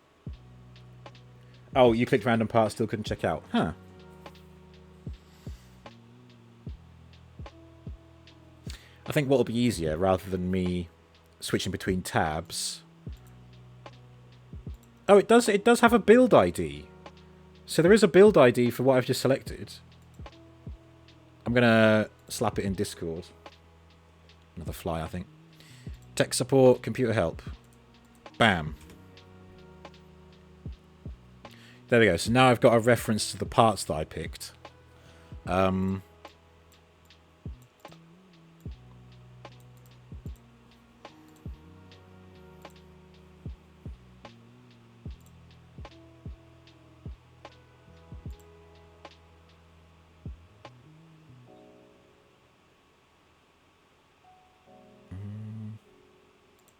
Oh, you clicked random parts, still couldn't check out. Huh. I think what will be easier, rather than me switching between tabs... Oh, it does have a build ID. So there is a build ID for what I've just selected. I'm going to slap it in Discord. Another fly, I think. Tech support, computer help. Bam. There we go. So now I've got a reference to the parts that I picked.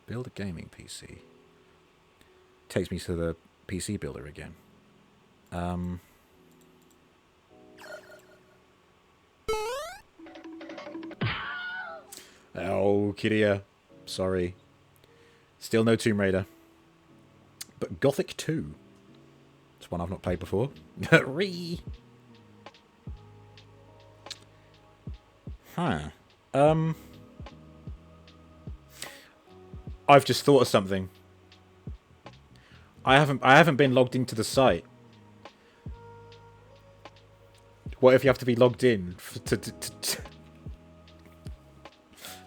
Build a gaming PC. Takes me to the PC builder again. Oh, Kiria. Sorry. Still no Tomb Raider. But Gothic 2. It's one I've not played before. Ree. Huh. I've just thought of something. I haven't been logged into the site. What if you have to be logged in to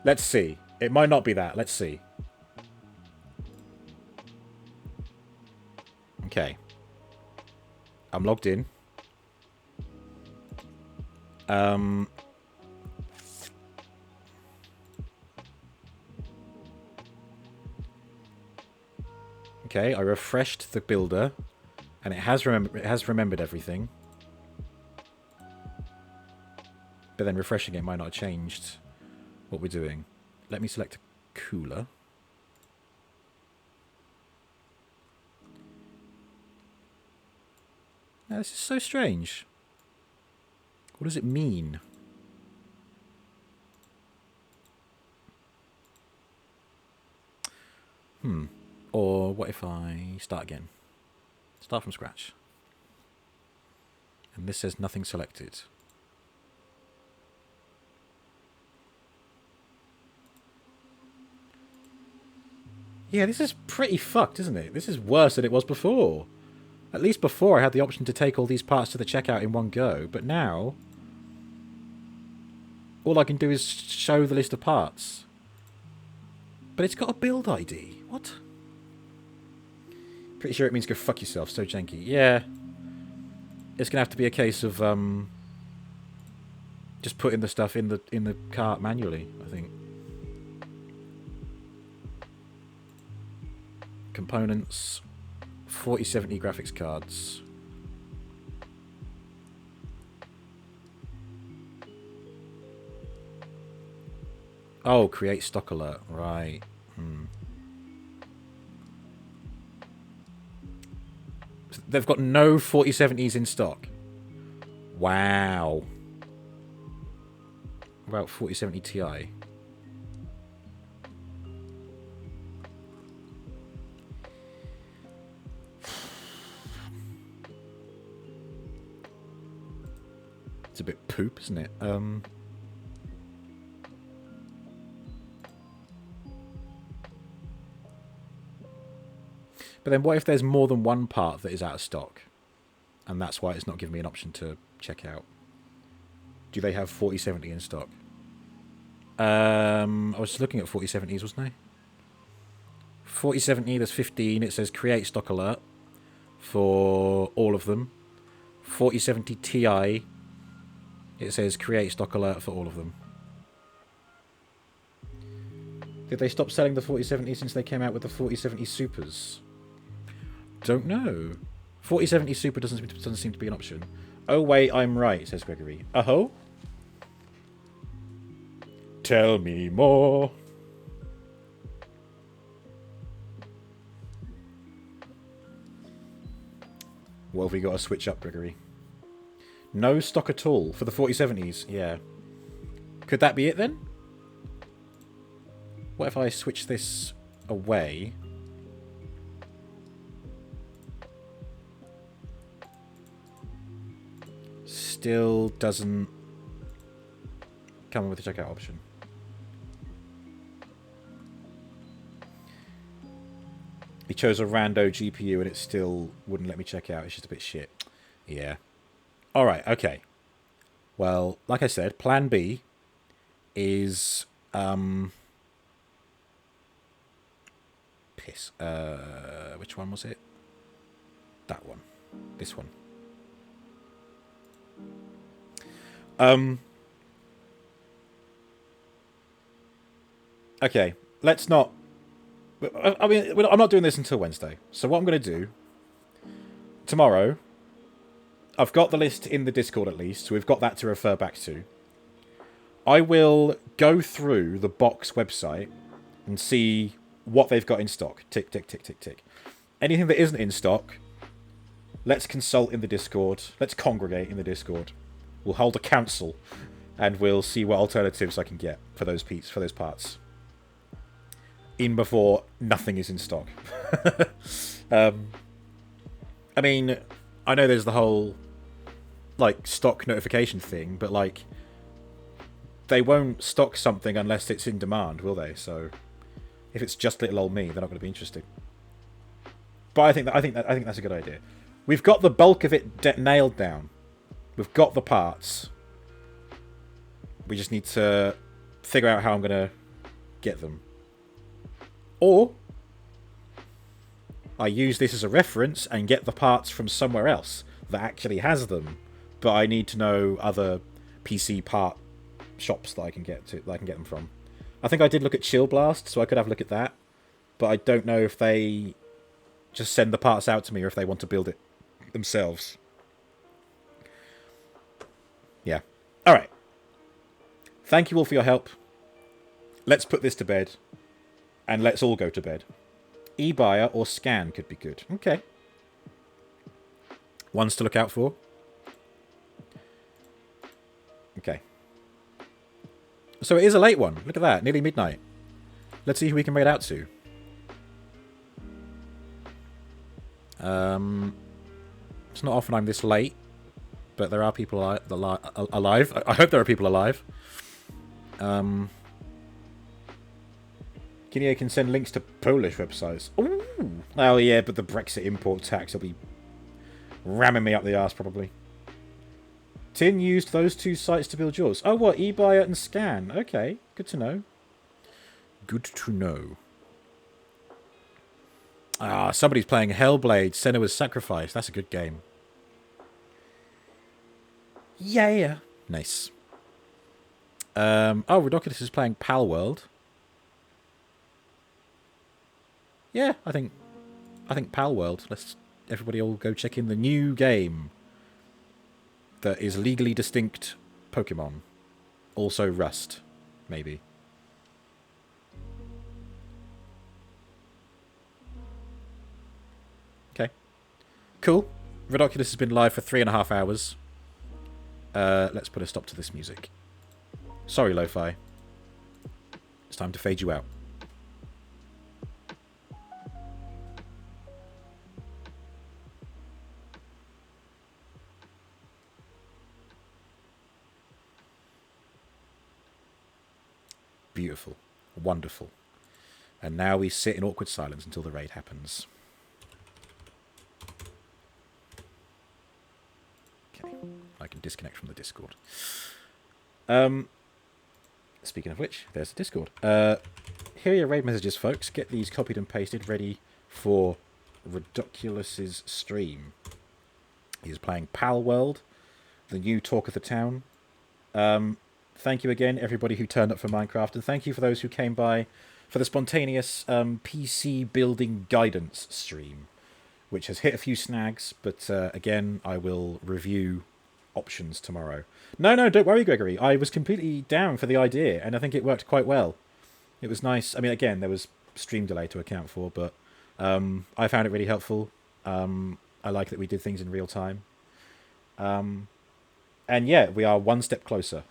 Let's see. It might not be that. Let's see. Okay. I'm logged in. Okay, I refreshed the builder, and it has remembered everything. But then refreshing it might not have changed what we're doing. Let me select a cooler. Now, this is so strange. What does it mean? Or what if I start again? Start from scratch. And this says nothing selected. Yeah, this is pretty fucked, isn't it? This is worse than it was before. At least before I had the option to take all these parts to the checkout in one go, but now all I can do is show the list of parts. But it's got a build ID. What? Pretty sure it means go fuck yourself, so janky. Yeah. It's gonna have to be a case of just putting the stuff in the cart manually, I think. Components, 4070 graphics cards. Oh, create stock alert. Right. They've got no 4070s in stock. Wow. What about 4070 Ti? It's a bit poop, isn't it? But then what if there's more than one part that is out of stock? And that's why it's not giving me an option to check out. Do they have 4070 in stock? I was looking at 4070s, wasn't I? 4070, there's 15. It says create stock alert for all of them. 4070 Ti, it says create stock alert for all of them. Did they stop selling the 4070 since they came out with the 4070 Supers? Don't know. 4070 Super doesn't seem to be an option. Oh wait, I'm right, says Gregory. Oh? Tell me more. What have we got to switch up, Gregory? No stock at all for the 4070s. Yeah. Could that be it then? What if I switch this away? Still doesn't come with the checkout option. He chose a rando GPU and it still wouldn't let me check out. It's just a bit shit. Yeah. Alright, okay. Well, like I said, plan B is... piss. Which one was it? That one. This one. Okay, let's not... I mean, I'm not doing this until Wednesday. So what I'm going to do... Tomorrow... I've got the list in the Discord at least, so we've got that to refer back to. I will go through the box website and see what they've got in stock. Tick, tick, tick, tick, tick. Anything that isn't in stock, let's consult in the Discord. Let's congregate in the Discord. We'll hold a council, and we'll see what alternatives I can get for those parts. In before nothing is in stock. I mean, I know there's the whole like stock notification thing, but like they won't stock something unless it's in demand, will they? So if it's just little old me, they're not going to be interested. But I think that's a good idea. We've got the bulk of it nailed down. We've got the parts. We just need to figure out how I'm going to get them. Or I use this as a reference and get the parts from somewhere else that actually has them. But I need to know other PC part shops that I can get them from. I think I did look at Chill Blast, so I could have a look at that. But I don't know if they just send the parts out to me or if they want to build it themselves. Yeah. Alright. Thank you all for your help. Let's put this to bed. And let's all go to bed. eBuyer or Scan could be good. Okay. Ones to look out for. Okay. So it is a late one. Look at that. Nearly midnight. Let's see who we can make it out to. It's not often I'm this late. But there are people alive. I hope there are people alive. Guinea can send links to Polish websites. Ooh. Oh yeah, but the Brexit import tax will be ramming me up the arse probably. Tin used those two sites to build yours. Oh what, eBuyer and Scan. Okay, good to know. Good to know. Ah, somebody's playing Hellblade, Senua's Sacrifice. That's a good game. Yeah. Nice. Oh, Ridiculous is playing Pal World. Yeah, I think Pal World. Let's everybody all go check in the new game that is legally distinct Pokemon. Also Rust, maybe. Cool. Ridiculous has been live for 3.5 hours. Let's put a stop to this music. Sorry, Lo-Fi. It's time to fade you out. Beautiful. Wonderful. And now we sit in awkward silence until the raid happens. Okay. I can disconnect from the Discord. Speaking of which, there's the Discord. Here are your raid messages, folks. Get these copied and pasted, ready for Ridiculous's stream. He's playing Pal World, the new talk of the town. Thank you again, everybody who turned up for Minecraft, and thank you for those who came by for the spontaneous PC building guidance stream, which has hit a few snags, but again, I will review options tomorrow. No, don't worry, Gregory. I was completely down for the idea, and I think it worked quite well. It was nice. I mean, again, there was stream delay to account for, but I found it really helpful. I like that we did things in real time. And yeah, we are one step closer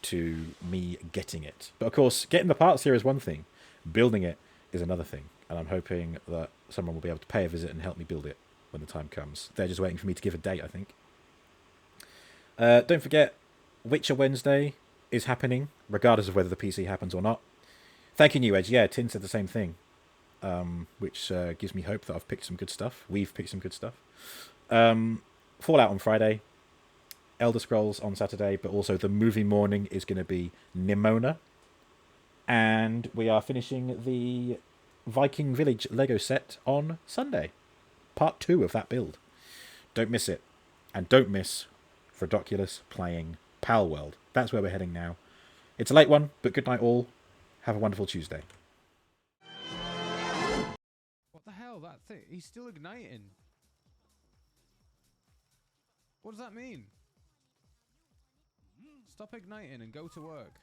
to me getting it. But of course, getting the parts here is one thing. Building it is another thing. And I'm hoping that someone will be able to pay a visit and help me build it when the time comes. They're just waiting for me to give a date, I think. Don't forget, Witcher Wednesday is happening, regardless of whether the PC happens or not. Thank you, New Edge. Yeah, Tin said the same thing, which gives me hope that I've picked some good stuff. We've picked some good stuff. Fallout on Friday, Elder Scrolls on Saturday, but also the movie morning is going to be Nimona. And we are finishing the Viking Village Lego set on Sunday. Part 2 of that build. Don't miss it. And don't miss Ridiculous playing Pal World. That's where we're heading now. It's a late one, but good night all. Have a wonderful Tuesday. What the hell? That thing? He's still igniting. What does that mean? Stop igniting and go to work.